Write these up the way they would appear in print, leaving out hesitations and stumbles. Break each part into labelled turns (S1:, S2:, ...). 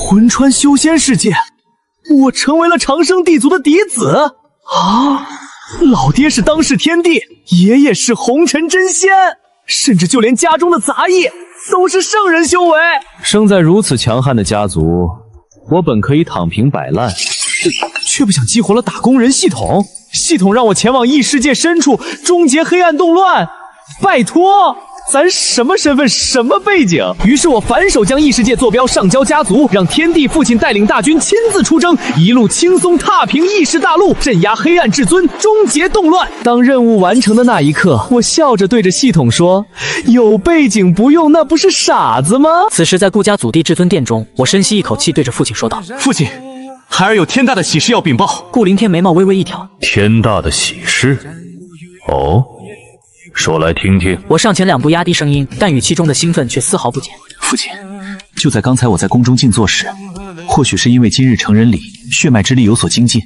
S1: 魂穿修仙世界，我成为了长生帝族的嫡子啊！老爹是当世天帝，爷爷是红尘真仙，甚至就连家中的杂役都是圣人修为。
S2: 生在如此强悍的家族，我本可以躺平摆烂，
S1: 却不想激活了打工人系统。系统让我前往异世界深处，终结黑暗动乱。拜托，咱什么身份，什么背景？于是我反手将异世界坐标上交家族，让天帝父亲带领大军亲自出征，一路轻松踏平异世大陆，镇压黑暗至尊，终结动乱。当任务完成的那一刻，我笑着对着系统说：“有背景不用，那不是傻子吗？”
S3: 此时在顾家祖地至尊殿中，我深吸一口气，对着父亲说道：“
S1: 父亲，孩儿有天大的喜事要禀报。”
S3: 顾凌天眉毛微微一挑：“
S2: 天大的喜事？哦？”说来听听。
S3: 我上前两步压低声音，但语气中的兴奋却丝毫不减。
S1: 父亲，就在刚才我在宫中静坐时，或许是因为今日成人礼，血脉之力有所精进，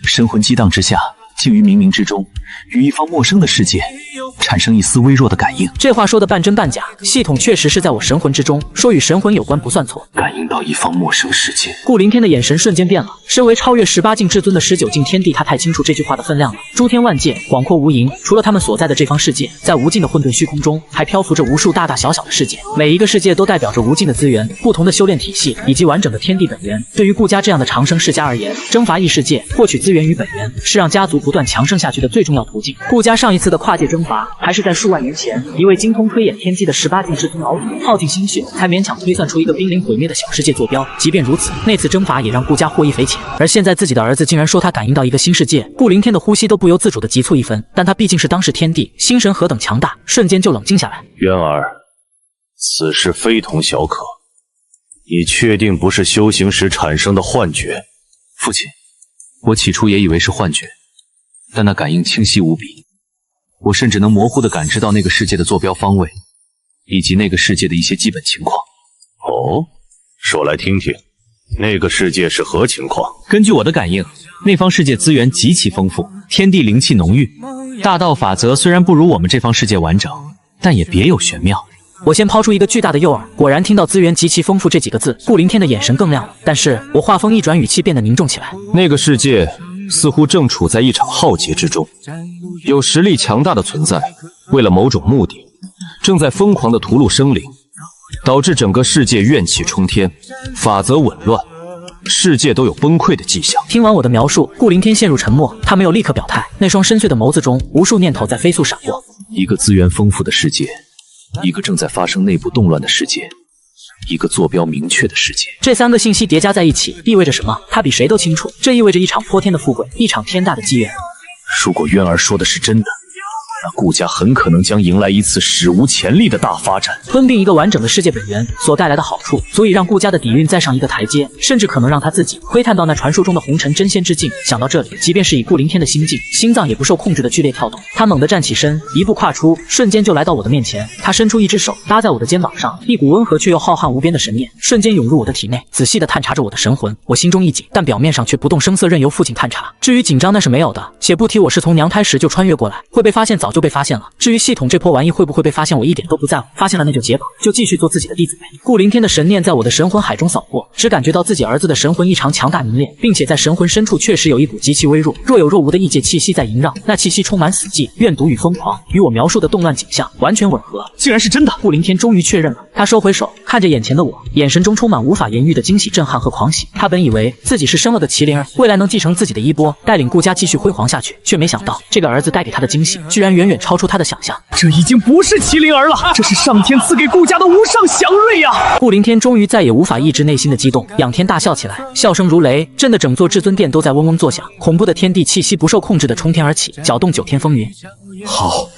S1: 神魂激荡之下，竟于冥冥之中，与一方陌生的世界产生一丝微弱的感应。
S3: 这话说的半真半假，系统确实是在我神魂之中，说与神魂有关不算错。
S1: 感应到一方陌生世界，
S3: 顾凌天的眼神瞬间变了。身为超越18境至尊的19境天帝，他太清楚这句话的分量了。诸天万界，广阔无垠，除了他们所在的这方世界，在无尽的混沌虚空中，还漂浮着无数大大小小的世界。每一个世界都代表着无尽的资源、不同的修炼体系以及完整的天地本源。对于顾家这样的长生世家而言，征伐异世界，获取资源与本源，是让家族不断强盛下去的最重要途径。顾家上一次的跨界征伐，还是在数万年前，一位精通推演天机的18境至尊老祖，耗尽心血，才勉强推算出一个濒临毁灭的小世界坐标。即便如此，那次征伐也让顾家获益匪浅。而现在自己的儿子竟然说他感应到一个新世界，顾凌天的呼吸都不由自主地急促一分。但他毕竟是当世天帝，心神何等强大，瞬间就冷静下来。
S2: 渊儿，此事非同小可，你确定不是修行时产生的幻觉？
S1: 父亲，我起初也以为是幻觉，但那感应清晰无比，我甚至能模糊地感知到那个世界的坐标方位，以及那个世界的一些基本情况。
S2: 哦，说来听听，那个世界是何情况？
S1: 根据我的感应，那方世界资源极其丰富，天地灵气浓郁，大道法则虽然不如我们这方世界完整，但也别有玄妙。
S3: 我先抛出一个巨大的诱饵，果然听到资源极其丰富这几个字，顾凌天的眼神更亮了。但是我话锋一转，语气变得凝重起来。
S2: 那个世界似乎正处在一场浩劫之中，有实力强大的存在，为了某种目的，正在疯狂地屠戮生灵，导致整个世界怨气冲天，法则紊乱，世界都有崩溃的迹象。
S3: 听完我的描述，顾凌天陷入沉默，他没有立刻表态，那双深邃的眸子中，无数念头在飞速闪过。
S1: 一个资源丰富的世界，一个正在发生内部动乱的世界，一个坐标明确的世界。
S3: 这三个信息叠加在一起，意味着什么？他比谁都清楚，这意味着一场泼天的富贵，一场天大的机缘。
S1: 如果渊儿说的是真的，那顾家很可能将迎来一次史无前例的大发展。
S3: 吞并一个完整的世界本源所带来的好处，足以让顾家的底蕴再上一个台阶，甚至可能让他自己窥探到那传说中的红尘真仙之境。想到这里，即便是以顾凌天的心境，心脏也不受控制的剧烈跳动。他猛地站起身，一步跨出，瞬间就来到我的面前。他伸出一只手搭在我的肩膀上，一股温和却又浩瀚无边的神念瞬间涌入我的体内，仔细地探查着我的神魂。我心中一紧，但表面上却不动声色，任由父亲探查。至于紧张，那是没有的，且不提我是从娘胎时就穿越过来，会被发现早就被发现了。至于系统这破玩意会不会被发现，我一点都不在乎，发现了那就解绑，就继续做自己的弟子呗。顾凌天的神念在我的神魂海中扫过，只感觉到自己儿子的神魂异常强大凝练，并且在神魂深处确实有一股极其微弱、若有若无的异界气息在萦绕，那气息充满死寂、怨毒与疯狂，与我描述的动乱景象完全吻合。
S1: 竟然是真的！
S3: 顾凌天终于确认了，他收回手，看着眼前的我，眼神中充满无法言喻的惊喜、震撼和狂喜。他本以为自己是生了个麒麟儿，未来能继承自己的衣钵，带领顾家继续辉煌下去，却没想到这个儿子带给他的惊喜，居然远远超出他的想象。
S1: 这已经不是麒麟儿了，这是上天赐给顾家的无上祥瑞呀！
S3: 顾凌天终于再也无法抑制内心的激动，仰天大笑起来，笑声如雷，震得整座至尊殿都在嗡嗡作响，恐怖的天地气息不受控制的冲天而起，搅动9天风云。
S1: 好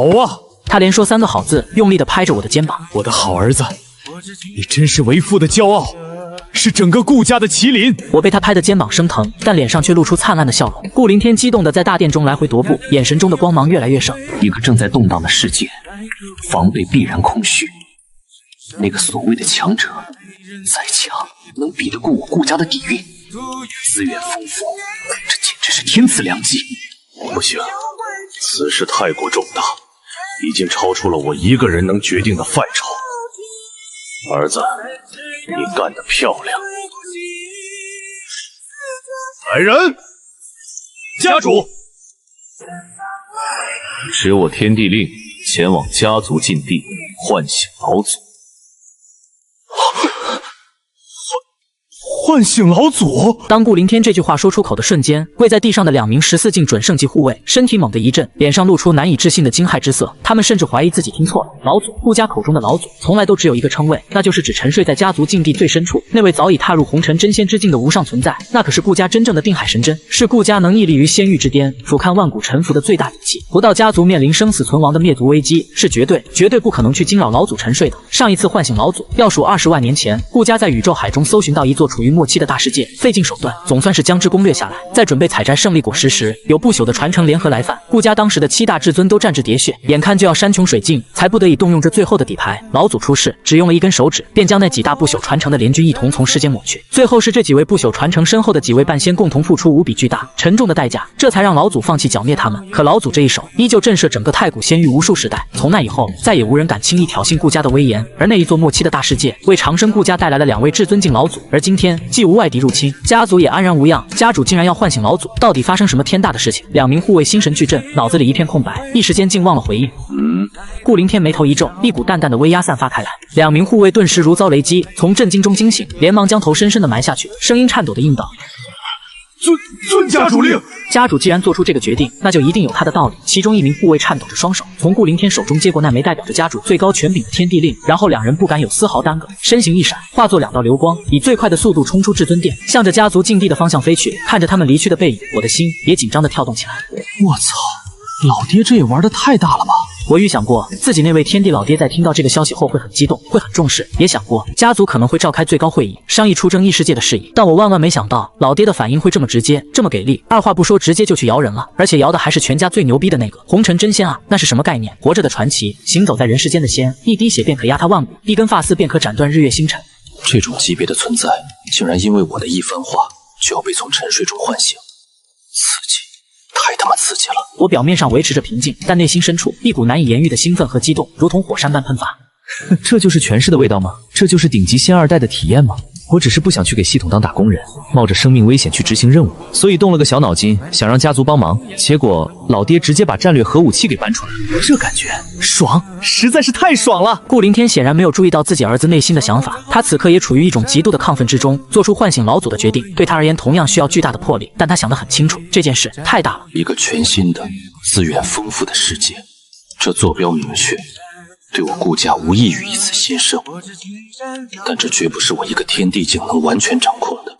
S1: 啊！
S3: 他连说3个好字，用力地拍着我的肩膀。
S1: 我的好儿子，你真是为父的骄傲，是整个顾家的麒麟。
S3: 我被他拍的肩膀生疼，但脸上却露出灿烂的笑容。顾凌天激动地在大殿中来回踱步，眼神中的光芒越来越盛。
S1: 一个正在动荡的世界，防备必然空虚。那个所谓的强者，再强能比得过我顾家的底蕴？资源丰富，这简直是天赐良机。
S2: 不行，此事太过重大，已经超出了我一个人能决定的范畴。儿子，你干得漂亮。来人，家主，持我天地令，前往家族禁地，唤醒老祖。
S1: 唤醒老祖！
S3: 当顾凌天这句话说出口的瞬间，跪在地上的2名14境准圣级护卫身体猛地一震，脸上露出难以置信的惊骇之色。他们甚至怀疑自己听错了。老祖，顾家口中的老祖，从来都只有一个称谓，那就是指沉睡在家族禁地最深处那位早已踏入红尘真仙之境的无上存在。那可是顾家真正的定海神针，是顾家能屹立于仙域之巅，俯瞰万古沉浮的最大底气。不到家族面临生死存亡的灭族危机，是绝对不可能去惊扰老祖沉睡的。上一次唤醒老祖，要数20万年前，顾家在宇宙海中搜寻到一座处于末期的大世界，费尽手段，总算是将之攻略下来。在准备采摘胜利果实时，有不朽的传承联合来犯，顾家当时的7大至尊都战至喋血，眼看就要山穷水尽，才不得已动用这最后的底牌。老祖出世，只用了一根手指，便将那几大不朽传承的联军一同从世间抹去。最后是这几位不朽传承身后的几位半仙共同付出无比巨大、沉重的代价，这才让老祖放弃剿灭他们。可老祖这一手依旧震慑整个太古仙域无数时代，从那以后，再也无人敢轻易挑衅顾家的威严。而那一座末期的大世界，为长生顾家带来了2位至尊境老祖。而今天，既无外敌入侵，家族也安然无恙。家主竟然要唤醒老祖，到底发生什么天大的事情？2名护卫心神俱震，脑子里一片空白，一时间竟忘了回应。顾凌天眉头一皱，一股淡淡的威压散发开来。2名护卫顿时如遭雷击，从震惊中惊醒，连忙将头深深的埋下去，声音颤抖的应道：
S1: 遵家主令。
S3: 家主既然做出这个决定，那就一定有他的道理。其中一名护卫颤抖着双手，从顾凌天手中接过那枚代表着家主最高权柄的天地令，然后2人不敢有丝毫耽搁，身形一闪，化作2道流光，以最快的速度冲出至尊殿，向着家族禁地的方向飞去。看着他们离去的背影，我的心也紧张的跳动起来。
S1: 我操，老爹这也玩的太大了吧！
S3: 我预想过自己那位天地老爹在听到这个消息后会很激动，会很重视，也想过家族可能会召开最高会议，商议出征异世界的事宜。但我万万没想到，老爹的反应会这么直接，这么给力，二话不说直接就去摇人了，而且摇的还是全家最牛逼的那个红尘真仙啊！那是什么概念？活着的传奇，行走在人世间的仙，一滴血便可压他万古，一根发丝便可斩断日月星辰。
S2: 这种级别的存在，竟然因为我的一番话就要被从沉睡中唤醒，刺激！太他妈刺激了！
S3: 我表面上维持着平静，但内心深处一股难以言喻的兴奋和激动，如同火山般喷发。
S1: 这就是权势的味道吗？这就是顶级仙2代的体验吗？我只是不想去给系统当打工人，冒着生命危险去执行任务，所以动了个小脑筋，想让家族帮忙。结果老爹直接把战略核武器给搬出来，这感觉爽，实在是太爽了。
S3: 顾凌天显然没有注意到自己儿子内心的想法，他此刻也处于一种极度的亢奋之中，做出唤醒老祖的决定，对他而言同样需要巨大的魄力。但他想得很清楚，这件事太大了，
S2: 一个全新的、资源丰富的世界，这坐标明确。对我顾家无异于一次新生，但这绝不是我一个天地境能完全掌控的。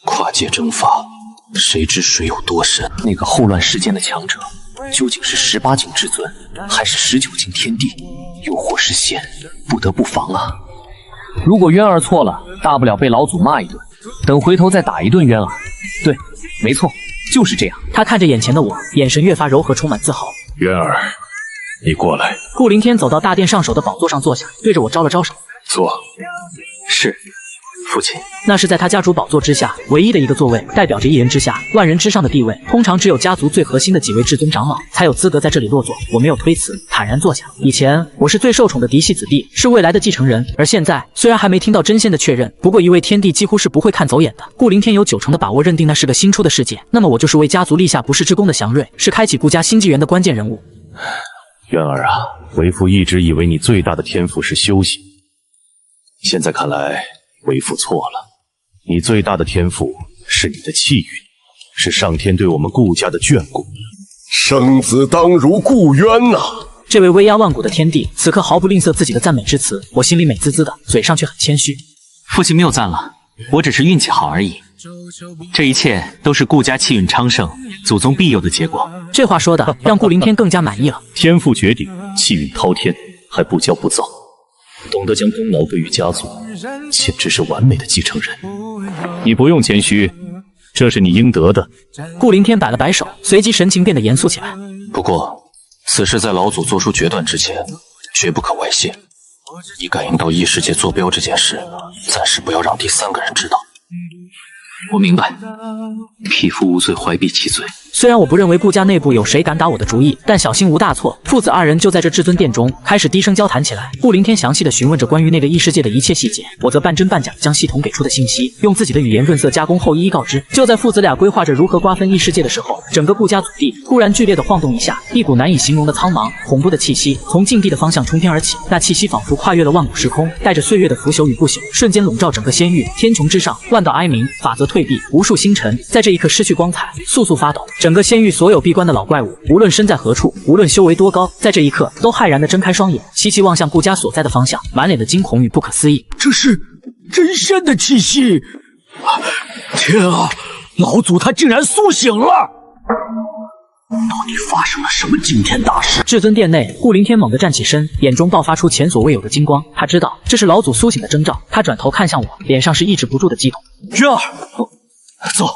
S2: 跨界征伐，谁知水有多深？
S1: 那个后乱世间的强者，究竟是18境至尊，还是19境天地，又或是仙？不得不防啊！如果渊儿错了，大不了被老祖骂一顿，等回头再打一顿渊儿。对，没错，就是这样。
S3: 他看着眼前的我，眼神越发柔和，充满自豪。
S2: 渊儿，你过来。
S3: 顾凌天走到大殿上首的宝座上坐下，对着我招了招手。
S2: 坐。
S1: 是，父亲。
S3: 那是在他家主宝座之下唯一的一个座位，代表着一人之下万人之上的地位。通常只有家族最核心的几位至尊长老才有资格在这里落座。我没有推辞，坦然坐下。以前我是最受宠的嫡系子弟，是未来的继承人，而现在虽然还没听到真仙的确认，不过一位天帝几乎是不会看走眼的。顾凌天有90%的把握认定那是个新出的世界，那么我就是为家族立下不世之功的祥瑞，是开启顾家新纪元的关键人物。
S2: 渊儿啊，为父一直以为你最大的天赋是修行，现在看来为父错了。你最大的天赋是你的气运，是上天对我们顾家的眷顾。
S4: 生子当如顾渊呐！
S3: 这位威压万古的天帝，此刻毫不吝啬自己的赞美之词，我心里美滋滋的，嘴上却很谦虚。
S5: 父亲谬赞了，我只是运气好而已。这一切都是顾家气运昌盛，祖宗庇佑的结果。
S3: 这话说的让顾凌天更加满意了。
S2: 天赋绝顶，气运滔天，还不骄不躁，懂得将功劳归于家族，简直是完美的继承人。你不用谦虚，这是你应得的。
S3: 顾凌天摆了摆手，随即神情变得严肃起来。
S2: 不过，此事在老祖做出决断之前，绝不可外泄。你感应到异世界坐标这件事，暂时不要让第3个人知道。
S5: 我明白，匹夫无罪，怀璧其罪。
S3: 虽然我不认为顾家内部有谁敢打我的主意，但小心无大错。父子二人就在这至尊殿中开始低声交谈起来。顾凌天详细的询问着关于那个异世界的一切细节，我则半真半假将系统给出的信息用自己的语言润色加工后一一告知。就在父子俩规划着如何瓜分异世界的时候，整个顾家祖地突然剧烈的晃动一下，一股难以形容的苍茫、恐怖的气息从禁地的方向冲天而起。那气息仿佛跨越了万古时空，带着岁月的腐朽与不朽，瞬间笼罩整个仙域。天穹之上，万道哀鸣，法则退避，无数星辰在这一刻失去光彩，簌簌发抖。整个仙域所有闭关的老怪物，无论身在何处，无论修为多高，在这一刻都骇然地睁开双眼，齐齐望向顾家所在的方向，满脸的惊恐与不可思议。
S6: 这是真仙的气息！天啊，老祖他竟然苏醒了！到底发生了什么惊天大事？
S3: 至尊殿内，顾凌天猛地站起身，眼中爆发出前所未有的金光。他知道这是老祖苏醒的征兆。他转头看向我，脸上是抑制不住的激动。
S2: 云儿，走，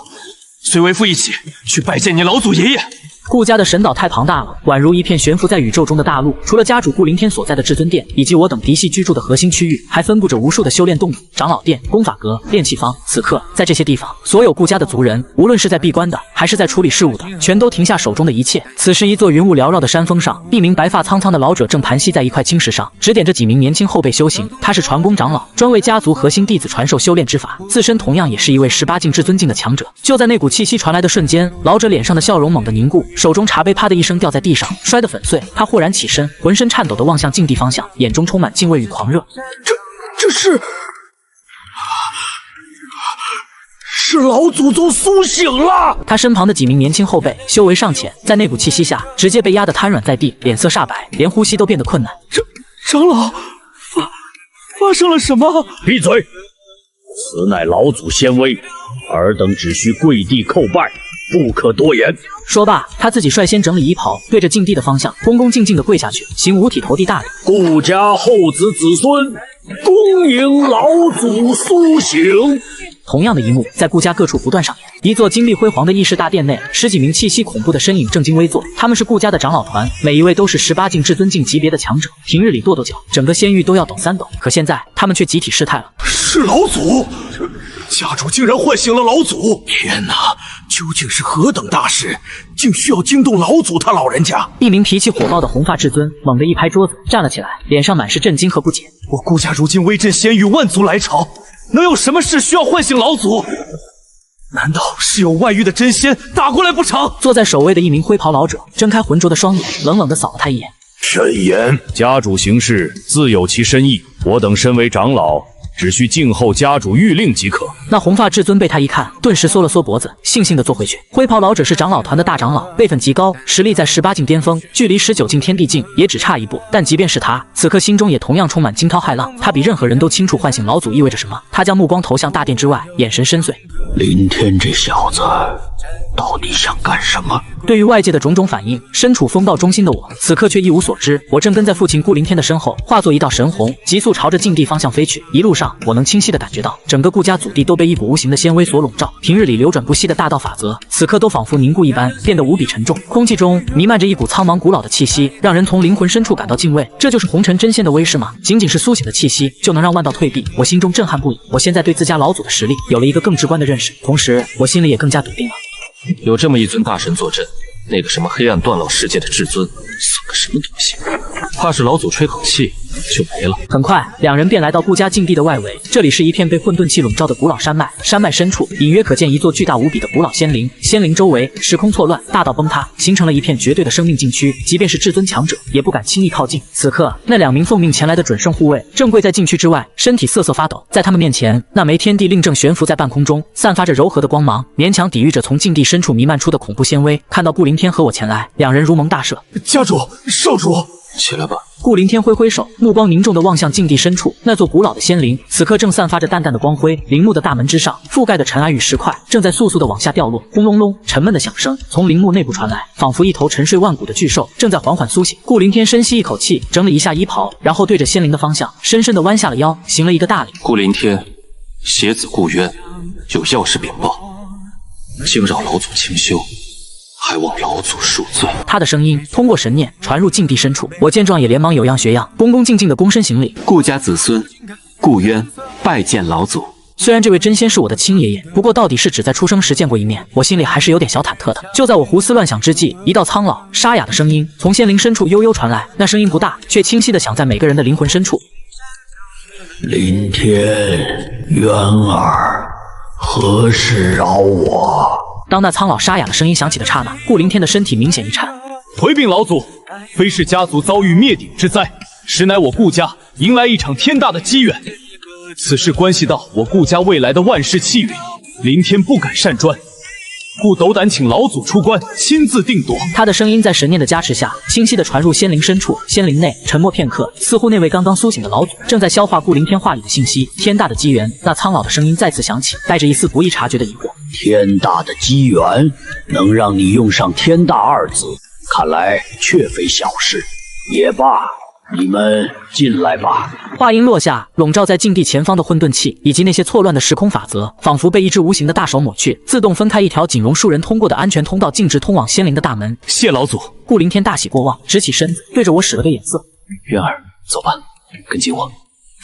S2: 随为父一起去拜见你老祖爷爷。
S3: 顾家的神岛太庞大了，宛如一片悬浮在宇宙中的大陆。除了家主顾凌天所在的至尊殿，以及我等嫡系居住的核心区域，还分布着无数的修炼洞府、长老殿、功法阁、炼器坊。此刻，在这些地方，所有顾家的族人，无论是在闭关的，还是在处理事务的，全都停下手中的一切。此时，一座云雾缭绕的山峰上，一名白发苍苍的老者正盘膝在一块青石上，指点着几名年轻后辈修行。他是传功长老，专为家族核心弟子传授修炼之法，自身同样也是一位18境至尊境的强者。就在那股气息传来的瞬间，老者脸上的笑容猛地凝固，手中茶杯啪的一声掉在地上，摔得粉碎。他豁然起身，浑身颤抖地望向禁地方向，眼中充满敬畏与狂热。
S6: 这是老祖宗苏醒了！
S3: 他身旁的几名年轻后辈修为尚浅，在那股气息下，直接被压得瘫软在地，脸色煞白，连呼吸都变得困难。
S1: 长老，发生了什么？
S6: 闭嘴！此乃老祖仙威，尔等只需跪地叩拜，不可多言。
S3: 说罢，他自己率先整理衣袍，对着禁地的方向恭恭敬敬地跪下去，行五体投地大礼。
S6: 顾家后子子孙恭迎老祖苏醒。
S3: 同样的一幕在顾家各处不断上演。一座金碧辉煌的议事大殿内，十几名气息恐怖的身影正襟危坐。他们是顾家的长老团，每一位都是18境至尊境级别的强者。平日里跺跺脚，整个仙域都要抖3抖，可现在他们却集体失态了。
S4: 是老祖，家主竟然唤醒了老祖！
S6: 天哪，究竟是何等大事，竟需要惊动老祖他老人家？
S3: 一名脾气火爆的红发至尊猛地一拍桌子，站了起来，脸上满是震惊和不解。
S1: 我顾家如今威震仙域，万族来朝，能有什么事需要唤醒老祖？难道是有外域的真仙打过来不成？
S3: 坐在首位的一名灰袍老者睁开浑浊的双眼，冷冷地扫了他一眼。
S4: 慎言，
S7: 家主行事自有其深意，我等身为长老，只需静候家主谕令即可。
S3: 那红发至尊被他一看，顿时缩了缩脖子，悻悻地坐回去。灰袍老者是长老团的大长老，辈分极高，实力在18境巅峰，距离19境天地境也只差一步。但即便是他，此刻心中也同样充满惊涛骇浪。他比任何人都清楚唤醒老祖意味着什么。他将目光投向大殿之外，眼神深邃。
S6: 林天这小子到底想干什么？
S3: 对于外界的种种反应，身处风道中心的我，此刻却一无所知。我正跟在父亲顾凌天的身后，化作一道神虹，急速朝着禁地方向飞去。一路上，我能清晰地感觉到，整个顾家祖地都被一股无形的仙威所笼罩。平日里流转不息的大道法则，此刻都仿佛凝固一般，变得无比沉重。空气中弥漫着一股苍茫古老的气息，让人从灵魂深处感到敬畏。这就是红尘真仙的威势吗？仅仅是苏醒的气息，就能让万道退避？我心中震撼不已。我现在对自家老祖的实力有了一个更直观的认识，同时我心里也更加笃定了。
S2: 有这么一尊大神坐镇，那个什么黑暗断老世界的至尊算个什么东西？怕是老祖吹口气就没了。
S3: 很快，两人便来到顾家禁地的外围。这里是一片被混沌气笼罩的古老山脉，山脉深处隐约可见一座巨大无比的古老仙灵。仙灵周围时空错乱，大道崩塌，形成了一片绝对的生命禁区，即便是至尊强者也不敢轻易靠近。此刻，那2名奉命前来的准圣护卫正跪在禁区之外，身体瑟瑟发抖。在他们面前，那枚天地令正悬浮在半空中，散发着柔和的光芒，勉强抵御着从禁地深处弥漫出的恐怖仙威。看到顾凌天和我前来，两人如蒙大赦。
S4: 家主、少主，
S2: 起来吧。
S3: 顾凌天挥挥手，目光凝重地望向禁地深处，那座古老的仙灵此刻正散发着淡淡的光辉。陵墓的大门之上，覆盖的尘埃与石块正在簌簌地往下掉落，轰隆隆，沉闷的响声从陵墓内部传来，仿佛一头沉睡万古的巨兽正在缓缓苏醒。顾凌天深吸一口气，整理一下衣袍，然后对着仙灵的方向深深地弯下了腰，行了一个大礼。
S2: 顾凌天，邪子顾渊，有要事禀报，惊扰老祖清修，还望老祖恕罪。
S3: 他的声音通过神念传入禁地深处，我见状也连忙有样学样，恭恭敬敬地躬身行礼。
S5: 顾家子孙顾渊拜见老祖。
S3: 虽然这位真仙是我的亲爷爷，不过到底是只在出生时见过一面，我心里还是有点小忐忑的。就在我胡思乱想之际，一道苍老沙哑的声音从仙灵深处悠悠传来，那声音不大，却清晰地响在每个人的灵魂深处。
S6: 林天，渊儿，何时饶我？
S3: 当那苍老沙哑的声音响起的刹那，顾灵天的身体明显一颤。
S1: 回禀老祖，非是家族遭遇灭顶之灾，实乃我顾家迎来一场天大的机缘。此事关系到我顾家未来的万世气运，林天不敢擅专，故斗胆请老祖出关，亲自定夺。
S3: 他的声音在神念的加持下，清晰地传入仙灵深处。仙灵内沉默片刻，似乎那位刚刚苏醒的老祖正在消化顾灵天话里的信息。天大的机缘，那苍老的声音再次响起，带着一丝不易察觉的疑惑。
S6: 天大的机缘，能让你用上天大二字，看来确非小事。也罢，你们进来吧。
S3: 话音落下，笼罩在禁地前方的混沌气以及那些错乱的时空法则，仿佛被一只无形的大手抹去，自动分开一条仅容数人通过的安全通道，径直通往仙灵的大门。
S1: 谢老祖。
S3: 顾灵天大喜过望，直起身子，对着我使了个眼色。
S2: 渊儿，走吧，跟紧我。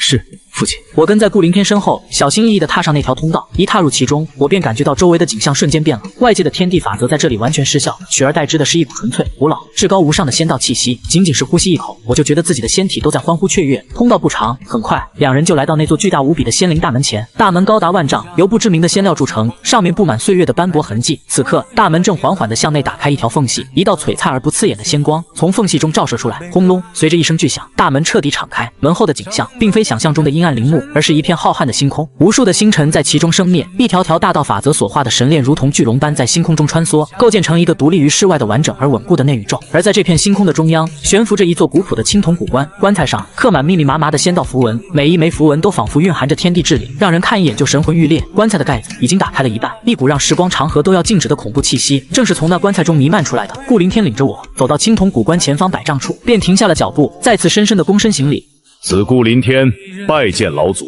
S1: 是，父亲。
S3: 我跟在顾灵天身后，小心翼翼地踏上那条通道。一踏入其中，我便感觉到周围的景象瞬间变了，外界的天地法则在这里完全失效，取而代之的是一股纯粹、古老、至高无上的仙道气息。仅仅是呼吸一口，我就觉得自己的仙体都在欢呼雀跃。通道不长，很快，两人就来到那座巨大无比的仙灵大门前。大门高达万丈，由不知名的仙料铸成，上面布满岁月的斑驳痕迹。此刻，大门正缓缓地向内打开一条缝隙，一道璀璨而不刺眼的仙光从缝隙中照射出来。轰隆，随着一声巨响，大门彻底敞开。门后的景象并非想象中的阴暗陵墓，而是一片浩瀚的星空，无数的星辰在其中生灭，一条条大道法则所化的神链如同巨龙般在星空中穿梭，构建成一个独立于世外的完整而稳固的内宇宙。而在这片星空的中央，悬浮着一座古朴的青铜古棺，棺材上刻满密密麻麻的仙道符文，每一枚符文都仿佛蕴含着天地至理，让人看一眼就神魂欲裂。棺材的盖子已经打开了一半，一股让时光长河都要静止的恐怖气息正是从那棺材中弥漫出来的。顾灵天领着我走到青铜古棺前方100丈处，便停下了脚步，再次深深的躬身行礼。
S7: 子顾林天拜见老祖。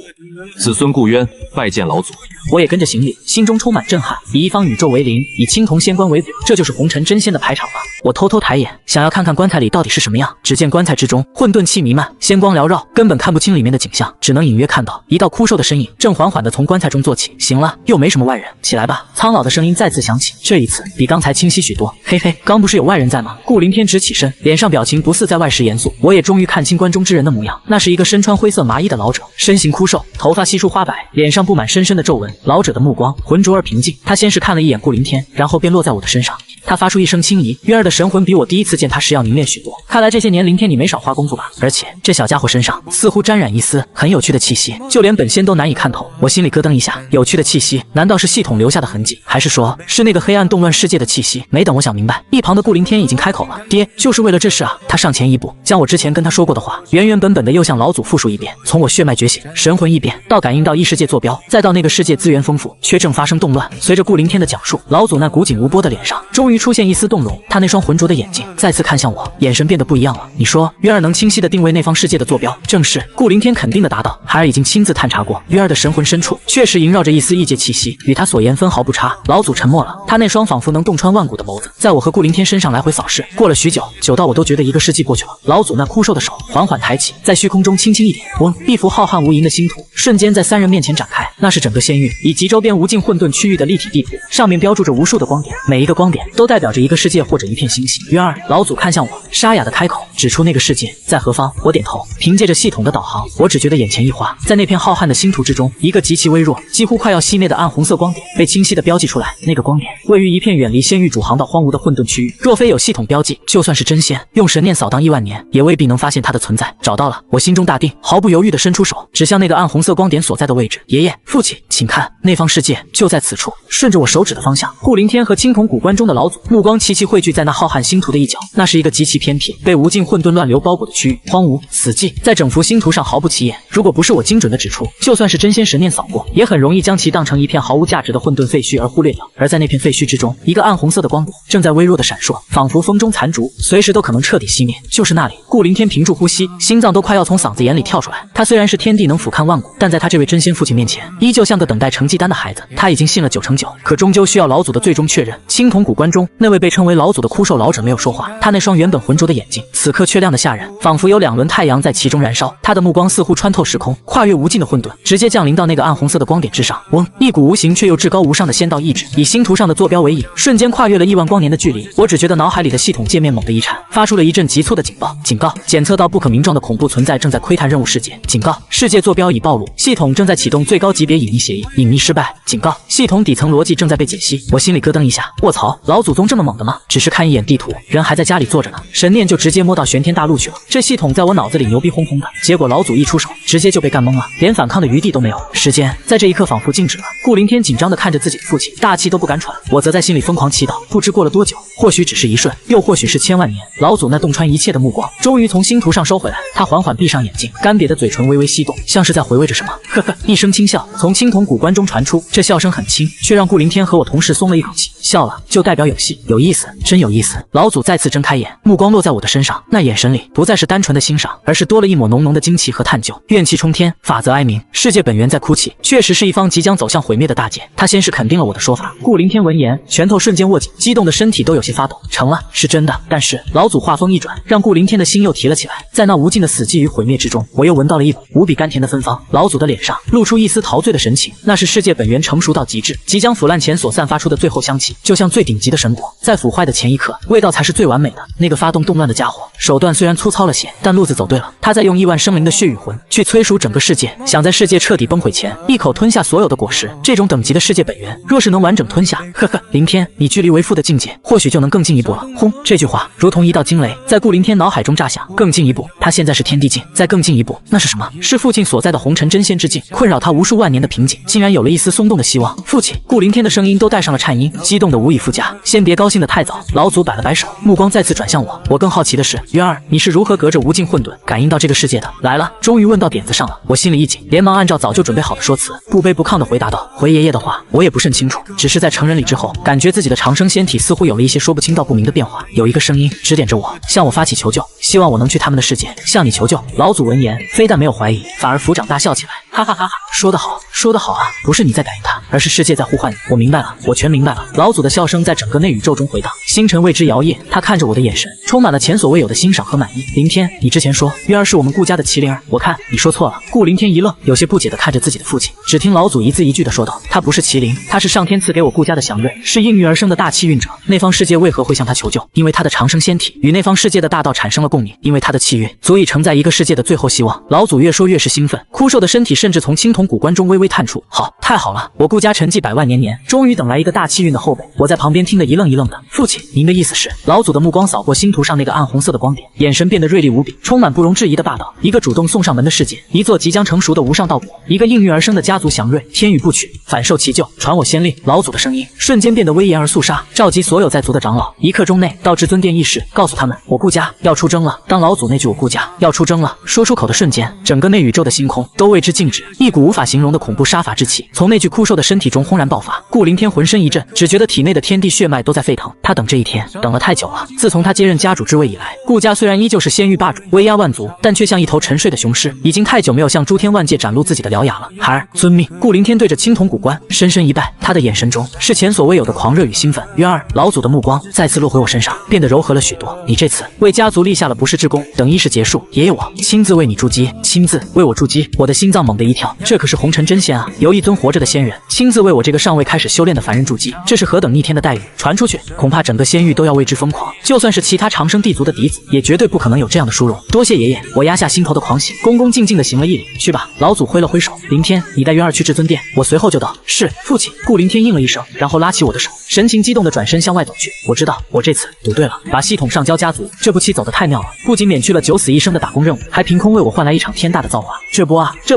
S2: 子孙顾渊拜见老祖。
S3: 我也跟着行礼，心中充满震撼。以一方宇宙为灵，以青铜仙棺为骨，这就是红尘真仙的排场吧？我偷偷抬眼，想要看看棺材里到底是什么样。只见棺材之中混沌气弥漫，仙光缭绕，根本看不清里面的景象，只能隐约看到一道枯瘦的身影正缓缓地从棺材中坐起。行了，又没什么外人，起来吧。苍老的声音再次响起，这一次比刚才清晰许多。嘿嘿，刚不是有外人在吗？顾灵天直起身，脸上表情不似在外时严肃。我也终于看清棺中之人的模样，那是一个身穿灰色麻衣的老者，身形枯瘦，头发稀疏花白，脸上布满深深的皱纹。老者的目光浑浊而平静，他先是看了一眼顾灵天，然后便落在我的身上。他发出一声轻疑，渊儿的神魂比我第一次见他时要凝练许多。看来这些年灵天你没少花功夫吧？而且这小家伙身上似乎沾染一丝很有趣的气息，就连本仙都难以看透。我心里咯噔一下，有趣的气息，难道是系统留下的痕迹，还是说是那个黑暗动乱世界的气息？没等我想明白，一旁的顾灵天已经开口了：“爹，就是为了这事啊！”他上前一步，将我之前跟他说过的话原原本本的又向老祖复述一遍。从我血脉觉醒，神魂异变，到感应到异世界坐标，再到那个世界资源丰富，却正发生动乱。随着顾灵天的讲述，老祖那古井无波的脸上终于出现一丝动容，他那双浑浊的眼睛再次看向我，眼神变得不一样了。你说渊儿能清晰地定位那方世界的坐标？正是。顾灵天肯定地答道。孩儿已经亲自探查过，渊儿的神魂深处确实萦绕着一丝异界气息，与他所言分毫不差。老祖沉默了，他那双仿佛能洞穿万骨的眸子在我和顾灵天身上来回扫视。过了许久，久到我都觉得一个世纪过去了。老祖那枯瘦的手缓缓抬起，在虚空中轻轻一点，嗡，一幅浩瀚无垠的星图瞬间在3人面前展开。那是整个仙域以及周边无尽混沌区域的立体地图，上面标注着无数的光点，每一个光点都代表着一个世界或者一片星系。渊儿，老祖看向我，沙哑的开口，指出那个世界在何方。我点头，凭借着系统的导航，我只觉得眼前一花，在那片浩瀚的星图之中，一个极其微弱，几乎快要熄灭的暗红色光点被清晰地标记出来。那个光点位于一片远离仙域主航道荒芜的混沌区域，若非有系统标记，就算是真仙用神念扫荡亿万年，也未必能发现它的存在。找到了，我心中大定，毫不犹豫地伸出手，指向那个暗红色光点所在的位置。爷爷，父亲，请看，那方世界就在此处。顺着我手指的方向，顾灵天和青铜古棺中的老祖目光齐齐汇聚在那浩瀚星图的一角，那是一个极其偏僻、被无尽混沌乱流包裹的区域，荒芜死寂，在整幅星图上毫不起眼。如果不是我精准的指出，就算是真仙神念扫过，也很容易将其当成一片毫无价值的混沌废墟而忽略掉。而在那片废墟之中，一个暗红色的光点正在微弱的闪烁，仿佛风中残烛，随时都可能彻底熄灭。就是那里。顾灵天屏住呼吸，心脏都快要从嗓子眼里跳出来。他虽然是天地能俯瞰万古，但在他这位真仙父亲面前，依旧像个等待成绩单的孩子。他已经信了9成9，可终究需要老祖的最终确认。青铜古关中，那位被称为老祖的枯瘦老者没有说话，他那双原本浑浊的眼睛，此刻却亮得吓人，仿佛有2轮太阳在其中燃烧。他的目光似乎穿透时空，跨越无尽的混沌，直接降临到那个暗红色的光点之上。嗡，一股无形却又至高无上的仙道意志，以星图上的坐标为引，瞬间跨越了亿万光年的距离。我只觉得脑海里的系统界面猛地一颤，发出了一阵急促的警报。警告，检测到不可名状的恐怖存在正在窥探任务世界。警告，世界坐标已暴露，系统正在启动最高级别隐匿协议，隐匿失败。警告，系统底层逻辑正在被解析。我心里咯噔一下，卧槽，老祖宗这么猛的吗？只是看一眼地图，人还在家里坐着呢，神念就直接摸到玄天大陆去了。这系统在我脑子里牛逼哄哄的，结果老祖一出手，直接就被干懵了，连反抗的余地都没有。时间在这一刻仿佛静止了。顾凌天紧张地看着自己的父亲，大气都不敢喘。我则在心里疯狂祈祷，不知过了多久，或许只是1瞬，又或许是千万年。老祖那洞穿一切的目光终于从星图上收回来，他缓缓闭上眼睛，干瘪的嘴唇微微翕动，像是在回味着什么。呵呵，一声轻笑从青铜古关中传出，这笑声很轻，却让顾凌天和我同事松了一口气。笑了就代表有戏，有意思，真有意思。老祖再次睁开眼，目光落在我的身上，那眼神里不再是单纯的欣赏，而是多了一抹浓浓的惊奇和探究。怨气冲天，法则哀鸣，世界本源在哭泣，确实是一方即将走向毁灭的大劫。他先是肯定了我的说法。顾凌天闻言，拳头瞬间握紧，激动的身体都有些发抖。成了，是真的。但是老祖话锋一转，让顾凌天的心又提了起来。在那无尽的死寂与毁灭之中，我又闻到了一股无比甘甜的芬芳。老祖的脸上露出一丝陶醉的神情，那是世界本源成熟到极致，即将腐烂前所散发出的最后香气，就像最顶级的神果，在腐坏的前一刻，味道才是最完美的。那个发动动乱的家伙，手段虽然粗糙了些，但路子走对了。他在用亿万生灵的血与魂去催熟整个世界，想在世界彻底崩溃前，一口吞下所有的果实。这种等级的世界本源，若是能完整吞下，呵呵，凌天，你距离为父的境界，或许就能更进一步了。轰！这句话如同一道惊雷，在顾凌天脑海中炸响。更进一步，他现在是天地境，再更进一步，那是什么？是父亲所在的红尘真仙之境，困扰他无数万年的瓶颈，竟然有了一丝松动的希望。父亲，顾凌天的声音都带上了颤音，激动的无以复加。先别高兴得太早，老祖摆了摆手，目光再次转向我。我更好奇的是，渊儿，你是如何隔着无尽混沌感应到这个世界的？来了，终于问到点子上了。我心里一紧，连忙按照早就准备好的说辞，不卑不亢地回答道：回爷爷的话，我也不甚清楚，只是在成人礼之后，感觉自己的长生仙体似乎有了一些说不清道不明的变化。有一个声音指点着我，向我发起求救，希望我能去他们的世界，向你求救。老祖闻言，非但没有怀疑，反而抚掌大笑起来，哈哈哈哈！说得好，说得好啊！不是你在感应他，而是世界在呼唤你。我明白了，我全明白了。老祖的笑声在整个内宇宙中回荡，星辰为之摇曳。他看着我的眼神，充满了前所未有的欣赏和满意。凌天，你之前说渊儿是我们顾家的麒麟儿，我看你说错了。顾凌天一愣，有些不解地看着自己的父亲。只听老祖一字一句地说道：他不是麒麟，他是上天赐给我顾家的祥瑞，是应运而生的大气运者。那方世界为何会向他求救？因为他的长生仙体与那方世界的大道产生了共鸣，因为他的气运足以承载一个世界的最后希望。老祖越说越是兴奋，枯瘦的身体甚至从青铜古关中微微探出。好，太好了，我顾家沉寂百万年，终于等来一个大气运的后辈。我在旁边听得一愣一愣的。父亲，您的意思是？老祖的目光扫过星图上那个暗红色的光点，眼神变得锐利无比，充满不容置疑的霸道。一个主动送上门的世界，一座即将成熟的无上道果，一个应运而生的家族祥瑞，天与不取，反受其咎，传我仙令。老祖的声音瞬间变得威严而肃杀，召集所有在族的长老，一刻钟内到至尊殿议事，告诉他们我顾家要出征了。当老祖那句我顾家要出征了说出口的瞬间，整个内宇宙的星空都为之静止，一股无法形容的恐怖杀伐之气从那具枯瘦的身体中轰然爆发。顾凌天浑身一震，只觉得体内的天地血脉都在沸腾。他等这一天等了太久了。自从他接任家主之位以来，顾家虽然依旧是仙域霸主，威压万族，但却像一头沉睡的雄狮，已经太久没有向诸天万界展露自己的獠牙了。孩儿遵命。顾凌天对着青铜古关深深一拜，他的眼神中是前所未有的狂热与兴奋。渊儿，老祖的目光再次落回我身上，变得柔和了许多。你这次为家族立下了不世之功，等仪式结束，爷爷我亲自为你筑基，亲自为我筑基。我的心脏猛地一跳，这可是红尘真仙啊，由一尊活着的仙人亲自为我这个尚未开始修炼的凡人筑基，这是何等逆天的待遇！传出去，恐怕整个仙域都要为之疯狂，就算是其他长生帝族的嫡子，也绝对不可能有这样的殊荣。多谢爷爷！我压下心头的狂喜，恭恭敬敬地行了一礼。去吧，老祖挥了挥手，凌天，你带渊儿去至尊殿。我随后就到。是，父亲。顾凌天应了一声，然后拉起我的手，神情激动地转身向外走去。我知道，我这次赌对了，把系统上交家族，这步棋走得太妙了，不仅免去了九死一生的打工任务，还凭空为我换来一场天大的造化。这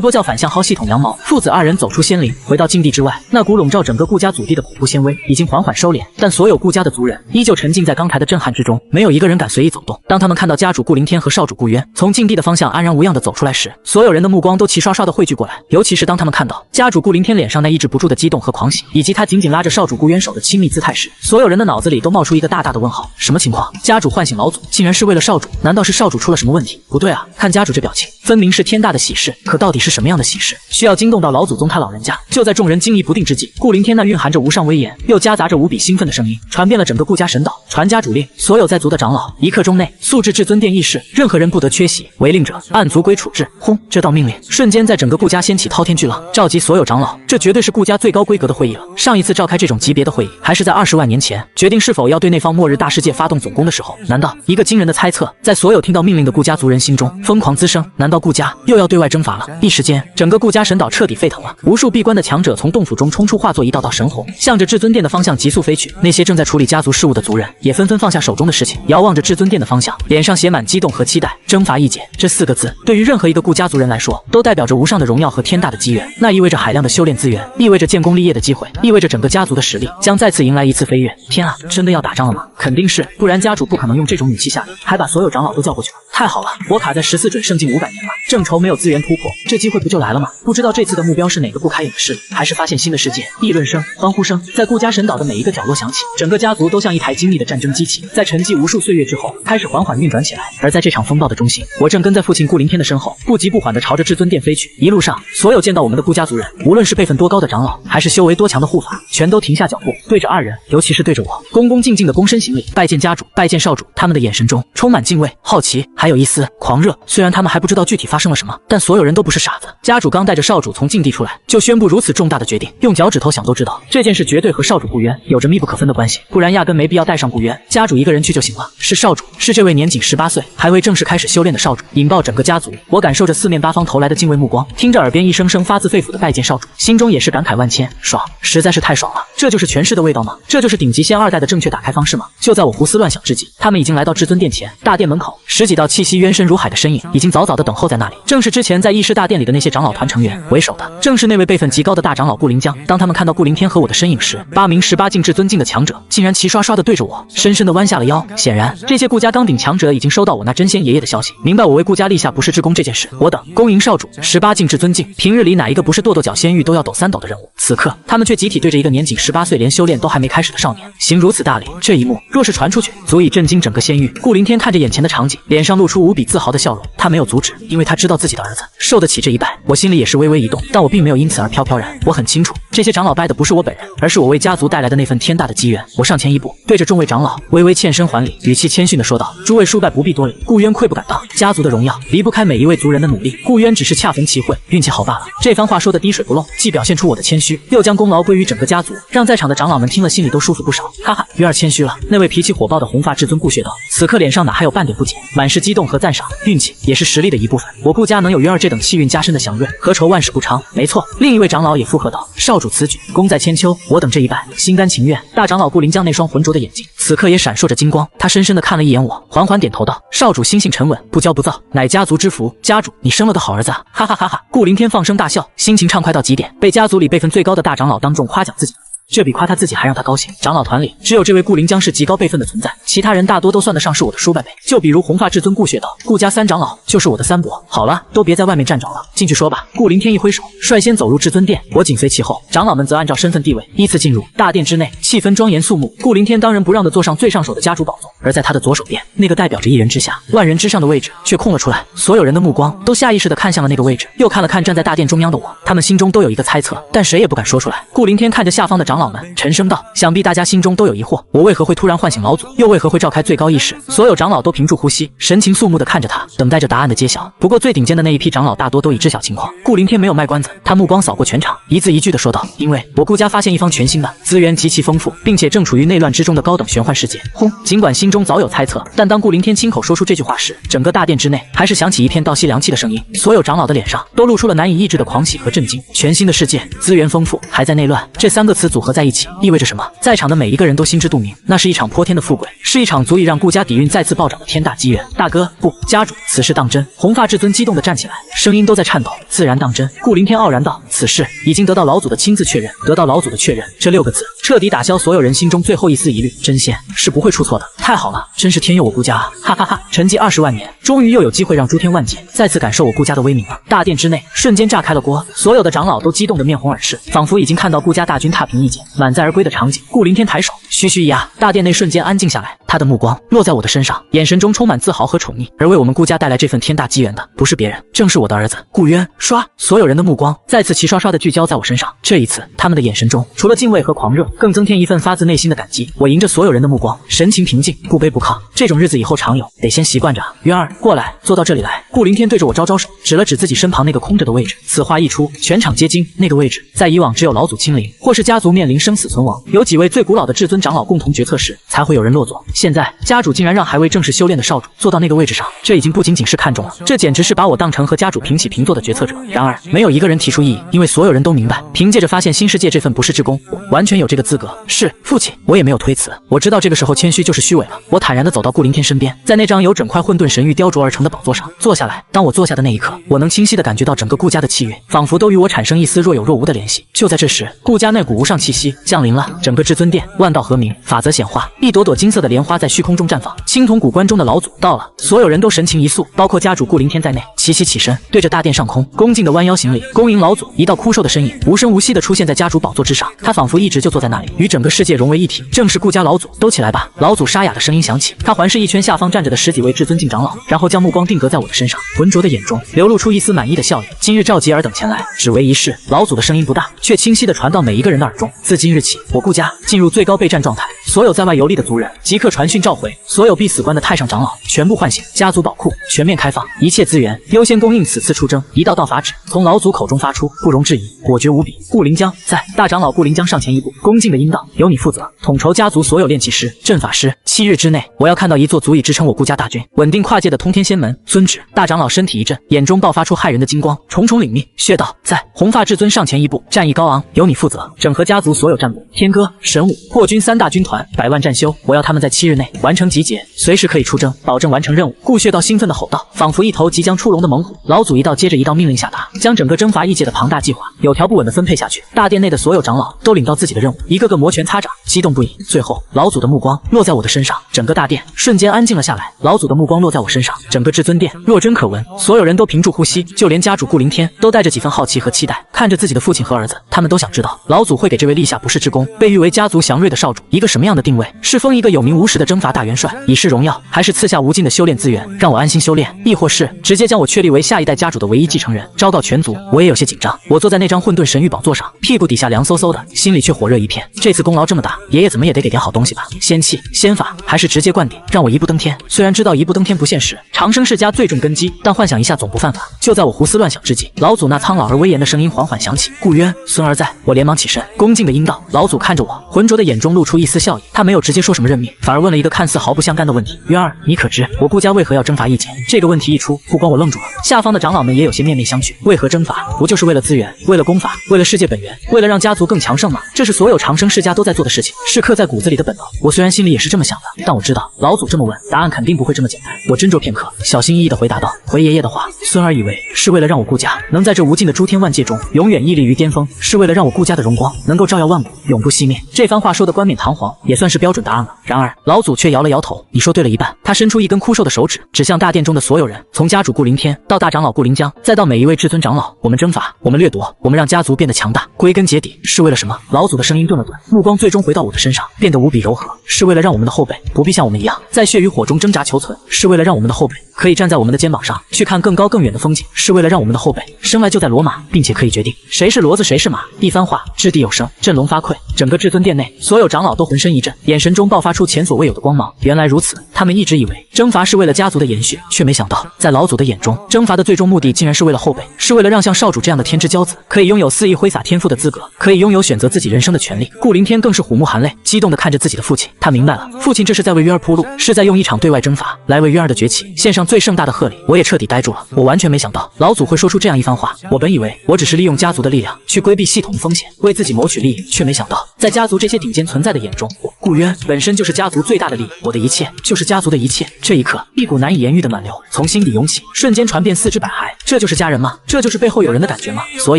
S3: 波叫反向薅系统羊毛。父子二人走出仙林，回到禁地之外，那股笼罩整个顾家祖地的恐怖仙威已经缓缓收敛，但所有顾家的族人依旧沉浸在刚才的震撼之中，没有一个人敢随意走动。当他们看到家主顾凌天和少主顾渊从禁地的方向安然无恙地走出来时，所有人的目光都齐刷刷地汇聚过来，尤其是当他们看到家主顾凌天脸上那抑制不住的激动和狂喜，以及他紧紧拉着少主顾渊手的亲密姿态时，所有人的脑子里都冒出一个大大的问号：什么情况？家主唤醒老祖，竟然是为了少主？难道是少主出了什么问题？不对啊，看家主这表情，分明是天大的喜事。可到底是什么样的喜事，需要惊动到老祖宗他老人家？就在众人惊疑不定之际，顾凌天那蕴含着无上威严，又夹杂着无比兴奋的声音传遍了整个顾家神岛。传家主令，所有在族的长老1刻钟内速至至尊殿议事，任何人不得缺席，违令者按族规处置。轰！这道命令瞬间在整个顾家掀起滔天巨浪，召集所有长老。这绝对是顾家最高规格的会议了。上一次召开这种级别的会议，还是在20万年前，决定是否要对那方末日大世界发动总攻的时候。难道一个惊人的猜测，在所有听到命令的顾家族人心中疯狂滋生？难道顾家又要对外征伐了？一时间，整个顾家神岛彻底沸腾了。无数闭关的强者从洞府中冲出，化作一道道神虹，向着至尊殿的方向急速飞去。那些正在处理家族事务的族人也纷纷放下手中的事情，遥望着至尊殿的方向，脸上写满激动和期待。征伐一解，这4个字对于任何一个顾家族人来说，都代表着无上的荣耀和天大的机缘。那意味着海量的修炼资源，意味着建功立业的机会，意味着整个家族的实力将再次迎来一次飞跃。天啊，真的要打仗了吗？肯定是，不然家主不可能用这种语气下令，还把所有长老都叫过去了。太好了，我卡在14准圣境500年了，正愁没有资源突破，这机会不就来了吗？不知道这次的目标是哪个不开眼的势力，还是发现新的世界？议论声、欢呼声在顾家神岛的每一个角落响起，整个家族都像一台精密的战争机器，在沉寂无数岁月之后，开始缓缓运转起来。而在这场风暴的中心，我正跟在父亲顾凌天的身后，不急不缓地朝着至尊殿飞去。一路上，所有见到我们的顾家族人，无论是辈分多高的长老，还是修为多强的护法，全都停下脚步，对着2人，尤其是对着我，恭恭敬敬地躬身行礼，拜见家主，拜见少主。他们的眼神中充满敬畏、好奇，还有一丝狂热。虽然他们还不知道具体发生了什么，但所有人都不是傻子。家主刚带着少主从禁地出来，就宣布如此重大的决定，用脚趾头想都知道，这件事绝对和少主顾渊有着密不可分的关系，不然压根没必要带上顾渊，家主一个人去就行了。是少主，是这位年仅18岁，还未正式开始修炼的少主，引爆整个家族。我感受着4面8方投来的敬畏目光，听着耳边一声声发自肺腑的拜见少主，心中也是感慨万千，爽，实在是太爽了。这就是权势的味道吗？这就是顶级仙2代的正确打开方式吗？就在我胡思乱想之际，他们已经来到至尊殿前。大殿门口，10几道气息渊深如海的身影已经早早的等候在那里，正是之前在议事大殿里的那些长老团成员为首的，正是那位辈分极高的大长老顾凌江。当他们看到顾凌天和我的身影时，8名18境至尊境的强者竟然齐刷刷的对着我，深深的弯下了腰。显然，这些顾家刚顶强者已经收到我那真仙爷爷的消息，明白我为顾家立下不世之功这件事。我等恭迎少主，18境至尊境，平日里哪一个不是跺跺脚仙域都要抖3抖的任务？此刻，他们却集体对着一个年仅18岁连修炼都还没开始的少年行如此大礼。这一幕若是传出去，足以震惊整个仙域。顾凌天看着眼前的场景，脸上露出无比自豪的笑容。他没有阻止，因为他知道自己的儿子受得起这一拜。我心里也是微微一动，但我并没有因此而飘飘然。我很清楚，这些长老拜的不是我本人，而是我为家族带来的那份天大的机缘。我上前一步，对着众位长老微微欠身还礼，语气谦逊地说道：“诸位恕拜不必多礼，顾渊愧不敢当。家族的荣耀离不开每一位族人的努力，顾渊只是恰逢其会，运气好罢了。”这番话说的滴水不漏，既表现出我的谦虚，又将功劳归于整个家族，让在场的长老们听了心里都舒服不少。哈哈，鱼儿谦虚了。那位脾气火爆的红发至尊顾血道，此刻脸上哪还有半点不解，满是激动和赞赏。运气也是实力的一部分，我顾家能有鱼儿这等气运加身的祥瑞，何愁万事不昌？没错，另一位长老也附和道：“少主此举，功在千秋，我等这一拜，心甘情愿。”大长老顾凌江那双浑浊的眼睛，此刻也闪烁着金光，他深深地看了一眼我，缓缓点头道：“少主心性沉稳，不骄不躁，乃家族之福。家主，你生了个好儿子啊！”哈哈哈哈！顾凌天放声大笑，心情畅快到极点，被家族里辈分最高的大长老当众夸奖自己。这比夸他自己还让他高兴。长老团里只有这位顾凌江是极高辈分的存在，其他人大多都算得上是我的叔伯辈。就比如红发至尊顾血道，顾家3长老就是我的3伯。好了，都别在外面站着了，进去说吧。顾凌天一挥手，率先走入至尊殿，我紧随其后。长老们则按照身份地位依次进入大殿之内，气氛庄严肃穆。顾凌天当仁不让地坐上最上首的家主宝座，而在他的左手边，那个代表着1人之下、万人之上的位置却空了出来。所有人的目光都下意识地看向了那个位置，又看了看站在大殿中央的我，他们心中都有一个猜测，但谁也不敢说出来。顾凌天看着下方的长老们，沉声道：“想必大家心中都有疑惑，我为何会突然唤醒老祖，又为何会召开最高议事？”所有长老都屏住呼吸，神情肃穆地看着他，等待着答案的揭晓。不过最顶尖的那一批长老大多都已知晓情况。顾凌天没有卖关子，他目光扫过全场，一字一句地说道：“因为我顾家发现一方全新的、资源极其丰富，并且正处于内乱之中的高等玄幻世界。”轰！尽管心中早有猜测，但当顾凌天亲口说出这句话时，整个大殿之内还是响起一片倒吸凉气的声音。所有长老的脸上都露出了难以抑制的狂喜和震惊。全新的世界，资源丰富，还在内乱，这3个词组合在一起意味着什么？在场的每一个人都心知肚明，那是一场泼天的富贵，是一场足以让顾家底蕴再次暴涨的天大机缘。大哥，不，家主，此事当真！红发至尊激动地站起来，声音都在颤抖。自然当真。顾凌天傲然道：“此事已经得到老祖的亲自确认，得到老祖的确认。”这6个字彻底打消所有人心中最后一丝疑虑。真仙是不会出错的。太好了，真是天佑我顾家啊！哈哈哈！沉寂20万年，终于又有机会让诸天万界再次感受我顾家的威名了。大殿之内瞬间炸开了锅，所有的长老都激动得面红耳赤，仿佛已经看到顾家大军踏平一角。见满载而归的场景。顾凌天抬手，嘘嘘一压，大殿内瞬间安静下来。他的目光落在我的身上，眼神中充满自豪和宠溺。而为我们顾家带来这份天大机缘的，不是别人，正是我的儿子顾渊。刷，所有人的目光再次齐刷刷地聚焦在我身上。这一次，他们的眼神中除了敬畏和狂热，更增添一份发自内心的感激。我迎着所有人的目光，神情平静，不卑不亢。这种日子以后常有，得先习惯着。渊儿，过来，坐到这里来。顾凌天对着我招招手，指了指自己身旁那个空着的位置。此话一出，全场皆惊。那个位置，在以往只有老祖亲临，或是家族面临生死存亡，有几位最古老的至尊长老共同决策时，才会有人落座。现在，家主竟然让还未正式修炼的少主坐到那个位置上，这已经不仅仅是看中了，这简直是把我当成和家主平起平坐的决策者。然而，没有一个人提出异议，因为所有人都明白，凭借着发现新世界这份不世之功，我完全有这个资格。是父亲，我也没有推辞。我知道这个时候谦虚就是虚伪了。我坦然地走到顾凌天身边，在那张由整块混沌神玉雕琢而成的宝座上坐下来。当我坐下的那一刻，我能清晰地感觉到整个顾家的气运，仿佛都与我产生一丝若有若无的联系。就在这时，顾家那股无上气息降临了，整个至尊殿万道和鸣，法则显化，一朵朵金色的莲花在虚空中绽放。青铜古关中的老祖到了，所有人都神情一肃，包括家主顾凌天在内，齐齐起身，对着大殿上空恭敬地弯腰行礼，恭迎老祖。一道枯瘦的身影无声无息地出现在家主宝座之上，他仿佛一直就坐在那里，与整个世界融为一体。正是顾家老祖，都起来吧！老祖沙哑的声音响起，他环视一圈下方站着的十几位至尊境长老，然后将目光定格在我的身上，浑浊的眼中流露出一丝满意的笑意。今日召集尔等前来，只为一事。老祖的声音不大，却清晰地传到每一个人的耳中。自今日起，我顾家进入最高备战状态，所有在外游历的族人即刻传讯召回，所有必死关的太上长老全部唤醒，家族宝库全面开放，一切资源优先供应此次出征。一道道法旨从老祖口中发出，不容置疑，果决无比。顾凌江在，大长老顾凌江上前一步，恭敬的应道：由你负责，统筹家族所有炼气师、阵法师。7日之内，我要看到一座足以支撑我顾家大军稳定跨界的通天仙门。遵旨。大长老身体一震，眼中爆发出骇人的金光，重重领命，血道在。红发至尊上前一步，战意高昂，由你负责，整合家族所有战部、天歌、神武、破军3大军团，100万战修，我要他们在7日内完成集结，随时可以出征，保证完成任务。顾血道兴奋地吼道，仿佛一头即将出笼的猛虎。老祖一道接着一道命令下达，将整个征伐异界的庞大计划有条不紊地分配下去。大殿内的所有长老都领到自己的任务，一个个摩拳擦掌，激动不已。最后，老祖的目光落在我的身上，整个大殿瞬间安静了下来。老祖的目光落在我身上，整个至尊殿若真可闻。所有人都屏住呼吸，就连家主顾凌天都带着几分好奇和期待，看着自己的父亲和儿子，他们都想知道老祖会给这位立下不世之功、被誉为家族祥瑞的少主一个什么样的定位？是封一个有名无实的征伐大元帅，以示荣耀，还是赐下无尽的修炼资源，让我安心修炼？亦或是直接将我确立为下一代家主的唯一继承人，昭告全族？我也有些紧张。我坐在那张混沌神玉宝座上，屁股底下凉飕飕的，心里却火热一片。这次功劳这么大，爷爷怎么也得给点好东西吧？仙气、仙法，还是直接灌顶，让我一步登天？虽然知道一步登天不现实，长生世家最重根基，但幻想一下总不犯法。就在我胡思乱想之际，老祖那苍老而威严的声音缓缓响起：顾渊，孙儿在。我连忙起身，恭敬地应道。老祖看着我，浑浊的眼中露出一丝笑意，他没有直接说什么任命，反而问了一个看似毫不相干的问题：渊儿，你可知我顾家为何要征伐异界？这个问题一出，不光我愣住了，下方的长老们也有些面面相觑。为何征伐？不就是为了资源，为了功法，为了世界本源，为了让家族更强盛吗？这是所有长生世家都在做的事情，是刻在骨子里的本能。我虽然心里也是这么想的，但我知道老祖这么问，答案肯定不会这么简单。我斟酌片刻，小心翼翼地回答道：回爷爷的话，孙儿以为是为了让我顾家能在这无尽的诸天万界中永远屹立于巅峰，是为了让我顾家的荣光能够照耀万古，永不熄灭。这番话说得冠冕堂皇，也算是标准答案了。然而老祖却摇了摇头，你说对了一半。他伸出一根枯瘦的手指，指向大殿中的所有人，从家主顾凌天到大长老顾凌江，再到每一位至尊长老。我们征伐，我们掠夺，我们让家族变得强大，归根结底是为了什么？老祖的声音顿了顿，目光最终回到我的身上，变得无比柔和，是为了让我们的后辈不必像我们一样在血与火中挣扎求存，是为了让我们的后辈可以站在我们的肩膀上去看更高更远的风景，是为了让我们的后辈生来就在罗马，并且可以决定谁是骡子谁是马。一番话掷地有声，振聋发聩。整个至尊殿内，所有长老都浑身一震，眼神中爆发出前所未有的光芒。原来如此，他们一直以为征伐是为了家族的延续，却没想到在老祖的眼中，征伐的最终目的竟然是为了后辈，是为了让像少主这样的天之骄子可以拥有肆意挥洒天赋的资格，可以拥有选择自己人生的权利。顾凌天更是虎目含泪，激动地看着自己的父亲。他明白了，父亲这是在为渊儿铺路，是在用一场对外征伐来为渊儿的崛起献上最盛大的贺礼。我也彻底呆住了，我完全没想到老祖会说出这样一番话。我本以为我只是利用家族的力量去规避系统风险，为自己谋取利益，却没想到在家族这些顶尖存在的眼中，我顾渊本身就是家族最大的利益，我的一切就是家族的一切。这一刻，一股难以言喻的暖流从心底涌起，瞬间传遍四肢百骸。这就是家人吗？这就是背后有人的感觉吗？所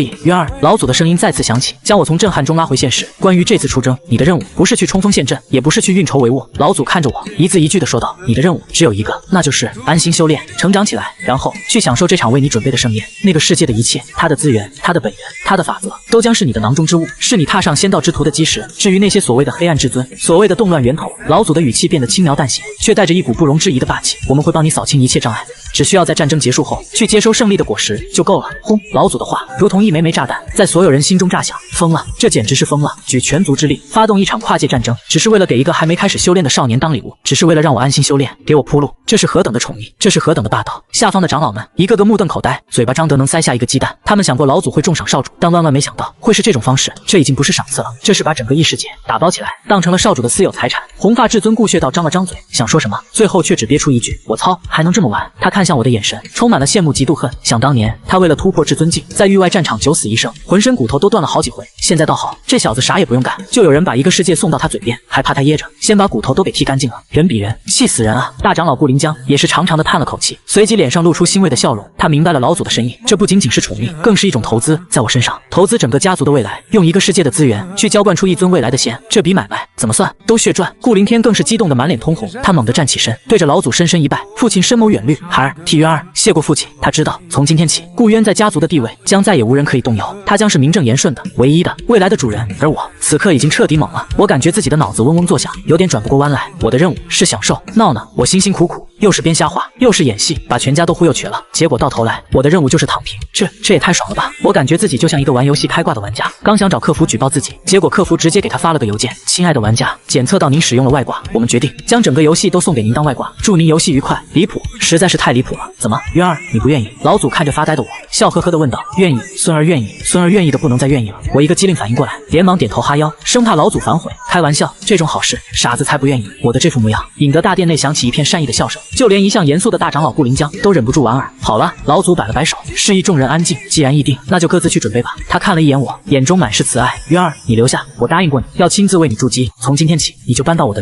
S3: 以，渊儿，老祖的声音再次响起，将我从震撼中拉回现实。关于这次出征，你的任务不是去冲锋陷阵，也不是去运筹帷幄。老祖看着我，一字一句的说道：“你的任务只有一个，那就是安心修炼，成长起来，然后去享受这场为你准备的盛宴。那个世界的一切，它的资源，它的本源，它的法则，都将是你的囊中之物，是你踏上仙道之途的基石。至于那些所谓的黑暗至尊，所谓的动乱源头，老祖的语气变得轻描淡写，却带着一股不容置疑的霸气。我们会帮你扫清一切障碍。”只需要在战争结束后去接收胜利的果实就够了。轰！老祖的话如同一枚枚炸弹，在所有人心中炸响。疯了，这简直是疯了！举全族之力发动一场跨界战争，只是为了给一个还没开始修炼的少年当礼物，只是为了让我安心修炼，给我铺路。这是何等的宠溺，这是何等的霸道！下方的长老们一个个目瞪口呆，嘴巴张得能塞下一个鸡蛋。他们想过老祖会重赏少主，但万万没想到会是这种方式。这已经不是赏赐了，这是把整个异世界打包起来，当成了少主的私有财产。红发至尊顾血道张了张嘴，想说什么，最后却只憋出一句：我操，还能这么玩！他看向我的眼神充满了羡慕嫉妒恨。想当年他为了突破至尊境，在域外战场九死一生，浑身骨头都断了好几回。现在倒好，这小子啥也不用干，就有人把一个世界送到他嘴边，还怕他噎着，先把骨头都给剔干净了。人比人，气死人啊！大长老顾临江也是长长的叹了口气，随即脸上露出欣慰的笑容。他明白了老祖的深意，这不仅仅是宠溺，更是一种投资，在我身上投资整个家族的未来，用一个世界的资源去浇灌出一尊未来的仙，这笔买卖怎么算都血赚。顾凌天更是激动得满脸通红，他猛地站起身，对着老祖深深一拜。父亲深谋远虑，孩儿替渊儿谢过父亲。他知道从今天起，顾渊在家族的地位将再也无人可以动摇，他将是名正言顺的唯一的未来的主人。而我此刻已经彻底懵了，我感觉自己的脑子嗡嗡作响，有点转不过弯来。我的任务是享受，闹呢，我辛辛苦苦又是编瞎话又是演戏，把全家都忽悠瘸了，结果到头来我的任务就是躺平，这也太爽了吧！我感觉自己就像一个玩游戏开挂的玩家，刚想找客服举报自己，结果客服直接给他发了个邮件：亲爱的玩家，检测到您使用了外挂，我们决定将整个游戏都送给您当外挂，祝您游戏愉快。离谱，实在是太离谱了！怎么，渊儿你不愿意？老祖看着发呆的我，笑呵呵地问道：愿意，孙儿愿意。孙儿愿意的不能再愿意了。我一个机灵反应过来，连忙点头哈腰，生怕老祖反悔。开玩笑，这种好事傻子才不愿意。我的这副模样引得大殿内响起一片善意的笑声，就连一向严肃的大长老顾临江都忍不住莞尔。好了，老祖摆了摆手，示意众人安静。既然议定，那就各自去准备吧。他看了一眼我，眼中满是慈爱。渊儿，你留下，我答应过你要亲自为你筑基，从今天起你就搬到我的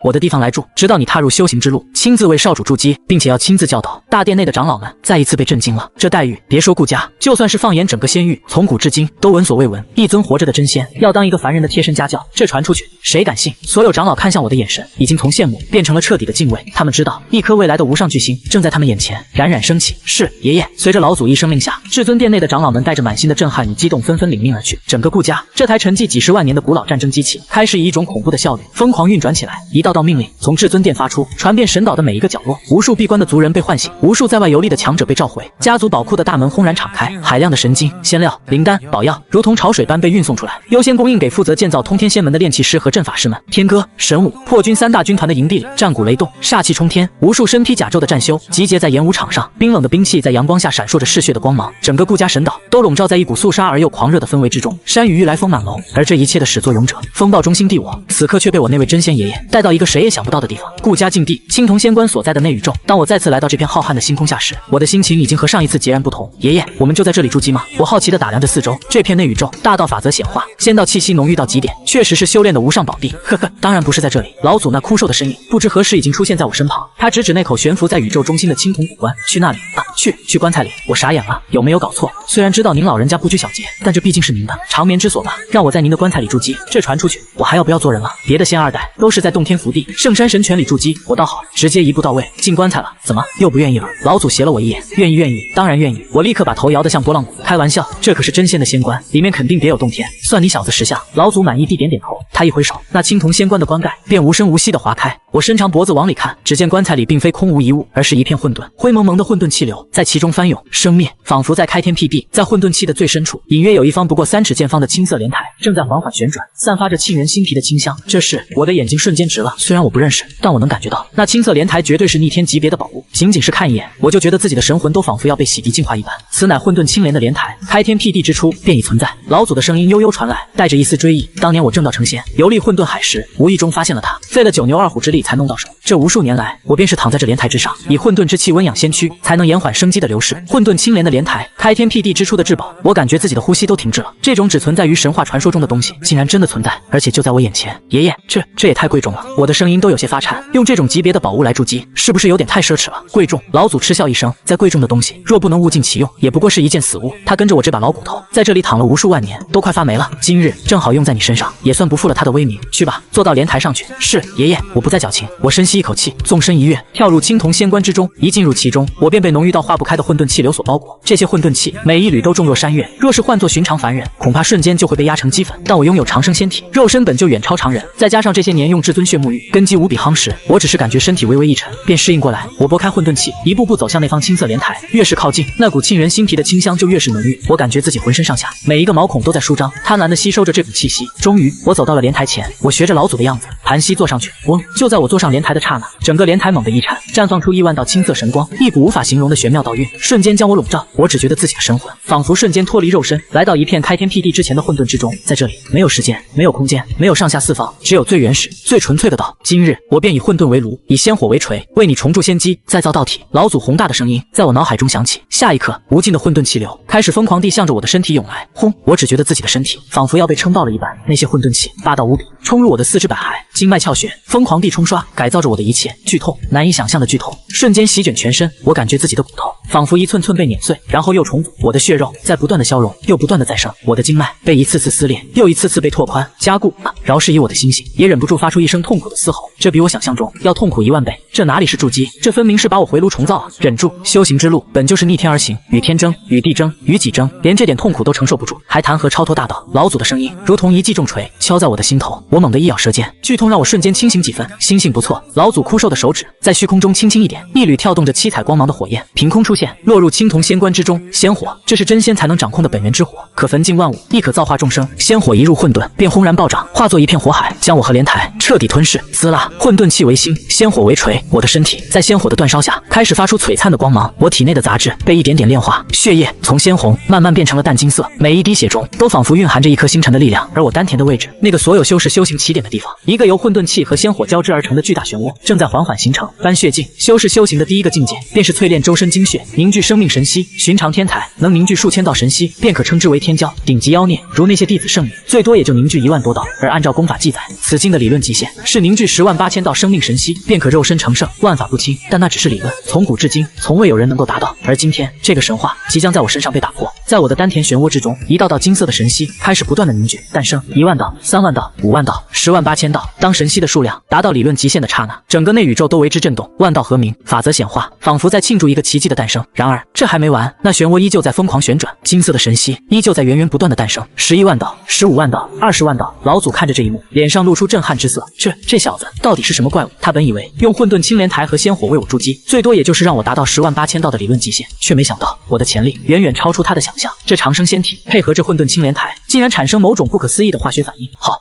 S3: 我的地方来住，直到你踏入修行之路，亲自为少主筑基，并且要亲自教导。大殿内的长老们再一次被震惊了，这待遇别说顾家，就算是放眼整个仙域，从古至今都闻所未闻。一尊活着的真仙要当一个凡人的贴身家教，这传出去谁敢信？所有长老看向我的眼神已经从羡慕变成了彻底的敬畏，他们知道一颗未来的无上巨星正在他们眼前冉冉升起。是爷爷。随着老祖一声令下，至尊殿内的长老们带着满心的震撼与激动纷纷领命而去。整个顾家这台沉寂几十万年的古老战争机器开始以一种恐怖的效率疯狂运转起来，一道道命令从至尊殿发出，传遍神岛的每一个角落。无数闭关的族人被唤醒，无数在外游历的强者被召回，家族宝库的大门轰然敞开，海量的神晶、仙料、灵丹、宝药如同潮水般被运送出来，优先供应给负责建造通天仙门的炼器师和阵法师们。天歌、神武、破军三大军团的营地里，战鼓雷动，煞气冲天，无数身披甲胄的战修集结在演武场上，冰冷的兵器在阳光下闪烁着嗜血的光芒。整个顾家神岛都笼罩在一股肃杀而又狂热的氛围之中，山雨欲来风满楼。而这一切的始作俑者，风暴中心帝我，此刻却被我那位真仙爷爷带到一个谁也想不到的地方——顾家禁地青铜仙关所在的内宇宙。当我再次来到这片浩瀚的星空下时，我的心情已经和上一次截然不同。爷爷，我们就在这里筑基吗？我好奇地打量着四周，这片内宇宙大道法则显化，仙道气息浓郁到极点，确实是修炼的无上宝地。呵呵，当然不是在这里。老祖那枯瘦的身影不知何时已经出现在我身旁，他指指那口悬浮在宇宙中心的青铜古棺，去那里啊，去棺材里。我傻眼了，有没有搞错？虽然知道您老人家不拘小节，但这毕竟是您的长眠之所吧？让我在您的棺材里筑基，这传出去，我还要不要做人了？别的仙二代都是在洞天福地、圣山神泉里筑基，我倒好，直接一步到位进棺材了。怎么又不愿意了？老祖斜了我一眼，愿意，当然愿意。我立刻把头摇得像拨浪鼓。开玩笑，这可是真仙的仙棺，里面肯定别有洞天，算你小子识相。老祖满意地点点头，他一挥手，那青铜仙棺的棺盖便无声无息地划开。我伸长脖子往里看，只见棺材里并非空无一物，而是一片混沌，灰蒙蒙的混沌气流在其中翻涌生灭，仿佛在开天辟地。在混沌气的最深处，隐约有一方不过3尺见方的青色莲台正在缓缓旋转，散发着沁人心脾的清香。这是我的眼睛瞬间直了，虽然我不认识，但我能感觉到那青色莲台绝对是逆天级别的宝物。仅仅是看一眼，我就觉得自己的神魂都仿佛要被洗涤净化一般。此乃混沌青莲的莲台，开天辟地之初便已存在。老祖的声音悠悠传来，带着一丝追忆。当年我正道成仙，游历混沌海时，无意中发现了它，费了9牛2虎之力才弄到手。这无数年来，我便是躺在这莲台之上，以混沌之气温养仙躯，才能延缓生机的流逝。混沌青莲的莲台，开天辟地之初的至宝，我感觉自己的呼吸都停滞了。这种只存在于神话传说中的东西，竟然真的存在，而且就在我眼前。爷爷，这也太贵重了，我的声音都有些发颤。用这种级别的宝物来筑基，是不是有点太奢侈了？贵重！老祖嗤笑一声，再贵重的东西，若不能物尽其用，也不过是一件死物。他跟着我这把老骨头，在这里躺了无数万年，都快发霉了。今日正好用在你身上，也算不负了他的威名。去吧，坐到莲台上去。是，爷爷，我不再矫情。我深吸一口气，纵身一跃，跳入青铜仙棺之中。一进入其中，我便被浓郁到化不开的混沌气流所包裹。这些混沌气，每一缕都重若山岳，若是换作寻常凡人，恐怕瞬间就会被压成齑粉。但我拥有长生仙体，肉身本就远超常人，再加上这些年用至尊血沐浴，根基无比夯实。我只是感觉身体微微一沉，便适应过来。我拨开混沌气，一步步走向那方青色莲台。越是靠近，那股沁人心脾的清香就越是浓郁。我感觉自己浑身上下每一个毛孔都在舒张，贪婪地吸收着这股气息。终于，我走到了莲台前，我学着老祖的样子，盘膝坐上去。嗡！就在我坐上莲台的刹那，整个莲台猛地一颤，绽放出亿万道青色神光，一股无法形容的玄妙道韵，瞬间将我笼罩。我只觉得自己的神魂仿佛瞬间脱离肉身，来到一片开天辟地之前的混沌之中。在这里，没有时间，没有空间，没有上下四方，只有最原始、最纯粹的道。今日，我便以混沌为炉，以仙火为锤，为你重铸仙机，再造道体。老祖宏大的声音在我脑海中响起。下一刻，无尽的混沌气流开始疯狂地向着我的身体涌来。轰！我只觉得自己的身体仿佛要被撑爆了一般，那些混沌气霸道无比，冲入我的四肢百骸，经脉窍穴，疯狂地冲刷，改造着我的一切。剧痛，难以想象的剧痛，瞬间席卷全身。我感觉自己的骨头仿佛一寸寸被碾碎，然后又重组。我的血肉在不断的消融，又不断的再生。我的经脉被一次次撕裂，又一次次被拓宽加固。饶是以我的心性，也忍不住发出一声痛苦的嘶吼。这比我想象中要痛苦10000倍。这哪里是筑基，这分明是把我回炉重造啊！忍住，修行之路本就是逆天而行，与天争，与地争，与己争，连这点痛苦都承受不住，还谈何超脱大道？老祖的声音如同一记重锤敲在我的心头，我猛地一咬舌尖，剧痛让我瞬间清醒几分。心性不错，老祖枯瘦的手指在虚空中轻轻一点，一缕跳动着七彩光芒的火焰凭空出现，落入青铜仙棺之中。仙火，这是真仙才能掌控的本源之火，可焚尽万物，亦可造化众生。仙火一入混沌，便轰然暴涨，化作一片火海，将我和莲台彻底吞噬。滋啦！混沌气为心，仙火为锤，我的身体在仙火的煅烧下开始发出璀璨的光芒。我体内的杂质被一点点炼化，血液从鲜红慢慢变成了淡金色，每一滴血中都仿佛蕴含着一颗星辰的力量。而我丹田的位置，那个所有修士修行起点的地方，一个由混沌气和仙火交织而成的巨大漩涡，正在缓缓形成。搬血境，修士修行的第一个境界，便是淬炼周身精血，凝聚生命神息。寻常天台能凝聚数千道神息，便可称之为天骄。顶级妖孽，如那些弟子圣女，最多也就凝聚1万多道。而按照功法记载，此境的理论极限是凝聚108000道生命神息，便可肉身成圣，万法不侵。但那只是理论，从古至今，从未有人能够达到。而今天，这个神话即将在我身上被打破。在我的丹田漩涡之中，一道道金色的神息开始不断的凝聚，诞生1万道、3万道、5万道、108000道。当神息的数量达到理论极限的刹那，整个内宇宙都为之震动，万道合鸣，法则显化，仿佛在庆祝一个奇迹的诞生。然而，这还没完，那漩涡依旧在疯狂旋转，金色的神息依旧在源源不断的诞生。11万道、15万道、20万道。老祖看着这一幕，脸上露出震撼之色。这小子到底是什么怪物？他本以为用混沌青莲台和仙火为我筑基，最多也就是让我达到108000道的理论极限，却没想到我的潜力远远超出他的想象。这长生仙体配合着混沌青莲台，竟然产生某种不可思议的化学反应。好，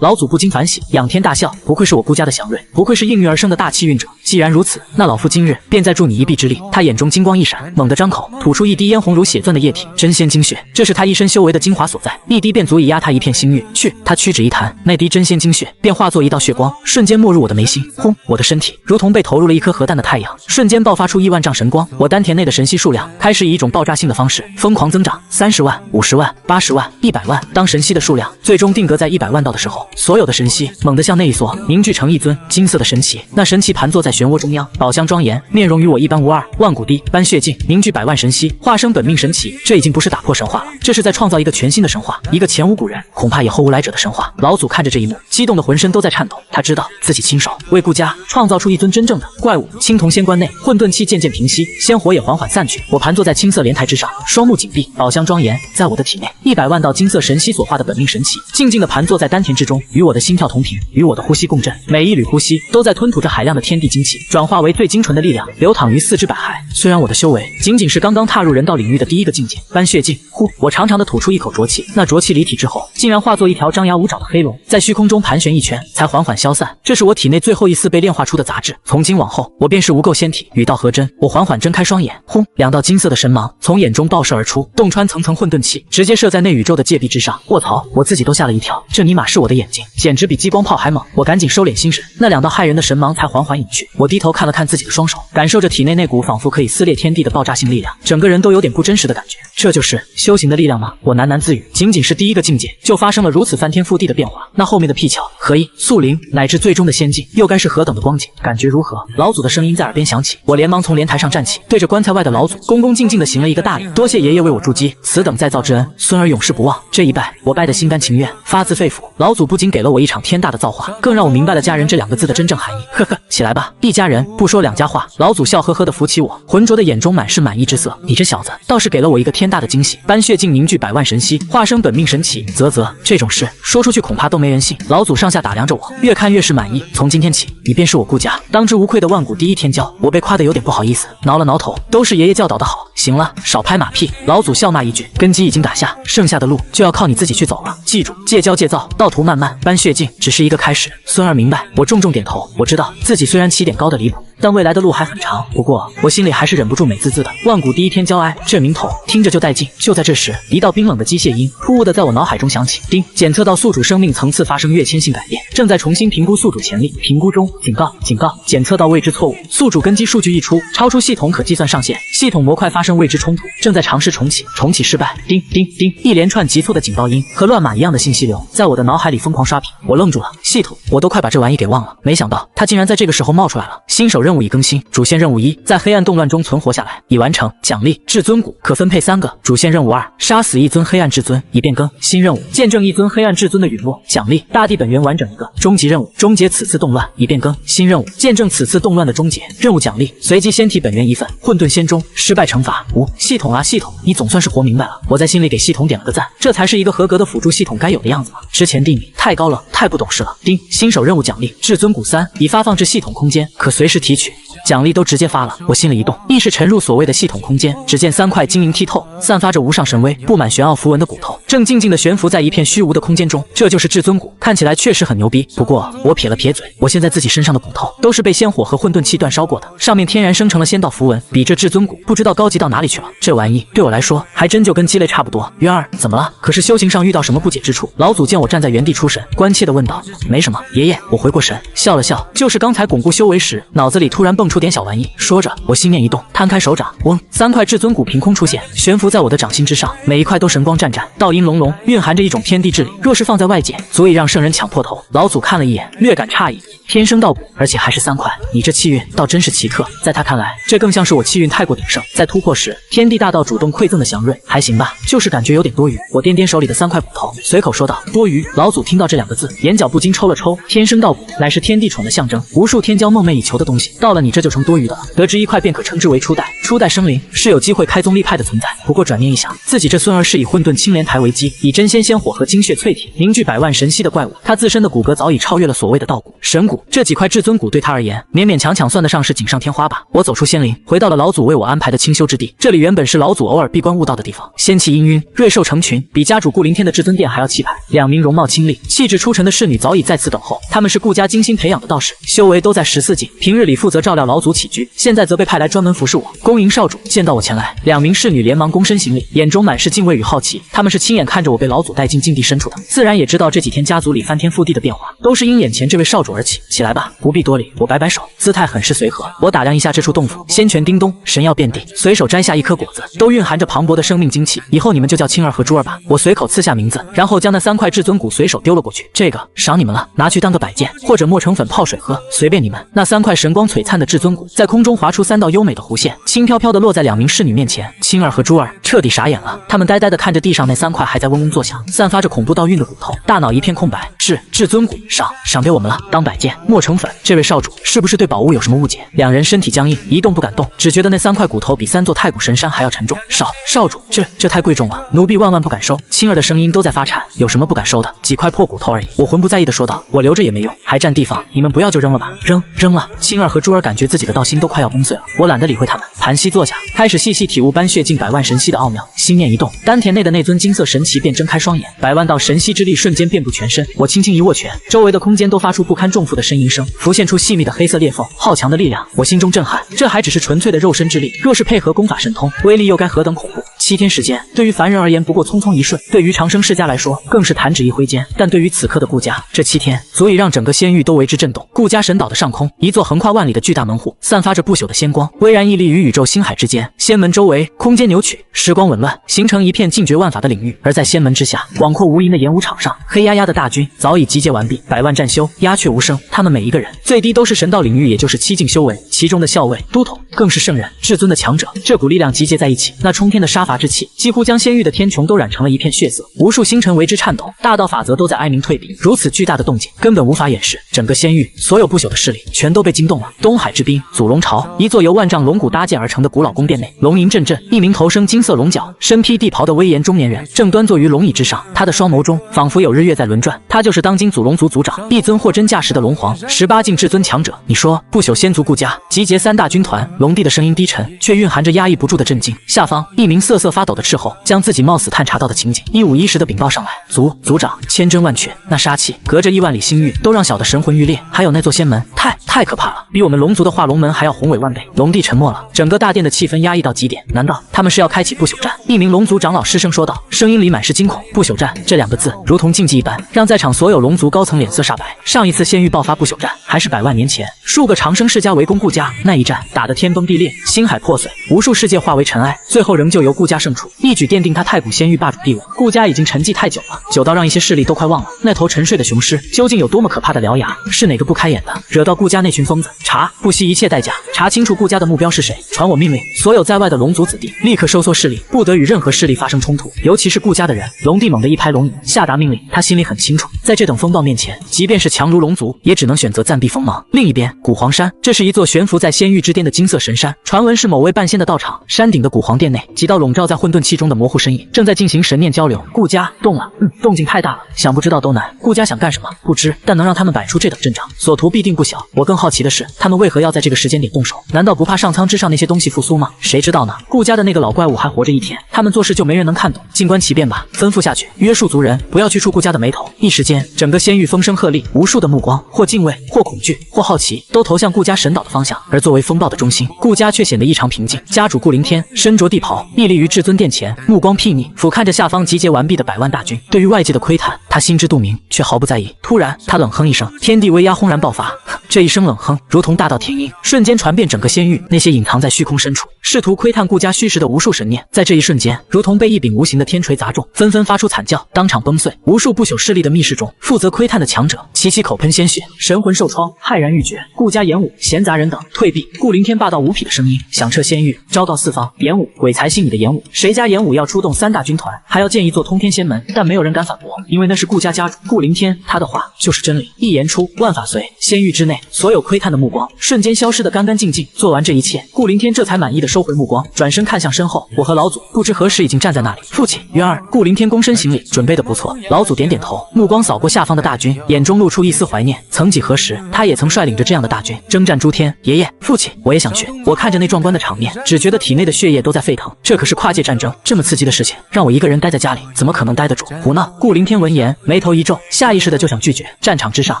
S3: 老祖不禁反喜，仰天大笑，不愧是我顾家的祥瑞，不愧是应运而生的大气运者。既然如此，那老夫今日便再助你一臂之力。他眼中金光一闪，猛地张口，吐出一滴嫣红如血钻的液体，真仙精血，这是他一身修为的精华所在，一滴便足以压他一片心玉。去，他屈指一弹，那滴真仙精血便化作一道血光，瞬间没入我的眉心。轰！我的身体如同被投入了一颗核弹的太阳，瞬间爆发出亿万丈神光。我丹田内的神息数量开始以一种爆炸性的方式疯狂增长，30万、50万、80万、100万。当神息的数量最终定格在100万道的时候，所有的神息猛地向内一缩，凝聚成一尊金色的神奇。那神奇盘坐在漩涡中央，宝相庄严，面容与我一般无二。万古滴，搬血境，凝聚100万神息，化生本命神奇。这已经不是打破神话了，这是在创造一个全新的神话，一个前无古人，恐怕也后无来者的神话。老祖看着这一幕，激动的浑身都在颤抖。他知道自己亲手为顾家创造出一尊真正的怪物。青铜仙棺内，混沌气渐渐平息，仙火也缓缓散去。我盘坐在青色莲台之上，双目紧闭，宝相庄严。在我的体内，100万道金色神息所化的本命神奇，静静地盘坐在丹田之中，与我的心跳同频，与我的呼吸共振。每一缕呼吸都在吞吐着海量的天地精气，转化为最精纯的力量，流淌于四肢百骸。虽然我的修为仅仅是刚刚踏入人道领域的第一个境界，搬血境。呼，我长长的吐出一口浊气，那浊气离体之后，竟然化作一条张牙舞爪的黑龙，在虚空中盘旋一圈，才缓缓消散。这是我体内最后一丝被炼化出的杂质。从今往后，我便是无垢仙体，与道合真。我缓缓睁开双眼，轰，2道金色的神芒从眼中爆射而出，洞穿层层混沌气，直接射在内宇宙的界壁之上。卧槽，我自己都吓了一跳，这尼玛是我的眼眼睛，简直比激光炮还猛。我赶紧收敛心神，那两道骇人的神芒才缓缓隐去。我低头看了看自己的双手，感受着体内那股仿佛可以撕裂天地的爆炸性力量，整个人都有点不真实的感觉。这就是修行的力量吗？我喃喃自语。仅仅是第一个境界，就发生了如此翻天覆地的变化，那后面的辟巧、合一、速灵，乃至最终的仙境，又该是何等的光景？感觉如何？老祖的声音在耳边响起，我连忙从莲台上站起，对着棺材外的老祖恭恭敬敬地行了一个大礼，多谢爷爷为我筑基，此等再造之恩，孙儿永世不忘。这一拜，我拜得心甘情愿，发自肺腑。老祖不仅给了我一场天大的造化，更让我明白了家人这两个字的真正含义。呵呵，起来吧，一家人不说两家话。老祖笑呵呵地扶起我，浑浊的眼中满是满意之色。你这小子倒是给了我一个天大的惊喜。斑血镜凝聚百万神息，化生本命神奇。啧，这种事说出去恐怕都没人信。老祖上下打量着我，越看越是满意。从今天起，你便是我顾家当之无愧的万古第一天骄。我被夸得有点不好意思，挠了挠头，都是爷爷教导的好。行了，少拍马屁。老祖笑骂一句，根基已经打下，剩下的路就要靠你自己去走了。记住，戒骄戒躁，道途漫漫，斑血镜只是一个开始。孙儿明白。我重重点头。我知道自己虽然起点高的离谱，但未来的路还很长。不过我心里还是忍不住美滋滋的。万古第一天骄哀这名头听着就带劲。就在这时，一道冰冷的机械音突兀的在我脑海中响起。叮，检测到宿主生命层次发生跃迁性改变，正在重新评估宿主潜力，评估中。警告，警告，检测到未知错误，宿主根基数据溢出，超出系统可计算上限，系统模块发生未知冲突，正在尝试重启，重启失败。叮叮叮，一连串急促的警报音和乱码一样的信息流在我的脑海里疯狂刷屏。我愣住了，系统，我都快把这玩意给忘了，没想到它竟然在这个时候冒出来了。新手任务已更新，主线任务1，在黑暗动乱中存活下来，已完成。奖励至尊骨，可分配3个。主线任务2，杀死1尊黑暗至尊，已变更。新任务，见证1尊黑暗至尊的陨落，奖励大地本源完整1个。终极任务，终结此次动乱，已变更。新任务，见证此次动乱的终结，任务奖励随机仙体本源1份，混沌仙钟，失败惩罚无。系统啊系统，你总算是活明白了。我在心里给系统点了个赞，这才是一个合格的辅助系统该有的样子嘛。之前定义太高了，太不懂事了。叮，新手任务奖励至尊骨3，已发放至系统空间，可随时提取。奖励都直接发了，我心里一动，意识沉入所谓的系统空间。只见3块晶莹剔透、散发着无上神威、布满玄奥符文的骨头，正静静地悬浮在一片虚无的空间中。这就是至尊骨，看起来确实很牛逼。不过我撇了撇嘴，我现在自己身上的骨头都是被仙火和混沌气煅烧过的，上面天然生成了仙道符文，比这至尊骨不知道高级到哪里去了。这玩意对我来说还真就跟鸡肋差不多。渊儿，怎么了？可是修行上遇到什么不解之处？老祖见我站在原地出神，关切地问道。没什么，爷爷，我回过神，笑了笑，就是刚才巩固修为时，脑子里突然蹦出点小玩意。说着，我心念一动，摊开手掌，嗡，3块至尊骨凭空出现，悬浮在我的掌心之上，每一块都神光湛湛，道音隆隆，蕴含着一种天地之理，若是放在外界，足以让圣人抢破头。老祖看了一眼，略感诧异。天生道骨，而且还是3块，你这气运倒真是奇特。在他看来，这更像是我气运太过鼎盛，在突破时天地大道主动馈赠的祥瑞，还行吧，就是感觉有点多余。我掂掂手里的3块骨头，随口说道：多余。老祖听到这2个字，眼角不禁抽了抽。天生道骨乃是天地宠的象征，无数天骄梦寐以求的东西，到了你这就成多余的了。得知1块便可称之为初代，初代生灵是有机会开宗立派的存在。不过转念一想，自己这孙儿是以混沌青莲台为基，以真仙仙火和精血淬体凝聚百万神息的怪物，他自身的骨骼早已超越了所谓的道骨、神骨。这几块至尊骨对他而言，勉勉强强算得上是锦上添花吧。我走出仙林，回到了老祖为我安排的清修之地。这里原本是老祖偶尔闭关悟道的地方，仙气氤氲，瑞兽成群，比家主顾凌天的至尊殿还要气派。2名容貌清丽、气质出尘的侍女早已在此等候，她们是顾家精心培养的道士，修为都在14境，平日里负责照料老祖起居，现在则被派来专门服侍我。恭迎少主。见到我前来，2名侍女连忙躬身行礼，眼中满是敬畏与好奇。她们是亲眼看着我被老祖带进境地深处的，自然也知道这几天家族里翻天覆地的变化，都是因眼前这位少主而起。起来吧，不必多礼。我摆摆手，姿态很是随和。我打量一下这处洞府，仙泉叮咚，神药遍地，随手摘下1颗果子，都蕴含着磅礴的生命精气。以后你们就叫青儿和珠儿吧。我随口赐下名字，然后将那3块至尊骨随手丢了过去。这个赏你们了，拿去当个摆件，或者磨成粉泡水喝，随便你们。那3块神光璀璨的至尊骨在空中划出3道优美的弧线，轻飘飘地落在2名侍女面前。青儿和珠儿彻底傻眼了，她们呆呆地看着地上那3块还在嗡嗡作响、散发着恐怖道韵的骨头，大脑一片空白。至尊骨，赏给我们了，当摆件，磨成粉。这位少主是不是对宝物有什么误解？2人身体僵硬，一动不敢动，只觉得那3块骨头比3座太古神山还要沉重。少主，这太贵重了，奴婢万万不敢收。青儿的声音都在发颤，有什么不敢收的？几块破骨头而已。我浑不在意地说道，我留着也没用，还占地方，你们不要就扔了吧。扔了。青儿和珠儿感觉自己的道心都快要崩碎了。我懒得理会他们，盘膝坐下，开始细细体悟斑血镜百万神息的的奥妙。心念一动，丹田内的那尊金色神旗便睁开双眼，百万道神息之力瞬间遍布全身。我轻轻一握拳，周围的空间都发出不堪重负的呻吟声，浮现出细密的黑色裂缝，好强的力量！我心中震撼，这还只是纯粹的肉身之力，若是配合功法神通，威力又该何等恐怖！7天时间，对于凡人而言不过匆匆一瞬，对于长生世家来说更是弹指一挥间。但对于此刻的顾家，这7天足以让整个仙域都为之震动。顾家神岛的上空，一座横跨万里的巨大门户，散发着不朽的仙光，巍然屹立于宇宙星海之间。仙门周围空间扭曲，时光紊乱，形成一片尽绝万法的领域。而在仙门之下，广阔无垠的演武场上，黑压压的大军早已集结完毕，百万战修鸦雀无声。他们每一个人最低都是神道领域，也就是7境修为，其中的校尉、都统更是圣人、至尊的强者。这股力量集结在一起，那冲天的杀伐之气几乎将仙域的天穹都染成了一片血色，无数星辰为之颤抖，大道法则都在哀鸣退避。如此巨大的动静根本无法掩饰，整个仙域所有不朽的势力全都被惊动了。东海之滨，祖龙巢，一座由万丈龙骨搭建而成的古老宫殿内，龙吟阵阵，一名头生金色龙角、身披地袍的威严中年人正端坐于龙椅之上，他的双眸中仿佛有日月在轮转。他就是当今祖龙族族长，一尊货真价实的龙皇，18境至尊强者。你说不朽仙族顾家集结3大军团，龙帝的声音低沉，却蕴含着压抑不住的震惊。下方一名瑟瑟发抖的斥候将自己冒死探查到的情景一五一十的禀报上来。族长，千真万确，那杀气隔着亿万里星域都让小的神魂欲裂，还有那座仙门，太可怕了，比我们龙族的化龙门还要宏伟万倍。龙帝沉默了，整个大殿的气氛压抑到极点。难道他们是要开启不朽战？一名龙族长老失声说道，声音里满是惊恐。不朽战这2个字如同禁忌一般，让在场所有龙族高层脸色煞白。上一次仙域爆发不朽战还是100万年前，数个长生世家围攻顾家，那一战打得天崩地裂，星海破碎，无数世界化为尘埃，最后仍旧由顾家胜出，一举奠定他太古仙域霸主地位。顾家已经沉寂太久了，久到让一些势力都快忘了那头沉睡的雄狮究竟有多么可怕的獠牙，是哪个不开眼的惹到顾家那群疯子？查，不惜一切代价查清楚顾家的目标是谁，传我命令，所有在外的龙族子弟立刻收缩势力，不得与任何势力发生冲突，尤其是顾家的人。龙帝猛地一拍龙椅，下达命令。他心里很清楚，在这等风暴面前，即便是强如龙族，也只能选择暂避锋芒。另一边，古皇山，这是一座悬浮在仙域之巅的金色神山，传闻是某位半仙的道场。山顶的古皇殿内，几道笼罩在混沌气中的模糊身影正在进行神念交流。顾家动了，动静太大了，想不知道都难。顾家想干什么不知，但能让他们摆出这等阵仗，所图必定不小。我更好奇的是，他们为何要在这个时间点动手？难道不怕上苍之上那些东西复苏吗？谁知道呢？顾家的那个老怪物还活着1天，他们做事就没人能看懂，静观其变吧。吩咐下去，约束族人不要去触顾家的眉头。一时间，整个仙域风声鹤唳，无数的目光或敬畏，或恐惧，或好奇，都投向顾家神岛的方向。而作为风暴的中心，顾家却显得异常平静。家主顾凌天身着地袍，屹立于至尊殿前，目光睥睨，俯瞰着下方集结完毕的100万大军。对于外界的窥探，他心知肚明，却毫不在意。突然，他冷哼一声，天地威压轰然爆发。这一声冷哼如同大道天音，瞬间传遍整个仙域。那些隐藏在虚空深处，试图窥探顾家虚实的无数神念，在这一瞬间，如同被一柄无形的天锤砸中，纷纷发出惨叫，当场崩碎。无数不朽势力的密室中，负责窥探的强者齐齐口喷鲜血，神魂受创，骇然欲绝。顾家演武、闲杂人等退避。顾凌天霸道无匹的声音响彻仙域，昭告四方：演武，鬼才信你的演武！谁家演武要出动3大军团，还要建一座通天仙门？但没有人敢反驳，因为那是顾家家主顾凌天，他的话就是真理。一言出，万法随。仙域之内，所有窥探的目光瞬间消失得干干净净。做完这一切，顾凌天这才满意的收回目光，转身看向身后，我和老祖不知何时已经站在那里。父亲，渊儿。顾凌天躬身行礼，准备的不错。老祖点点头，目光扫过下方的大军，眼中露出一丝怀念。曾几何时，他也曾率领着这样的大军征战诸天。爷爷，父亲，我也想去。我看着那壮观的场面，只觉得体内的血液都在沸腾。这可是跨界战争，这么刺激的事情，让我一个人待在家里，怎么可能待得住？胡闹！顾凌天闻言，眉头一皱，下意识的就想拒绝。战场之上，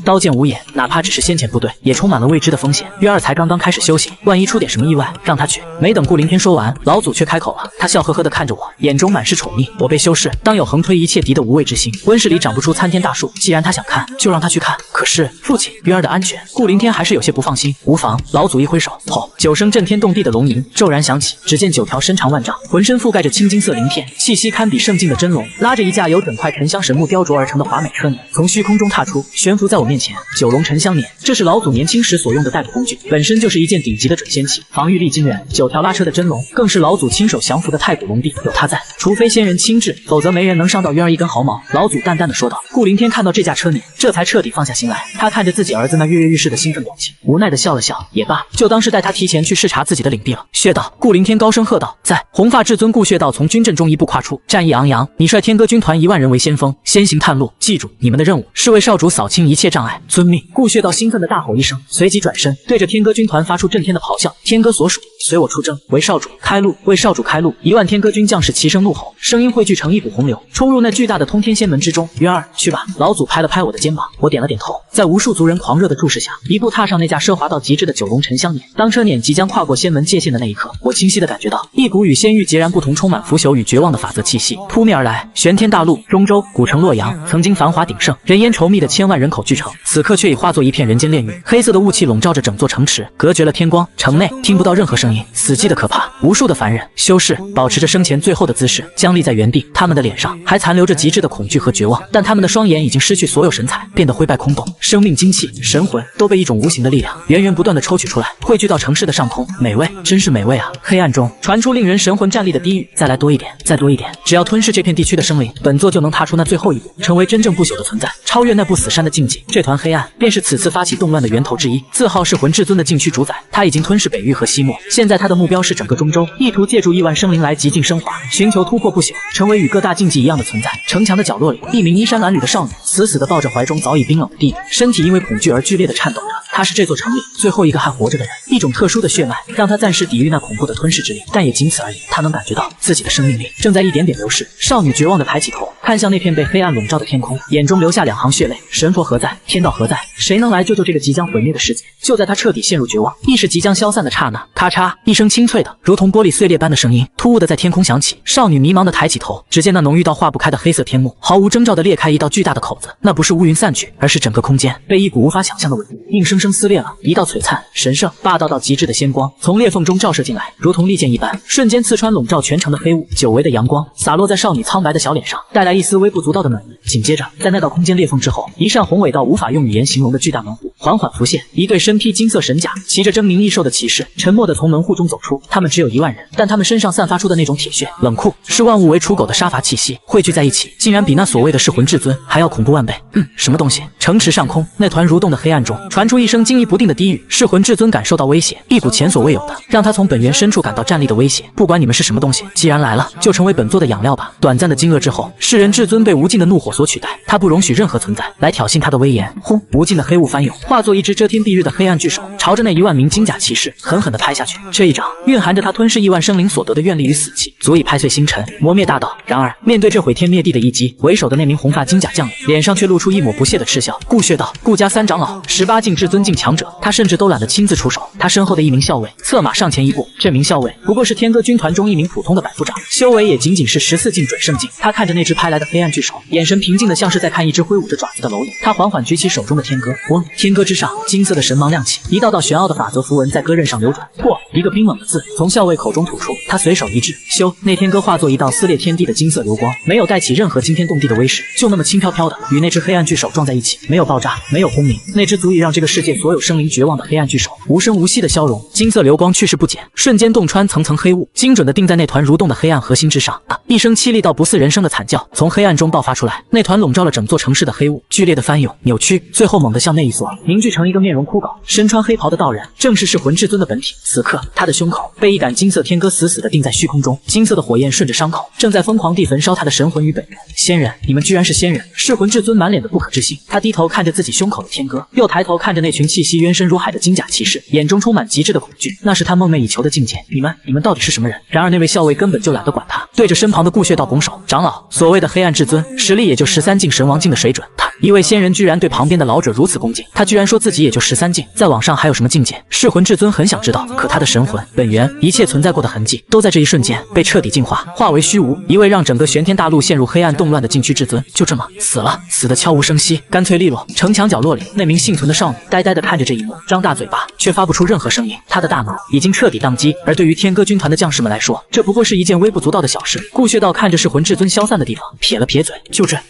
S3: 刀剑无眼，哪怕只是先遣部队，也充满了未知的风险。渊儿才刚刚开始修行，万一出点什么意外，让他去。没等顾凌天说完，老祖却开口了。他笑呵呵地看着我，眼中满是宠溺。我辈修士当有横推一切敌的无畏之心。温室里长不出参天大树，既然他想看，就让他去看。可是父亲，渊儿的安全，顾凌天还是有些不放心。无妨，老祖一挥手，吼，9声震天动地的龙吟骤然响起。只见9条身长万丈，浑身覆盖着青金色鳞片，气息堪比圣境的真龙，拉着一架由整块沉香神木雕琢而成的华美车辇，从虚空中踏出，悬浮在我面前。9龙沉香辇，这是老祖年轻时所用的代步工具，本身就是一件顶级的准仙器，防御力惊人。9条拉车的真龙，更是老祖亲手降服的太古龙帝，有他在，除非仙人亲至，否则没人能伤到渊儿一根毫毛。老祖淡淡的说道。顾凌天看到这架车辇，这才彻底放下心来。他看着自己儿子那跃跃欲试的兴奋表情，无奈的笑了笑，也罢，就当是带他提前去视察自己的领地了。血道，顾凌天高声喝道，在。红发至尊顾血道从军阵中一步跨出，战意昂扬。你率天歌军团1万人为先锋，先行探路，记住你们的任务是为少主扫清一切障碍。遵命。顾血道兴奋的大吼一声，随即转身对着天歌军团发出震天的咆哮。天歌所属，随我出征，为少主开路，为少主开路！1万天歌军将士齐声怒吼，声音汇聚成一股洪流，冲入那巨大的通天仙门之中。云儿，去吧！老祖拍了拍我的肩膀，我点了点头，在无数族人狂热的注视下，一步踏上那架奢华到极致的九龙沉香辇。当车辇即将跨过仙门界限的那一刻，我清晰地感觉到一股与仙域截然不同、充满腐朽与绝望的法则气息扑面而来。玄天大陆、中州、古城洛阳，曾经繁华鼎盛、人烟稠密的千万人口巨城，此刻却已化作一片人间炼狱。黑色的雾气笼罩着整座城池，隔绝了天光，城内听不到任何声音，死寂的可怕。无数的凡人、修士保持着生前最后的姿势，僵立在原地，他们的脸上还残留着极致的恐惧和绝望，但他们的双眼已经失去所有神采，变得灰败空洞，生命精气、神魂都被一种无形的力量源源不断地抽取出来，汇聚到城市的上空。美味，真是美味啊！黑暗中传出令人神魂战栗的低语，再来多一点，再多一点，只要吞噬这片地区的生灵，本座就能踏出那最后一步，成为真正不朽的存在，超越那不死山的禁忌。这团黑暗便是此次发起动乱的源头之一，自号是魂至尊的禁区主宰，他已经吞噬北域和西漠，现在他的目标是整个中州，意图借助亿万生灵来极尽升华，寻求突破不朽，成为与各大禁忌一样的存在。城墙的角落里，一名衣衫褴褛的少女死死地抱着怀中早已冰冷的弟弟，身体因为恐惧而剧烈地颤抖着。她是这座城里最后一个还活着的人，一种特殊的血脉让她暂时抵御那恐怖的吞噬之力，但也仅此而已。她能感觉到自己的生命力正在一点点流逝。少女绝望地抬起头，看向那片被黑暗笼罩的天空，眼中流下2行血泪。神佛何在？天道何在？谁能来救救这个即将毁灭的世界？就在她彻底陷入绝望，意识即将消散的刹那，咔嚓一声清脆的如同玻璃碎裂般的声音突兀地在天空响起。少女迷茫地抬起头，只见那浓郁到化不开的黑色天幕毫无征兆地裂开一道巨大的口子，那不是乌云散去，而是整个空间被一股无法想象的稳定硬生生撕裂了。一道璀璨、神圣、霸道到极致的仙光从裂缝中照射进来，如同利剑一般，瞬间刺穿笼罩全城的黑雾。久违的阳光洒落在少女苍白的小脸上，带来一丝微不足道的暖意。紧接着，在那道空间裂缝之后，一扇宏伟到无法用语言形容的巨大门户缓缓浮现，一对身披金色神甲、骑着狰狞异兽的骑士沉默地从门户中走出。他们只有1万人，但他们身上散发出的那种铁血、冷酷、视万物为刍狗的杀伐气息汇聚在一起，竟然比那所谓的噬魂至尊还要恐怖万倍。什么东西？城池上空，那团蠕动的黑暗中传出一声惊疑不定的低语。噬魂至尊感受到威胁，一股前所未有的让他从本源深处感到战栗的威胁。不管你们是什么东西，既然来了，就成为本座的养料吧。短暂的惊愕之后，噬人至尊被无尽的怒火所取代，他不容许任何存在来挑衅他的威严。轰！无尽的黑雾翻涌，化作一只遮天蔽日的黑暗巨手，朝着那1万名金甲骑士狠狠地拍下去。这一掌蕴含着他吞噬亿万生灵所得的愿力与死气，足以拍碎星辰，磨灭大道。然而，面对这毁天灭地的一击，为首的那名红发金甲将领脸上却露出一抹不屑的嗤笑。顾血道，顾家3长老，18境至尊境强者，他甚至都懒得亲自出手。他身后的一名校尉策马上前一步，这名校尉不过是天歌军团中一名普通的百夫长，修为也仅仅是14境准圣境。他看着那只拍来的黑暗巨手，眼神平静的像是在看一只挥舞着爪子的蝼蚁。他缓缓举起手中的天歌，嗡！天歌之上，金色的神芒亮起，一道道玄奥的法则符文在歌刃上流转。破！一个冰冷的字从校尉口中吐出，他随手一掷，修！那天歌化作一道撕裂天地的金色流光，没有带起任何惊天动地的威势，就那么轻飘飘的与那只黑暗巨手撞在一起，没有爆炸，没有轰鸣，那只足以让这个世界所有生灵绝望的黑暗巨手无声无息的消融。金色流光去势不减，瞬间洞穿层层黑雾，精准地定在那团蠕动的黑暗核心之上。一声凄厉到不似人声的惨叫从黑暗中爆发出来，那团笼罩了整座城市的黑雾剧烈的翻涌、扭曲，最后猛地向内一缩，凝聚成一个面容枯槁、身穿黑袍的道人，正是噬魂至尊的本体。此刻，他的胸口被一杆金色天歌死死地定在虚空中，金色的火焰顺着伤口，正在疯狂地焚烧他的神魂与本源。仙人，你们居然是仙人！噬魂至尊满脸的不可置信，他低头看着自己胸口的天歌，又抬头看着那群气息渊深如海的金甲骑士，眼中充满极致的恐惧。那是他梦寐以求的境界。你们到底是什么人？然而那位校尉根本就懒得管他，对着身旁的顾血道拱手：长老，所谓的黑暗至尊，实力也就13境神王境的水准。一位仙人居然对旁边的老者如此恭敬，他居然说自己也就13境，再往上还有什么境界？噬魂至尊很想知道，可他的神魂、本源，一切存在过的痕迹，都在这一瞬间被彻底净化，化为虚无。一位让整个玄天大陆陷入黑暗动乱的禁区至尊，就这么死了，死得悄无声息，干脆利落。城墙角落里，那名幸存的少女呆呆地看着这一幕，张大嘴巴却发不出任何声音。她的大脑已经彻底宕机，而对于天歌军团的将士们来说，这不过是一件微不足道的小事。顾血道看着噬魂至尊消散的地方，撇了撇嘴，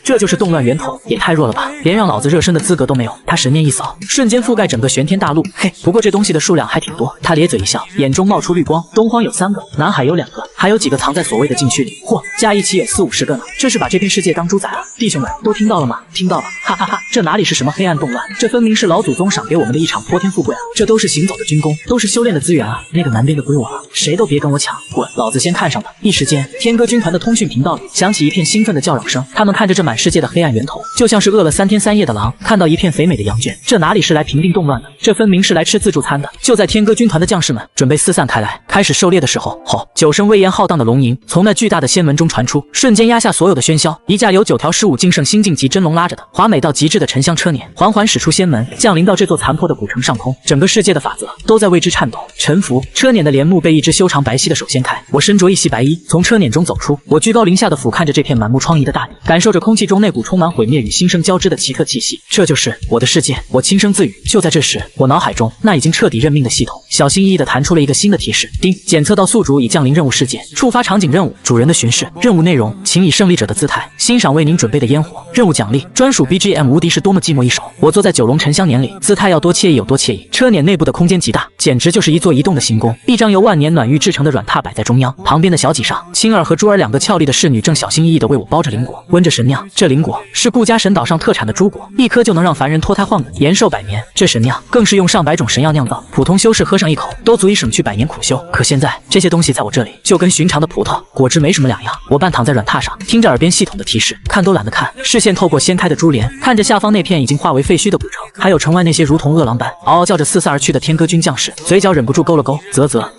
S3: 这就是动乱源头，也太弱了吧，连让老子热身的资格都没有。他神念一扫，瞬间覆盖整个玄天大陆。嘿，不过这东西的数量还挺多。他咧嘴一笑，眼中冒出绿光。东荒有3个，南海有2个，还有几个藏在所谓的禁区里。嚯，加一起有4、50个呢。这是把这片世界当猪宰啊！弟兄们，都听到了吗？听到了，哈哈哈！这哪里是什么黑暗动乱？这分明是老祖宗赏给我们的一场泼天富贵啊！这都是行走的军功，都是修炼的资源啊！那个南边的归我了，谁都别跟我抢，滚！老子先看上的。一时间，天歌军团的通讯频道里响起一片兴奋的叫嚷声。他们看着这满世界的黑暗源头，就像是饿了3天3夜的狼看到一片肥美的羊圈。这哪里是来平定动乱的？这分明是来吃自助餐的。就在天歌军团的将士们准备四散开来，开始狩猎的时候，吼！9声威严浩荡的龙吟从那巨大的仙门中传出，瞬间压下所有的喧嚣。一架由9条15敬圣新晋级真龙拉着的华美到极致的沉香车辇，缓缓驶出仙门，降临到这座残破的古城上空。整个世界的法则都在为之颤抖、臣服。车辇的帘幕被一只修长白皙的手掀开，我身着一袭白衣，从车辇中走出。我居高临下的俯瞰着这片满目疮痍的大地，感受着空气中那股充满毁灭与新生交织的奇特气息。这就是我的世界，我轻声自语。就在这时，我脑海中那已经彻底认命的系统小心翼翼地弹出了一个新的提示：叮，检测到宿主已降临任务事件，触发场景任务，主人的巡视。任务内容，请以胜利者的姿态欣赏为您准备的烟火。任务奖励，专属 BGM 无敌是多么寂寞一首。我坐在9龙沉香辇里，姿态要多惬意有多惬意。车辇内部的空间极大，简直就是一座移动的行宫。一张由万年暖玉制成的软榻摆在中央，旁边的小几上，青儿和珠儿2个俏丽的侍女正小心翼翼地为我包着灵果。温着神酿，这灵果是顾家神岛上特产的珠果，一颗就能让凡人脱胎换骨，延寿100年。这神酿更是用上百种神药酿造，普通修士喝上一口都足以省去100年苦修。可现在这些东西在我这里就跟寻常的葡萄果汁没什么两样。我半躺在软榻上，听着耳边系统的提示，看都懒得看，视线透过掀开的珠帘，看着下方那片已经化为废墟的古城，还有城外那些如同饿狼般嗷嗷叫着四散而去的天歌军将士，嘴角忍不住勾了勾。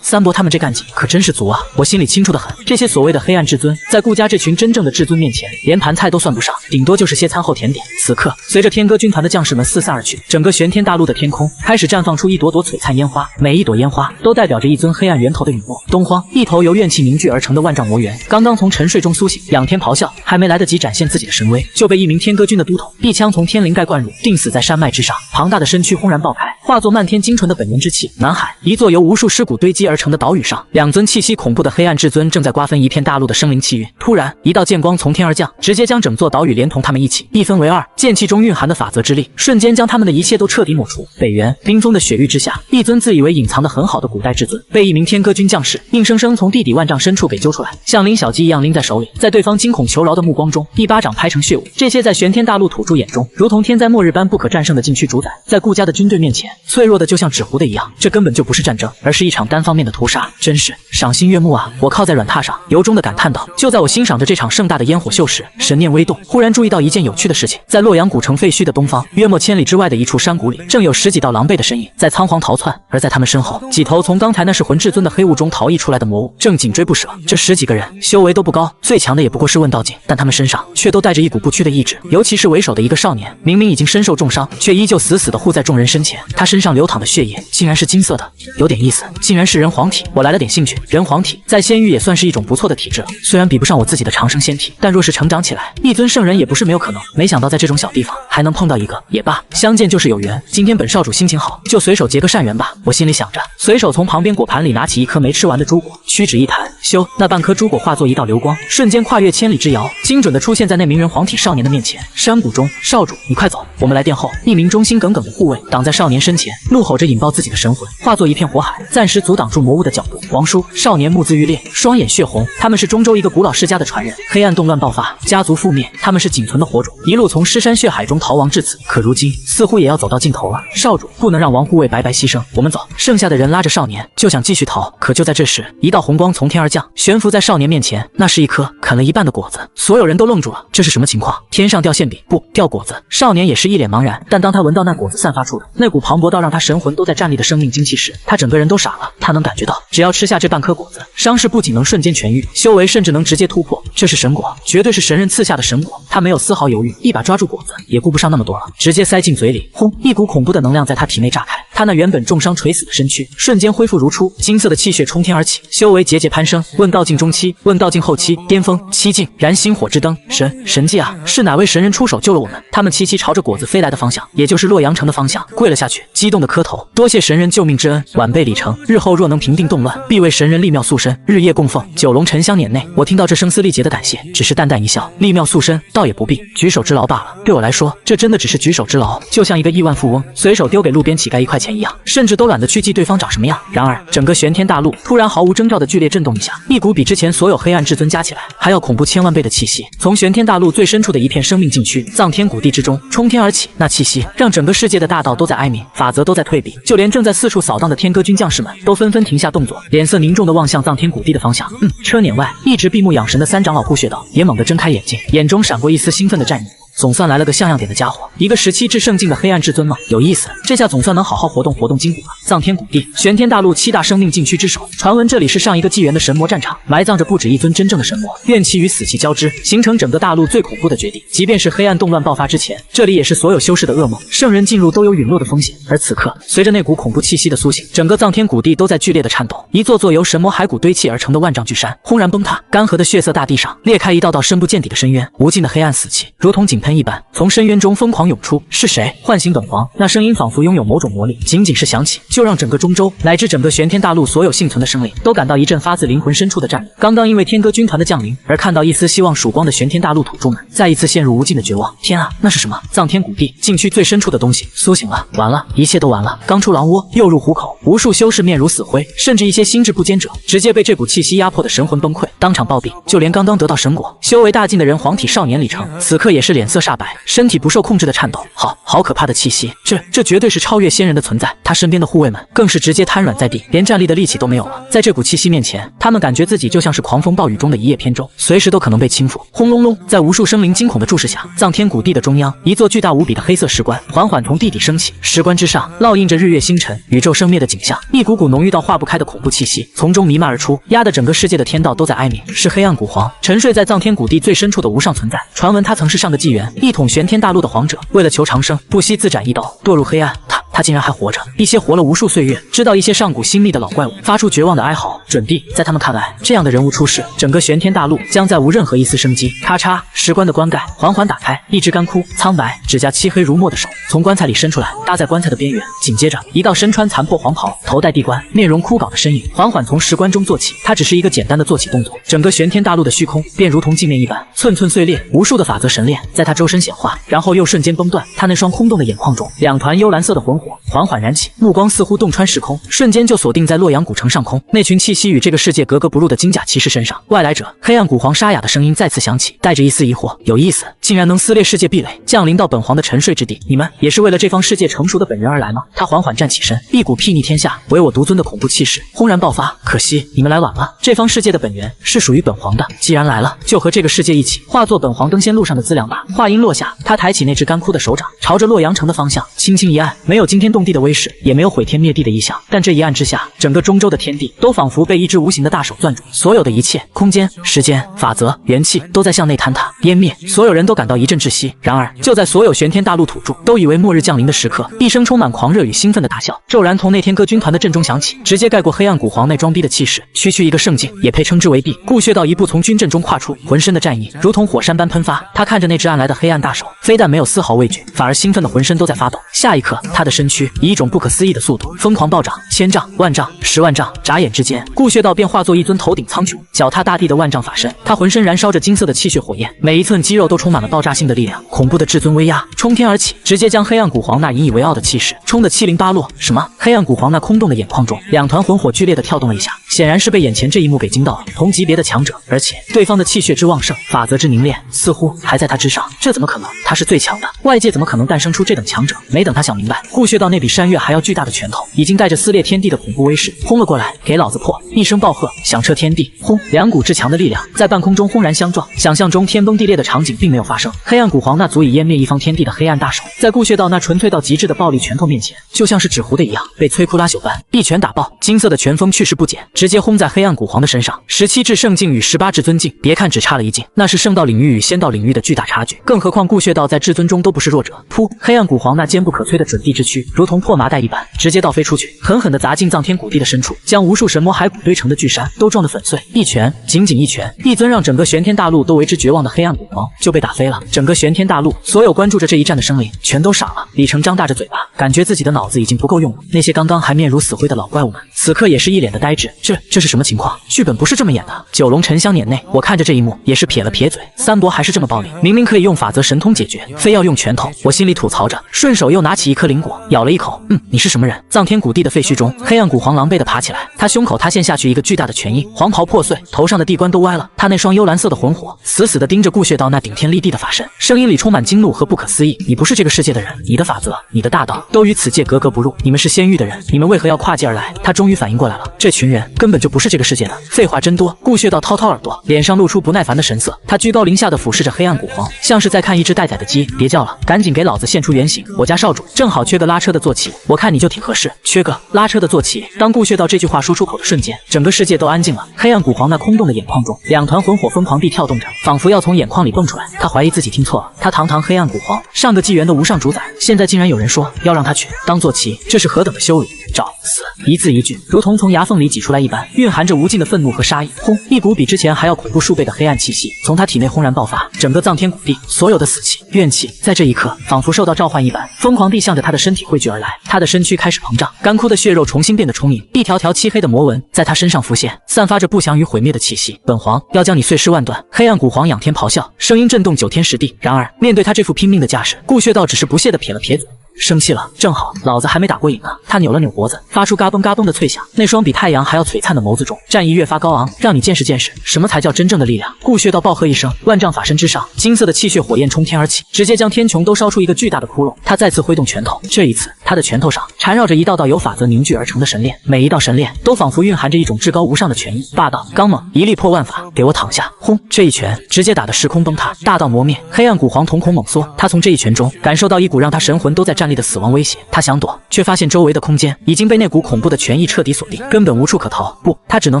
S3: 三伯他们这干劲可真是足啊！我心里清楚的很，这些所谓的黑暗至尊，在顾家这群真正的至尊面前，连盘菜都算不上，顶多就是些餐后甜点。此刻，随着天歌军团的将士们四散而去，整个玄天大陆的天空开始绽放出一朵朵璀璨烟花，每一朵烟花都代表着一尊黑暗源头的陨落。东荒，一头由怨气凝聚而成的万丈魔猿，刚刚从沉睡中苏醒，仰天咆哮，还没来得及展现自己的神威，就被一名天歌军的都统一枪从天灵盖灌入，定死在山脉之上。庞大的身躯轰然爆开，化作漫天精纯的本源之气。南海，一座由无数尸骨堆积而成的岛屿上，2尊气息恐怖的黑暗至尊正在瓜分一片大陆的生灵气运。突然，一道剑光从天而降，直接将整座岛屿连同他们一起一分为二。剑气中蕴含的法则之力，瞬间将他们的一切都彻底抹除。北原冰封的雪域之下，一尊自以为隐藏得很好的古代至尊，被一名天歌军将士硬生生从地底万丈深处给揪出来，像拎小鸡一样拎在手里，在对方惊恐求饶的目光中，一巴掌拍成血雾。这些在玄天大陆土著眼中，如同天灾末日般不可战胜的禁区主宰，在顾家的军队面前，脆弱的就像纸糊的一样。这根本就不是战争，而是一场单方面的屠杀，真是赏心悦目啊！我靠在软榻上，由衷的感叹道。就在我欣赏着这场盛大的烟火秀时，神念微动，忽然注意到一件有趣的事情。在洛阳古城废墟的东方，约莫1000里之外的一处山谷里，正有10几道狼狈的身影在仓皇逃窜，而在他们身后，几头从刚才那是魂至尊的黑雾中逃逸出来的魔物正紧追不舍。这10几个人修为都不高，最强的也不过是问道境，但他们身上却都带着一股不屈的意志，尤其是为首的一个少年，明明已经身受重伤，却依旧死死地护在众人身前。他身上流淌的血液竟然是金色的，有点意思，竟然是人皇体。我来了点兴趣，人皇体在仙域也算是一种不错的体质了，虽然比不上我自己的长生仙体，但若是成长起来，一尊圣人也不是没有可能。没想到在这种小地方还能碰到一个，也罢，相见就是有缘。今天本少主心情好，就随手结个善缘吧。我心里想着，随手从旁边果盘里拿起一颗没吃完的珠果，屈指一弹，咻，那半颗珠果化作一道流光，瞬间跨越千里之遥，精准地出现在那名人皇体少年的面前。山谷中，少主，你快走，我们来殿后。一名忠心耿耿的护卫挡在少年身前，怒吼着引爆自己的神魂，化作一片火海，暂时阻挡住魔物的脚步。王叔，少年目眦欲裂，双眼血红，他们是中州一个古老世家的传人。黑暗动乱爆发，家族覆灭，他们是仅存的火种，一路从尸山血海中逃亡至此，可如今似乎也要走到尽头了。少主，不能让王护卫白白牺牲，我们走。剩下的人拉着少年就想继续逃，可就在这时，一道红光从天而降，悬浮在少年面前，那是一颗啃了一半的果子。所有人都愣住了，这是什么情况？天上掉馅饼，不掉果子。少年也是一脸茫然，但当他闻到那果子散发出的那股磅礴到让他神魂都在站立的生命精气时，他整个人都傻了。他能感觉到，只要吃下这半颗果子，伤势不仅能瞬间痊愈，修为甚至能直接突破。这是神果，绝对是神人赐下的神果。他没有丝毫犹豫，一把抓住果子，也顾不上那么多了，直接塞进嘴里。轰！一股恐怖的能量在他体内炸开，他那原本重伤垂死的身躯瞬间恢复如初，金色的气血冲天而起，修为节节攀升。问道境中期，问道境后期，巅峰7境，燃星火之灯。神迹啊！是哪位神人出手救了我们？他们齐齐朝着果子飞来的方向，也就是洛阳城的方向，跪了下去，激动的磕头，多谢神人救命之恩，晚辈李成，日后若能平定动乱，必为神人立庙塑身，日夜供奉。9龙沉香辇内，我听到这声嘶力竭的感谢，只是淡淡一笑，立庙塑身倒也不必，举手之劳罢了。对我来说，这真的只是举手之劳，就像一个亿万富翁随手丢给路边乞丐1块钱。前一样，甚至都懒得去记对方长什么样。然而，整个玄天大陆突然毫无征兆的剧烈震动一下，一股比之前所有黑暗至尊加起来还要恐怖千万倍的气息，从玄天大陆最深处的一片生命禁区藏天谷地之中冲天而起。那气息让整个世界的大道都在哀鸣，法则都在退避，就连正在四处扫荡的天歌军将士们都纷纷停下动作，脸色凝重地望向藏天谷地的方向。车辇外，一直闭目养神的三长老顾血道也猛地睁开眼睛，眼中闪过一丝兴奋的战意。总算来了个像样点的家伙，一个17至圣境的黑暗至尊吗？有意思，这下总算能好好活动活动筋骨了。藏天谷地，玄天大陆7大生命禁区之首，传闻这里是上一个纪元的神魔战场，埋葬着不止一尊真正的神魔，怨气与死气交织，形成整个大陆最恐怖的绝地。即便是黑暗动乱爆发之前，这里也是所有修士的噩梦，圣人进入都有陨落的风险。而此刻，随着那股恐怖气息的苏醒，整个藏天谷地都在剧烈的颤抖，一座座由神魔骸骨堆砌而成的万丈巨山轰然崩塌，干涸的血色大地上裂开一道道深不见底的深渊，无尽的黑暗死气如同井喷一般从深渊中疯狂涌出。是谁唤醒本皇？那声音仿佛拥有某种魔力，仅仅是响起，就让整个中州乃至整个玄天大陆所有幸存的生灵都感到一阵发自灵魂深处的战栗。刚刚因为天歌军团的降临而看到一丝希望曙光的玄天大陆土著们，再一次陷入无尽的绝望。天啊，那是什么？藏天谷地禁区最深处的东西苏醒了，完了，一切都完了。刚出狼窝又入虎口，无数修士面如死灰，甚至一些心智不坚者直接被这股气息压迫的神魂崩溃，当场暴毙。就连刚刚得到神果修为大进的人黄体少年李成，此刻也是脸色煞白，身体不受控制的颤抖。好可怕的气息，这绝对是超越仙人的存在。他身边的护卫们更是直接瘫软在地，连站立的力气都没有了。在这股气息面前，他们感觉自己就像是狂风暴雨中的一叶扁舟，随时都可能被倾覆。轰隆隆，在无数生灵惊恐的注视下，藏天谷地的中央，一座巨大无比的黑色石棺缓缓从地底升起，石棺之上烙印着日月星辰、宇宙生灭的景象，一股股浓郁到化不开的恐怖气息从中弥漫而出，压得整个世界的天道都在哀鸣。是黑暗古皇，沉睡在藏天谷地最深处的无上存在。传闻他曾是上个纪元一统玄天大陆的皇者，为了求长生，不惜自斩一刀，堕入黑暗。他竟然还活着，一些活了无数岁月，知道一些上古新秘的老怪物发出绝望的哀嚎，准地在他们看来，这样的人物出世，整个玄天大陆将再无任何一丝生机。咔嚓，石棺的棺盖缓缓打开，一只干枯苍白、指甲漆黑如墨的手从棺材里伸出来，搭在棺材的边缘。紧接着，一道身穿残破黄袍、头戴地冠、面容枯槁的身影缓缓从石棺中坐起。他只是一个简单的坐起动作，整个玄天大陆的虚空便如同镜面一般，寸寸碎裂，无数的法则神链在他周身显化，然后又瞬间崩断。他那双空洞的眼眶中，两团幽蓝色的魂火缓缓燃起，目光似乎洞穿时空，瞬间就锁定在洛阳古城上空那群气息与这个世界格格不入的金甲骑士身上。外来者，黑暗古皇沙哑的声音再次响起，带着一丝疑惑。有意思，竟然能撕裂世界壁垒，降临到本皇的沉睡之地。你们也是为了这方世界成熟的本人而来吗？他缓缓站起身，一股睥睨天下、唯我独尊的恐怖气势轰然爆发。可惜你们来晚了，这方世界的本源是属于本皇的。既然来了，就和这个世界一起化作本皇登仙路上的资粮吧。话音落下，他抬起那只干枯的手掌，朝着洛阳城的方向轻轻一按，没有惊天动地的威势，也没有毁天灭地的异象，但这一按之下，整个中州的天地都仿佛被一只无形的大手攥住，所有的一切，空间、时间、法则、元气都在向内坍塌、湮灭，所有人都感到一阵窒息。然而，就在所有玄天大陆土著都以为末日降临的时刻，一声充满狂热与兴奋的大笑骤然从那天歌军团的阵中响起，直接盖过黑暗古皇那装逼的气势。区区一个圣境，也配称之为帝？顾血道一步从军阵中跨出，浑身的战意如同火山般喷发。他看着那只按来的黑暗大手，非但没有丝毫畏惧，反而兴奋的浑身都在发抖。下一刻，他的身躯以一种不可思议的速度疯狂暴涨，1000丈、万丈、10万丈，眨眼之间，顾血道便化作一尊头顶苍穹、脚踏大地的万丈法身。他浑身燃烧着金色的气血火焰，每一寸肌肉都充满了爆炸性的力量，恐怖的至尊威压冲天而起，直接将黑暗古皇那引以为傲的气势冲得七零八落。什么？黑暗古皇那空洞的眼眶中，两团魂火剧烈的跳动了一下，显然是被眼前这一幕给惊到了。同级别的强者，而且对方的气血之旺盛，法则之凝练，似乎还在他之上。这怎么可能？他是最强的，外界怎么可能诞生出这等强者？没等他想明白，顾血道那比山岳还要巨大的拳头，已经带着撕裂天地的恐怖威势轰了过来，给老子破！一声暴喝，响彻天地。轰！两股至强的力量在半空中轰然相撞，想象中天崩地裂的场景并没有发生。黑暗古皇那足以湮灭一方天地的黑暗大手，在顾血道那纯粹到极致的暴力拳头面前，就像是纸糊的一样，被摧枯拉朽般一拳打爆。金色的拳锋去势不减，直接轰在黑暗古皇的身上。17至圣境与18至尊境，别看只差了一境，那是圣道领域与仙道领域的巨大差距。更何况顾血道在至尊中都不是弱者。噗！黑暗古皇那坚不可摧的准地之躯，如同破麻袋一般，直接倒飞出去，狠狠地砸进藏天谷地的深处，将无数神魔骸骨堆成的巨山都撞得粉碎。一拳，仅仅一拳，一尊让整个玄天大陆都为之绝望的黑暗古皇就被打飞了。整个玄天大陆所有关注着这一战的生灵全都傻了。李成张大着嘴巴感觉自己的脑子已经不够用了。那些刚刚还面如死灰的老怪物们，此刻也是一脸的呆滞。这是什么情况？剧本不是这么演的。九龙沉香碾内，我看着这一幕也是撇了撇嘴。三伯还是这么暴力，明明可以用法则神通解决，非要用拳头。我心里吐槽着，顺手又拿起一颗灵果，咬了一口。你是什么人？藏天谷地的废墟中，黑暗古皇狼狈地爬起来，他胸口塌陷下去一个巨大的拳印，黄袍破碎，头上的地冠都歪了。他那双幽蓝色的魂火死死地盯着顾穴道那顶天立地的法身，声音里充满惊怒和不可思议。你不是这个世界的人，你的法则，你的大道都与此界格格不入。你们是仙域的人，你们为何要跨界而来？他终于反应过来了，这群人根本就不是这个世界的。废话真多。顾穴道掏掏耳朵，脸上露出不耐烦的神色。他居高临下地俯视着黑暗古皇，像是在看一只待宰的鸡。别叫了，赶紧给老子现出原形！我家少主正好缺个拉车的坐骑，我看你就挺合适。缺个拉车的坐骑。当顾穴道这句话说出口的瞬间，整个世界都安静了。黑暗古皇那空洞的眼眶中，两团魂火疯狂地跳动着，仿佛要从眼眶里蹦出来。他怀疑自己听错了，他堂堂黑暗古皇，上个纪元的无上主宰，现在竟然有人说要让他去当坐骑，这是何等的羞辱！找死！一字一句，如同从牙缝里挤出来一般，蕴含着无尽的愤怒和杀意。轰！一股比之前还要恐怖数倍的黑暗气息从他体内轰然爆发，整个藏天谷地所有的死气、怨气，在这一刻仿佛受到召唤一般，疯狂地向着他的身体汇聚而来。他的身躯开始膨胀，干枯的血肉重新变得充盈，一条条漆黑的魔纹在他身上浮现，散发着不祥与毁灭的气息。本皇要将你碎尸万段！黑暗古皇仰天咆哮，声音震动9天10地。然而，面对他这副拼命的架势，顾穴道只是不屑地撇了撇嘴。生气了，正好老子还没打过瘾呢。他扭了扭脖子，发出嘎嘣嘎嘣的脆响，那双比太阳还要璀璨的眸子中，战意越发高昂。让你见识见识什么才叫真正的力量！顾穴道暴喝一声，万丈法身之上，金色的气血火焰冲天而起，直接将天穹都烧出一个巨大的窟窿。他再次挥动拳头，这一次他的拳头上缠绕着一道道由法则凝聚而成的神链，每一道神链都仿佛蕴含着一种至高无上的权益，霸道刚猛，一力破万法。给我躺下！轰！这一拳直接打得时空崩塌，大道磨灭。黑暗古皇瞳孔猛缩，他从这一拳中感受到一股让他神魂都在战栗的死亡威胁。他想躲，却发现周围的空间已经被那股恐怖的权益彻底锁定，根本无处可逃。不，他只能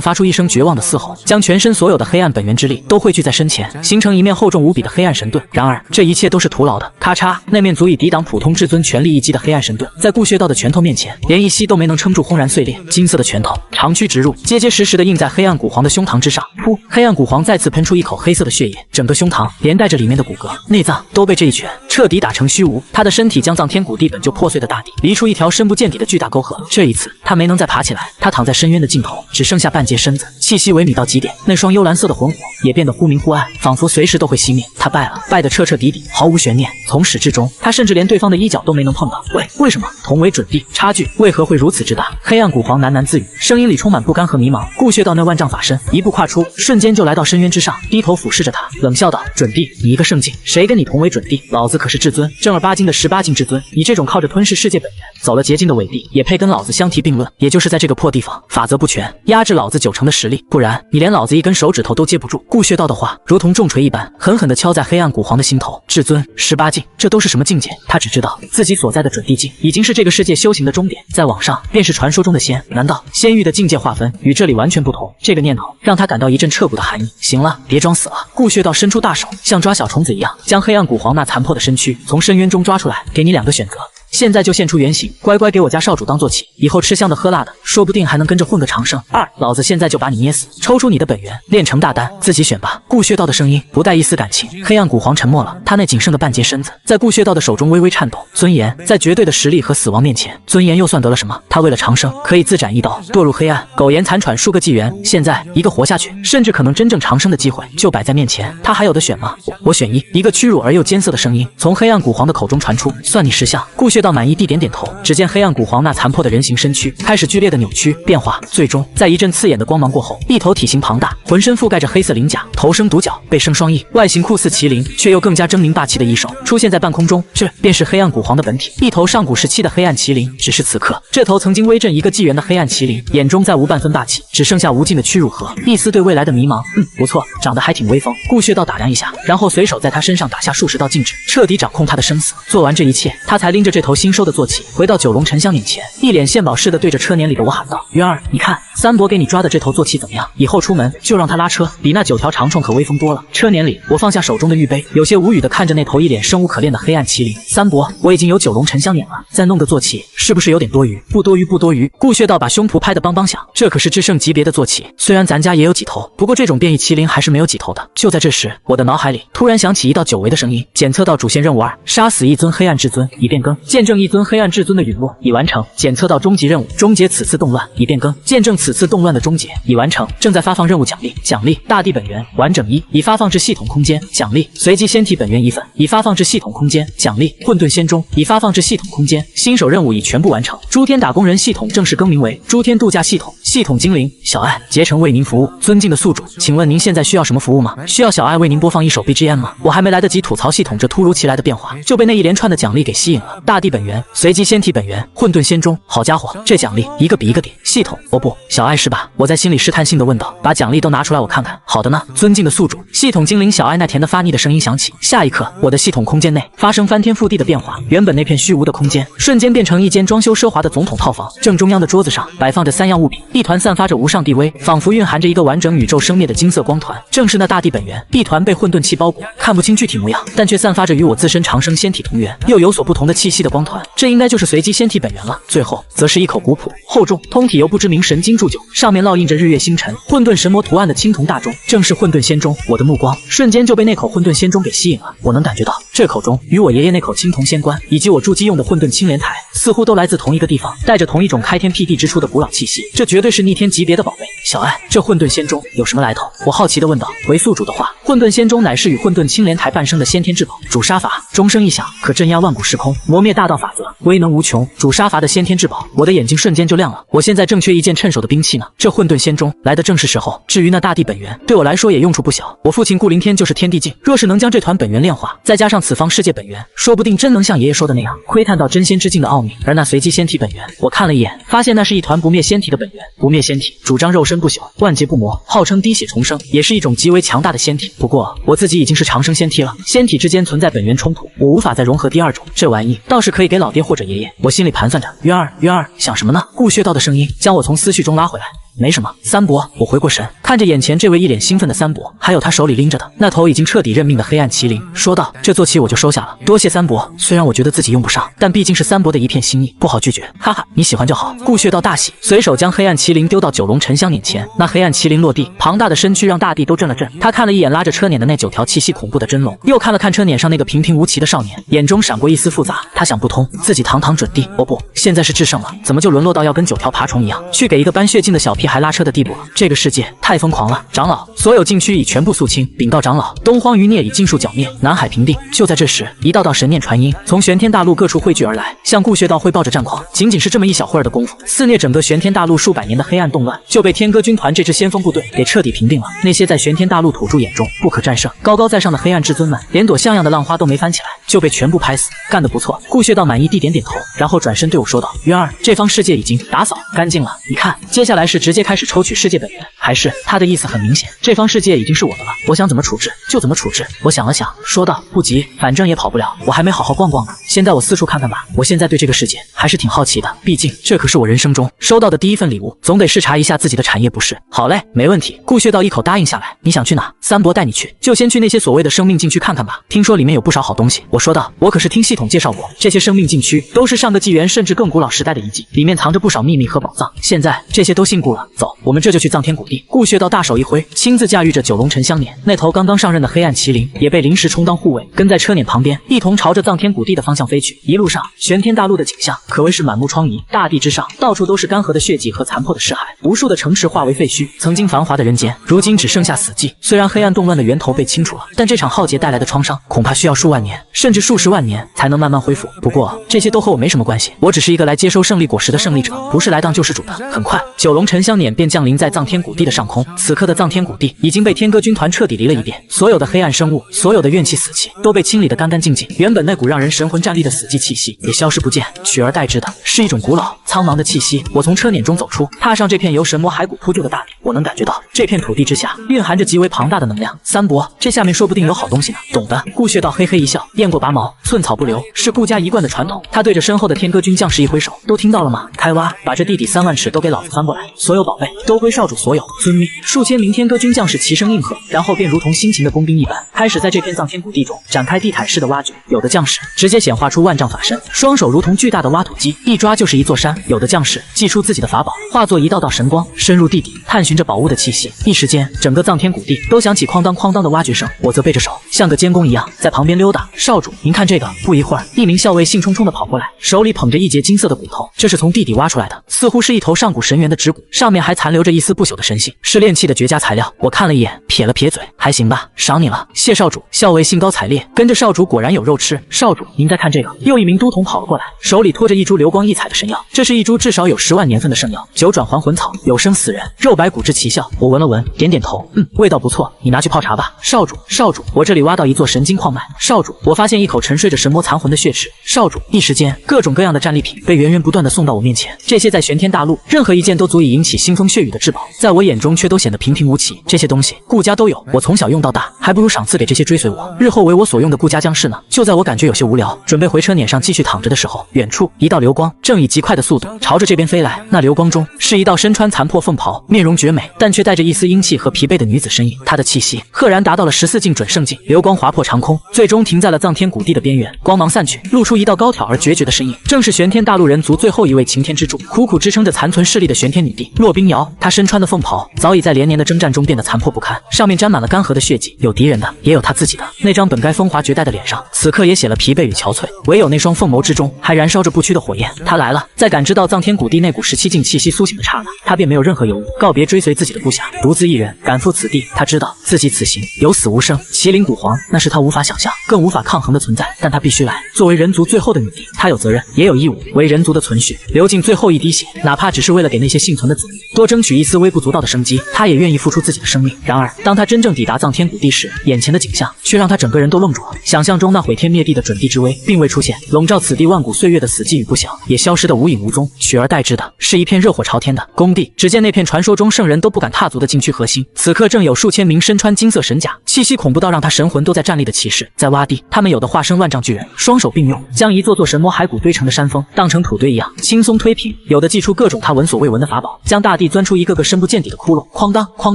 S3: 发出一声绝望的嘶吼，将全身所有的黑暗本源之力都汇聚在身前，形成一面厚重无比的黑暗神盾。然而，这一切都是徒劳的。咔嚓，那面足以抵挡普通至尊全力一击的黑暗神盾，在顾穴道的拳头面前，连一息都没能撑住，轰然碎裂。金色的拳头长驱直入，结结实实的印在黑暗古皇的胸膛之上。噗！黑暗古皇再次喷出一口黑色的血液，整个胸膛连带着里面的骨骼、内脏都被这一拳彻底打成虚无。他的身体将藏天谷地本就破碎的大地离出一条深不见底的巨大沟壑。这一次他没能再爬起来，他躺在深渊的尽头，只剩下半截身子，气息萎靡到极点，那双幽蓝色的魂火也变得忽明忽暗，仿佛随时都会熄灭。他败了，败得彻彻底底，毫无悬念。从始至终，他甚至连对方的衣角都没能碰到。为什么？同为准地，差距为何会如此之大？黑暗古皇喃喃自语，声音里充满不甘和迷茫。顾穴道那万丈法身一步跨出，瞬间就来到深渊之上，低头俯视着他，冷笑道：准地，你一个圣境，谁跟你同为准地？老子可是至尊，正儿八经的18境至尊，你这种靠着吞噬世界本源走了捷径的伪帝，也配跟老子相提并论？也就是在这个破地方，法则不全，压制老子90%的实力，不然你连老子一根手指头都接不住。顾穴道的话如同重锤一般，狠狠地敲在黑暗古皇的心头。至尊18境，这都是什么境界？他只知道自己所在的准地境已经是这个世界修行的终点，再往上便是传说中的仙。难道仙域的境界划分与这里完全不同？这个念头让他感到一阵彻骨的寒意。行了，别装死了。顾穴道伸出大手，像抓小虫子一样将黑暗古皇那残破的身躯从深渊中抓出来，给你2个选择。现在就现出原形，乖乖给我家少主当坐骑，以后吃香的喝辣的，说不定还能跟着混个长生。2，老子现在就把你捏死，抽出你的本源，炼成大丹，自己选吧。顾穴道的声音不带一丝感情。黑暗古皇沉默了，他那仅剩的半截身子在顾穴道的手中微微颤抖。尊严在绝对的实力和死亡面前，尊严又算得了什么？他为了长生，可以自斩一刀，堕入黑暗，苟延残喘数个纪元。现在一个活下去，甚至可能真正长生的机会就摆在面前，他还有得选吗？我选一。一个屈辱而又艰涩的声音从黑暗古皇的口中传出：算你识相。顾穴道满意地点点头。只见黑暗古皇那残破的人形身躯开始剧烈的扭曲变化，最终在一阵刺眼的光芒过后，一头体型庞大，浑身覆盖着黑色鳞甲，头生独角，背生双翼，外形酷似麒麟，却又更加狰狞霸气的一手出现在半空中。这便是黑暗古皇的本体，一头上古时期的黑暗麒麟。只是此刻，这头曾经威震一个纪元的黑暗麒麟眼中再无半分霸气，只剩下无尽的屈辱和一丝对未来的迷茫。不错，长得还挺威风。顾穴道打量一下，然后随手在他身上打下数10道禁制，彻底掌控他的生死。做完这一切，他才拎着这头新收的坐骑回到九龙沉香眼前，一脸献宝似的对着车辇里的我喊道：云儿，你看三伯给你抓的这头坐骑怎么样？以后出门就让他拉车，比那9条长虫可威风多了。车辇里，我放下手中的玉杯，有些无语的看着那头一脸生无可恋的黑暗麒麟。三伯，我已经有9龙沉香辇了，再弄个坐骑，是不是有点多余？不多余，不多余。顾穴道把胸脯拍得梆梆响，这可是至圣级别的坐骑，虽然咱家也有几头，不过这种变异麒麟还是没有几头的。就在这时，我的脑海里突然响起一道久违的声音：检测到主线任务2，杀死一尊黑暗至尊，已变更；见证一尊黑暗至尊的陨落，已完成；检测到终极任务，终结此次动乱，已变更；见证此次动乱的终结，已完成。正在发放任务奖励，奖励大地本源完整1，已发放至系统空间，奖励随机仙体本源1份，已发放至系统空间，奖励混沌仙钟，已发放至系统空间。新手任务已全部完成，诸天打工人系统正式更名为诸天度假系统。系统精灵小爱竭诚为您服务。尊敬的宿主，请问您现在需要什么服务吗？需要小爱为您播放一首 BGM 吗？我还没来得及吐槽系统这突如其来的变化，就被那一连串的奖励给吸引了。大地本源、随机仙体本源、混沌仙钟，好家伙，这奖励一个比一个顶。系统，哦不，小爱是吧？我在心里试探性的问道。把奖励都拿出来我看看。好的呢，尊敬的宿主。系统精灵小爱那甜的发腻的声音响起。下一刻，我的系统空间内发生翻天覆地的变化，原本那片虚无的空间瞬间变成一间装修奢华的总统套房。正中央的桌子上摆放着3样物品，一团散发着无上地威，仿佛蕴含着一个完整宇宙生灭的金色光团，正是那大地本源。一团被混沌气包裹，看不清具体模样，但却散发着与我自身长生仙体同源又有所不同的气息的光团，这应该就是随机仙体本源了。最后则是一口古朴厚重通体由不知名神金铸就，上面烙印着日月星辰混沌神魔图案的青铜大钟，正是混沌仙钟。我的目光瞬间就被那口混沌仙钟给吸引了，我能感觉到这口钟与我爷爷那口青铜仙棺以及我筑基用的混沌青莲台似乎都来自同一个地方，带着同一种开天辟地之初的古老气息，这绝对是逆天级别的宝贝。小爱，这混沌仙钟有什么来头？我好奇地问道。回宿主的话，混沌仙钟乃是与混沌青莲台伴生的先天至宝，主杀法钟声一响，可镇压万古时空，磨灭大道法则，威能无穷。主杀法的先天至宝，我的眼睛瞬间就亮了。我现在正缺一件趁手的兵器呢，这混沌仙钟来的正是时候。至于那大地本源，对我来说也用处不小。我父亲顾灵天就是天地境，若是能将这团本源炼化，再加上此方世界本源，说不定真能像爷爷说的那样，窥探到真仙之境的奥秘。而那随机仙体本源，我看了一眼，发现那是一团不灭仙体的本源。不灭仙体主张肉身不朽，万劫不磨，号称滴血重生，也是一种极为强大的仙体。不过我自己已经是长生仙体了，仙体之间存在本源冲突，我无法再融合第二种。这玩意倒是可以给老爹或者爷爷。我心里盘算着，渊儿，想什么呢？顾穴道的声音将我从思绪中拉回来。没什么，三伯。我回过神，看着眼前这位一脸兴奋的三伯，还有他手里拎着的那头已经彻底认命的黑暗麒麟，说道：“这坐骑我就收下了，多谢三伯。虽然我觉得自己用不上，但毕竟是三伯的一片心意，不好拒绝。哈哈，你喜欢就好。”顾穴道大喜，随手将黑暗麒麟丢到九龙沉香辇前。那黑暗麒麟落地，庞大的身躯让大地都震了震。他看了一眼拉着车辇的那9条气息恐怖的真龙，又看了看车辇上那个平平无奇的少年，眼中闪过一丝复杂。他想不通，自己堂堂准帝，哦不，现在是至圣了，怎么就沦落到要跟9条爬虫一样，去给一个搬血镜的小屁孩拉车的地步了？这个世界太疯狂了！长老，所有禁区已全部肃清，禀告长老，东荒余孽已尽数剿灭，南海平定。就在这时，一道道神念传音从玄天大陆各处汇聚而来，向顾穴道汇报着战况。仅仅是这么一小会儿的功夫，肆虐整个玄天大陆数百年的黑暗动乱就被天歌军团这支先锋部队给彻底平定了。那些在玄天大陆土著眼中不可战胜、高高在上的黑暗至尊们，连朵像样的浪花都没翻起来，就被全部拍死。干得不错！顾穴道满意地点点头，然后转身对我说道：“渊儿，这方世界已经打扫干净了，你看，接下来是直接开始抽取世界本源，还是……”他的意思很明显，这方世界已经是我的了，我想怎么处置就怎么处置。我想了想，说道：“不急，反正也跑不了，我还没好好逛逛呢，先带我四处看看吧。我现在对这个世界还是挺好奇的，毕竟这可是我人生中收到的第一份礼物，总得视察一下自己的产业不是？”好嘞，没问题。顾穴道一口答应下来。你想去哪？三伯带你去，就先去那些所谓的生命禁区看看吧，听说里面有不少好东西。我说道：“我可是听系统介绍过，这些生命禁区都是上个纪元甚至更古老时代的遗迹，里面藏着不少秘密和宝藏。现在这些都信故了，走，我们这就去藏天谷地。”顾穴道大手一挥，亲自驾驭着9龙沉香辇，那头刚刚上任的黑暗麒麟也被临时充当护卫，跟在车辇旁边，一同朝着藏天谷地的方向飞去。一路上，玄天大陆的景象可谓是满目疮痍，大地之上到处都是干涸的血迹和残破的尸骸，无数的城池化为废墟。曾经繁华的人间，如今只剩下死寂。虽然黑暗动乱的源头被清除了，但这场浩劫带来的创伤，恐怕需要数万年，甚至数十万年才能慢慢恢复。不过这些都和我没什么关系，我只是一个来接收胜利果实的胜利者，不是来当救世主的。很快，9龙沉香辇便降临在藏天谷地的上空。此刻的藏天谷地已经被天歌军团彻底离了一遍，所有的黑暗生物，所有的怨气死气都被清理得干干净净，原本那股让人神魂战栗的死寂气息也消失不见，取而代之的是一种古老苍茫的气息。我从车辇中走出，踏上这片由神魔骸骨铺就的大地，我能感觉到这片土地之下蕴含着极为庞大的能量。三伯，这下面说不定有好东西呢，懂的。顾穴道嘿嘿一笑，验过拔毛，寸草不留，是顾家一贯的传统。他对着身后的天歌军将士一挥手，都听到了吗？开挖，把这地底3万尺都给老子翻过来，所有宝贝都归少主所有。遵命！数千名天歌军将士齐声应和，然后便如同辛勤的工兵一般，开始在这片藏天谷地中展开地毯式的挖掘。有的将士直接显化出万丈法身，双手如同巨大的挖土机，一抓就是一座山；有的将士祭出自己的法宝，化作一道道神光，深入地底，探寻着宝物的气息。一时间，整个藏天谷地都响起哐当哐当的挖掘声。我则背着手，像个监工一样在旁边溜达。少主，您看这个。不一会儿，一名校尉兴冲冲地跑过来，手里捧着一截金色的骨头，这是从地底挖出来的，似乎是一头上古神猿的指骨，上面还残留着一丝不朽的神性，是炼器的绝佳材料。我看了一眼，撇了撇嘴，还行吧，赏你了，谢少主。校尉兴高采烈，跟着少主果然有肉吃。少主，您再看这个。又一名都统跑了过来，手里托着一株流光溢彩的神药，这是一株至少有10万年份的圣药，九转还魂草，有生死人，肉白骨质奇效。我闻了闻，点点头，味道不错，你拿去泡茶吧。少主，少主，我这里挖到一座神经矿脉。少主，我发现一口沉睡着神魔残魂的血池。少主，一时间，各种各样的战利品被源源不断的送到我面前，这些在玄天大陆，任何一件都足以引起腥风血雨的至宝，在我眼中却都显得平平无奇。这些东西，顾家都有，我从小用到大，还不如赏赐给这些追随我、日后为我所用的顾家将士呢。就在我感觉有些无聊，准备回车辇上继续躺着的时候，远处一道流光正以极快的速度朝着这边飞来。那流光中是一道身穿残破凤袍、面容绝美，但却带着一丝英气和疲惫的女子身影。她的气息赫然达到了14境准圣境，流光划破长空，最终停在了藏天谷地的边缘。光芒散去，露出一道高挑而决绝的身影，正是玄天大陆人族最后一位擎天之柱，苦苦支撑着残存势力的玄天女帝骆冰瑶。她身穿的凤袍早已在连年的征战中变得残破不堪，上面沾满了干涸的血迹，有敌人的，也有她自己的。那张本该风华绝代的脸上，此刻也写了疲惫与憔悴，唯有那双凤眸之中还燃烧着不屈的火焰。她来了，在感知到藏天谷地那股17境气息苏醒的刹那，她便没有任何犹豫，告别追随自己的部下，独自一人赶赴此地。她知道自己此行有死无生，麒麟古皇那是她无法想象更无法抗衡的存在，但她必须来。作为人族最后的女帝，她有责任也有义务为人族的存续流尽最后一滴血，哪怕只是为了给那些幸存的子民多争取一丝微不足道的生机，她也愿意付出自己的生命。然而当她真正抵达藏天谷地时，眼前的景象却让她整个人都愣住了。想象中那毁天灭地的准帝之威并未出现，笼罩此地万古岁月的死寂与不祥也消失得无影无踪，取而代之的是一片热火朝天的宫地。只见那片传说中圣人都不敢踏足的禁区核心，此刻正有数千名身穿金色神甲、气息恐怖到让他神魂都在站立的骑士在挖地。他们有的化身万丈巨人，双手并用，将一座座神魔骸骨堆成的山峰当成土堆一样轻松推平；有的祭出各种他闻所未闻的法宝，将大地钻出一个个深不见底的窟窿。哐当哐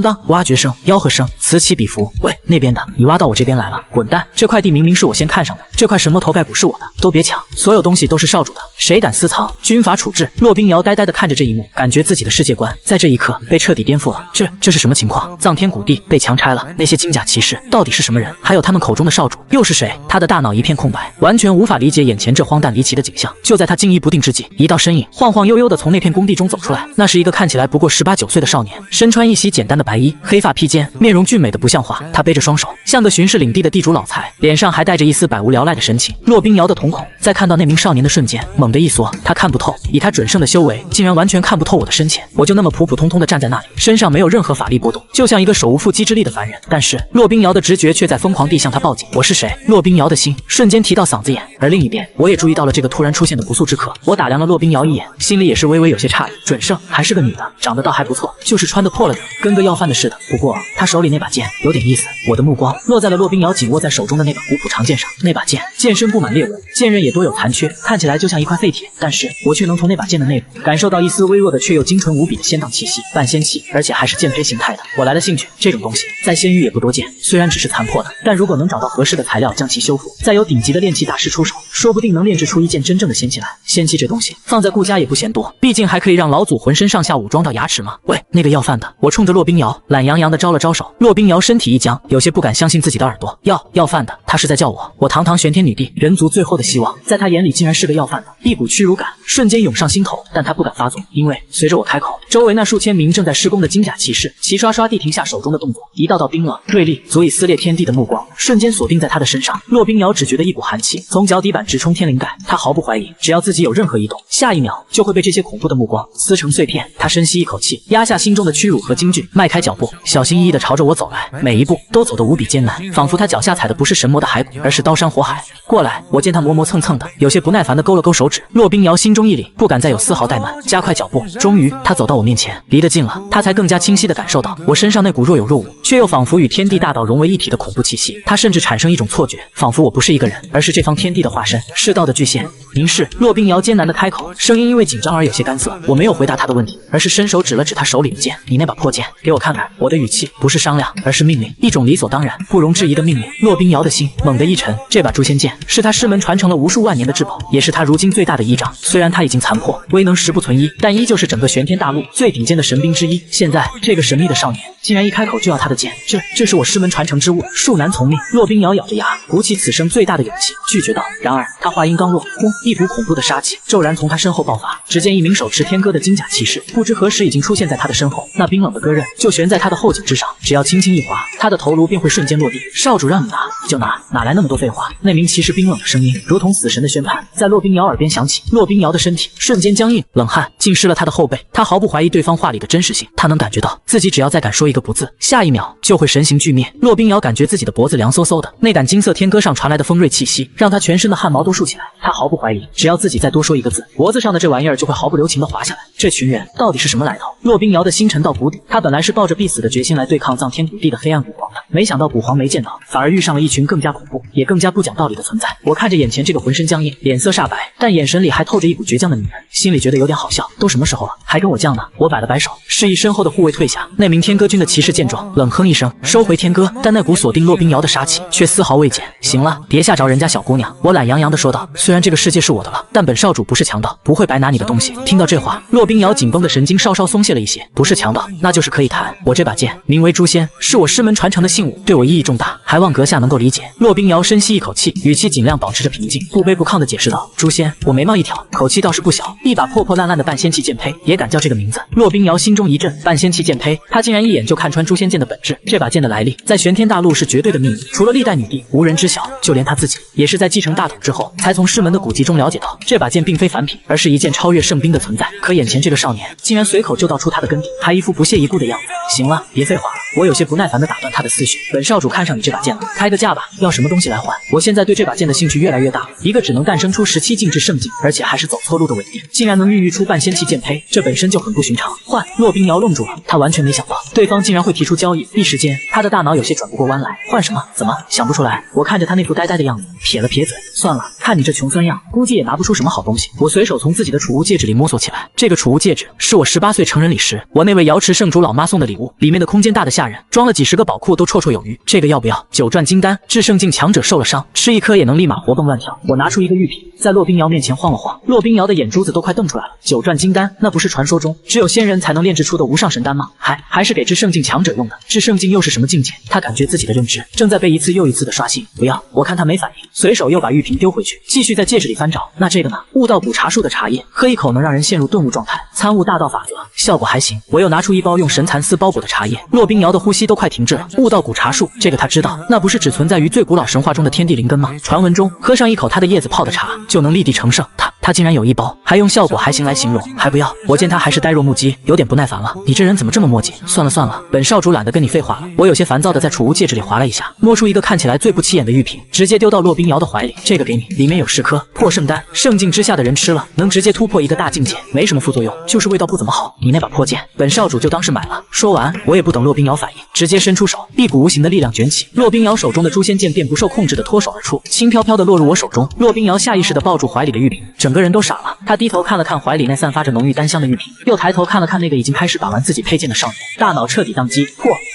S3: 当，挖掘声、吆喝声此起彼伏。喂，那边的，你挖到我这边来了，滚蛋！这块地明明是我先看上的，这块神魔头盖骨是我的，都别抢，所有东西都是少主的，谁敢私藏，军法处置。骆冰瑶呆呆地看着这一幕，感觉自己的世界观在这一刻被彻底颠覆了。这是什么情况？藏天谷地被强拆了，那些金甲骑士到底是什么人？还有他们口中的少主又是谁？他的大脑一片空白，完全无法理解眼前这荒诞离奇的景象。就在他惊疑不定之际，一道身影晃晃悠悠地从那片工地中走出来，那是一个看起来不过18、19岁的少年，身穿一袭简单的白衣，黑发披肩，面容俊美的不像话。他背着双手，像个巡视领地的地主老财，脸上还带着一丝百无聊赖的神情。骆冰瑶的瞳孔在看到那名少年的瞬间猛地一缩，他看不透，以他准圣的修为，竟然完全看不透我的深浅。我就那么普普通通地站在那里，身上没有任何法力波动，就像一个手无缚鸡之力的凡人。但是骆冰瑶的直觉却在疯狂地向他报警：我是谁？骆冰瑶的心瞬间提到嗓子眼。而另一边，我也注意到了这个突然出现的不速之客。我打量了骆冰瑶一眼，心里也是微微有些诧异。准圣还是个女的，长得倒还不错，就是穿得破了点，跟个要饭的似的。不过她手里那把剑有点意思。我的目光落在了骆冰瑶紧握在手中的那把古朴长剑上，那把剑剑身布满裂纹，剑刃也多有残缺，看起来就像一块废铁。但是我却能从那把剑的内部感受到一丝微弱的却又精纯无比的仙荡气息，半仙气，而且还是剑胚形态的。我来了兴趣，这种东西在仙域也不多见，虽然只是残破的，但如果能找到合适的材料将其修复，再由顶级的炼器大师出手，说不定能炼制出一件真正的仙器来。仙器这东西放在顾家也不嫌多，毕竟还可以让老祖浑身上下武装到牙齿嘛。喂，那个要饭的，我冲着骆冰瑶懒洋洋地招了招手。骆冰瑶身体一僵，有些不敢相信自己的耳朵。要饭的，他是在叫我堂堂玄天女帝，人族最后的希望，在他眼里竟然是个要饭的。一股屈辱感瞬间涌上心头，但他不敢发作，因为随着我开口，周围那数千名正在施工的金甲骑士齐刷刷地停下手中的动作，一道道冰冷锐利足以撕裂天地的目光瞬间锁定在他的身上。骆冰瑶只觉得一股寒气从脚底板直冲天灵盖，他毫不怀疑，只要自己有任何移动，下一秒就会被这些恐怖的目光撕成碎片。他深吸一口气，压下心中的屈辱和惊惧，迈开脚步，小心翼翼地朝着我走来，每一步都走得无比艰难，仿佛他脚下踩的不是神魔的骸骨，而是刀山火海。过来，我见他磨磨蹭蹭的，有些不耐烦地勾了勾手指。骆冰瑶心中一凛，不敢再有丝毫怠慢，加快脚步。终于，他走到我面前，离得近了，他才更加清晰地感受到我身上那股若有若无，却又仿佛与天地大道融为一体的恐怖气息。他甚至产生一种错觉，仿佛我不是一个人，而是这方天地的化身，世道的巨献。您是？骆冰瑶艰难地开口，声音因为紧张而有些干涩。我没有回答他的问题，而是伸手指了指他手里的剑，你那把破剑，给我看看。我的语气不是商量，而是命令，一种理所当然、不容置疑的命令。骆冰瑶的心猛地一沉，这把诛仙剑是他师门传承了无数万年的至宝，也是他如今最大的依仗。虽然他已经残破，威能十不存一，但依旧是整个玄天大陆最顶尖的神兵之一。现在这个神秘的少年竟然一开口就要他的剑，这是我师门传承之物，恕难从命。骆冰瑶咬着牙，鼓起此生最大的勇气拒绝道。然而他话音刚落，轰！一股恐怖的杀气骤然从他身后爆发。只见一名手持天戈的金甲骑士，不知何时已经出现在他的身后，那冰冷的戈刃就悬在他的后颈之上，只要轻轻一划，他的头颅便会瞬间落地。少主让你拿你就拿，哪来那么多废话？那名骑士冰冷的声音如同死神的宣判，在骆冰瑶耳边响起。骆冰瑶的身体瞬间僵硬，冷汗浸湿了他的后背。他毫不怀疑对方话里的真实性，他能感觉到自己只要再敢说一个不字，下一秒就会神形俱灭。骆冰瑶感觉自己的脖子凉飕飕的，那杆金色天戈上传来的锋锐气息让他全身的汗毛都竖起来。他毫不怀疑，只要自己再多说一个字，脖子上的这玩意儿就会毫不留情地滑下来。这群人到底是什么来头？骆冰瑶的心沉到谷底。他本来是抱着必死的决心来对抗藏天谷地的黑暗古皇的，没想到古皇没见到，反而遇上了一群更加恐怖也更加不讲道理的存在。我看着眼前这个浑身僵硬、脸色煞白，但眼神里还透着一股倔强的女人，心里觉得有点好笑。都什么时候了，还跟我犟呢？我摆了摆手，示意身后的护卫退下。那名天歌军的骑士见状，冷哼一声，收回天歌，但那股锁定骆冰瑶的杀气却丝毫未减。行了，别吓着人家小姑娘，我懒洋洋地说道。虽然这个世界是我的了，但本少主不是强盗，不会白拿你的东西。听到这话，骆冰瑶紧绷的神经稍稍松懈了一些。不是强盗，那就是可以谈。我这把剑名为诛仙，是我师门传承的信物，对我意义重大，还望阁下能够理解。骆冰瑶深吸一口气，语气尽量保持着平静，不卑不亢地解释道：诛仙，我眉毛一挑，口气倒是不小，一把破破烂烂的半仙器剑胚，也敢叫这个名字？骆冰瑶心中一震，半仙器剑胚，他竟然一眼就看穿诛仙剑的本质。这把剑的来历，在玄天大陆是绝对的秘密，除了历代女帝，无人知晓，就连他自己，也是在继承大统之后，才从师门的古籍中了解到，这把剑并非凡品，而是一件超越圣兵的存在。可眼前这个少年，竟然随口就道出他的根底，还一副不屑一顾的样子。行了，别废话了。我有些不耐烦地打断他的思绪，本少主看上你这把剑了，开个价吧，要什么东西来换？我现在对这把剑的兴趣越来越大了，一个只能诞生出17境至圣境，而且还是走错路的伪帝，竟然能孕育出半仙器剑胚，这本身就很不寻常。换！骆冰瑶愣住了，他完全没想到对方竟然会提出交易，一时间他的大脑有些转不过弯来。换什么？怎么想不出来？我看着他那副呆呆的样子，撇了撇嘴，算了，看你这穷酸样，估计也拿不出什么好东西。我随手从自己的储物戒指里摸索起来，这个储物戒指是我18岁成人礼时我那位瑶池圣主老妈送的礼物，里面的空间大得吓人，装了几十个宝库都绰绰有余。这个要不要？9转金丹，至圣境强者受了伤，吃一颗也能立马活蹦乱跳。我拿出一个玉瓶，在骆冰瑶面前晃了晃，骆冰瑶的眼珠子都快瞪出来了。9转金丹，那不是传说中只有仙人才能炼制出的无上神丹吗？还是给至圣境强者用的？至圣境又是什么境界？他感觉自己的认知正在被一次又一次的刷新。不要！我看他没反应，随手又把玉瓶丢回去，继续在戒指里翻找。那这个呢？悟道古茶树的茶叶，喝一口能让人陷入顿悟状态，参悟大道法则，效果还行。我又拿出一包用神蚕丝包裹的茶叶，骆冰瑶的呼吸都快停滞了。悟道古茶树，这个他知道，那不是只存在于最古老神话中的天地灵根吗？传闻中喝上一口它的叶子泡的茶就能立地成圣，他竟然有一包，还用效果还行来形容，还不要？我见他还是呆若木鸡，有点不耐烦了。你这人怎么这么磨叽？算了算了，本少主懒得跟你废话了。我有些烦躁的在储物戒指里划了一下，摸出一个看起来最不起眼的玉瓶，直接丢到骆冰瑶的怀里。这个给你，里面有10颗破圣丹，圣境之下的人吃了能直接突破一个大境界，没什么副作用，就是味道不怎么好。你那把破剑，本少主就当是买了。说完，我也不等骆冰瑶反应，直接伸出手，一股无形的力量卷起，骆冰瑶手中的诛仙剑便不受控制的脱手而出，轻飘飘的落入我手中。骆冰瑶下意识的抱住怀里的玉瓶，整个人都傻了。他低头看了看怀里那散发着浓郁丹香的玉瓶，又抬头看了看那个已经开始把玩自己佩剑的少年，大脑彻底宕机。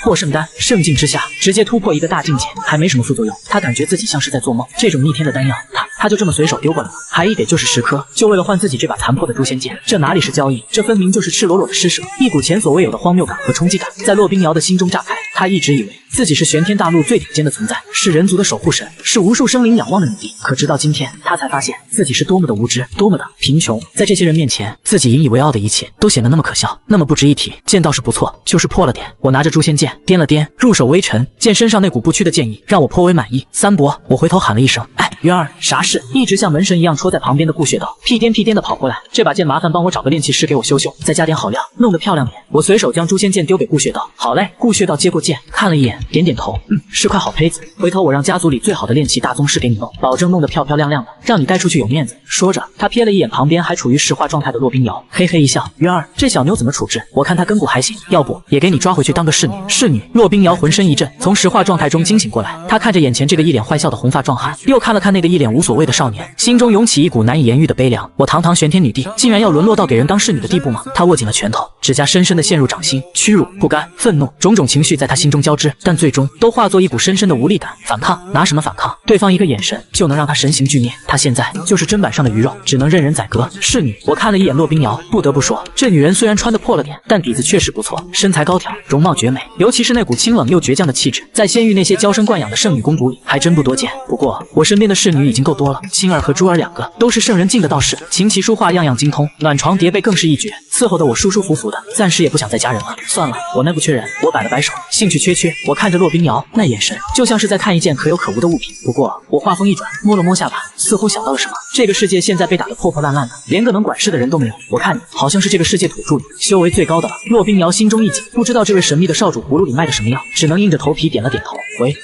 S3: 破圣丹，圣境之下直接突破一个大境界，还没什么副作用。他感觉自己像是在做梦。这种逆天的丹药，他就这么随手丢过来了，还一给就是10颗，就为了换自己这把残破的诛仙剑。这哪里是交易，这分明就是赤裸裸的施舍。一股前所未有的荒谬感和冲击感在骆冰瑶的心中炸开。他一直以为自己是玄天大陆最顶尖的存在，是人族的守护神，是无数生灵仰望的女帝。可直到今天，他才发现自己是多么的无知，多么的贫穷。在这些人面前，自己引以为傲的一切都显得那么可笑，那么不值一提。剑倒是不错，就是破了点。我拿着诛仙剑掂了掂，入手微沉，剑身上那股不屈的剑意让我颇为满意。三伯，我回头喊了一声：“哎，渊儿，啥事？”一直像门神一样戳在旁边的顾血道屁颠屁颠的跑过来，这把剑麻烦帮我找个炼器师给我修修，再加点好料，弄得漂亮点。我随手将诛仙剑丢给顾血道，好嘞。顾血道接过剑，看了一眼，点点头，是块好胚子，回头我让家族里最好的炼器大宗师给你弄，保证弄得漂漂亮亮的，让你带出去有面子。说着，他瞥了一眼旁边还处于石化状态的骆冰瑶，嘿嘿一笑：“渊儿，这小妞怎么处置？我看她根骨还行，要不也给你抓回去当个侍女。”侍女？骆冰瑶浑身一震，从石化状态中惊醒过来，她看着眼前这个一脸坏笑的红发壮汉，又看了看那个一脸无所谓的少年，心中涌起一股难以言喻的悲凉。我堂堂玄天女帝，竟然要沦落到给人当侍女的地步吗？她握紧了拳头，指甲深深地陷入掌心，屈辱、不甘、愤怒，种种情绪在她心中交织，但最终都化作一股深深的无力感。反抗？拿什么反抗？对方一个眼神就能让她神形俱灭。她现在就是砧板上的鱼肉，只能任人宰割。侍女？我看了一眼骆冰瑶，不得不说，这女人虽然穿得破了点，但底子确实不错，身材高挑，容貌绝美，尤其是那股清冷又倔强的气质，在仙域那些娇生惯养的圣女公主里还真不多见。不过我身边的侍女已经够多了，青儿和珠儿两个都是圣人境的道士，琴棋书画样样精通，暖床叠被更是一绝，伺候得我舒舒服服的，暂时也不想再加人了。算了，我那不缺人。我摆了摆手，兴趣缺缺。我看着骆冰瑶，那眼神就像是在看一件可有可无的物品。不过我话锋一转，摸了摸下巴，似乎想到了什么。这个世界现在被打得破破烂烂的，连个能管事的人都没有。我看你好像是这个世界土著里修为最高的了。骆冰瑶心中一紧，不知道这位神秘的少主葫芦里卖的什么药，只能硬着头皮点了点头。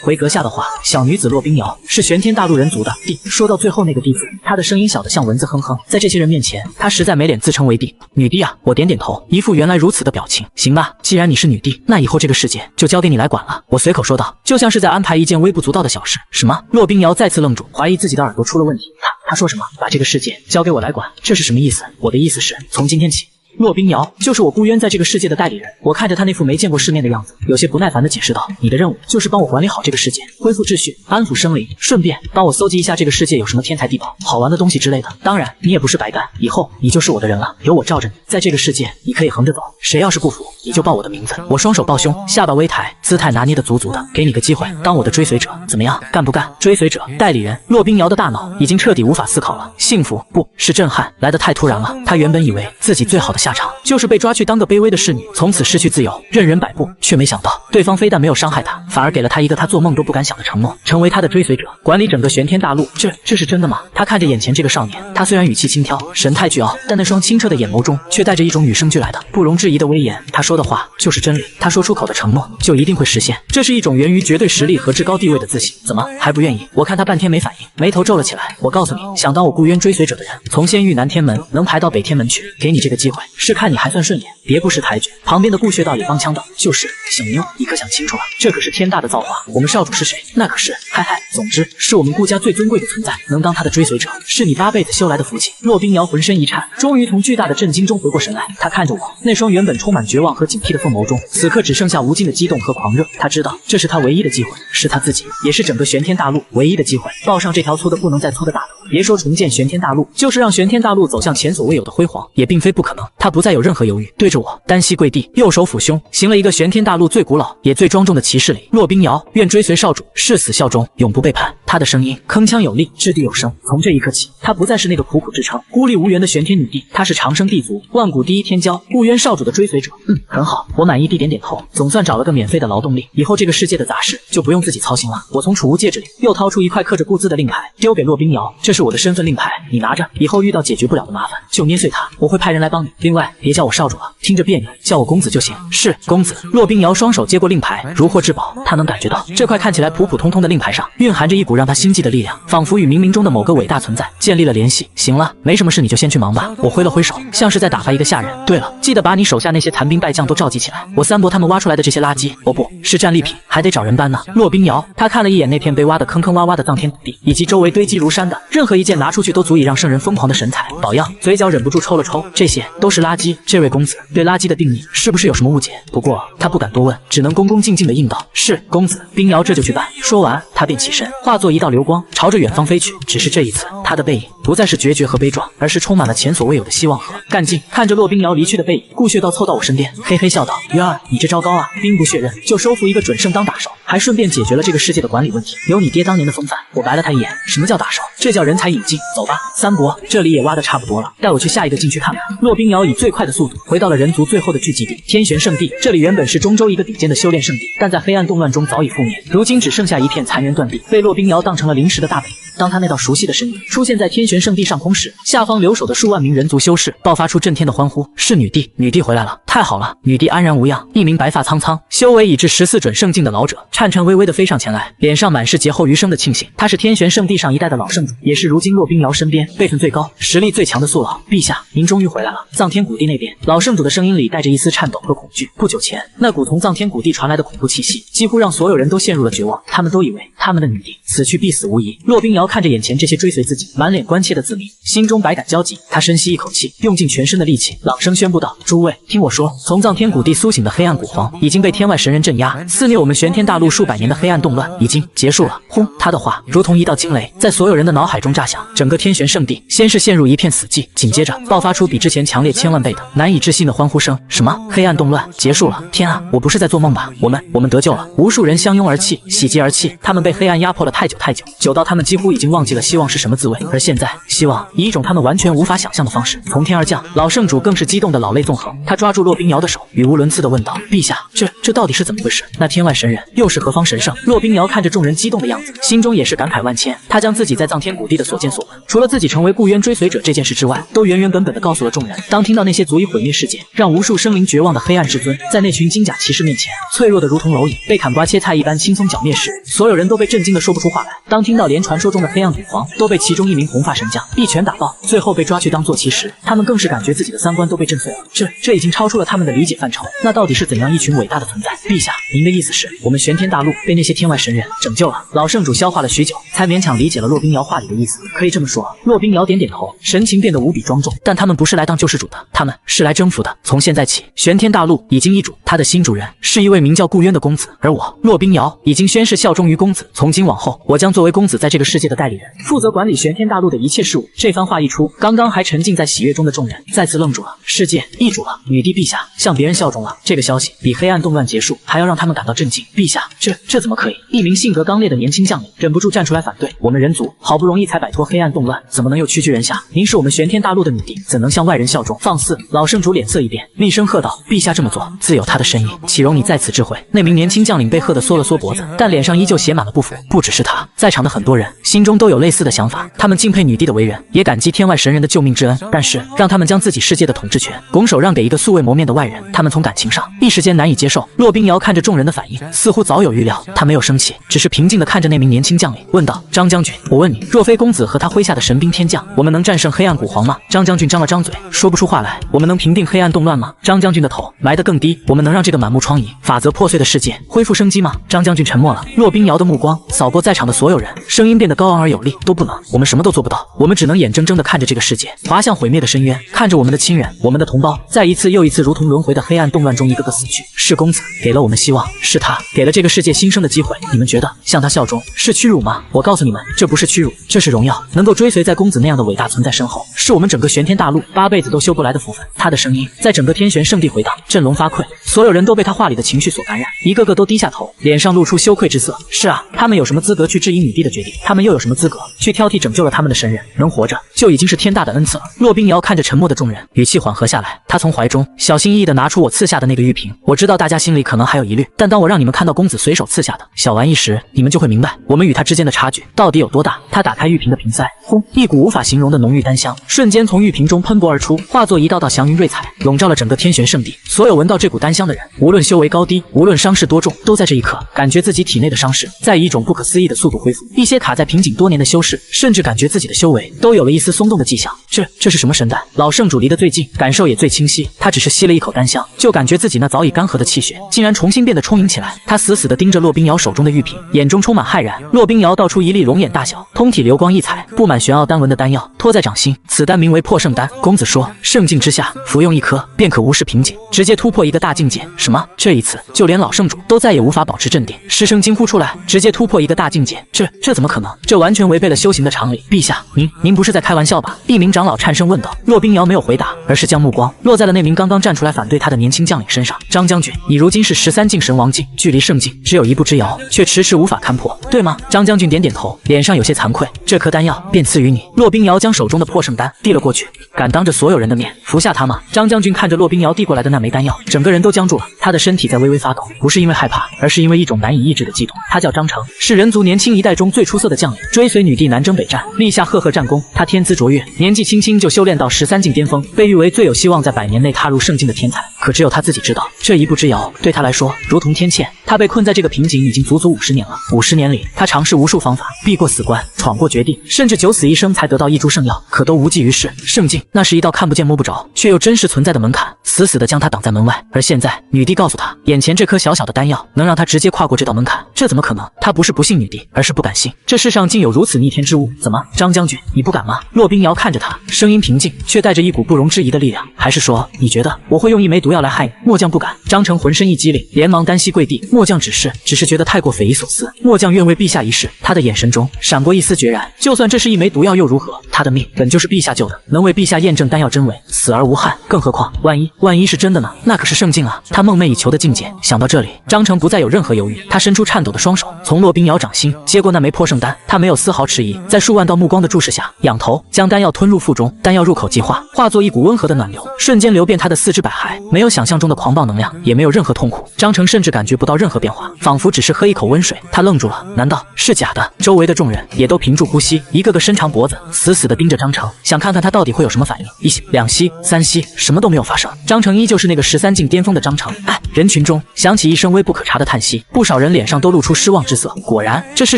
S3: 回阁下的话，小女子骆冰瑶是玄天大陆人族的帝。说到最后那个帝字，她的声音小得像蚊子哼哼，在这些人面前，她实在没脸自称为帝。女帝啊，我点点头，一副原来如此的表情。行吧，既然你是女帝，那以后这个世界就交给你来管了。我随口说道，就像是在安排一件微不足道的小事。什么？骆冰瑶再次愣住，怀疑自己的耳朵出了问题。他说什么？把这个世界交给我来管？这是什么意思？我的意思是，从今天起，骆冰瑶就是我顾渊在这个世界的代理人。我看着他那副没见过世面的样子，有些不耐烦地解释道：“你的任务就是帮我管理好这个世界，恢复秩序，安抚生灵，顺便帮我搜集一下这个世界有什么天才地宝、好玩的东西之类的。当然，你也不是白干，以后你就是我的人了，有我罩着你，在这个世界你可以横着走，谁要是不服，你就报我的名字。”我双手抱胸，下巴微抬，姿态拿捏得足足的，给你个机会，当我的追随者，怎么样？干不干？追随者、代理人，骆冰瑶的大脑已经彻底无法思考了。幸福不是震撼，来得太突然了。他原本以为自己最好的下场就是被抓去当个卑微的侍女，从此失去自由，任人摆布，却没想到对方非但没有伤害他，反而给了他一个他做梦都不敢想的承诺，成为他的追随者，管理整个玄天大陆。这是真的吗？他看着眼前这个少年，他虽然语气轻佻，神态倨傲，但那双清澈的眼眸中却带着一种与生俱来的不容置疑的威严。他说的话就是真理，他说出口的承诺就一定会实现，这是一种源于绝对实力和至高地位的自信。怎么还不愿意？我看他半天没反应，眉头皱了起来。我告诉你，想当我顾渊追随者的人，从仙域南天门能排到北天门去，给你这个机会，是看你还算顺眼，别不识抬举。旁边的顾穴道也帮腔道：“就是小妞，你可想清楚了，这可是天大的造化。我们少主是谁？那可是……嗨，总之是我们顾家最尊贵的存在，能当他的追随者，是你8辈子修来的福气。”骆冰瑶浑身一颤，终于从巨大的震惊中回过神来。他看着我，那双原本充满绝望和警惕的凤眸中，此刻只剩下无尽的激动和狂热。他知道这是他唯一的机会，是他自己，也是整个玄天大陆唯一的机会，抱上这条粗的不能再粗的大德。别说重建玄天大陆，就是让玄天大陆走向前所未有的辉煌，也并非不可能。他不再有任何犹豫，对着我单膝跪地，右手抚胸，行了一个玄天大陆最古老也最庄重的骑士礼。骆冰瑶愿追随少主，誓死效忠，永不背叛。他的声音铿锵有力，掷地有声。从这一刻起，他不再是那个苦苦支撑、孤立无援的玄天女帝，她是长生帝族、万古第一天骄、顾渊少主的追随者。很好，我满意地点点头，总算找了个免费的劳动力，以后这个世界的杂事就不用自己操心了。我从储物戒指里又掏出一块刻着顾字的令牌，丢给骆冰瑶，这是我的身份令牌，你拿着，以后遇到解决不了的麻烦就捏碎它，我会派人来帮你。另外，别叫我少主了，听着别扭，叫我公子就行。是公子。骆冰瑶双手接过令牌，如获至宝，他能感觉到这块看起来普普通通的令牌上蕴含着一股让他心悸的力量，仿佛与冥冥中的某个伟大存在建立了联系。行了，没什么事你就先去忙吧。我挥了挥手，像是在打发一个下人。对了，记得把你手下那些残兵败将都召集起来，我三伯他们挖出来的这些垃圾，哦不是战利品，还得找人搬呢。骆冰瑶他看了一眼那片被挖得坑坑洼洼的藏天土地，以及周围堆积如山的任何一件拿出去都足以让圣人疯狂的神材宝样，嘴角忍不住抽了抽，这些都是垃圾。这位公子，对垃圾的定义是不是有什么误解？不过他不敢多问，只能恭恭敬敬地应道：“是，公子。”冰瑶这就去办。说完，他便起身，化作一道流光，朝着远方飞去。只是这一次，他的背影不再是决绝和悲壮，而是充满了前所未有的希望和干劲。看着骆冰瑶离去的背影，顾血道凑到我身边，嘿嘿笑道：“云儿，你这招高啊，兵不血刃就收服一个准圣当打手，还顺便解决了这个世界的管理问题。有你爹当年的风范。”我白了他一眼，什么叫打手？这叫人才引进。走吧，三伯，这里也挖得差不多了，带我去下一个禁区看看。骆冰瑶以最快的速度回到了人族最后的聚集地天玄圣地。这里原本是中州一个顶尖的修炼圣地，但在黑暗动乱中早已覆灭，如今只剩下一片残垣断壁，被骆冰瑶当成了临时的大本营。当他那道熟悉的身影出现在天玄圣地上空时，下方留守的数万名人族修士爆发出震天的欢呼：“是女帝！女帝回来了！太好了！”女帝安然无恙，一名白发苍苍、修为已至14准圣境的老者颤颤巍巍地飞上前来，脸上满是劫后余生的庆幸。他是天玄圣地上一代的老圣主，也是如今骆冰瑶身边辈分最高、实力最强的宿老。陛下，您终于回来了！藏天谷地那边，老圣主的声音里带着一丝颤抖和恐惧。不久前，那股从藏天谷地传来的恐怖气息，几乎让所有人都陷入了绝望。他们都以为他们的女帝死去必死无疑。骆冰瑶看着眼前这些追随自己、满脸关切的子民，心中百感交集。他深吸一口气，用尽全身的力气，朗声宣布道：“诸位，听我说，从藏天谷地苏醒的黑暗古皇已经被天外神人镇压，肆虐我们玄天大陆数百年的黑暗动乱已经结束了。”轰！他的话如同一道惊雷，在所有人的脑海中炸响。整个天玄圣地先是陷入一片死寂，紧接着爆发出比之前强烈千万倍的难以置信的欢呼声。什么？黑暗动乱结束了？天啊，我不是在做梦吧？我们得救了！无数人相拥而泣，喜极而泣。他们被黑暗压迫了太久，久到他们几乎已经忘记了希望是什么滋味。而现在，希望以一种他们完全无法想象的方式从天而降。老圣主更是激动的老泪纵横，他抓住骆冰瑶的手，语无伦次地问道：“陛下，这到底是怎么回事？那天外神人又是何方神圣？”骆冰瑶看着众人激动的样子，心中也是感慨万千。他将自己在藏天谷地的所见所闻，除了自己成为顾渊追随者这件事之外，都原原本本地告诉了众人。当听到那些足以毁灭世界、让无数生灵绝望的黑暗至尊，在那群金甲骑士面前脆弱的如同蝼蚁，被砍瓜切菜一般轻松剿灭时，所有人都被震惊得说不出话来。当听到连传说中的黑暗古皇都被其中一名红发神将一拳打爆，最后被抓去当坐骑时，他们更是感觉自己的三观都被震碎了。这已经超出了他们的理解范畴。那到底是怎样一群伟大的存在？陛下，您的意思是我们玄天大陆被那些天外神人拯救了？老圣主消化了许久，才勉强理解了骆冰瑶话里的意思。可以这么说。骆冰瑶点点头，神情变得无比庄重。但他们不是来当救世主的，他们是来征服的。从现在起，玄天大陆已经易主，他的新主人是一位名叫顾渊的公子，而我骆冰瑶已经宣誓效忠于公子。从今往后，我将作为公子在这个世界的代理人，负责管理玄天大陆的一切事务。这番话一出，刚刚还沉浸在喜悦中的众人再次愣住了。世界易主了，女帝陛下向别人效忠了。这个消息比黑暗动乱结束还要让他们感到震惊。陛下，这怎么可以？一名性格刚烈的年轻将领忍不住站出来反对。我们人族好不容易才摆脱黑暗动乱，怎么能又屈居人下？您是我们玄天大陆的女帝，怎能向外人效忠？放肆！老圣主脸色一变，厉声喝道：“陛下这么做，自有他的深意，岂容你在此智慧？”那名年轻将领被喝得缩了缩脖子，但脸上依旧写满了不服。不只是他，在场的很多人心中都有类似的想法，他们敬佩女帝的为人，也感激天外神人的救命之恩。但是让他们将自己世界的统治权拱手让给一个素未谋面的外人，他们从感情上一时间难以接受。骆冰瑶看着众人的反应，似乎早有预料，他没有生气，只是平静地看着那名年轻将领，问道：“张将军，我问你，若非公子和他麾下的神兵天将，我们能战胜黑暗古皇吗？”张将军张了张嘴，说不出话来。我们能平定黑暗动乱吗？张将军的头埋得更低。我们能让这个满目疮痍、法则破碎的世界恢复生机吗？张将军沉默了。骆冰瑶的目光扫过在场的所有人，声音变得高昂而有力：“都不能，我们什么都做不到，我们只能眼睁睁地看着这个世界滑向毁灭的深渊，看着我们的亲人、我们的同胞在一次又一次如同轮回的黑暗动乱中一个个死去。是公子给了我们希望，是他给了这个世界新生的机会。你们觉得向他效忠是屈辱吗？我告诉你们，这不是屈辱，这是荣耀。能够追随在公子那样的伟大存在身后，是我们整个玄天大陆8辈子都修不来的福分。”他的声音在整个天玄圣地回荡，振聋发聩。所有人都被他话里的情绪所感染，一个个都低下头，脸上露出羞愧之色。是啊，他们有什么资格去质疑女帝的决定？他们又有什么资格去挑剔拯救了他们的神人？能活着就已经是天大的恩赐了。骆冰瑶看着沉默的众人，语气缓和下来。他从怀中小心翼翼地拿出我赐下的那个玉瓶。我知道大家心里可能还有疑虑，但当我让你们看到公子随手赐下的小玩意时，你们就会明白我们与他之间的差距到底有多大。他打开玉瓶的瓶塞，轰！一股无法形容的浓郁丹香瞬间从玉瓶中喷薄而出，化作一道道祥云瑞彩，笼罩了整个天玄圣地。所有闻到这股丹香的人，无论修为高低，无论伤势多重，都在这一刻感觉自己体内的伤势在以一种不可思议的速度恢复。一些卡在瓶颈多年的修士，甚至感觉自己的修为都有了一丝松动的迹象。这是什么神丹？老圣主离得最近，感受也最清晰。他只是吸了吸了一口丹香，就感觉自己那早已干涸的气血竟然重新变得充盈起来。他死死地盯着骆冰瑶手中的玉瓶，眼中充满骇然。骆冰瑶倒出一粒龙眼大小、通体流光溢彩、布满玄奥丹纹的丹药，托在掌心。此丹名为破圣丹。公子说，圣境之下，服用一颗便可无视瓶颈，直接突破一个大境界。什么？这一次就连老圣主都再也无法保持镇定，失声惊呼出来。直接突破一个大境界，这怎么可能？这完全违背了修行的常理。陛下，您不是在开玩笑吧？一名长老颤声问道。骆冰瑶没有回答，而是将目光落在了那名刚刚站出来反对他的年轻将领身上。张将军，你如今是13境神王境，距离圣境只有一步之遥，却迟迟无法勘破，对吗？张将军点点头，脸上有些惭愧。这颗丹药便赐予你。骆冰瑶将手中的破圣丹递了过去。敢当着所有人的面服下它吗？张将军看着骆冰瑶递过来的那枚丹药，整个人都僵住了。他的身体在微微发抖，不是因为害怕，而是因为一种难以抑制的激动。他叫张成，是人族年轻一代中最出色的将领，追随女帝南征北战，立下赫赫战功。他天资卓越，年纪轻轻就修炼到13境巅峰，被誉为最有希望在100年内踏入圣境的天才。可只有他自己知道，这一步之遥对他来说如同天堑。他被困在这个瓶颈已经足足50年了。50年里，他尝试无数方法，避过死关，闯过绝地，甚至九死一生才得到一株圣药，可都无济于事。圣境那是一道看不见摸不着，却又真实存在的门槛，死死地将他挡在门外。而现在，女帝告诉他，眼前这颗小小的丹药能让他直接跨过这道门槛，这怎么可能？他不是不信女帝，而是不敢信，这世上竟有如此逆天之物。怎么，张将军，你不敢吗？骆冰瑶看着他，声音平静，却带着一股不容置疑的力量。还是说，你觉得我会用一枚毒药来害你？末将不敢。张成浑身一激灵，连忙单膝跪地。末将只是觉得太过匪夷所思。末将愿为陛下一试。他的眼神中闪过一丝决然。就算这是一枚毒药又如何？他的命本就是陛下救的，能为陛下验证丹药真伪，死而无憾。更何况，万一是真的呢？那可是圣境啊，他梦寐以求的境界。想到这里，张成不再有任何犹豫，他伸出颤抖的双手，从骆冰瑶掌心接过那枚破圣丹。他没有丝毫迟疑，在数万道目光的注视下，仰头将丹药吞入腹中。丹药入口即化，化作一股温和的暖流，瞬间流遍他的四肢百骸，没有想象中的狂暴能量，也没有任何痛苦。张成甚至感觉不到任何变化，仿佛只是喝一口温水。他愣住了，难道是假的？周围的众人也都屏住呼吸，一个个伸长脖子，死死地盯着张成，想看看他到底会有什么反应。一吸、2吸、3吸，什么都没有发生。张成依旧是那个13境巅峰的张成。人群中响起一声微不可察的叹息，不少人脸上都露出失望之色。果然，这世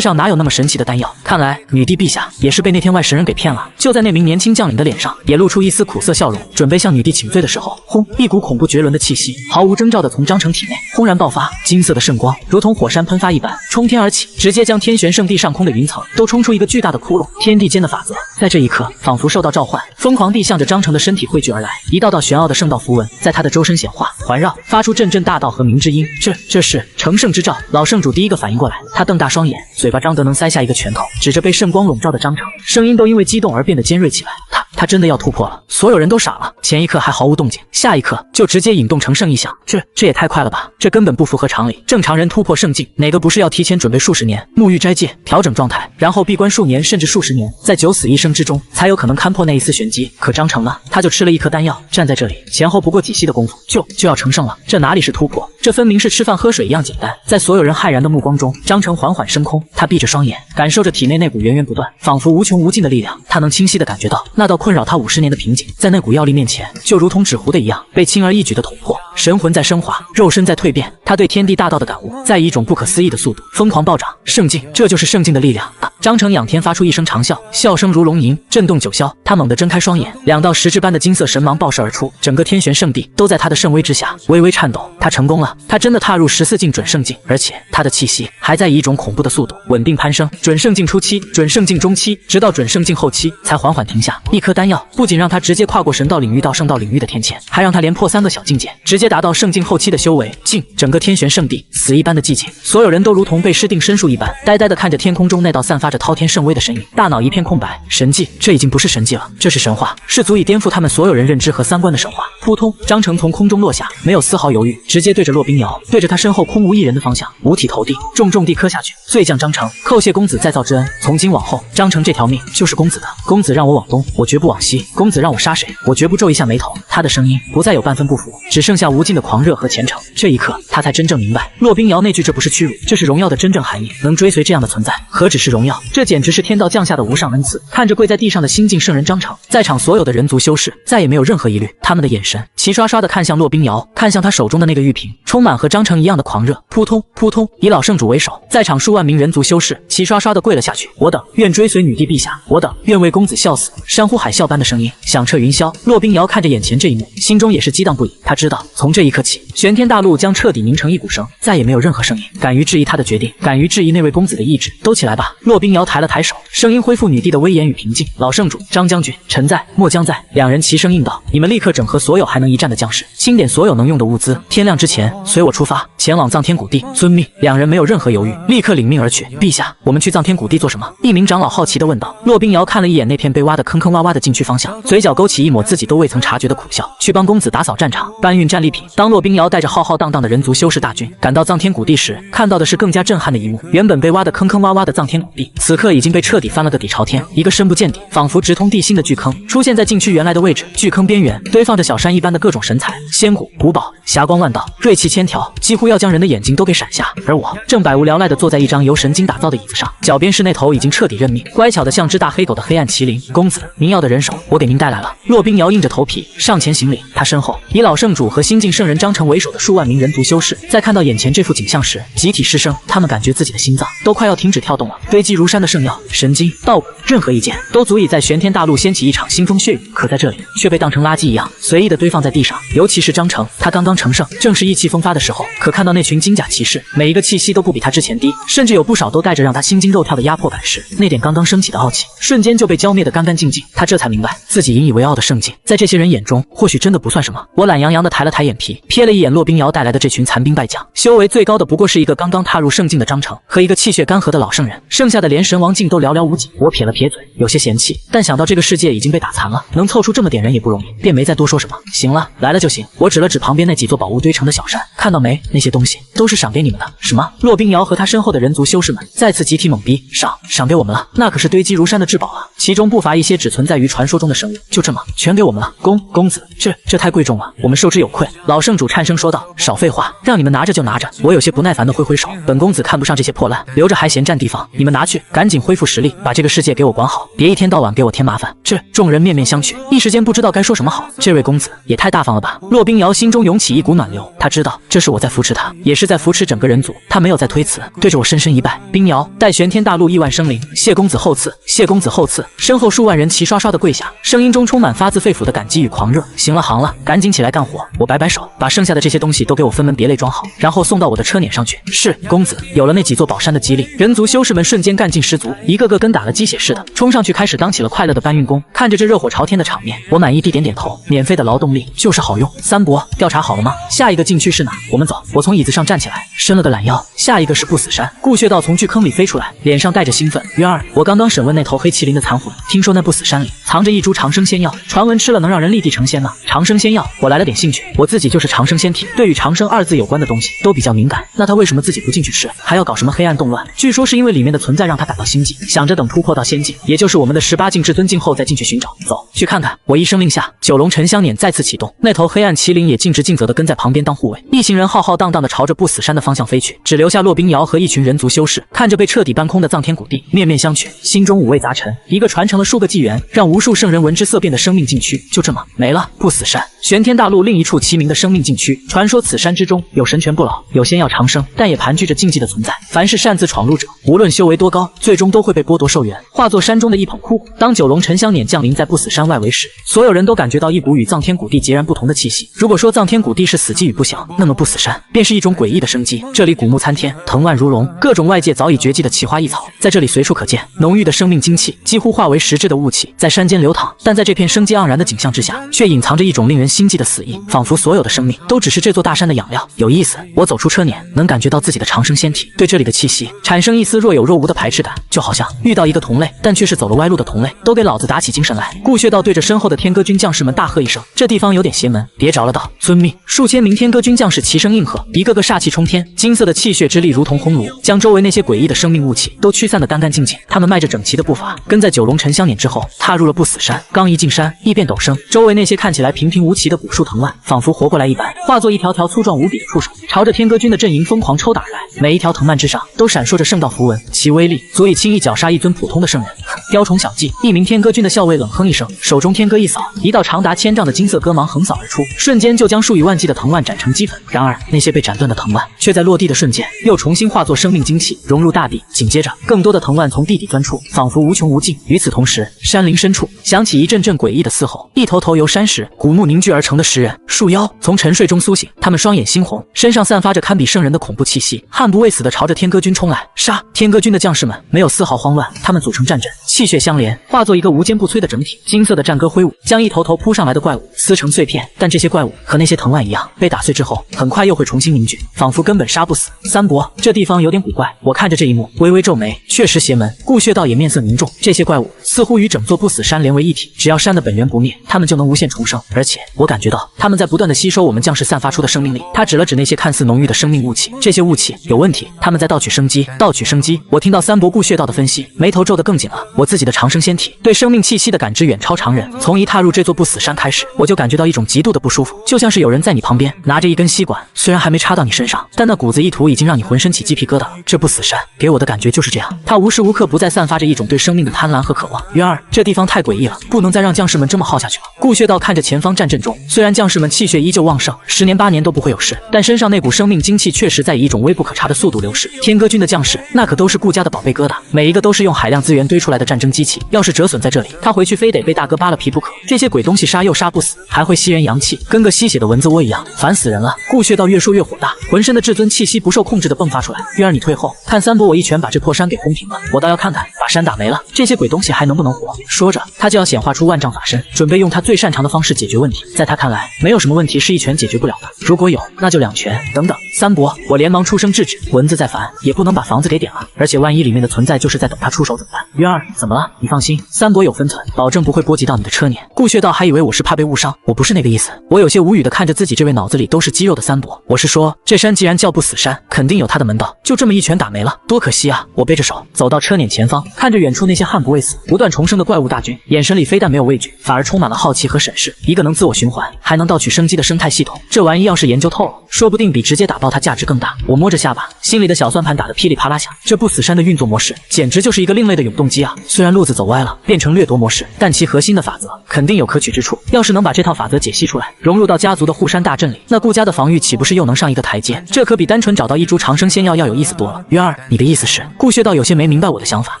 S3: 上哪有那么神奇的丹药？看来女帝陛下也是被那天外神人给骗了。就在那名年轻将领的脸上也露出一丝苦涩笑容，准备向女帝请罪的时候，轰！一股恐怖绝伦的气息毫无征兆地从张成体内轰然爆发，金色的圣光如同火山喷发一般冲天而起，直接将天玄圣地上空的云层都冲出一个巨大的窟窿。天地间的法则在这一刻仿佛受到召唤，疯狂地向着张成的身体汇聚而来，一道道玄奥的圣道符文在他的周身显化环绕，发出阵阵大道和鸣之音。这是成圣之兆。老圣主第一个反应过来，他瞪大双眼，嘴巴张得能塞下一个拳头，指着被圣光笼罩的张成，声音都因为激动而变得尖锐起来。他真的要突破了。所有人都傻了，前一刻还毫无动静，下一刻就直接引动成圣意象，这也太快了吧，这根本不符合常理。正常人突破圣境，哪个不是要提前准备数十年，沐浴斋戒，调整状态，然后闭关数年甚至数十年，在九死一生之中才有可能勘破那一丝玄机。可张成呢？他就吃了一颗丹药，站在这里，前后不过几息的功夫就要成圣了，这哪里是突破，这分明是吃饭喝水一样简单。在所有人骇然的目光中，张成缓缓升空，他闭着双眼，感受着体内那股源源不断、仿佛无穷无尽的力量。他能清晰地感觉到，那道困扰他50年的瓶颈，在那股药力面前，就如同纸糊的一样，被轻而易举地捅破。神魂在升华，肉身在蜕变，他对天地大道的感悟，在以一种不可思议的速度疯狂暴涨。圣境，这就是圣境的力量啊！张成仰天发出一声长啸，笑声如龙吟，震动九霄。他猛地睁开双眼，2道实质般的金色神芒爆射而出，整个天玄圣地都在他的圣威之下微微颤抖。他成功了，他真的踏入14境准圣境，而且他的气息还在以一种恐怖的速度稳定攀升。准圣境初期，准圣境中期，直到准圣境后期才缓缓停下。一颗丹药不仅让他直接跨过神道领域到圣道领域的天堑，还让他连破3个小境界，直接达到圣境后期的修为。境，整个天玄圣地死一般的寂静，所有人都如同被施定身术一般，呆呆地看着天空中那道散发着滔天圣威的身影，大脑一片空白。神迹，这已经不是神迹了，这是神话，是足以颠覆他们所有人认知和三观的神话。扑通，张成从空中落下，没有丝毫犹豫，直接对着骆冰瑶，对着他身后空无一人的方向五体投地，重重地磕下去。罪将张成，叩谢公子再造之恩，从今往后，张成这条命就是公子的。公子让我往东，我绝不往西；公子让我杀谁，我绝不皱一下眉头。他的声音不再有半分不服，只剩下无尽的狂热和虔诚。这一刻，他才真正明白骆冰瑶那句这不是屈辱，这是荣耀的真正含义。能追随这样的存在，何止是荣耀，这简直是天道降下的无上恩赐。看着跪在地上的新晋圣人张成，在场所有的人族修士再也没有任何疑虑，他们的眼神神，齐刷刷地看向骆冰瑶，看向他手中的那个玉瓶，充满和张成一样的狂热。扑通扑通，以老圣主为首，在场数万名人族修士齐刷刷地跪了下去。我等愿追随女帝陛下，我等愿为公子效死。山呼海啸般的声音响彻云霄。骆冰瑶看着眼前这一幕，心中也是激荡不已。他知道，从这一刻起，玄天大陆将彻底凝成一股绳，再也没有任何声音敢于质疑他的决定，敢于质疑那位公子的意志。都起来吧！骆冰瑶抬了抬手，声音恢复女帝的威严与平静。老圣主、张将军、臣在，末将在。两人齐声应道：“你们立刻整合所有还能一战的将士，清点所有能用的物资。天亮之前，随我出发，前往藏天谷地。”遵命。两人没有任何犹豫，立刻领命而去。陛下，我们去藏天谷地做什么？一名长老好奇地问道。骆冰瑶看了一眼那片被挖得坑坑洼洼的禁区方向，嘴角勾起一抹自己都未曾察觉的苦笑。去帮公子打扫战场，搬运战利品。当骆冰瑶带着浩浩荡荡的人族修士大军赶到藏天谷地时，看到的是更加震撼的一幕。原本被挖得坑坑洼洼的藏天谷地，此刻已经被彻底翻了个底朝天。一个深不见底，仿佛直通地心的巨坑出现在禁区原来的位置。巨坑边缘堆放着小山一般的各种神材、仙骨、古宝，霞光万道，锐气千条，几乎要将人的眼睛都给闪瞎。而我正百无聊赖地坐在一张由神经打造的椅子上，脚边是那头已经彻底认命、乖巧的像只大黑狗的黑暗麒麟。公子，您要的人手，我给您带来了。骆冰瑶硬着头皮上前行礼。他身后以老圣主和新晋圣人张成为首的数万名人族修士，在看到眼前这幅景象时，集体失声。他们感觉自己的心脏都快要停止跳动了。堆积如山的圣药、神经、道骨，任何一件都足以在玄天大陆掀起一场腥风血雨，可在这里却被当成垃圾一样随意地堆放在地上。尤其是张成，他刚刚成圣，正是意气风发的时候，可看到那群金甲骑士，每一个气息都不比他之前低，甚至有不少都带着让他心惊肉跳的压迫感时，那点刚刚升起的傲气瞬间就被浇灭得干干净净。他这才明白，自己引以为傲的圣境，在这些人眼中或许真的不算什么。我懒洋洋地抬了抬眼皮，瞥了一眼骆冰瑶带来的这群残兵败将，修为最高的不过是一个刚刚踏入圣境的张成和一个气血干涸的老圣人，剩下的连神王境都寥寥无几。我撇了撇嘴，有些嫌弃，但想到这个世界已经被打残了，能凑出这么点人也不容易，便没再多说什么。行了，来了就行。我指了指旁边那几座宝物堆成的小山，看到没？那些东西都是赏给你们的。什么？骆冰瑶和他身后的人族修士们再次集体懵逼。赏给我们了？那可是堆积如山的至宝啊，其中不乏一些只存在于传说中的生物，就这么全给我们了。公子，这太贵重了，我们受之有愧。老圣主颤声说道。少废话，让你们拿着就拿着。我有些不耐烦地挥挥手，本公子看不上这些破烂，留着还嫌占地方，你们拿去，赶紧恢复实力，把这个世界给我管好，别一天到晚给我添麻烦。众人面面相觑，一时间不知道该说什么好。这位公子也太大方了吧。骆冰瑶心中涌起一股暖流，他知道这是我在扶持他，也是在扶持整个人族。他没有再推辞，对着我深深一拜。冰瑶，待玄天大陆亿万生灵，谢公子厚赐，谢公子厚赐。身后数万人齐刷刷地跪下，声音中充满发自肺腑的感激与狂热。行了行了，赶紧起来干活。我摆摆手，把剩下的这些东西都给我分门别类装好，然后送到我的车辇上去。是，公子。有了那几座宝山的激励，人族修士们瞬间干劲十足，一个个跟打了鸡血似的，冲上去开始当起了快乐的搬运工。看着这热火朝天的场面，我满意地点点头。免费的劳动力就是好用。三伯，调查好了吗？下一个禁区是哪？我们走。我从椅子上站起来，伸了个懒腰。下一个是不死山。顾穴道从巨坑里飞出来，脸上带着兴奋。渊儿，我刚刚审问那头黑麒麟的残魂，听说那不死山里藏着一株长生仙药，传闻吃了能让人立地成仙呢。长生仙药，我来了点兴趣。我自己就是长生仙体，对于长生二字有关的东西都比较敏感。那他为什么自己不进去吃，还要搞什么黑暗动乱？据说是因为里面的存在让他感到心悸，想着等突破到仙境，也就是我们的18境至尊境后再进去寻找。走，去看看。我一声令下，九龙沉香辇再次启动，那头黑暗麒麟也尽职尽责地跟在旁边当护卫。一行人浩浩荡荡地朝着不死山的方向飞去，只留下骆冰瑶和一群人族修士，看着被彻底搬空的藏天谷地，面面相觑，心中五味杂陈。一个传承了数个纪元，让无数圣人闻之色变的生命禁区，就这么没了。不死山，玄天大陆另一处齐名的生命禁区。传说此山之中有神权不老，有仙药长生，但也盘踞着禁忌的存在。凡是擅自闯入者，无论修为多高，最终都会被剥夺寿元，化作山中的一捧枯骨。当九龙沉香辇降临在不死山外围时，所有人都感觉到一股与藏天谷地截然不同的气息。如果说藏天谷地是死寂与不祥，那么不死山便是一种诡异的生机。这里古木参天，藤蔓如龙，各种外界早已绝迹的奇花异草在这里随处可见。浓郁的生命精气几乎化为实质的雾气，在山间流淌。但在这片生机盎然的景象之下，却隐藏着一种令人心悸的死意，仿佛所有的生命都只是这座大山的养料。有意思，我走出车辇，能感觉到自己的长生仙体对这里的气息产生一丝若有若无的排斥感，就好像遇到一个同类，但却是走了歪路的同类，都给老子打起精神来。顾穴道对着身后的天歌军将士们大喝一声，这地方有点邪门，别着了道。遵命。数千名天歌军将士齐声应和，一个个煞气冲天，金色的气血之力如同烘炉，将周围那些诡异的生命雾气都驱散得干干净净。他们迈着整齐的步伐，跟在九龙沉香辇之后，踏入了不死山。刚一进山，异变陡生，周围那些看起来平平无奇的古树藤蔓，仿佛活过来一般，化作一条条粗壮无比的触手，朝着天歌军的阵营疯狂抽打而来。每一条藤蔓之上都闪烁着圣道符文，其威力足以轻易绞杀一尊普通的圣人。雕虫小技。一名天歌军的校尉冷哼一声，手中天歌一扫，一道长达1000丈的金色歌芒横扫而出，瞬间就将数以万计的藤蔓斩成齑粉。然而那些被斩断的藤蔓却在落地的瞬间又重新化作生命精气，融入大地。紧接着，更多的藤蔓从地底钻出，仿佛无穷无尽。与此同时，山林深处响起一阵阵诡异的嘶吼，一头头由山石、古木凝聚而成的石人、树妖从沉睡中苏醒，他们双眼猩红，身上散发着堪比圣人的恐怖气息，悍不畏死地朝着天歌军冲来。杀！天歌军的将士们没有丝毫慌乱，他们组成战阵，气血相连，化作一个无坚不摧的整体。金色的战歌挥舞，将一头头扑上来的怪物撕成碎片。但这些怪物和那些藤蔓一样，被打碎之后，很快又会重新凝聚，仿佛根本杀不死。三伯，这地方有点古怪。我看着这一幕，微微皱眉，确实邪门。顾血道也面色凝重，这些怪物似乎与整座不死山连为一体，只要山的本源不灭，他们就能无限重生。而且我感觉到他们在不断的吸收我们将士散发出的生命力。他指了指那些看似浓郁的生命雾气，这些雾气有问题，他们在盗取生机，盗取生机。我听到三伯顾血道的分析，眉头皱得更紧了。我自己的长生仙体对生命气息的感知远超常人，从一踏入这座不死山开始，我就感觉到一种极度的不舒服，就像是有人在你旁边拿着一根吸管，虽然还没插到你身上，但那股子一吐已经让你浑身起鸡皮疙瘩了。这不死山给我的感觉就是这样，它无时无刻不在散发着一种对生命的贪婪和渴望。渊儿，这地方太诡异了，不能再让将士们这么耗下去了。顾血道看着前方战阵中，虽然将士们气血依旧旺盛，10年8年都不会有事，但身上那股生命精气确实在以一种微不可察的速度流失。天歌军的将士那可都是顾家的宝贝疙瘩，每一个都是用海量资源堆出来的战争机器，要是折损在这里，他回去非得被大哥扒了皮不可。这些鬼东西杀又杀不死，还会吸人阳气，跟个吸血的蚊子窝一样，烦死人了。顾血道越说越火大，浑身的至尊气息不受控制的迸发出来。月儿，你退后，看三伯我一拳把这破山给轰平了，我倒要看看把山打没了，这些鬼东西还能不能活。说着，他就要显化出万丈法身，准备用他最擅长的方式解决问题。在他看来，没有什么问题是一拳解决不了的，如果有，那就2拳。等等，三伯，我连忙出声制止，蚊子再烦也不能把房子给点了，而且万一里面的存在就是在等他出手怎么办？月儿，怎么了？你放心，三伯有分寸，保证不会波及到你的车辇。顾血道还以为我是怕被误伤，我不是那个意思。我有些无语的看着自己这位脑子里都是肌肉的三伯，我是说，这山既然叫不死山，肯定有他的门道，就这么一拳打没了，多可惜啊！我背着手走到车辇前方，看着远处那些悍不畏死、不断重生的怪物大军，眼神里非但没有畏惧，反而充满了好奇和审视。一个能自我循环，还能盗取生机的生态系统，这玩意要是研究透了，说不定比直接打爆它价值更大。我摸着下巴，心里的小算盘打得噼里啪啦响。这不死山的运作模式，简直就是一个另类的永动机啊！虽然路子走歪了，变成掠夺模式，但其核心的法则肯定有可取之处。要是能把这套法则解析出来，融入到家族的护山大阵里，那顾家的防御岂不是又能上一个台阶？这可比单纯找到一株长生仙药要有意思多了。渊儿，你的意思是？顾血道有些没明白我的想法，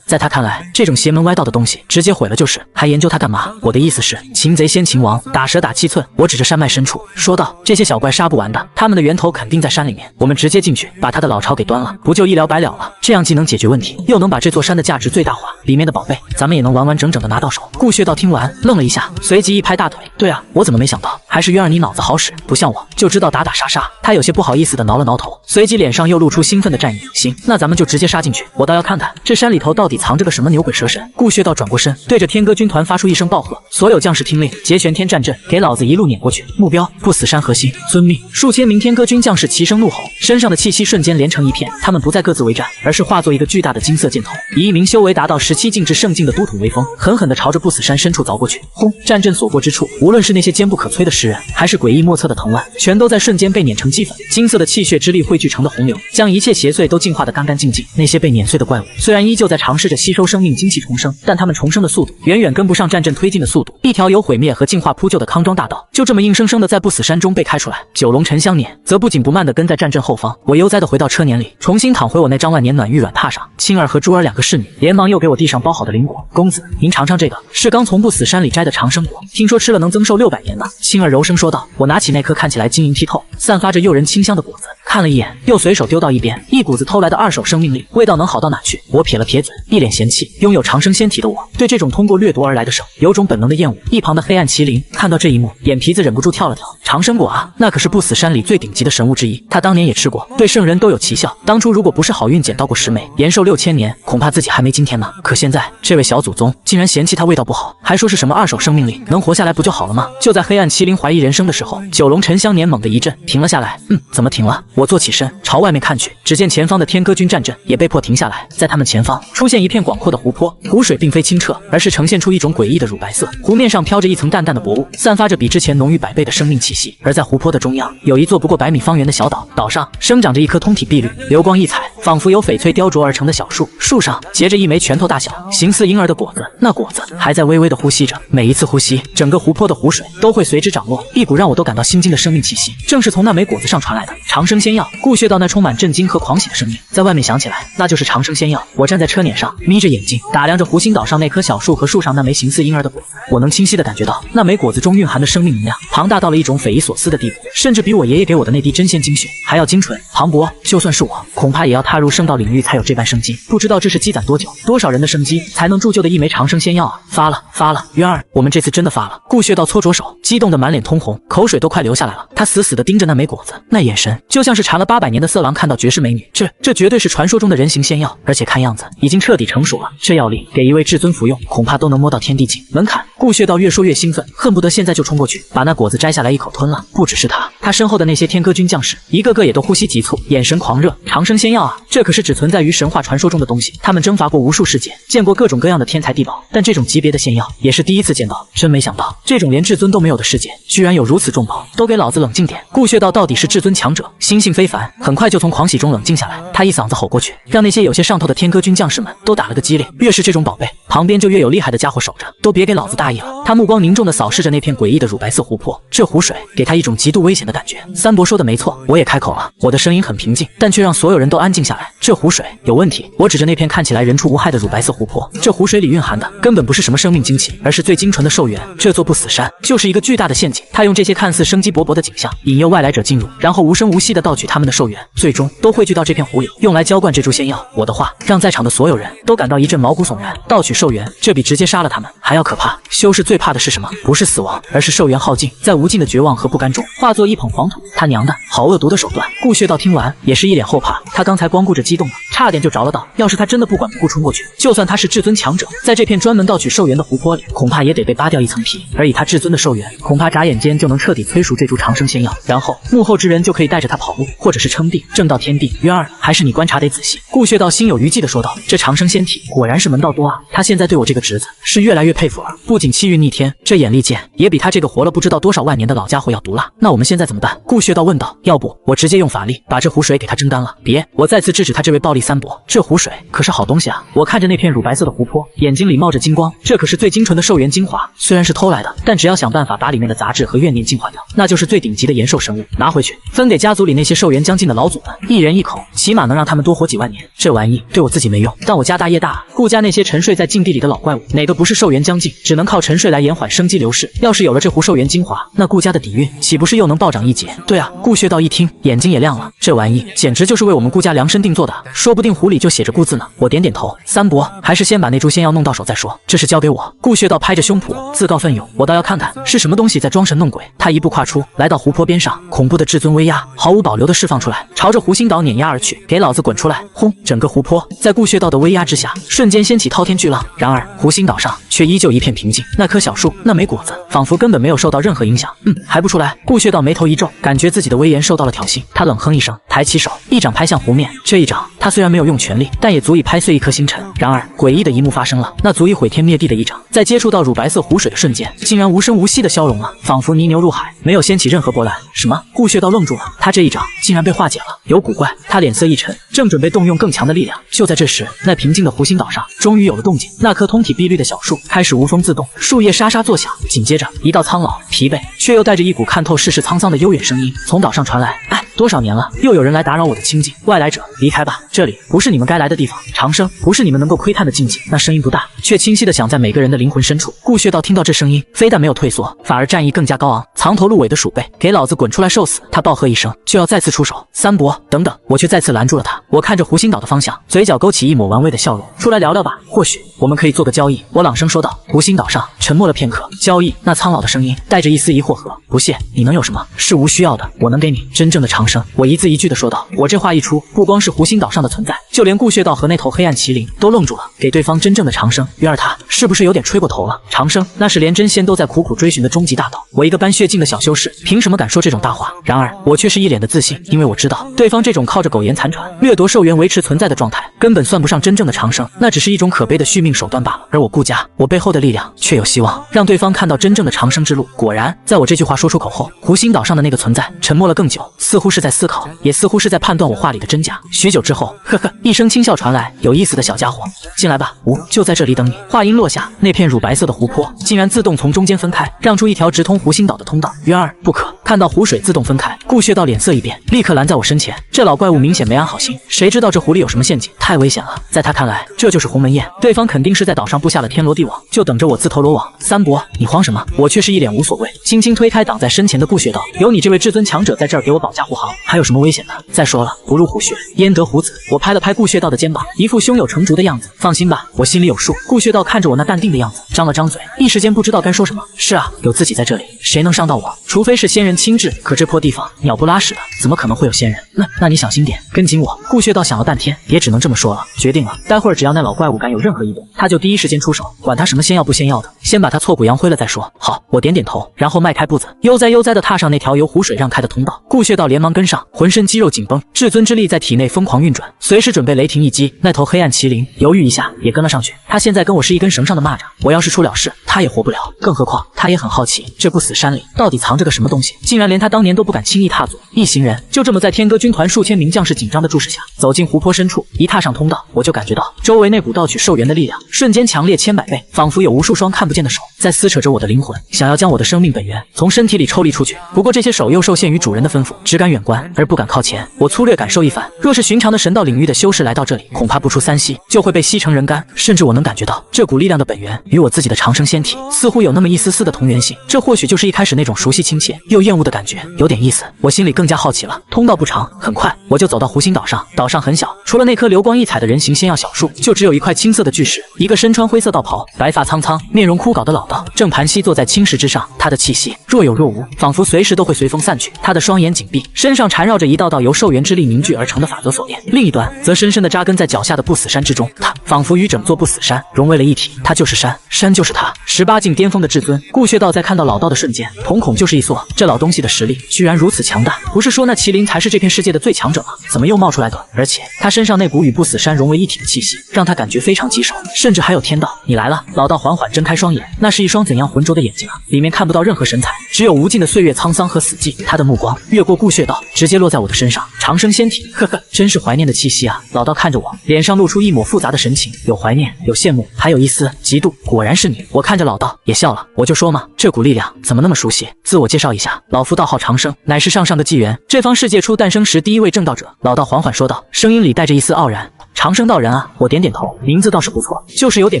S3: 在他看来，这种邪门歪道的东西直接毁了就是，还研究它干嘛？我的意思是，擒贼先擒王，打蛇打七寸。我指着山脉深处说道：“这些小怪杀不完的，他们的源头肯定在山里面。我们直接进去，把他的老巢给端了，不就一了百了了？这样既能解决问题，又能把这座山的价值最大化，里面的宝贝咱们也能完完整整的拿到手。”顾血道听完愣了一下，随即一拍大腿：“对啊，我怎么没想到？还是渊儿你脑子好使，不像我就知道打打杀杀。”他有些不好意思的挠了挠头，随即脸上又露出兴奋的战意：“行，那咱们就直接杀进去，我倒要看看这山里头到底藏着个什么牛鬼蛇神。”顾血道转过身，对着天歌军团发出一声暴喝：“所有将士听令，结玄天战阵，给老子一路撵过去！目标不死山核心，遵命！”数千名天歌军将士齐声怒吼，身上的气息瞬间连成一片。他们不再各自为战，而是化作一个巨大的金色箭头，以一名修为达到17境至圣境的都统为锋，狠狠地朝着不死山深处凿过去。轰！战阵所过之处，无论是那些坚不可摧的石人，还是诡异莫测的藤蔓，全都在瞬间被碾成齑粉。金色的气血之力汇聚成的洪流，将一切邪祟都净化得干干净净。那些被碾碎的怪物，虽然依旧在尝试着吸收生命精气重生，但他们重生的速度远远跟不上战阵推进的速度。一条由毁灭和净化铺就的康庄大道，就这么硬生生的在不死山中被开出来。九龙沉香辇则不紧不慢地跟在战阵后方。我悠哉地回到车辇里，重新躺回我那张万年暖玉软榻上。青儿和珠儿2个侍女连忙又给我递上包好的灵果。公子，您尝尝这个，是刚从不死山里摘的长生果，听说吃了能增寿600年呢。青儿柔声说道。我拿起那颗看起来晶莹剔透、散发着诱人清香的果子，看了一眼，又随手丢到一边。一股子偷来的2手生命力，味道能好到哪去？我撇了撇嘴，一脸嫌弃。拥有长生仙体的我，对这种通过掠夺而来的生有种本能的厌恶。一旁的黑暗麒麟看到这一幕，眼皮子忍不住跳了跳。长生果啊，那可是不死山里最顶级的神物之一，他当年也吃过，对圣人都有奇效。当初如果不是好运捡到过10枚，延寿6000年，恐怕自己还没今天呢。可现在这位小祖宗竟然嫌弃它味道不好，还说是什么2手生命力，能活下来不就好了吗？就在黑暗麒麟怀疑人生的时候，九龙沉香辇猛地一震，停了下来。怎么停了？我坐起身，朝外面看去，只见前方的天歌军战阵也被迫停下来。在他们前方出现一片广阔的湖泊，湖水并非清澈，而是呈现出一种诡异的乳白色。湖面上飘着一层淡淡的薄雾，散发着比之前浓郁100倍的生命气息。而在湖泊的中央，有一座不过100米方圆的小岛，岛上生长着一棵通体碧绿、流光溢彩、仿佛由翡翠雕琢而成的小树，树上结着一枚拳头大小、形似婴儿的果子，那果子还在微微的呼吸着。每一次呼吸，整个湖泊的湖水都会随之涨落，一股让我都感到心惊的生命气息，正是从那枚果子上传来的。长生仙药，顾穴道那充满震惊和狂喜的声音，在外面响起来，那就是长生仙药。我站在车辇上，眯着眼睛打量着湖心岛上那棵小树和树上那枚形似婴儿的果子，我能清晰地感觉到那枚果子中蕴含的生命能量庞大到了一种匪夷所思的地步，甚至比我爷爷给我的那滴真仙精血还要精纯磅礴。就算是我，恐怕也要踏入圣道领域才有这般生机。不知道这是积攒多久，多少人的生机才能铸就的一枚长生仙药啊！发了，发了！渊儿，我们这次真的发了！顾穴道搓着手，激动得满脸通红，口水都快流下来了。他死死地盯着那枚果子，那眼神就像是馋了800年的色狼看到绝世美女。这绝对是传说中的人形仙药，而且看样子已经彻底成熟了。这药力给一位至尊服用，恐怕都能摸到天地境门槛。顾穴道越说越兴奋，恨不得现在就冲过去把那果子摘下来一口吞了。不只是他身后的那些天歌军将士，一个个也都呼吸急促，眼神狂热。长生仙药啊，这可是只存在于神话传说中的东西。他们征伐过无数世界，见过各种各样的天才地宝，但这种级别的仙药也是第一次见到。真没想到，这种连至尊都没有的世界，居然有如此重宝！都给老子冷静点！顾穴道到底是至尊强者，心性非凡，很快就从狂喜中冷静下来。他一嗓子吼过去，让那些有些上头的天歌军将士们都打了个激灵。越是这种宝贝，旁边就越有厉害的家伙守着，都别给老子大意了！他目光凝重地扫视着那片诡异的乳白色湖泊，这湖水给他一种极度危险的感觉。三伯说的没错，我也开口了，我的声音很平静，但却让所有人都安静下来。这湖水有问题！我指着那片看起来人畜无害的乳白色湖泊，这湖水里蕴含的根本不是什么生命精气，而是最精纯的寿元。这座不死山就是一个巨大的陷阱，他用这些看似生机勃勃的景象引诱外来者进入，然后无声无息地盗取他们的寿元，最终都汇聚到这片湖里，用来浇灌这株仙药。我的话让在场的所有人都感到一阵毛骨悚然。盗取寿元，这比直接杀了他们还要可怕。修士最怕的是什么？不是死亡，而是寿元耗尽，在无尽的绝望和不甘中化作一捧黄土。他娘的，好恶毒的手段！顾穴道听完也是一脸后怕，他刚才光顾着激动了，差点就着了道。要是他真的不管不顾冲过去，就算他是至尊强者，在这片专门盗取寿元的湖泊里，恐怕也得被扒掉一层皮。而以他至尊的寿元，恐怕眨眼间就能彻底催熟这株长生仙药，然后幕后之人就可以带着他跑路，或者是称帝，正道天地。渊儿，还是你观察得仔细。顾穴道心有余悸地说道：“这长生仙体果然是门道多啊！他现在对我这个侄子是越来越佩服了，不仅气运逆天，这眼力剑也比他这个活了不知道多少万年的老家伙要毒辣。那我们现在怎么办？”顾穴道问道。“要不我直接用法力把这湖水给他蒸干了？”“别！”我再次制止他这位暴力三伯，这湖水可是好东西啊！我看着那片乳白色的湖泊，眼睛里冒着金光，这可是最精纯的寿元精华，虽然是偷来的，但只要想办法把里面的杂质和怨念净化掉，那就是最顶级的延寿神物。拿回去分给家族里那些寿元将近的老祖们，一人一口，起码能让他们多活几万年。这玩意对我自己没用，但我家大业大，顾家那些沉睡在禁地里的老怪物，哪个不是寿元将尽，只能靠沉睡来延缓生机流逝。要是有了这壶寿元精华，那顾家的底蕴岂不是又能暴涨一截？对啊，顾穴道一听，眼睛也亮了，这玩意简直就是为我们顾家量身定做的，说不定壶里就写着顾字呢。我点点头，三伯，还是先把那株仙药弄到手再说，这事交给我。顾穴道拍着胸脯，自告奋勇，我倒要看看是什么东西在装神弄鬼。他一步跨出，来到湖泊边上，恐怖的至尊威压毫无保留地释放出来，朝着湖心岛碾压而去。给老子滚出来！轰！整个湖泊在顾穴道的威压之下，瞬间掀起滔天巨浪。然而湖心岛上却依旧一片平静，那棵小树，那枚果子，仿佛根本没有受到任何影响。还不出来？顾穴道眉头一皱，感觉自己的威严受到了挑衅。他冷哼一声，抬起手，一掌拍向湖面。这一掌，他虽然没有用全力，但也足以拍碎一颗星辰。然而诡异的一幕发生了，那足以毁天灭地的一掌，在接触到乳白色湖水的瞬间，竟然无声无息地消融了，仿佛泥牛入海，没有掀起任何波澜。什么？顾穴道愣住了，他这一掌竟然被化解了，有古怪。他脸色一沉，正准备动用更强的力量。就在这时，那平静的湖心岛上终于有了动静，那棵通体碧绿的小树开始无风自动，树叶沙沙作响。紧接着，一道苍老、疲惫却又带着一股看透世事沧桑的悠远声音从岛上传来：“哎，多少年了，又有人来打扰我的清静，外来者离开吧，这里不是你们该来的地方。长生不是你们能够窥探的境界。”那声音不大，却清晰地响在每个人的灵魂深处。顾穴道听到这声音，非但没有退缩，反而战意更加高昂，藏头露尾的鼠辈，给老子滚出来受死！他暴喝一声，就要再次出手。三伯，等等！我却再次拦住了他。我看着湖心岛的方向，嘴角勾起一抹玩味的笑容。出来聊聊吧，或许我们可以做个交易。我朗声说道。湖心岛上沉默了片刻。交易？那苍老的声音带着一丝疑惑和不屑。你能有什么？是无需要的，我能给你真正的长生。我一字一句地说道。我这话一出，不光是湖心岛上的存在，就连顾穴道和那头黑暗麒麟都愣住了。给对方真正的长生，渊儿他是不是有点吹过头了？长生那是连真仙都在苦苦追寻的终极大道，我一个搬血境的小修士，凭什么敢说这种大话？然而我却是一脸的自信，因为我知道对方这种靠着苟延残喘、掠夺寿元维持存在的状态，根本算不上真正的长生，那只是一种可悲的续命手段罢了。而我顾家，我背后的力量却有希望让对方看到真正的长生之路。果然，在我这句话说出口后，湖心岛上的那个存在沉默了更久，似乎是是在思考，也似乎是在判断我话里的真假。许久之后，呵呵，一声轻笑传来，有意思的小家伙，进来吧，就在这里等你。话音落下，那片乳白色的湖泊竟然自动从中间分开，让出一条直通湖心岛的通道。渊儿，不可！看到湖水自动分开，顾血道脸色一变，立刻拦在我身前。这老怪物明显没安好心，谁知道这湖里有什么陷阱？太危险了！在他看来，这就是鸿门宴，对方肯定是在岛上布下了天罗地网，就等着我自投罗网。三伯，你慌什么？我却是一脸无所谓，轻轻推开挡在身前的顾血道，有你这位至尊强者在这儿给我保驾护航，还有什么危险的？再说了，不入虎穴，焉得虎子？我拍了拍顾血道的肩膀，一副胸有成竹的样子。放心吧，我心里有数。顾血道看着我那淡定的样子，张了张嘴，一时间不知道该说什么。是啊，有自己在这里，谁能伤到我？除非是仙人亲至，可这破地方鸟不拉屎的，怎么可能会有仙人？那你小心点，跟紧我。顾血道想了半天，也只能这么说了。决定了，待会儿只要那老怪物敢有任何异动，他就第一时间出手，管他什么仙药不仙药的，先把他挫骨扬灰了再说。好，我点点头，然后迈开步子，悠哉悠哉地踏上那条由湖水让开的通道。顾血道连忙跟上，浑身肌肉紧绷，至尊之力在体内疯狂运转，随时准备雷霆一击。那头黑暗麒麟犹豫一下，也跟了上去。他现在跟我是一根绳上的蚂蚱，我要是出了事，他也活不了。更何况他也很好奇，这不死山里到底藏着个什么东西，竟然连他当年都不敢轻易踏足。一行人就这么在天歌军团数千名将士紧张的注视下，走进湖泊深处。一踏上通道，我就感觉到周围那股盗取兽源的力量瞬间强烈千百倍，仿佛有无数双看不见的手在撕扯着我的灵魂，想要将我的生命本源从身体里抽离出去。不过这些手又受限于主人的吩咐，只敢远观而不敢靠前。我粗略感受一番，若是寻常的神道领域的修士来到这里，恐怕不出3息就会被吸成人干。甚至我能感觉到这股力量的本源与我自己的长生仙体似乎有那么一丝丝的同源性，这或许就是一开始那种熟悉亲切又厌恶的感觉，有点意思。我心里更加好奇了。通道不长，很快我就走到湖心岛上。岛上很小，除了那棵流光溢彩的人形仙药小树，就只有一块青色的巨石。一个身穿灰色道袍、白发苍苍、面容枯槁的老道正盘膝坐在青石之上，他的气息若有若无，仿佛随时都会随风散去。他的双眼紧闭，身上缠绕着一道道由兽源之力凝聚而成的法则锁链，另一端则深深地扎根在脚下的不死山之中。他仿佛与整座不死山融为了一体，他就是山，山就是他。18境巅峰的至尊顾血道在看到老道的瞬间，瞳孔就是一缩。这老东西的实力居然如此强大，不是说那麒麟才是这片世界的最强者吗？怎么又冒出来个？而且他身上那股与不死山融为一体的气息，让他感觉非常棘手，甚至还有天道。你来了！老道缓缓睁开双眼，那是一双怎样浑浊的眼睛啊！里面看不到任何神采，只有无尽的岁月沧桑和死寂。他的目光越过顾血道，直接落在我的身上。长生仙体，呵呵，真是怀念的气息啊！老道看着我，脸上露出一抹复杂的神情，有怀念，有羡慕，还有一丝嫉妒。果然是你！我看着老道也笑了，我就说嘛，这股力量怎么那么熟悉？自我介绍一下，老夫道号长生，乃是上上的纪元，这方世界初诞生时第一位正道者。老道缓缓说道，声音里带着一丝傲然。长生道人啊，我点点头，名字倒是不错，就是有点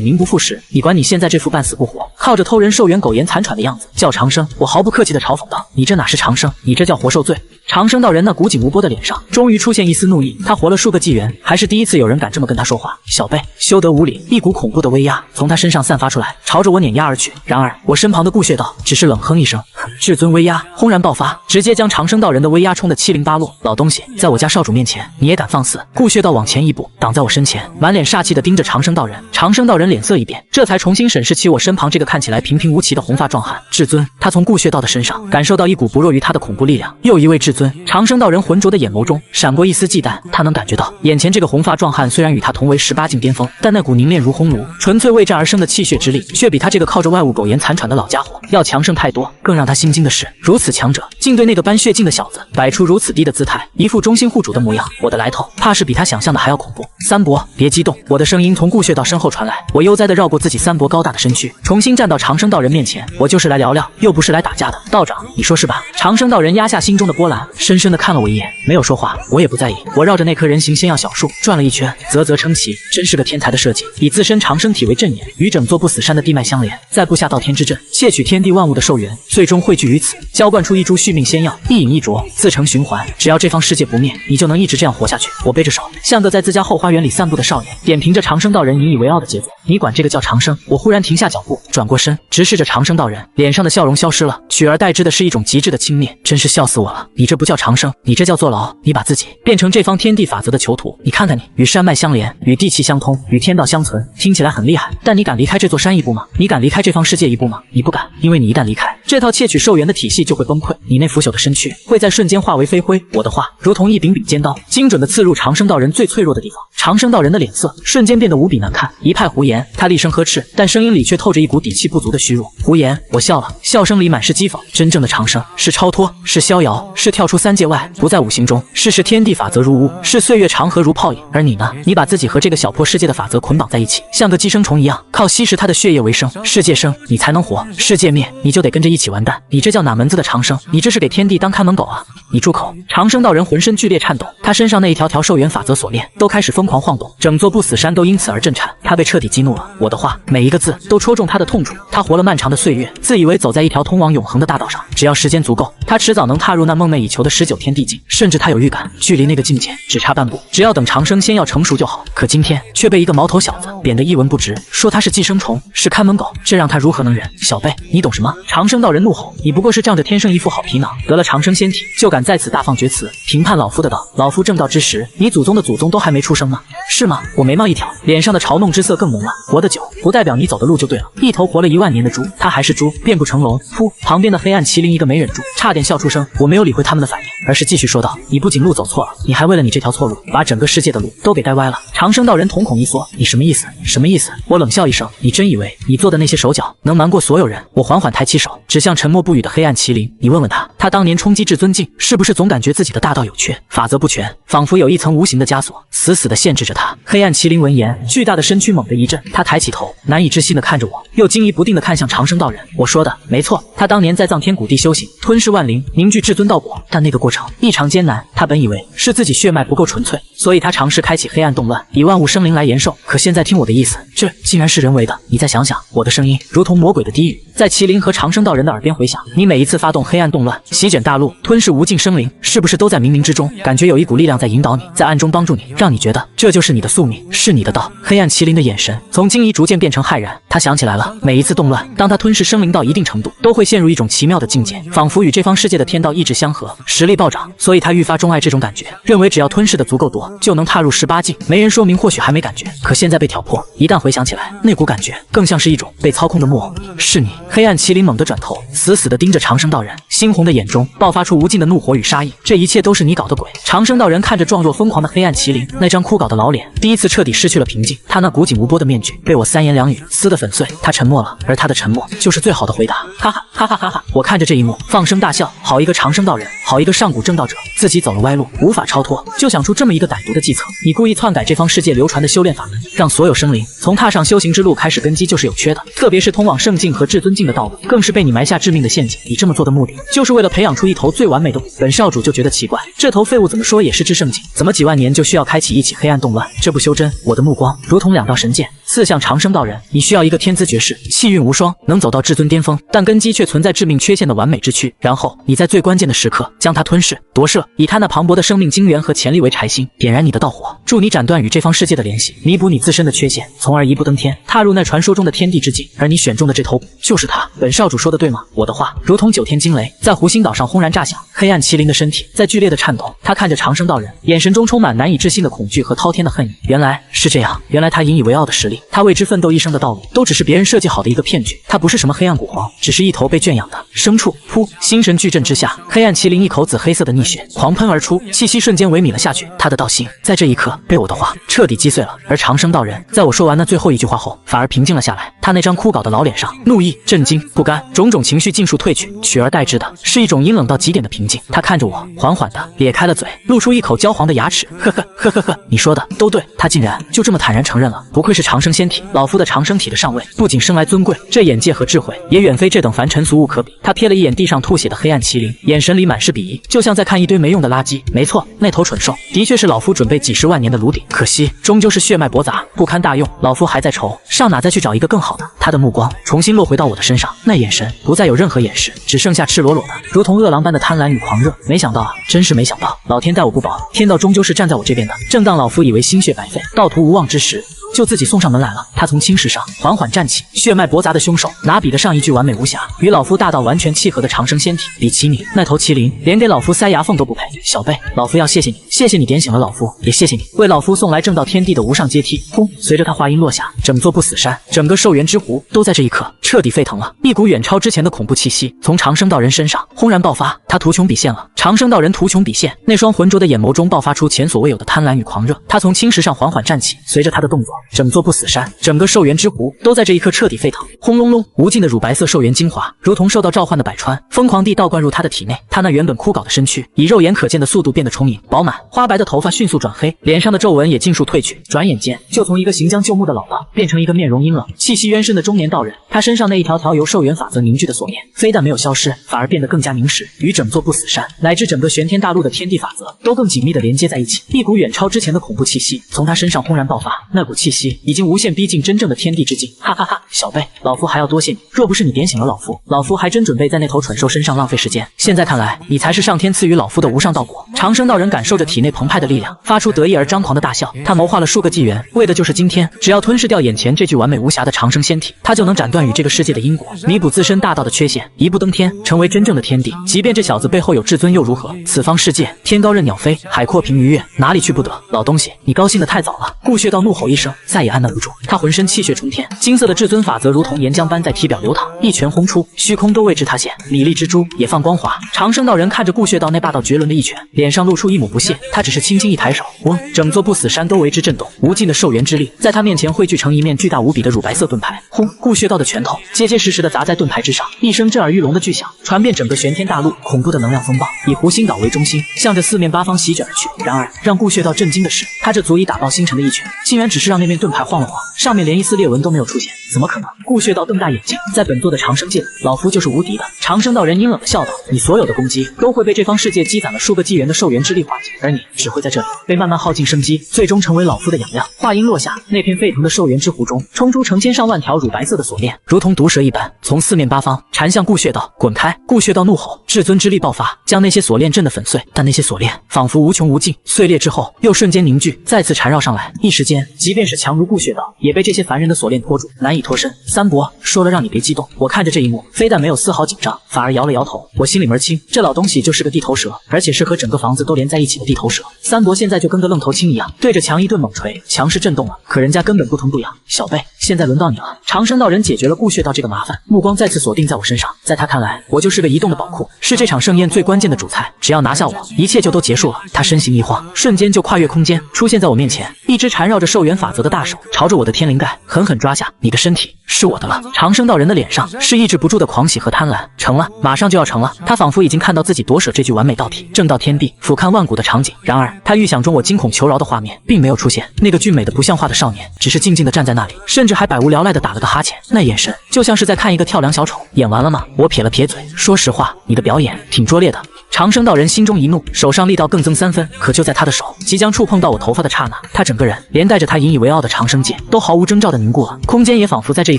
S3: 名不副实。你管你现在这副半死不活，靠着偷人兽源苟延残喘的样子叫长生，我毫不客气地嘲讽道，你这哪是长生，你这叫活受罪。长生道人那古井无波的脸上终于出现一丝怒意，他活了数个纪元，还是第一次有人敢这么跟他说话。小辈休得无礼！一股恐怖的威压从他身上散发出来，朝着我碾压而去。然而我身旁的顾血道只是冷哼一声，至尊威压轰然爆发，直接将长生道人的威压冲得七零八落。老东西，在我家少主面前你也敢放肆？顾血道往前一步，挡在我身前，满脸煞气地盯着长生道人。长生道人脸色一变，这才重新审视起我身旁这个看起来平平无奇的红发壮汉。至尊，他从顾血道的身上感受到一股不弱于他的恐怖力量。又一位至尊。长生道人浑浊的眼眸中闪过一丝忌惮，他能感觉到眼前这个红发壮汉虽然与他同为18境巅峰，但那股凝练如烘炉、纯粹为战而生的气血之力，却比他这个靠着外物苟延残喘的老家伙要强盛太多。更让他心惊的是，如此强者竟对那个搬血境的小子摆出如此低的姿态，一副忠心护主的模样。我的来头怕是比他想象的还要恐怖。三伯，别激动！我的声音从顾血道身后传来，我悠哉地绕过自己三伯高大的身躯，重新站到长生道人面前。我就是来聊聊，又不是来打架的。道长，你说是吧？长生道人压下心中的波澜，深深地看了我一眼，没有说话。我也不在意。我绕着那棵人形仙药小树转了一圈，啧啧称奇，真是个天才的设计，以自身长生体为阵眼，与整座不死山的地脉相连，再布下道天之阵，窃取天地万物的寿元，最终汇聚于此，浇灌出一株续命仙药，一饮一啄，自成循环。只要这方世界不灭，你就能一直这样活下去。我背着手，像个在自家后花园里散步的少年，点评着长生道人引以为傲的杰作。你管这个叫长生？我忽然停下脚步，转过身，直视着长生道人，脸上的笑容消失了，取而代之的是一种极致的轻蔑。真是笑死我了！你这不叫长生，你这叫坐牢。你把自己变成这方天地法则的囚徒，你看看你，与山脉相连，与地气相通，与天道相存，听起来很厉害，但你敢离开这座山一步吗？你敢离开这方世界一步吗？你不敢，因为你一旦离开，这套窃取寿元的体系就会崩溃，你那腐朽的身躯会在瞬间化为飞灰。我的话如同一柄柄尖刀，精准地刺入长生道人最脆弱的地方。长生道人的脸色瞬间变得无比难看，一派胡言。他厉声呵斥，但声音里却透着一股底气不足的虚弱。胡言！我笑了，笑声里满是讥讽。真正的长生是超脱，是逍遥，是跳出三界外，不在五行中，是天地法则如雾，是岁月长河如泡影。而你呢？你把自己和这个小破世界的法则捆绑在一起，像个寄生虫一样，靠吸食它的血液为生。世界生，你才能活；世界灭，你就得跟着一起完蛋。你这叫哪门子的长生？你这是给天地当看门狗啊！你住口！长生道人浑身剧烈颤抖，他身上那一条条寿元法则锁链都开始疯狂晃动，整座不死山都因此而震颤。他被彻底激怒了，我的话每一个字都戳中他的痛处。他活了漫长的岁月，自以为走在一条通往永恒的大道上，只要时间足够，他迟早能踏入那梦寐以求的19天地境。甚至他有预感，距离那个境界只差半步，只要等长生仙药成熟就好。可今天却被一个毛头小子贬得一文不值，说他是寄生虫，是看门狗，这让他如何能忍？小辈，你懂什么？长生道人怒吼，你不过是仗着天生一副好皮囊，得了长生仙体，就敢在此大放厥词，评判老夫的道。老夫正道之时，你祖宗的祖宗都还没出生呢，是吗？我眉毛一挑，脸上的嘲弄之色更浓了。活得久不代表你走的路就对了。一头活了1万年的猪，他还是猪，变不成龙。噗！旁边的黑暗麒麟一个没忍住，差点笑出声。我没有理会他们的反应，而是继续说道：你不仅路走错了，你还为了你这条错路，把整个世界的路都给带歪了。长生道人瞳孔一缩，你什么意思？什么意思？我冷笑一声，你真以为你做的那些手脚能瞒过所有人？我缓缓抬起手，指向沉默不语的黑暗麒麟，你问问他，他当年冲击至尊境，是不是总感觉自己的大道有缺，法则不全，仿佛有一层无形的枷锁，死死地限制着他。黑暗麒麟闻言，巨大的身躯猛地一震，他抬起头，难以置信地看着我，又惊疑不定地看向长生道人。我说的没错，他当年在藏天谷地修行，吞噬万灵，凝聚至尊道果，但那个过程异常艰难。他本以为是自己血脉不够纯粹，所以他尝试开启黑暗动乱，以万物生灵来延寿。可现在听我的意思，这竟然是人为的。你再想想，我的声音如同魔鬼的低语，在麒麟和长生道人的耳边回响。你每一次发动黑暗动乱，席卷大陆，吞噬无尽生灵，是不是都在冥冥之中感觉有一股力量在引导你，在暗中帮助你，让你觉得这就是你的宿命，是你的道？黑暗麒麟的眼神从惊疑逐渐变成骇然，他想起来了，每一次动乱，当他吞噬生灵到一定程度，都会陷入一种奇妙的境界，仿佛与这方世界的天道意志相合，实力暴涨，所以他愈发钟爱这种感觉，认为只要吞噬的足够多，就能踏入18境。没人说明或许还没感觉，可现在被挑破，一旦回想起来，那股感觉更像是一种被操控的木偶。是你！黑暗麒麟猛地转头，死死地盯着长生道人，猩红的眼中爆发出无尽的怒火与杀意。这一切都是你搞的鬼！长生道人看着壮若疯狂的黑暗麒麟，那张枯槁的老脸第一次彻底失去了平静，他那古井无波的面具被我3言2语撕得粉碎。他沉默了，而他的沉默就是最好的回答。哈哈哈哈哈哈！我看着这一幕，放声大笑。好一个长生道人，好一个上古正道者，自己走了歪路，无法超脱，就想出这么一个歹毒的计策。你故意篡改这方世界流传的修炼法门，让所有生灵从踏上修行之路开始，根基就是有缺的，特别是通往圣境和至尊境的道路，更是被你埋下致命的陷阱。你这么做的目的，就是为了培养出一头最完美的虎。本少主就觉得奇怪，这头废物怎么说也是至圣境，怎么几万年就需要开启一起黑暗动乱？这不修真！我的目光如同2道神剑，刺向长生道人。你需要一个天资绝世、气运无双，能走到至尊巅峰，但根基却存在致命缺陷的完美之躯。然后你在最关键的时刻将他吞噬、夺舍，以他那磅礴的生命精元和潜力为柴薪，点燃你的道火，助你斩断与这方世界的联系，弥补你自身的缺陷，从而一步登天，踏入那传说中的天地之境。而你选中的这头就是他。本少主说的对吗？我的话如同9天惊雷，在湖心岛上轰然炸响。黑暗麒麟的身体在剧烈的颤抖，他看着长生道人，眼神中充满难以置信的恐惧和滔天的恨意。原来是这样，原来他引以为傲的实力，他为之奋斗一生的道路，都只是别人设计好的一个骗局。他不是什么黑暗古皇，只是一头被圈养的牲畜。噗！心神巨震之下，黑暗麒麟一口紫黑色的逆血狂喷而出，气息瞬间萎靡了下去。他的道心在这一刻被我的话彻底击碎了。而长生道人在我说完那最后一句话后，反而平静了下来。他那张枯槁的老脸上，怒意、震惊、不甘，种种情绪尽数褪去，取而代之的是一种阴冷到极点的平静。他看着我，缓缓地咧开了嘴，露出一口焦黄的牙齿。呵呵呵呵呵，你说的都对。他竟然就这么坦然承认了，不愧是长生仙体，老夫的长生体的上位不仅生来尊贵，这眼界和智慧也远非这等凡尘俗物可比。他瞥了一眼地上吐血的黑暗麒麟，眼神里满是鄙夷，就像在看一堆没用的垃圾。没错，那头蠢兽的确是老夫准备几十万年的炉鼎，可惜终究是血脉驳杂，不堪大用。老夫还在愁上哪再去找一个更好的。他的目光重新落回到我的身上，那眼神不再有任何掩饰，只剩下赤裸裸的如同饿狼般的贪婪与狂热。没想到啊，真是没想到，老天待我不薄，天道终究是站在我这边的。正当老夫以为心血白费，道途无望之时，就自己送上门来了。他从青石上缓缓站起，血脉驳杂的凶手，哪比得上一具完美无瑕、与老夫大道完全契合的长生仙体？比起你那头麒麟，连给老夫塞牙缝都不配。小辈，老夫要谢谢你，谢谢你点醒了老夫，也谢谢你为老夫送来正道天地的无上阶梯。轰！随着他话音落下，整座不死山，整个寿元之湖都在这一刻彻底沸腾了。一股远超之前的恐怖气息从长生道人身上轰然爆发，他图穷匕现了。长生道人图穷匕现，那双浑浊的眼眸中爆发出前所未有的贪婪与狂热。他从青石上缓缓站起，随着他的动作，整座不死山，整个寿元之湖都在这一刻彻底沸腾。轰隆隆，无尽的乳白色寿元精华如同受到召唤的百川，疯狂地倒灌入他的体内。他那原本枯槁的身躯以肉眼可见的速度变得充盈饱满，花白的头发迅速转黑，脸上的皱纹也尽数褪去。转眼间，就从一个行将就木的老道变成一个面容阴冷、气息渊深的中年道人。他身上那一条条由寿元法则凝聚的锁链，非但没有消失，反而变得更加凝实，与整座不死山乃至整个玄天大陆的天地法则都更紧密地连接在一起。一股远超之前的恐怖气息从他身上轰然爆发，那股气息已经无限逼近真正的天地之境。哈哈哈，小辈，老夫还要多谢你，若不是你点醒了老夫，老夫还真准备在那头蠢兽身上浪费时间。现在看来，你才是上天赐予老夫的无上道果。长生道人感受着体内澎湃的力量，发出得意而张狂的大笑。他谋划了数个纪元，为的就是今天，只要吞噬掉眼前这具完美无瑕的长生仙体，他就能斩断与这个世界的因果，弥补自身大道的缺陷，一步登天，成为真正的天地。即便这小子背后有至尊又如何？此方世界，天高任鸟飞，海阔凭鱼跃，哪里去不得？老东西，你高兴得太早了。顾血道怒吼一声，再也按捺不住，他浑身气血冲天，金色的至尊法则如同岩浆般在体表流淌，一拳轰出，虚空都为之塌陷，米粒之珠也放光华。长生道人看着顾血道那霸道绝伦的一拳，脸上露出一抹不屑。他只是轻轻一抬手，嗡，整座不死山都为之震动，无尽的寿元之力在他面前汇聚成一面巨大无比的乳白色盾牌。轰！顾血道的拳头结结实实地砸在盾牌之上，一声震耳欲聋的巨响传遍整个玄天大陆，恐怖的能量风暴以湖心岛为中心，向着四面八方席卷而去。然而，让顾血道震惊的是，他这足以打爆星辰的一拳，竟然只是让那面盾牌晃了晃，上面连一丝裂纹都没有出现。怎么可能？顾血道瞪大眼睛，在本座的长生界里，老夫就是无敌的。长生道人阴冷地笑道：“你所有的攻击都会被这方世界积攒了数个纪元的寿元之力化解，而你只会在这里被慢慢耗尽生机，最终成为老夫的养料。”话音落下，那片沸腾的寿元之湖中冲出成千上万条乳白色的锁链，如同毒蛇一般从四面八方缠向顾血道。滚开！顾血道怒吼，至尊之力爆发，将那些锁链震得粉碎。但那些锁链仿佛无穷无尽，碎裂之后又瞬间凝聚，再次缠绕上来。一时间，即便是强如顾血道，也被这些凡人的锁链拖住，难以脱身。三伯说了让你别激动，我看着这一幕，非但没有丝毫紧张，反而摇了摇头。我心里门清，这老东西就是个地头蛇，而且是和整个房子都连在一起的地头蛇。三伯现在就跟个愣头青一样，对着墙一顿猛锤，墙势震动了，可人家根本不疼不痒。小辈，现在轮到你了。长生道人解决了顾血道这个麻烦，目光再次锁定在我身上。在他看来，我就是个移动的宝库，是这场盛宴最关键的主菜。只要拿下我，一切就都结束了。他身形一晃，瞬间就跨越空间，出现在我面前。一只缠绕着寿元法则的大手朝着我的天灵盖狠狠抓下。你的身体是我的了。长生道人的脸上是抑制不住的狂喜和贪婪。成了，马上就要成了。他仿佛已经看到自己夺舍这具完美道体，正道天地，俯瞰万古的场景。然而，他预想中我惊恐求饶的画面并没有出现。那个俊美的不像话的少年，只是静静地站在那里，甚至还百无聊赖地打了个哈欠，那眼神就像是在看一个跳梁小丑。演完了吗？我撇了撇嘴，说实话，你的表演挺拙劣的。长生道人心中一怒，手上力道更增3分。可就在他的手即将触碰到我头发的刹那，他整个人连带着他引以为傲的长生界都毫无征兆地凝固了，空间也仿佛在这一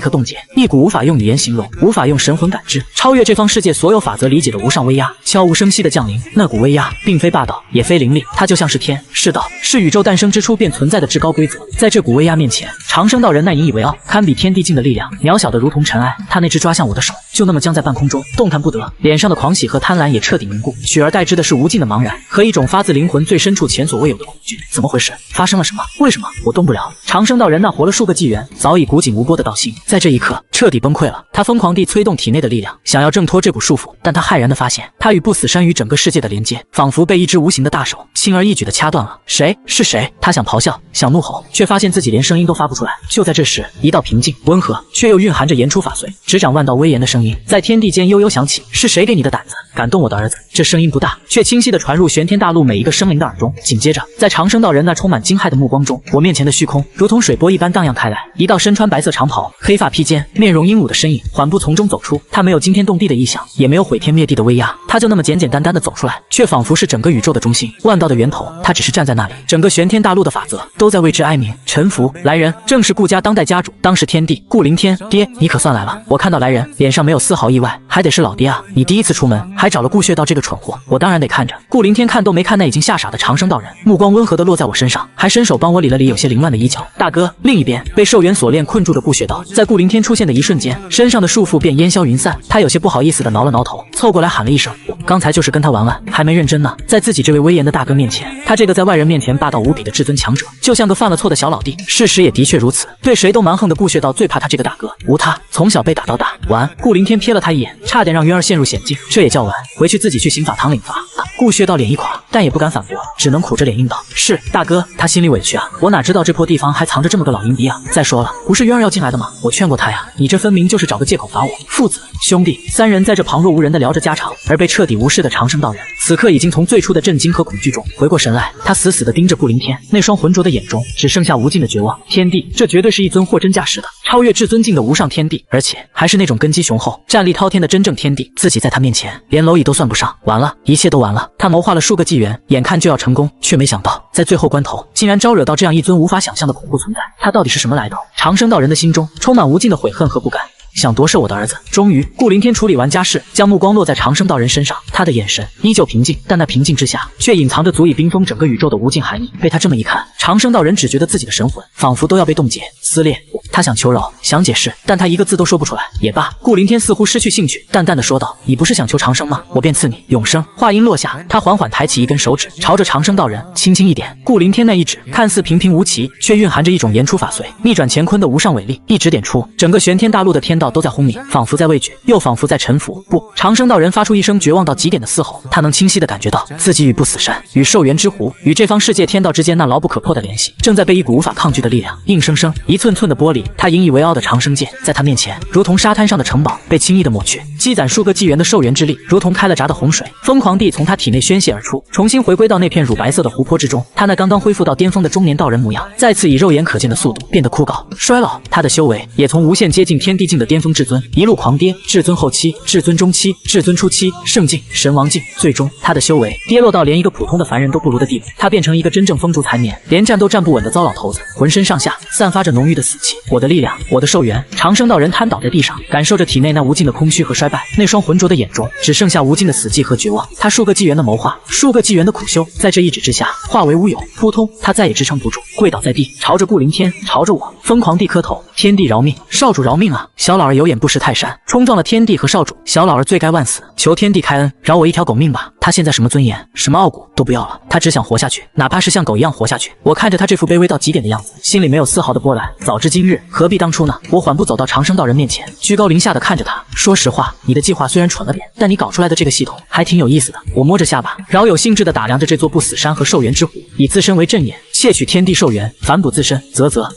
S3: 刻冻结，一股无法用语言形容、无法用神魂感知、超越这方世界所有法则理解的无上威压悄无声息地降临。那股威压并非霸道，也非凌厉，它就像是天，是道，是宇宙诞生之初便存在的至高规则。在这股威压面前，长生道人那引以为傲、堪比天地境的力量，渺小得如同尘埃。他那只抓向我的手就那么僵在半空中，动弹不得，脸上的狂喜和贪婪也彻底凝固，取而代之的是无尽的茫然和一种发自灵魂最深处前所未有的恐惧。怎么回事？发生了什么？为什么我动不了？长生道人那活了数个纪元、早已古井无波的道心，在这一刻彻底崩溃了。他疯狂地催动体内的力量，想要挣脱这股束缚，但他骇然地发现，他与不死山与整个世界的连接，仿佛被一只无形的大手轻而易举地掐断了。谁？是谁？他想咆哮，想怒吼，却发现自己连声音都发不出来。就在这时，一道平静、温和却又蕴含着言出法随、执掌万道威严的声音在天地间悠悠响起：“是谁给你的胆子，敢动我的儿子？”这声音不大，却清晰地传入玄天大陆每一个生灵的耳中。紧接着，在长生道人那充满惊骇的目光中，我面前的虚空如同水波一般荡漾开来，一道身穿白色长袍、黑发披肩、面容英武的身影缓步从中走出。他没有惊天动地的异象，也没有毁天灭地的威压，他就那么简简单单地走出来，却仿佛是整个宇宙的中心、万道的源头。他只是站在那里，整个玄天大陆的法则都在为之哀鸣、臣服。来人，正是顾家当代家主，当世天帝顾凌天。爹，你可算来了！我看到来人，脸上没有没有丝毫意外，还得是老爹啊！你第一次出门还找了顾穴道这个蠢货，我当然得看着。顾凌天看都没看那已经吓傻的长生道人，目光温和的落在我身上，还伸手帮我理了理有些凌乱的衣角。大哥，另一边被寿元锁链困住的顾穴道，在顾凌天出现的一瞬间，身上的束缚便烟消云散。他有些不好意思的挠了挠头，凑过来喊了一声：“我刚才就是跟他玩玩，还没认真呢。”在自己这位威严的大哥面前，他这个在外人面前霸道无比的至尊强者，就像个犯了错的小老弟。事实也的确如此，对谁都蛮横的顾穴道最怕他这个大哥。无他，从小被打到大。完，顾凌天瞥了他一眼，差点让云儿陷入险境。这也叫完，回去自己去刑法堂领罚。顾穴道脸一垮，但也不敢反驳，只能苦着脸应道：“是大哥。”他心里委屈啊，我哪知道这破地方还藏着这么个老阴逼啊！再说了，不是云儿要进来的吗？我劝过他呀，你这分明就是找个借口罚我。父子兄弟三人在这旁若无人的聊着家常，而被彻底无视的长生道人，此刻已经从最初的震惊和恐惧中回过神来。他死死地盯着顾凌天，那双浑浊的眼中只剩下无尽的绝望。天地，这绝对是一尊货真价实的、超越至尊境的无上天地，而且还是那种根基雄厚、战力滔天的真正天地。自己在他面前连蝼蚁都算不上，完了，一切都完了。他谋划了数个纪元，眼看就要成功，却没想到在最后关头，竟然招惹到这样一尊无法想象的恐怖存在。他到底是什么来头？长生道人的心中充满无尽的悔恨和不甘。想夺舍我的儿子。终于，顾凌天处理完家事，将目光落在长生道人身上，他的眼神依旧平静，但那平静之下却隐藏着足以冰封整个宇宙的无尽寒意。被他这么一看，长生道人只觉得自己的神魂仿佛都要被冻结撕裂。他想求饶，想解释，但他一个字都说不出来。也罢，顾凌天似乎失去兴趣，淡淡的说道：“你不是想求长生吗？我便赐你永生。”话音落下，他缓缓抬起一根手指，朝着长生道人轻轻一点。顾凌天那一指看似平平无奇，却蕴含着一种言出法随、逆转乾坤的无上伟力。一指点出，整个玄天大陆的天道都在轰鸣，仿佛在畏惧，又仿佛在臣服。不，长生道人发出一声绝望到极点的嘶吼。他能清晰地感觉到自己与不死山、与寿元之湖、与这方世界天道之间那牢不可破的联系，正在被一股无法抗拒的力量硬生生一寸寸的剥离。他引以为傲的长生剑，在他面前如同沙滩上的城堡，被轻易的抹去。积攒数个纪元的寿元之力，如同开了闸的洪水，疯狂地从他体内宣泄而出，重新回归到那片乳白色的湖泊之中。他那刚刚恢复到巅峰的中年道人模样，再次以肉眼可见的速度变得枯槁衰老。他的修为也从无限接近天地境的巅峰至尊，一路狂跌，至尊后期、至尊中期、至尊初期、圣境、神王境，最终他的修为跌落到连一个普通的凡人都不如的地步。他变成一个真正风烛残年，连站都站不稳的糟老头子，浑身上下散发着浓郁的死气。我的力量，我的寿元。长生道人瘫倒在地上，感受着体内那无尽的空虚和衰败，那双浑浊的眼中只剩下无尽的死寂和绝望。他数个纪元的谋划，数个纪元的苦修，在这一指之下化为乌有。扑通，他再也支撑不住，跪倒在地，朝着顾凌天，朝着我疯狂地磕头：“天地饶命，少主饶命啊！小老儿有眼不识泰山，冲撞了天地和少主，小老儿罪该万死，求天地开恩，饶我一条狗命吧！”他现在什么尊严，什么傲骨都不要了，他只想活下去，哪怕是像狗一样活下去。我看着他这副卑微到极点的样子，心里没有丝毫的波澜。早知今日，何必当初呢？我缓步走到长生道人面前，居高临下的看着他，说实话，你的计划虽然蠢了点，但你搞出来的这个系统还挺有意思的。我摸着下巴，饶有兴致地打量着这座不死山和寿元之湖，以自身为阵眼，窃取天地寿元，反哺自身。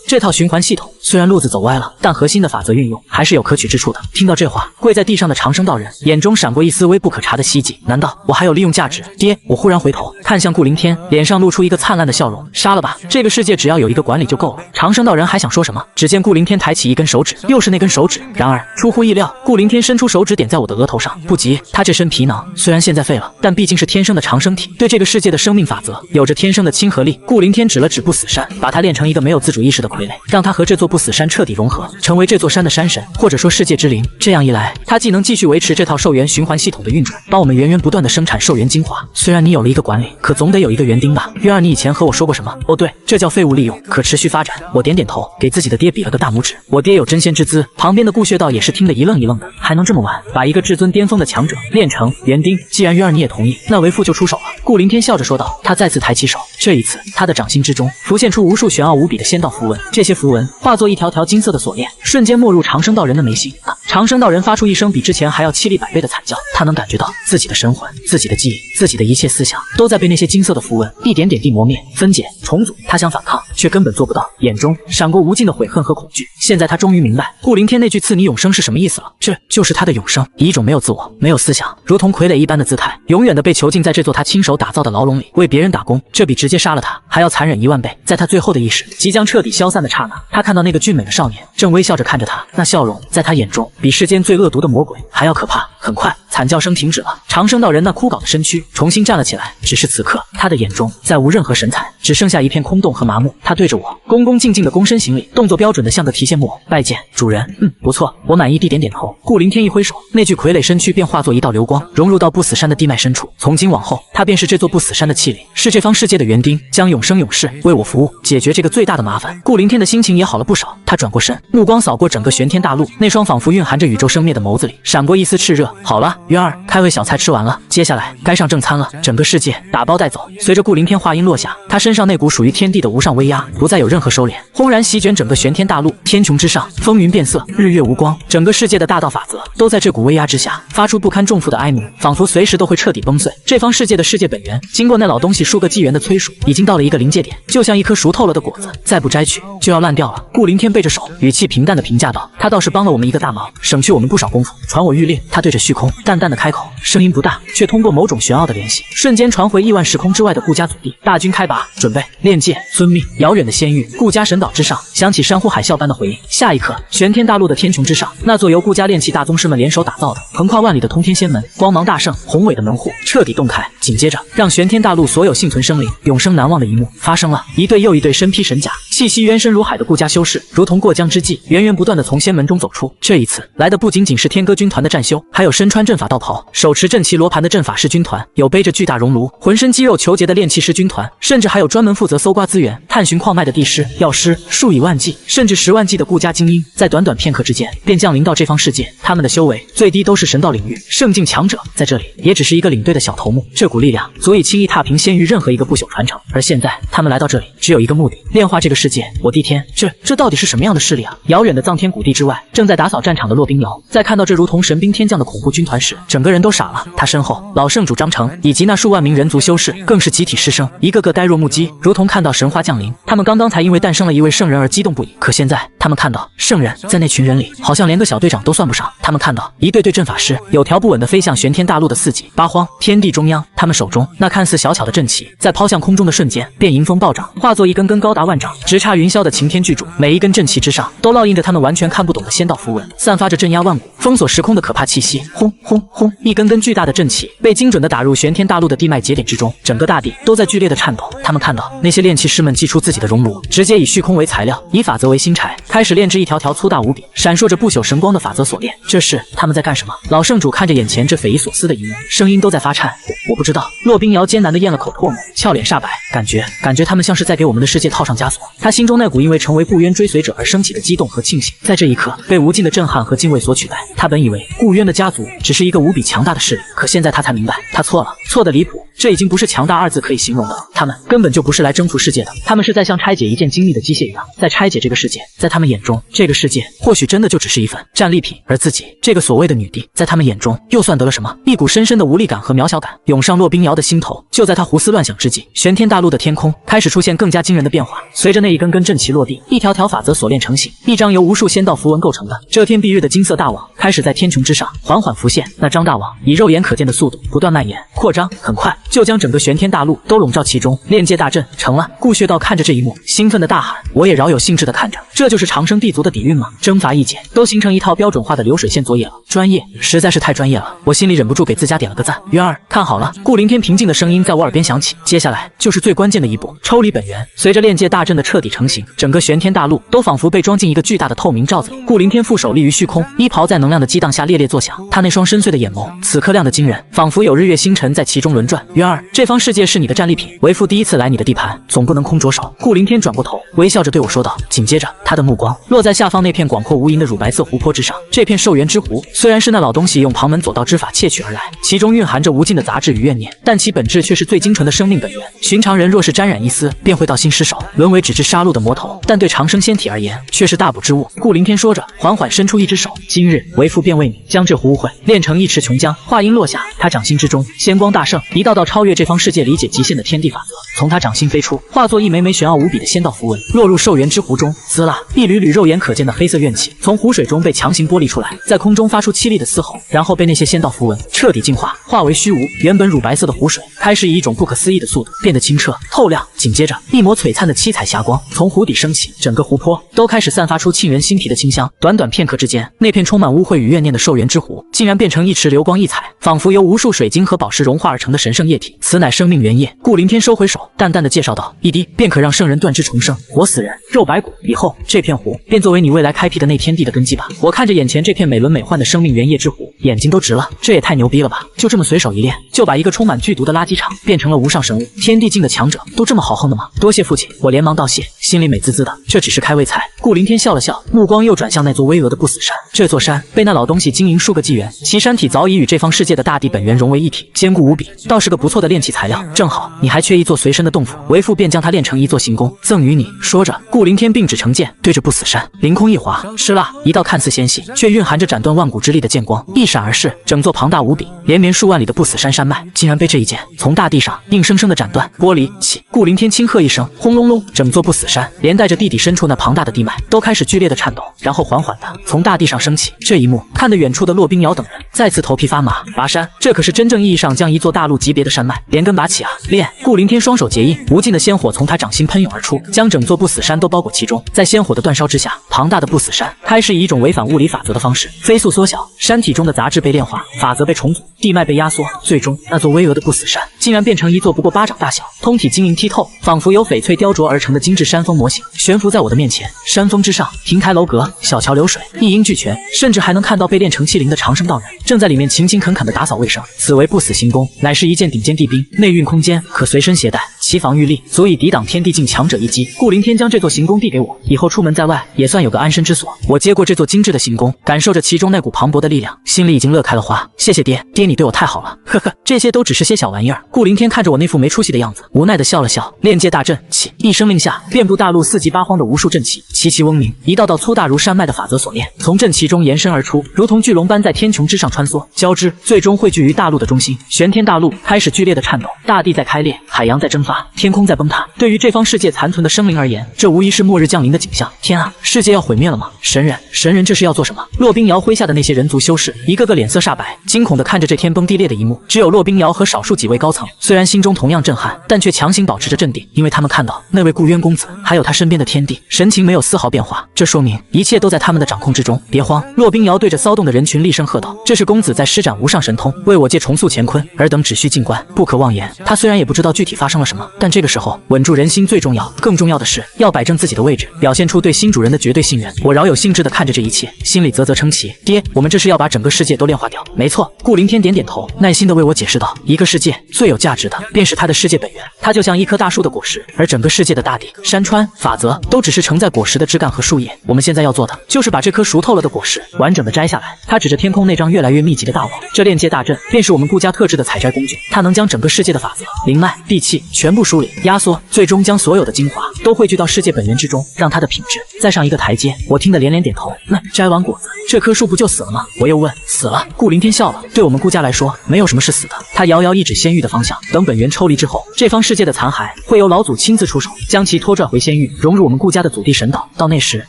S3: 这套循环系统虽然路子走歪了，但核心的法则运用还是有可取之处的。听到这话，跪在地上的长生道人眼中闪过一丝微不可察的希冀，难道我还有利用价值？爹！我忽然回头看向顾凌天，脸上露出一个灿烂的笑容。杀了吧，这个世界只要有一个管理就够了。长生道人还想说什么，只见顾凌天抬起一根手指，又是那根手指。然而出乎意料，顾凌天伸出手指点在我的额头上。不急，他这身皮囊虽然现在废了，但毕竟是天生的长生体，对这个世界的生命法则有着天生的亲和力。顾凌天指了指不死山，把他练成一个没有自主意识的傀儡，让他和这座不死山彻底融合，成为这座山的山神，或者说世界之灵。这样一来，他既能继续维持这套寿元循环系统的运转，帮我们源源不断的生产寿元精华。虽然你有了一个管理，可总得有一个园丁吧？月儿，你以前和我说过什么？哦对，这叫废物利用，可持续发展。我点点头，给自己的爹比了个大拇指。我爹有真仙之姿。旁边的顾穴道也是听得一愣一愣的，还能这么玩，把一个至尊巅峰的强者练成园丁？既然月儿你也同意，那为父就出手了。顾凌天笑着说道。他再次抬起手，这一次他的掌心之中浮现出无数玄奥无比的仙道符文，这些符文化作一条条金色的锁链，瞬间没入长生道人的眉心。长生道人发出一声比之前还要凄厉100倍的惨叫，他能感觉到自己的神魂、自己的记忆、自己的一切思想都在被那些金色的符文一点点地磨灭、分解、重组。他想反抗，却根本做不到，眼中闪过无尽的悔恨和恐惧。现在他终于明白顾凌天那句赐你永生是什么意思了，这就是他的永生，以一种没有自我、没有思想，如同傀儡一般的姿态，永远的被囚禁在这座他亲手打造的牢笼里，为别人打工。这比直接杀了他还要残忍10000倍。在他最后的意识即将彻底消散的刹那，他看到那个俊美的少年正微笑着看着他，那笑容在他眼中比世间最恶毒的魔鬼还要可怕。很快，惨叫声停止了，长生道人那枯槁的身躯重新站了起来。只是此刻，他的眼中再无任何神采，只剩下一片空洞和麻木。他对着我恭恭敬敬的躬身行礼，动作标准的像个提线木偶。拜见主人。不错，我满意地点点头。顾凌天一挥手，那具傀儡身躯便化作一道流光，融入到不死山的地脉深处。从今往后，他便是这座不死山的器灵，是这方世界的园丁，将永生永世为我服务，解决这个最大的麻烦。顾凌天的心情也好了不少，他转过身，目光扫过整个玄天大陆，那双仿佛蕴含着宇宙生灭的眸子里闪过一丝炽热。好了，渊儿，开胃小菜吃完了，接下来该上正餐了。整个世界打包带走。随着顾凌天话音落下，他身上那股属于天地的无上威压不再有任何收敛，轰然席卷整个玄天大陆。天穹之上，风云变色，日月无光，整个世界的大道法则都在这股威压之下发出不堪重负的哀鸣，仿佛随时都会彻底崩碎。这方世界的世界本源，经过那老东西数个纪元的催熟，已经到了一个临界点，就像一颗熟透了的果子，再不摘取就要烂掉了。顾凌天背着手，语气平淡地评价道：“他倒是帮了我们一个大忙，省去我们不少功夫。传我谕令。”他对着虚空淡淡的开口，声音不大，却通过某种玄奥的联系，瞬间传回亿万时空之外的顾家祖地。大军开拔，准备炼界，遵命。遥远的仙域，顾家神岛之上，响起山呼海啸般的回应。下一刻，玄天大陆的天穹之上，那座由顾家炼器大宗师们联手打造的横跨万里的通天仙门，光芒大盛，宏伟的门户彻底洞开。紧接着，让玄天大陆所有幸存生灵永生难忘的一幕发生了。一对又一对身披神甲，气息渊深如海的顾家修士，如同过江之鲫，源源不断的从仙门中走出。这一次来的不仅仅是天歌军团的战修，还有身穿阵法道袍，手持阵旗罗盘的阵法师军团，有背着巨大熔炉，浑身肌肉虬结的炼器师军团，甚至还有专门负责搜刮资源、探寻矿脉的地师、药师，数以万计，甚至10万计的顾家精英，在短短片刻之间便降临到这方世界。他们的修为最低都是神道领域，圣境强者在这里也只是一个领队的小头目。这股力量足以轻易踏平仙域任何一个不朽传承。而现在他们来到这里，只有一个目的：炼化这个世界。我的天，这到底是什么样的势力啊？遥远的藏天谷地之外，正在打扫战场的骆冰瑶，在看到这如同神兵天降的恐怖军团时，整个人都傻了。他身后，老圣主张成以及那数万名人族修士更是集体失声，一个个呆若木鸡，如同看到神花降临。他们刚刚才因为诞生了一位圣人而激动不已，可现在他们看到圣人在那群人里，好像连个小队长都算不上。他们看到一对对阵法师有条不紊地飞向玄天大陆的4极8荒天地中央，他们手中那看似小巧的阵旗，在抛向空中的瞬间便迎风暴涨，化作一根根高达万丈、直插云霄的擎天巨柱。每一根阵旗之上都烙印着他们完全看不懂的仙道符文，散发着镇压万古、封锁时空的可怕气息。轰轰轰！一根根巨大的阵旗被精准地打入玄天大陆的地脉节点之中，整个大地都在剧烈的颤抖。他们看到那些炼器师们祭出自己的熔炉，直接以虚空为材料，以法则为新柴，开始炼制一条条粗大无比、闪烁着不朽神光的法则锁链。这是他们在干什么？老圣主看着眼前这匪夷所思的一幕，声音都在发颤。我不知道。骆冰瑶艰难地咽了口唾沫，俏脸煞白，感觉他们像是在给我们的世界套上枷锁。他心中那股因为成为顾渊追随者而升起的激动和庆幸，在这一刻被无尽的震撼和敬畏所取代。他本以为顾渊的家族只是一个无比强大的势力，可现在他才明白，他错了，错得离谱。这已经不是强大2字可以形容的了，他们根本就不是来征服世界的，他们是在像拆解一件精密的机械一样，在拆解这个世界。在他们眼中，这个世界或许真的就只是一份战利品，而自己这个所谓的女帝，在他们眼中又算得了什么？一股深深的无力感和渺小感涌上骆冰瑶的心头。就在他胡思乱想之际，玄天大陆的天空开始出现更加惊人的变化。随着那一根根阵旗落地，一条条法则锁链成型，一张由无数仙道符文构成的遮天蔽日的金色大网开始在天穹之上缓缓浮现。那张大网以肉眼可见的速度不断蔓延扩张，很快就将整个玄天大陆都笼罩其中。炼界大阵成了。顾穴道看着这一幕，兴奋的大喊：“我也饶有兴致的看着，这就是长生地族的底蕴吗？征伐一解都形成一套标准化的流水线作业了，专业，实在是太专业了。”我心里忍不住给自家点了个赞。渊儿，看好了！顾凌天平静的声音在我耳边响起。接下来就是最关键的一步，抽离本源。随着炼界大阵的彻底成型，整个玄天大陆都仿佛被装进一个巨大的透明罩子里。顾凌天负手立于虚空，衣袍在能量的激荡下猎猎作响，他那双深邃的眼眸此刻亮得惊人，仿佛有日月星辰在其中轮转。渊儿，这方世界是你的战利品，为父第一次来你的地盘，总不能空着手。顾凌天转过头，微笑着对我说道。紧接着，他的目光落在下方那片广阔无垠的乳白色湖泊之上。这片寿元之湖虽然是那老东西用旁门左道之法窃取而来，其中蕴含着无尽的杂质与怨念，但其本质却是最精纯的生命本源。寻常人若是沾染一丝，便会道心失手，沦为只知杀戮的魔头，但对长生仙体而言，却是大补之物。顾凌天说着，缓缓伸出一只手，今日为父便为你将这湖污秽炼成一池琼浆。话音落下，他掌心之中仙光大盛，一道道道超越这方世界理解极限的天地法则，从他掌心飞出，化作一枚枚玄奥无比的仙道符文，落入寿元之湖中。滋啦，一缕缕肉眼可见的黑色怨气从湖水中被强行剥离出来，在空中发出凄厉的嘶吼，然后被那些仙道符文彻底净化，化为虚无。原本乳白色的湖水开始以一种不可思议的速度变得清澈透亮，紧接着一抹璀璨的七彩霞光从湖底升起，整个湖泊都开始散发出沁人心脾的清香。短短片刻之间，那片充满污秽与怨念的寿元之湖竟然变成一池流光溢彩，仿佛由无数水晶和宝石融化而成的神圣液体，此乃生命原液。顾凌天收回手，淡淡的介绍道：一滴便可让圣人断肢重生，活死人，肉白骨。以后这片湖便作为你未来开辟的那天地的根基吧。我看着眼前这片美轮美奂的生命原液之湖，眼睛都直了，这也太牛逼了吧！就这么随手一练，就把一个充满剧毒的垃圾场变成了无上神物。天地境的强者都这么豪横的吗？多谢父亲！我连忙道谢，心里美滋滋的。这只是开胃菜。顾凌天笑了笑，目光又转向那座巍峨的不死山。这座山被那老东西经营数个纪元，其山体早已与这方世界的大地本源融为一体，坚固无比，倒是个不错的炼器材料。正好你还缺一座随身的洞府，为父便将它炼成一座行宫，赠予你。说着，顾凌天并指成剑，对着不死山凌空一划，哧啦，一道看似纤细却蕴含着斩断万古之力的剑光一闪而逝，整座庞大无比、连绵数万里的不死山山脉竟然被这一剑从大地上硬生生的斩断剥离起。顾凌天轻喝一声，轰隆隆，整座不死山连带着地底深处那庞大的地脉都开始剧烈的颤抖，然后缓缓的从大地上升起。这一幕看得远处的骆冰瑶等人再次头皮发麻。拔山，这可是真正意义上将一座大陆级别的山脉连根拔起啊！练！顾凌天双手结印，无尽的仙火从他掌心喷涌而出，将整座不死山都包裹其中。在仙火的煅烧之下，庞大的不死山开始以一种违反物理法则的方式飞速缩小，山体中的杂质被炼化，法则被重组，地脉被压缩，最终那座巍峨的不死山竟然变成一座不过巴掌大小、通体晶莹剔透，仿佛由翡翠雕琢而成的精致山峰模型悬浮在我的面前。山峰之上，亭台楼阁、小桥流水一应俱全，甚至还能看到被炼成器灵的长生道人正在里面勤勤恳恳地打扫卫生。此为不死行宫，乃是一件顶尖地兵，内蕴空间，可随身携带，其防御力足以抵挡天地境强者一击。顾凌天将这座行宫递给我，以后出门在外也算有个安身之所。我接过这座精致的行宫，感受着其中那股磅礴的力量，心里已经乐开了花。谢谢爹，爹你对我太好了，呵呵，这些都只是些小玩意儿。顾凌天看着我那副没出息的样子，无奈地笑了笑。炼界大阵起，一声令下，遍布大陆四极八荒的无数阵旗齐齐嗡鸣，一道道粗大如山脉的法则锁链从阵旗中延伸而出，如同巨龙般在天穹之上穿梭交织，最终汇聚于大陆的中心。玄天大陆开始剧烈的颤抖，大地在开裂，海洋在蒸发，天空在崩塌。对于这方世界残存的生灵而言，这无疑是末日降临的景象。天啊，世界要毁灭了吗？神人这是要做什么？骆冰瑶麾下的那些人族修士一个个脸色煞白，惊恐地看着这天崩地裂的一幕。只有骆冰瑶和少数几位高层虽然心中同样震撼，但却强行保持着镇定，因为他们看到那位顾渊公子还有他身边的天帝神情没有丝毫变化，这说明一切都在他们的掌控之中。别慌！骆冰瑶对着骚动的人群厉声喝道：“这是公子在施展无上神通，为我界重塑乾坤，尔等只需静观，不可妄言。”他虽然也不知道具体发生了什么，但这个时候稳住人心最重要，更重要的是要摆正自己的位置，表现出对新主人的绝对信任。我饶有兴致地看着这一切，心里啧啧称奇。爹，我们这是要把整个世界都炼化掉？没错。顾凌天点点头，耐心地为我解释道：一个世界最有价值的便是它的世界本源，它就像一棵大树的果实，而整个世界的大地、山川、法则都只是承载果实的枝干和树叶。我们现在要做的就是把这颗熟透了的果实完整的摘下来。他指着天空那张越来越密集的大网，这炼界大阵便是我们顾家特制的采摘工具，它能将整个世界的法则、灵脉、地气全部梳理、压缩，最终将所有的精华都汇聚到世界本源之中，让它的品质再上一个台阶。我听得连连点头。那摘完果子，这棵树不就死了吗？我又问。死了。顾凌天笑了，对我们顾家来说，没有什么是死的。他遥遥一指仙域的方向，等本源抽离之后，这方世界的残骸会由老祖亲自出手，将其拖拽回仙域，融入我们顾家的祖地神岛。到那时，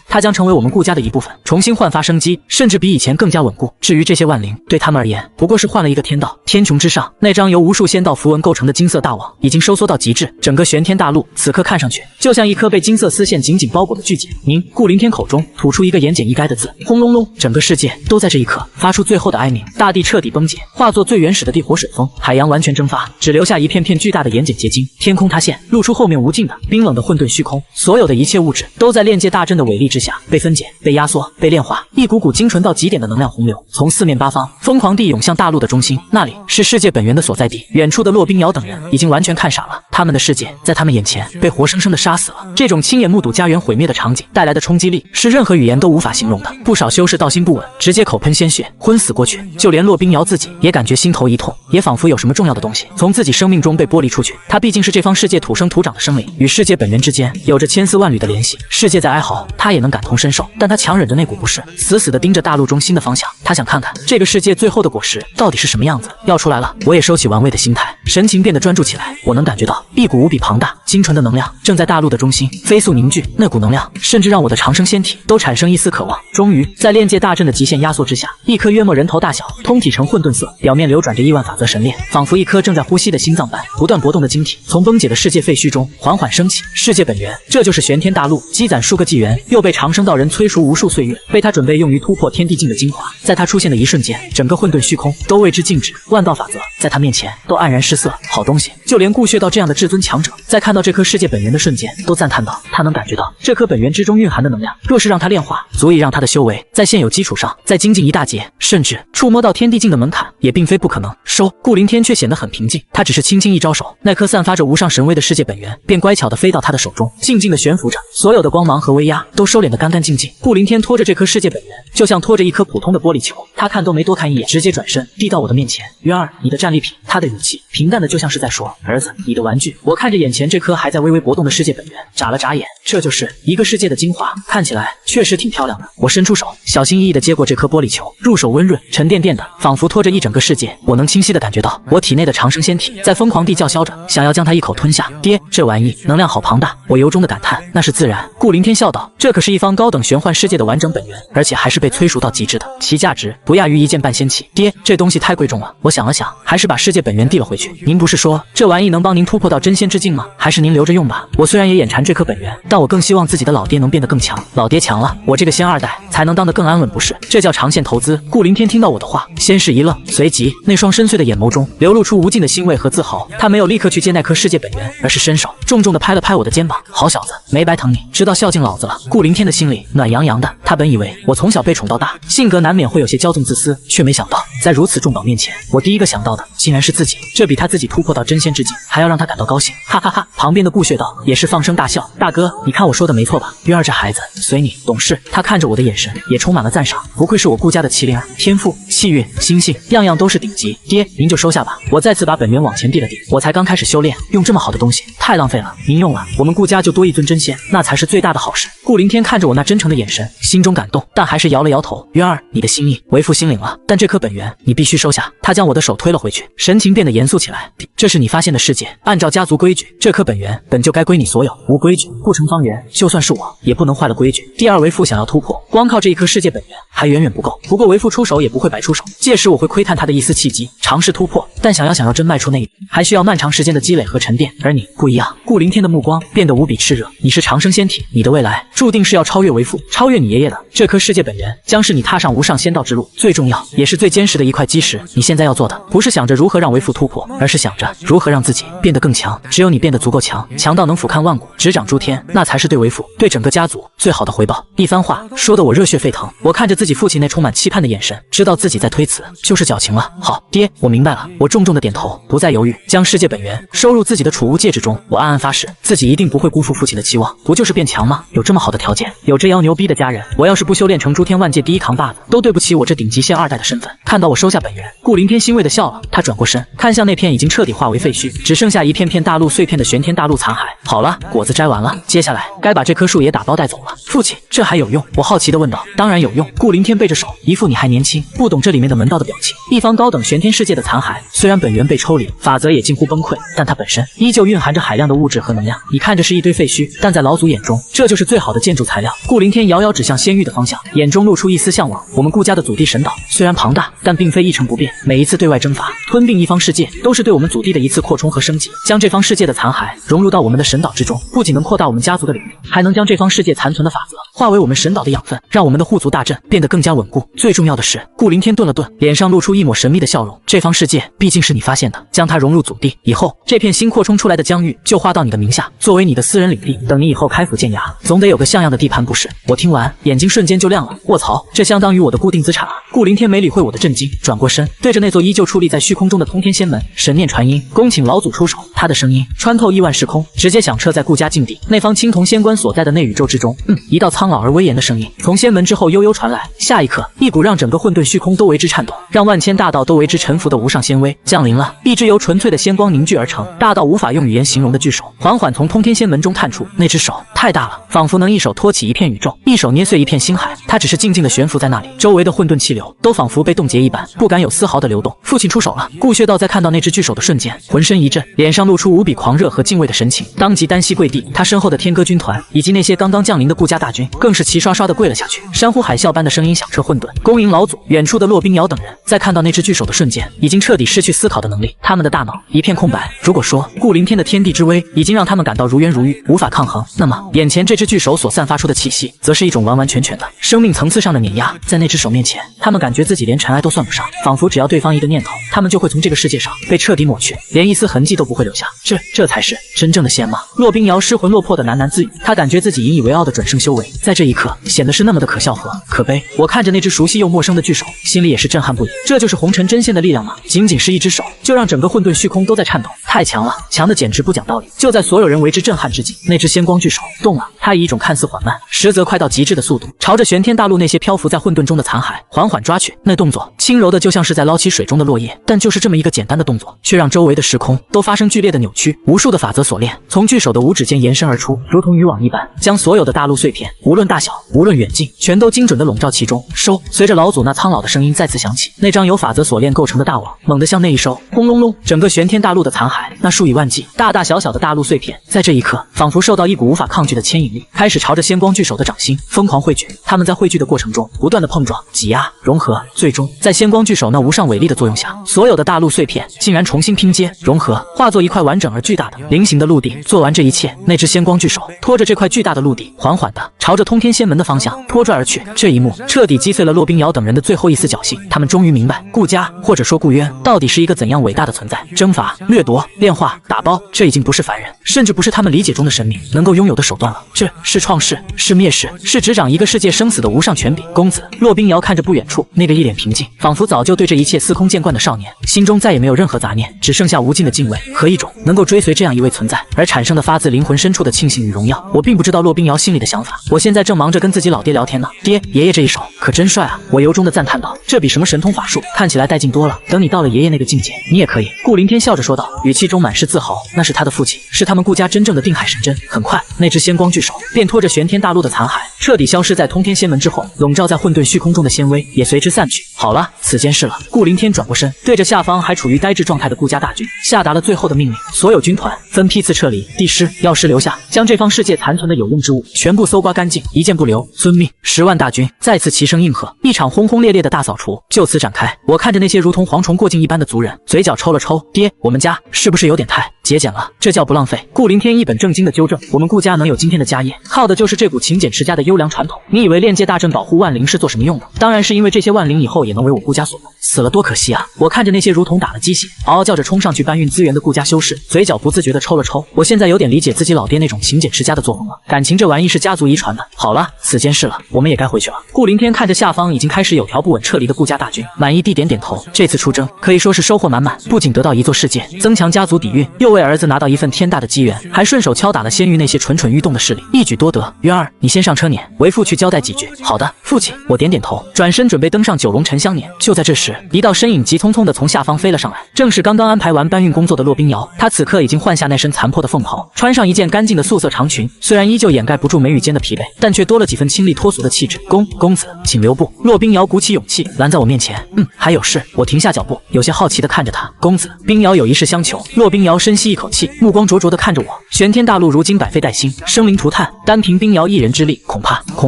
S3: 它将成为我们顾家的一部分，重新焕发生机，甚至比以前更加稳固。至于这些万灵，对他们而言，不过是换了一个天道。天穹之上，那张由无数仙道符文构成的金色大网已经收缩到极致，整个玄天大陆此刻看上去就像一颗被金色丝线紧紧包裹的巨茧。您顾凌天口中吐出一个言简意赅的字，轰隆隆，整个世界都在这一刻发出最后的哀鸣，大地彻底崩解，化作最原始的地火水风，海洋完全蒸发，只留下一片片巨大的盐碱结晶。天空塌陷，露出后面无尽的冰冷的混沌虚空，所有的一切物质都在炼界大阵的伟力之下被分解、被压缩、被炼化，一股股精纯到极点的能量洪流从四面八方疯狂地涌向大陆的中心，那里是世界本源的所在地。远处的骆冰瑶等人已经完全看傻了，他们的世界在他们眼前被活生生的杀死。死了。这种亲眼目睹家园毁灭的场景带来的冲击力是任何语言都无法形容的。不少修士道心不稳，直接口喷鲜血，昏死过去。就连骆冰瑶自己也感觉心头一痛，也仿佛有什么重要的东西从自己生命中被剥离出去。他毕竟是这方世界土生土长的生灵，与世界本源之间有着千丝万缕的联系。世界在哀嚎，他也能感同身受，但他强忍着那股不适，死死地盯着大陆中心的方向。他想看看这个世界最后的果实到底是什么样子。要出来了，我也收起玩味的心态，神情变得专注起来。我能感觉到一股无比庞大、精纯的能量正在大陆的中心飞速凝聚，那股能量甚至让我的长生仙体都产生一丝渴望。终于，在炼界大阵的极限压缩之下，一颗约莫人头大小、通体呈混沌色、表面流转着亿万法则神链，仿佛一颗正在呼吸的心脏般不断搏动的晶体，从崩解的世界废墟中缓缓升起。世界本源，这就是玄天大陆，积攒数个纪元，又被长生道人催熟无数岁月，被他准备用于突破天地境的精华。在他出现的一瞬间，整个混沌虚空都为之静止，万道法则在他面前都黯然失色。好东西，就连顾穴道这样的至尊强者，在看到这颗世界本源的瞬间，都赞叹道：他能感觉到这颗本源之中蕴含的能量，若是让他炼化，足以让他的修为在现有基础上再精进一大截，甚至触摸到天地境的门槛，也并非不可能。顾凌天却显得很平静，他只是轻轻一招手，那颗散发着无上神威的世界本源便乖巧地飞到他的手中，静静地悬浮着，所有的光芒和威压都收敛得干干净净。顾凌天拖着这颗世界本源，就像拖着一颗普通的玻璃球，他看都没多看一眼，直接转身递到我的面前。渊儿，你的战利品。他的语气平淡的就像是在说：儿子，你的玩具。我看着眼前这颗还在微微搏动的世界本源，眨了眨眼，这就是一个世界的精华，看起来确实挺漂亮的。我伸出手，小心翼翼地接过这颗玻璃球，入手温润沉甸甸的，仿佛拖着一整个世界。我能清晰地感觉到我体内的长生仙体在疯狂地叫嚣着，想要将它一口吞下。爹，这玩意能量好庞大。我由衷的感叹。那是自然。顾凌天笑道：这可是一方高等玄幻世界的完整本源，而且还是被催熟到极致的，其价值不亚于一件半仙器。爹，这东西太贵重了。我想了想，还是把世界本源递了回去。您不是说这玩意能帮您突破到真仙之境吗？还是您留着用吧。我虽然也眼馋这颗本源，但我更希望自己的老爹能变得更强。老爹强了，我这个仙二代才能当得更安稳，不是？这叫长线投资。顾凌天听到我的话，先是一愣，随即那双深邃的眼眸中流露出无尽的欣慰和自豪。他没有立刻去接那颗世界本源，而是伸手重重地拍了拍我的肩膀。好小子，没白疼你，知道孝敬老子了。顾凌天的心里暖洋洋的，他本以为我从小被宠到大，性格难免会有些骄纵自私，却没想到在如此重宝面前，我第一个想到的竟然是自己，这比他自己突破到真仙之境还要让他感到高兴。哈哈哈！旁边的顾穴道也是放声大笑。大哥，你看我说的没错吧？渊儿这孩子随你，懂事。他看着我的眼神也充满了赞赏，不愧是我顾家的麒麟儿，天赋、气运、心性，样样都是顶级。爹，您就收下吧。我再次把本源往前递了递，我才刚开始修炼，用这么好的东西太浪费了。您用了，我们顾家就多一尊真仙，那才是最大的好事。顾凌天看着我那真诚的眼神，心中感动，但还是摇了摇头。渊儿，你的心意为父心领了，但这颗本源你必须收下。他将我的手推了回去，神情变得严肃起来。这是你发现的世界，按照家族规矩，这颗本源本就该归你所有，无规矩不成方圆。就算是我，也不能坏了规矩。第二，为父想要突破，光靠这一颗世界本源还远远不够。不过为父出手也不会白出手，届时我会窥探他的一丝契机，尝试突破。但想要真迈出那一步，还需要漫长时间的积累和沉淀。而你不一样。顾凌天的目光变得无比炽热。你是长生仙体，你的未来注定是要超越为父，超越你爷爷的。这颗世界本源将是你踏上无上仙道之路最重要也是最坚实的一块基石。你现在要做的，不是想着如何让为父突破，而是想着如何让自己变得更强。只有你变得足够强，强到能俯瞰万古，执掌诸天，那才是对为父，对整个家族最好的回报。一番话说得我热血沸腾，我看着自己父亲那充满期盼的眼神，知道自己在推辞就是矫情了。好，爹，我明白了。我重重的点头，不再犹豫，将世界本源收入自己的储物戒指中。我暗暗发誓，自己一定不会辜负父亲的期望。不就是变强吗？有这么好的条件，有这妖牛逼的家人，我要是不修炼成诸天万界第一扛把子，都对不起我这顶级仙二代的身份。看到我收下本源，顾凌天欣慰的笑了，他转过身，看向那片已经彻底化为废墟，只剩下一片片大陆碎片的玄天大陆残骸。好了，果子摘完了，接下来该把这棵树也打包带走了。父亲，这还有用？我好奇地问道。当然有用。顾凌天背着手，一副你还年轻，不懂这里面的门道的表情。一方高等玄天世界的残骸，虽然本源被抽离，法则也近乎崩溃，但它本身依旧蕴含着海量的物质和能量。你看着是一堆废墟，但在老祖眼中，这就是最好的建筑材料。顾凌天遥遥指向仙域的方向，眼中露出一丝向往。我们顾家的祖地神岛虽然庞大，但并非一成不变。每一次对外征伐，吞并一方世界，都是对我们祖地的一次扩充和升级。将这方世界的残骸融入到我们的神岛之中，不仅能扩大我们家族的领域，还能将这方世界残存的法则化为我们神岛的养分，让我们的护族大阵变得更加稳固。最重要的是，顾凌天顿了顿，脸上露出一抹神秘的笑容。这方世界毕竟是你发现的，将它融入祖地以后，这片新扩充出来的疆域就划到你的名下，作为你的私人领地。等你以后开府建衙，总得有个个像样的地盘不是？我听完，眼睛瞬间就亮了。卧槽，这相当于我的固定资产啊！顾凌天没理会我的震惊，转过身，对着那座依旧矗立在虚空中的通天仙门神念传音，恭请老祖出手。他的声音穿透亿万时空，直接响彻在顾家境地那方青铜仙关所在的内宇宙之中。一道苍老而威严的声音从仙门之后悠悠传来。下一刻，一股让整个混沌虚空都为之颤动，让万千大道都为之臣服的无上仙威降临了。一只由纯粹的仙光凝聚而成，大到无法用语言形容的巨手，缓缓从通天仙门中探出。那只手太大了，仿佛能一手托起一片宇宙，一手捏碎一片星海。它只是静静的悬浮在那里，周围的混沌气流都仿佛被冻结一般，不敢有丝毫的流动。父亲出手了！顾血道在看到那只巨手的瞬间，浑身一震，脸上露出无比狂热和敬畏的神情，当即单膝跪地。他身后的天歌军团以及那些刚刚降临的顾家大军，更是齐刷刷的跪了下去。山呼海啸般的声音响彻混沌，恭迎老祖！远处的骆冰瑶等人在看到那只巨手的瞬间，已经彻底失去思考的能力，他们的大脑一片空白。如果说顾凌天的天地之威已经让他们感到如渊如玉，无法抗衡，那么眼前这只巨手所散发出的气息，则是一种完完全全的生命层次上的碾压。在那只手面前，他们感觉自己连尘埃都算不上，仿佛只要对方一个念头，他们就会从这个世界上被彻底抹去，连一丝痕迹都不会留下。这才是真正的仙吗？骆冰瑶失魂落魄的喃喃自语，他感觉自己引以为傲的转生修为，在这一刻显得是那么的可笑和可悲。我看着那只熟悉又陌生的巨手，心里也是震撼不已。这就是红尘真仙的力量吗？仅仅是一只手，就让整个混沌虚空都在颤抖，太强了，强的简直不讲道理。就在所有人为之震撼之际，那只仙光巨手动了，它以一种看似缓慢，实则快到极致的速度，朝着玄天大陆那些漂浮在混沌中的残骸缓缓抓去。那动作轻柔的就像是在捞起水中的落叶，但就是这么一个简单的动作，却让周围的时空都发生剧烈的扭曲。无数的法则锁链从巨手的五指间延伸而出，如同渔网一般，将所有的大陆碎片，无论大小，无论远近，全都精准地笼罩其中。收！随着老祖那苍老的声音再次响起，那张由法则锁链构成的大网猛地向内一收，轰隆隆，整个玄天大陆的残骸，那数以万计大大小小的大陆碎片，在这一刻仿佛受到一股无法抗拒的牵引力，开始朝着仙光巨手的掌心疯狂汇聚。他们在汇聚的过程中不断的碰撞、挤压、融合，最终在仙光巨手那无上伟力的作用下，所有的大陆碎片竟然重新拼接融合，化作一块完整而巨大的菱形的陆地。做完这一切，那只仙光巨手拖着这块巨大的陆地，缓缓地朝着通天仙门的方向拖拽而去。这一幕彻底击碎了骆冰瑶等人的最后一丝侥幸，他们终于明白顾家或者说顾渊到底是一个怎样伟大的存在。征伐、掠夺、炼化、打包，这已经不是凡人，甚至不是他们理解中的神明能够拥有的手段了。这是创世，是灭世，是执掌一个世界生死的无上权柄。公子骆冰瑶看着不远处那个一脸平静，仿佛早就对这一切司空见惯的少年，心中再也没有任何杂念，只剩下无尽的敬畏和一种能够追随这样一位存在而产生的发自灵魂深处的庆幸与荣耀。我并不知道骆冰瑶心里的想法，我现在正忙着跟自己老爹聊天呢。爹，爷爷这一手可真帅啊！我由衷的赞叹道，这比什么神通法术看起来带劲多了。等你到了爷爷那个境界，你也可以。顾凌天笑着说道，语气中满是自豪。那是他的父亲，是他们顾家真正的定海神针。很快，那只仙光巨手便拖着玄天大陆的残骸彻底消失在通天仙门之后，笼罩在混沌虚空中的仙威也随之散去。好了，此间事了。顾凌天转过身，对着下方还处于呆滞状态的顾家大军下达了最后的命令：所有军团分批次撤离，帝师、药师留下，将这方世界残存的有用之物全部搜刮干净，一件不留。遵命！10万大军再次齐声应和，一场轰轰烈烈的大扫除就此展开。我看着那些如同蝗虫过境一般的族人，嘴角抽了抽。爹，我们家是不是有点太节俭了？这叫不浪费。顾凌天一本正经的纠正，我们顾家能有今天的家业，靠的就是这股勤俭持家的优良传统。你以为炼界大阵保护万灵是做什么用的？当然是因为这些万灵以后也能为我顾家所用。死了多可惜啊！我看着那些如同打了鸡血，嗷嗷叫着冲上去搬运资源的顾家修士，嘴角不自觉地抽了抽。我现在有点理解自己老爹那种勤俭持家的作风了。感情这玩意是家族遗传的。好了，此间事了，我们也该回去了。顾凌天看着下方已经开始有条不紊撤离的顾家大军，满意地点点头。这次出征可以说是收获满满，不仅得到一座世界，增强家族底蕴，又为儿子拿到一份天大的机缘，还顺手敲打了仙域那些蠢蠢欲动的势力，一举多得。渊儿，你先上车辇，为父去交代几句。好的，父亲。我点点头，转身准备登上九龙沉香辇。就在这时，一道身影急匆匆地从下方飞了上来，正是刚刚安排完搬运工作的骆冰瑶。她此刻已经换下那身残破的凤袍，穿上一件干净的素色长裙，虽然依旧掩盖不住眉宇间的疲惫，但却多了几分清丽脱俗的气质。公子，请留步。骆冰瑶鼓起勇气拦在我面前。还有事。我停下脚步，有些好奇地看着他。公子，冰瑶有一事相求。骆冰瑶深吸一口气，目光灼灼地看着我。玄天大陆如今百废待兴，生灵涂炭，单凭冰瑶一人之力，恐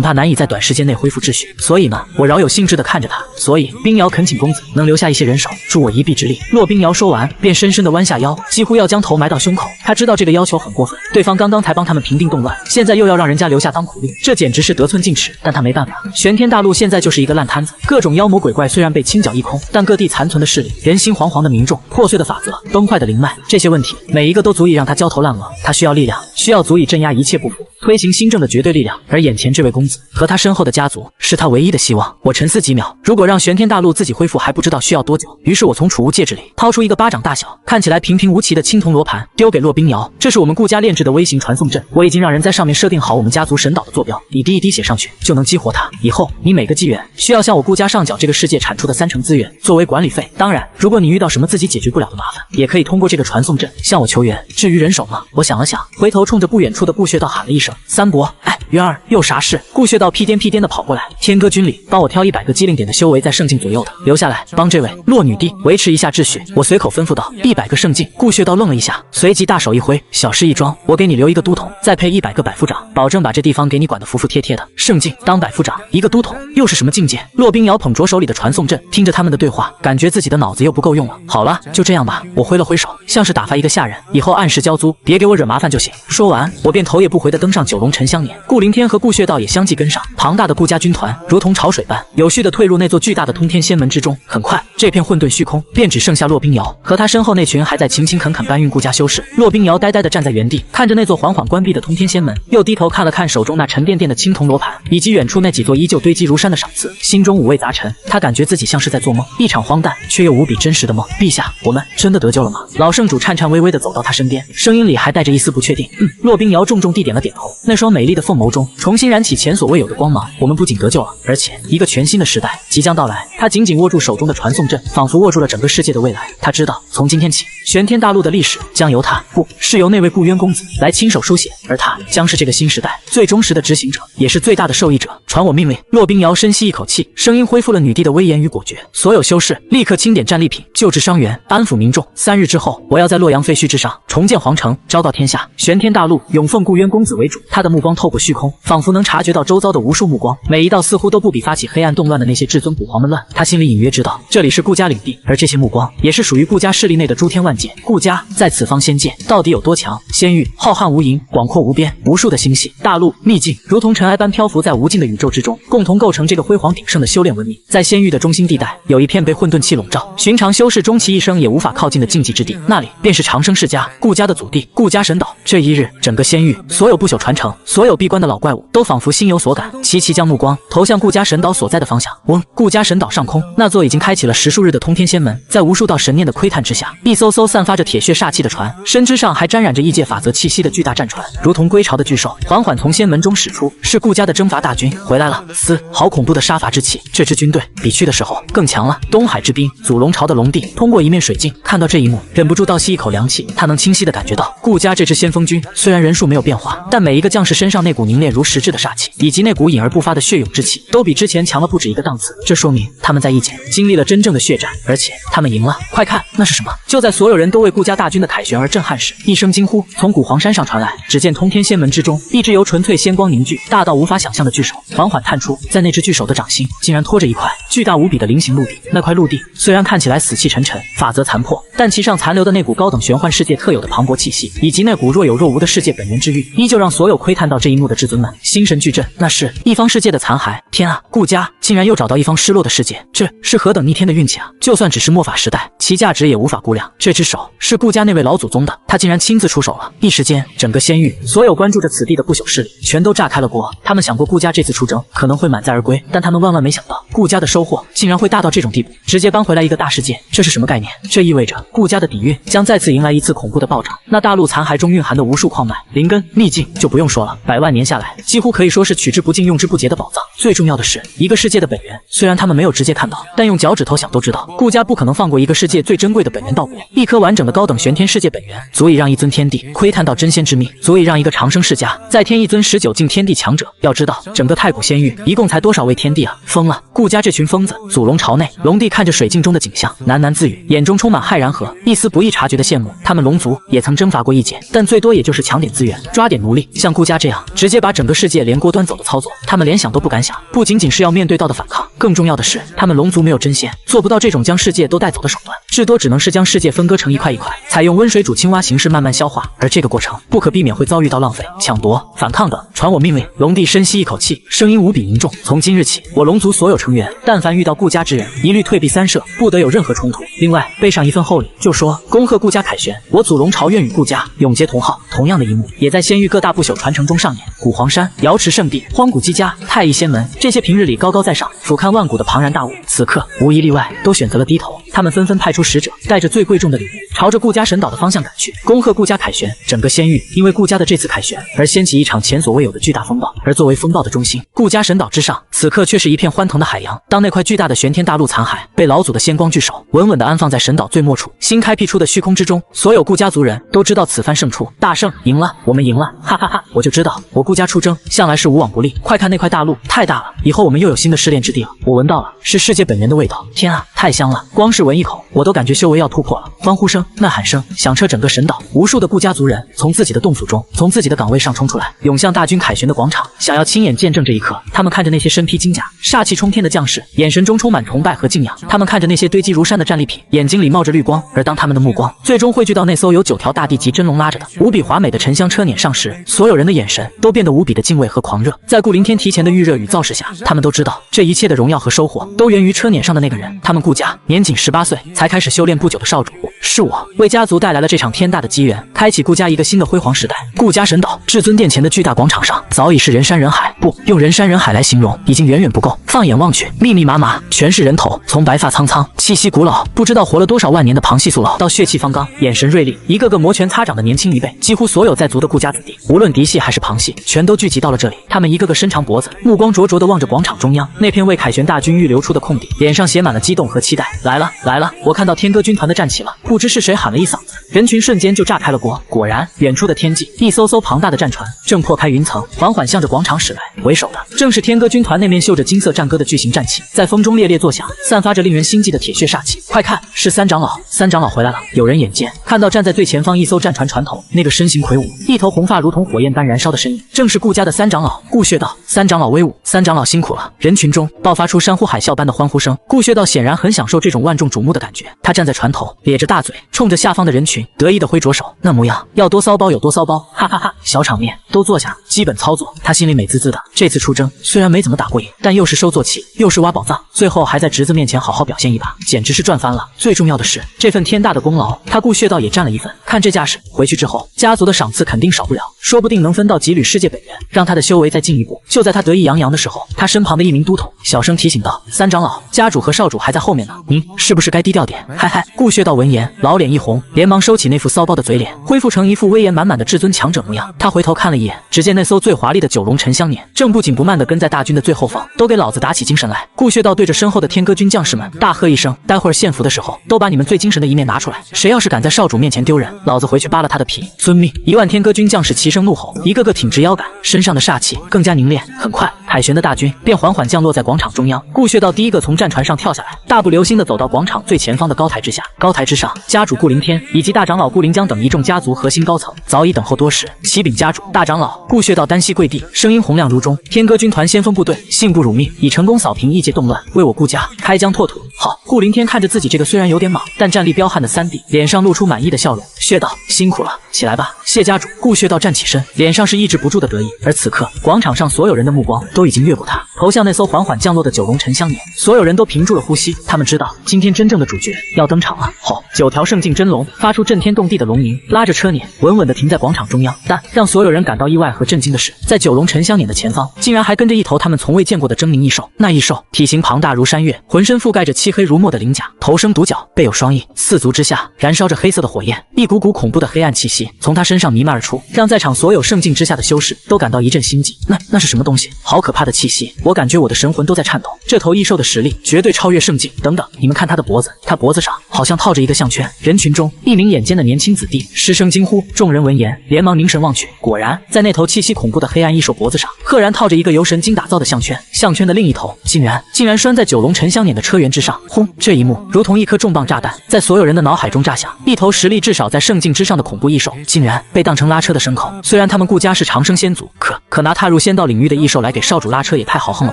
S3: 怕难以在短时间内恢复秩序。所以呢，我饶有兴致地看着他。所以冰瑶恳请公子能留下一些人手，助我一臂之力。骆冰瑶说完，便深深地弯下腰，几乎要将头埋到胸口。他知道这个要求很过分，对方刚刚才帮他们平定动乱，现在又要让人家留下当苦力，这简直是得寸进尺。但他没办法，玄天大陆现在就是一个烂摊子，各种妖魔鬼怪虽然被清剿一空，但各地残存的势力、人心惶惶的民众、破碎的法则、崩坏的灵脉，这些问题每一个都足以让他焦头烂额。他需要力量，需要足以镇压一切不服、推行新政的绝对力量。而眼前这位公子和他身后的家族是他唯一的希望。我沉思几秒，如果让玄天大陆自己恢复，还不知道需要多久。于是我从储物戒指里掏出一个巴掌大小、看起来平平无奇的青铜罗盘，丢给骆冰瑶。这是我们顾家炼制的微型传送阵，我已经让人在上面设定好我们家族神岛的坐标，一滴一滴写上去就能激活它。以后你每个纪元需要向我顾家上缴这个世界产出的30%资源作为管理费。当然，如果你遇到什么自己解决不了的麻烦，也可以通过这个传送阵向我求援。至于人手嘛，我想了想，回头冲着不远处的顾穴道喊了一声：“三伯，哎，元儿，又啥事？”顾穴道屁颠屁颠的跑过来：“天歌君里，帮我挑100个机灵点的修为在圣境左右的，留下来帮这位洛女帝维持一下秩序。”我随口吩咐道：“100个圣境。”顾穴道愣了一下，随即大手一挥：“小事一桩，我给你留一个都统，再配100个百夫长，保证把这地方给你管得服服帖帖的。”圣境当百夫长，一个都统，又是什么境界？骆冰瑶捧着手里的传送阵，听着他们的对话，感觉自己的脑子又不够用了。好了，就这样吧。我挥了挥手，像是打发一个下人，以后按时交租，别给我惹麻烦就行。说完，我便头也不回地登上九龙沉香辇。顾凌天和顾穴道也相继跟上，庞大的顾家军团如同潮水般有序地退入那座巨大的通天仙门之中。很快，这片混沌虚空便只剩下骆冰瑶和他身后那群还在勤勤恳恳搬运顾家修士。骆冰瑶呆呆地站在原地，看着那座缓缓关闭的通天仙门，又低头看了看手中那沉甸甸的青铜罗盘，以及远处那几座依旧堆积如山的赏赐，心中五味杂陈。他感觉自己像是在做梦，一场荒诞却又无比真实的梦。陛下，我们真的得救了吗？老圣主颤颤巍巍地走到他身边，声音里还带着一丝不确定。骆冰瑶重重地点了点头，那双美丽的凤眸中重新燃起前所未有的光芒。我们不仅得救了，而且一个全新的时代即将到来。他紧紧握住手中的传送阵，仿佛握住了整个世界的未来。他知道，从今天起，玄天大陆的历史将由他，不是由那位顾渊公子来亲手书写，而他将是这个新时代最忠实的执行者，也是最大的受益者。传我命令！骆冰瑶深吸一口气，声音恢复了女帝的威严与果决。所有修士立刻清点战利品，救治伤员，安抚民众。3日之后，我要在洛阳废墟之上重建皇城，昭告天下，玄天大陆永奉顾渊公子为主。他的目光透过虚空，仿佛能察觉到周遭的无数目光，每一道似乎都不比发起黑暗动乱的那些至尊古皇们乱。他心里隐约知道，这里是顾家领地，而这些目光也是属于顾家势力内的诸天万界。顾家在此方仙界到底有多强？仙域浩瀚无垠，广阔无边，无数的星系、大陆、秘境如同尘埃般漂浮在无尽的宇宙之中，共同构成这个辉煌鼎盛的修炼文明。在仙域的中心地带，有一片被混沌气笼罩，寻常修士终其一生也无法靠近的禁忌之地，那里便是长生世家，顾家的祖地，顾家神岛。这一日，整个仙域所有不朽传承、所有闭关的老怪物都仿佛心有所感，齐齐将目光投向顾家神岛所在的方向。嗡！顾家神岛上空，那座已经开启了10数日的通天仙门，在无数道神念的窥探之下，一艘艘散发着铁血煞气的船，身之上还沾染着异界法则气息的巨大战船，如同归巢的巨兽，缓缓从仙门中驶出。是顾家的征伐大军回来了。好恐怖的杀伐之气！这支军队比去的时候更强了。东海之滨，祖龙朝的龙帝通过一面水镜看到这一幕，忍不住倒吸一口凉气。他能清晰地感觉到，顾家这支先锋军虽然人数没有变化，但每一个将士身上那股凝练如实质的煞气，以及那股隐而不发的血勇之气，都比之前强了不止一个档次。这说明他们在一前经历了真正的血战，而且他们赢了。快看，那是什么？就在所有人都为顾家大军的凯旋而震撼时，一声惊呼从古皇山上传来。只见通天仙门之中，一只由纯粹仙光凝聚、大到无法想象的巨手缓缓探出，在那只巨手的掌心竟然拖着一块巨大无比的菱形陆地。那块陆地虽然看起来死气沉沉、法则残破，但其上残留的那股高等玄幻世界特有的磅礴气息，以及那股若有若无的世界本源之欲，依旧让所有窥探到这一幕的至尊们心神俱震。那是一方世界的残骸。天啊，顾家竟然又找到一方失落的世界，这是何等逆天的运气啊！就算只是末法时代，其价值也无法估量。这只手是顾家那位老祖宗的，他竟然亲自出手了。一时间，整个仙域所有关注着此地的不朽势力全都炸开了锅。他们想过顾家这次出征可能会满载而归，但他们万万没想到，顾家的收获竟然会大到这种地步，直接搬回来一个大世界。这是什么概念？这意味着顾家的底蕴将再次迎来一次恐怖的暴涨。那大陆残骸中蕴含的无数矿脉、灵根、秘境就不用说了，百万年下来，几乎可以说是取之不尽、用之不竭的宝藏。最重要的是，一个世界的本源，虽然他们没有直接看到，但用脚趾头想都知道，顾家不可能放过一个世界最珍贵的本源稻果。一颗完整的高等玄天世界本源，足以让一尊天帝窥探到真仙之秘，足以让一个长生世家再添一尊19境天地强者。要知道，整个太古仙域一共才多少位天帝啊！疯了！顾家这群疯子！祖龙朝内，龙帝看着水镜中的景象，喃喃自语，眼中充满骇然和一丝不易察觉的羡慕。他们龙族也曾征伐过异界，但最多也就是抢点资源，抓点奴隶。像顾家这样直接把整个世界连锅端走的操作，他们连想都不敢想。不仅仅是要面对到的反抗，更重要的是，他们龙族没有真仙，做不到这种将世界都带走的手段。至多只能是将世界分割成一块一块，采用温水煮青蛙形式慢慢消化，而这个过程不可避免会遭遇到浪费、抢夺、反抗等。传我命令！龙帝深吸一口气，声音无比凝重。从今日起，我龙族所有成员，但凡遇到顾家之人，一律退避三舍，不得有任何冲突。另外，备上一份厚礼，就说恭贺顾家凯旋，我祖龙朝愿与顾家永结同好。同样的一幕，也在仙域各大不朽传承中上演。古黄山、瑶池圣地、荒古姬家、太乙仙门，这些平日里高高在上、俯瞰万古的庞然大物，此刻无一例外都选择了低头。他们纷纷派出使者，带着最贵重的礼物，朝着顾家神岛的方向赶去，恭贺顾家凯旋。整个仙域因为顾家的这次凯旋而掀起一场前所未有的巨大风暴，而作为风暴的中心，顾家神岛之上，此刻却是一片欢腾的海洋。当那块巨大的玄天大陆残骸被老祖的仙光巨手稳稳地安放在神岛最末处，新开辟出的虚空之中，所有顾家族人都知道此番胜出，大胜，赢了，我们赢了，哈哈哈！我就知道我顾家出征向来是无往不利。快看那块大陆，太大了，以后我们又有新的试炼之地了。我闻到了，是世界本源的味道，天啊，太香了！光是闻一口，我都感觉修为要突破了。欢呼声、呐喊声响彻整个神岛，无数的顾家族人从自己的洞府中，从自己的岗位上冲出来，涌向大军凯旋的广场，想要亲眼见证这一刻。他们看着那些身披金甲、煞气冲天的将士，眼神中充满崇拜和敬仰。他们看着那些堆积如山的战利品，眼睛里冒着绿光。而当他们的目光最终汇聚到那艘由9条大地级真龙拉着的无比华美的沉香车辇上时，所有人的眼神都变得无比的敬畏和狂热。在顾凌天提前的预热与造势下，他们都知道这一切的荣耀和收获都源于车辇上的那个人。他们顾家年仅18岁，才开始修炼不久的少主，是我为家族带来了这场天大的机缘，开启顾家一个新的辉煌时代。顾家神岛至尊殿前的巨大广场上，早已是人山人海，不用人山人海来形容，已经远远不够。放眼望去，密密麻麻，全是人头，从白发苍苍、气息古老，不知道活了多少万年的庞细素老，到血气方刚、眼神锐利、一个个摩拳擦掌的年轻一辈，几乎所有在族的顾家子弟，无论嫡系还是旁系，全都聚集到了这里。他们一个个伸长脖子，目光灼灼地望着广场中央那片为凯旋大军预留出的空地，脸上写满了激动和期待。来了，来了！我看到天歌军团的站起了，不知是谁喊了一嗓子，人群瞬间就炸开了锅。果然，远处的天际，一艘艘庞大的战船正破开云层，缓缓向着广场驶来。为首的正是天歌军团那面绣着金色战歌的巨型战旗，在风中猎猎作响，散发着令人心悸的铁血煞气。快看，是三长老！三长老回来了！有人眼尖看到站在最前方一艘战船船头那个身形魁梧、一头红发如同火焰般燃烧的身影，正是顾家的三长老顾穴道。三长老威武！三长老辛苦了！人群中爆发出山呼海啸般的欢呼声。顾穴道显然很享受这种万众瞩目的感觉，他站在船头，咧着大嘴，冲着下方的人群得意地挥着手，那模样要多骚包有多骚包，哈哈哈！小场面，都坐下，基本操作。他心里美滋滋的。这次出征虽然没怎么打过瘾，但又是收坐骑，又是挖宝藏，最后还在侄子面前好好表现一把，简直是赚翻了。最重要的是，这份天大的功劳，他顾穴道也占了一份。看这架势，回去之后，家族的赏赐肯定少不了，说不定能分到几缕世界本源，让他的修为再进一步。就在他得意洋洋的时候，他身旁的一名都统小声提醒道：“三长老，家主和少主还在后面呢，您是不是该低调点？”嗨嗨！顾穴道闻言，老脸一红，连忙收起那副骚包的嘴脸，恢复成一副威严满满的至尊强者模样。他回头看了一眼，只见那艘最华丽的9龙沉香辇正不紧不慢地跟在大军的最后方，都给老子打起精神来！顾穴道对着身后的天歌军将士们大喝一声：“待会儿献俘的时候，都把你们最精神的一面拿出来！谁要是敢在少主面前丢人，老子回去扒了他的皮！”遵命！1万天歌军将士齐声怒吼，一个个挺直腰杆，身上的煞气更加凝练。很快，凯旋的大军便缓缓降落在广场中央。顾穴道第一个从战船上跳下来，大步流星地走到广场最前方的高台之下。高台之上，家主顾凌天以及大长老顾凌江等一众家族核心高层早已等候多时。启禀家主，大长老顾穴道单膝跪地，声音洪亮如钟：“天歌军团先锋部队信不辱命，已成功扫平异界动乱，为我顾家开疆拓土。”好，顾凌天看着自己这个虽然有点莽，但战力彪悍的三弟，脸上露出满意的笑容。穴道辛苦了，起来吧。谢家主。顾穴道站起身，脸上是抑制不住的得意。而此刻，广场上所有人的目光都已经越过他，投向那艘缓缓降落的9龙沉香辇。所有人都屏住了呼吸，他们知道今天真正的主角要登场了。吼！9条圣境真龙发出震天动地的龙吟，拉着车辇稳稳地停在广场中央。但让所有人感到意外和震惊的是，在9龙沉香辇的前方，竟然还跟着一头他们从未见过的狰狞异兽。那异兽体型庞大如山岳，浑身覆盖着漆黑如墨的鳞甲，头生独角，背有双翼，四足之下燃烧着黑色的火焰，一股股恐怖的黑暗气息从他身上弥漫而出，让在场所有圣境之下的修士都感到一阵心悸。那是什么东西？好可怕的气息！我感觉我的神魂都在颤抖。这头异兽的实力绝对超越圣境。等等，你们看他的脖子，他脖子上好像套着一个项圈。人群中，一名眼尖的年轻子弟失声惊呼，众人闻言连忙凝神望去，果然在那头气息恐怖的黑暗异兽脖子上，赫然套着一个由神经打造的项圈。项圈的另一头竟然拴在9龙沉香辇的车辕之上。轰！这一幕如同一颗重磅炸弹，在所有人的脑海中炸响。一头实力至少在圣境之上的恐怖异兽，竟然被当成拉车的牲口。虽然他们顾家是长生仙族，可可拿踏入仙道领域的异兽来给少主拉车也太豪横了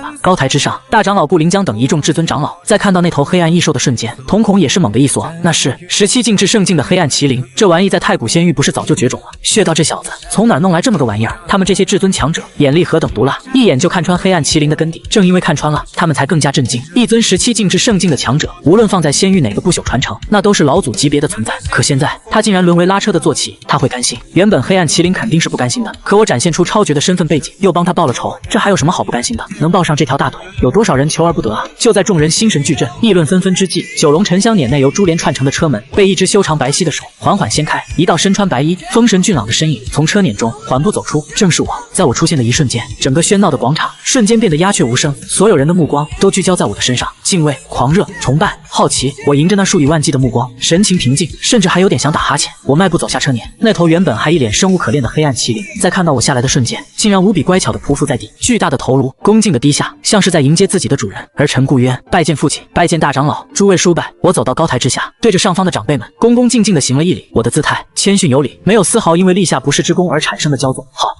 S3: 吧！高台之上，大长老顾临江等一众至尊长老在看到那头黑暗异兽的瞬间，瞳孔也是猛地一缩。那是17禁制圣境的黑暗麒麟，这玩意在太古仙域不是早就绝种了？血道这小子从哪儿弄来这么个玩意儿？他们这些至尊强者眼力何等毒辣，一眼就看穿黑暗麒麟的根底。正因为看穿了，他们才更加震惊。一尊17禁制圣境的强者，无论放在仙域哪个不朽传承，那都是老祖级别的存在。可现在他竟然沦为拉车的坐骑，他会甘心？原本黑暗麒麟肯定是不甘心的，可我展现出超绝的身份背景，又帮他报了仇，这还有什么好不甘心的？能抱上这条大腿，有多少人求而不得啊？就在众人心神俱震、议论纷纷之际，九龙沉香辇内由珠帘串成的车门被一只修长白皙的手缓缓掀开，一道身穿白衣、风神俊朗的身影从车辇中缓步走出，正是我。在我出现的一瞬间，整个喧闹的广场瞬间变得鸦雀无声，所有人的目光都聚焦在我的身上，敬畏、狂热、崇拜、好奇。我迎着那数以万计的目光，神情平静，甚至还有点想打哈欠。我迈步走下车辇，那头原本还一脸生无可恋的黑暗麒麟，在看到我下来的瞬间，竟然无比乖巧地匍匐在地，巨大的头颅恭敬地低下，像是在迎接自己的主人。儿臣顾渊拜见父亲，拜见大长老，诸位叔伯。我走到高台之下，对着上方的长辈们恭恭敬敬地行了一礼，我的姿态谦逊有礼，没有丝毫因为立下不世之功而产生的骄纵。好。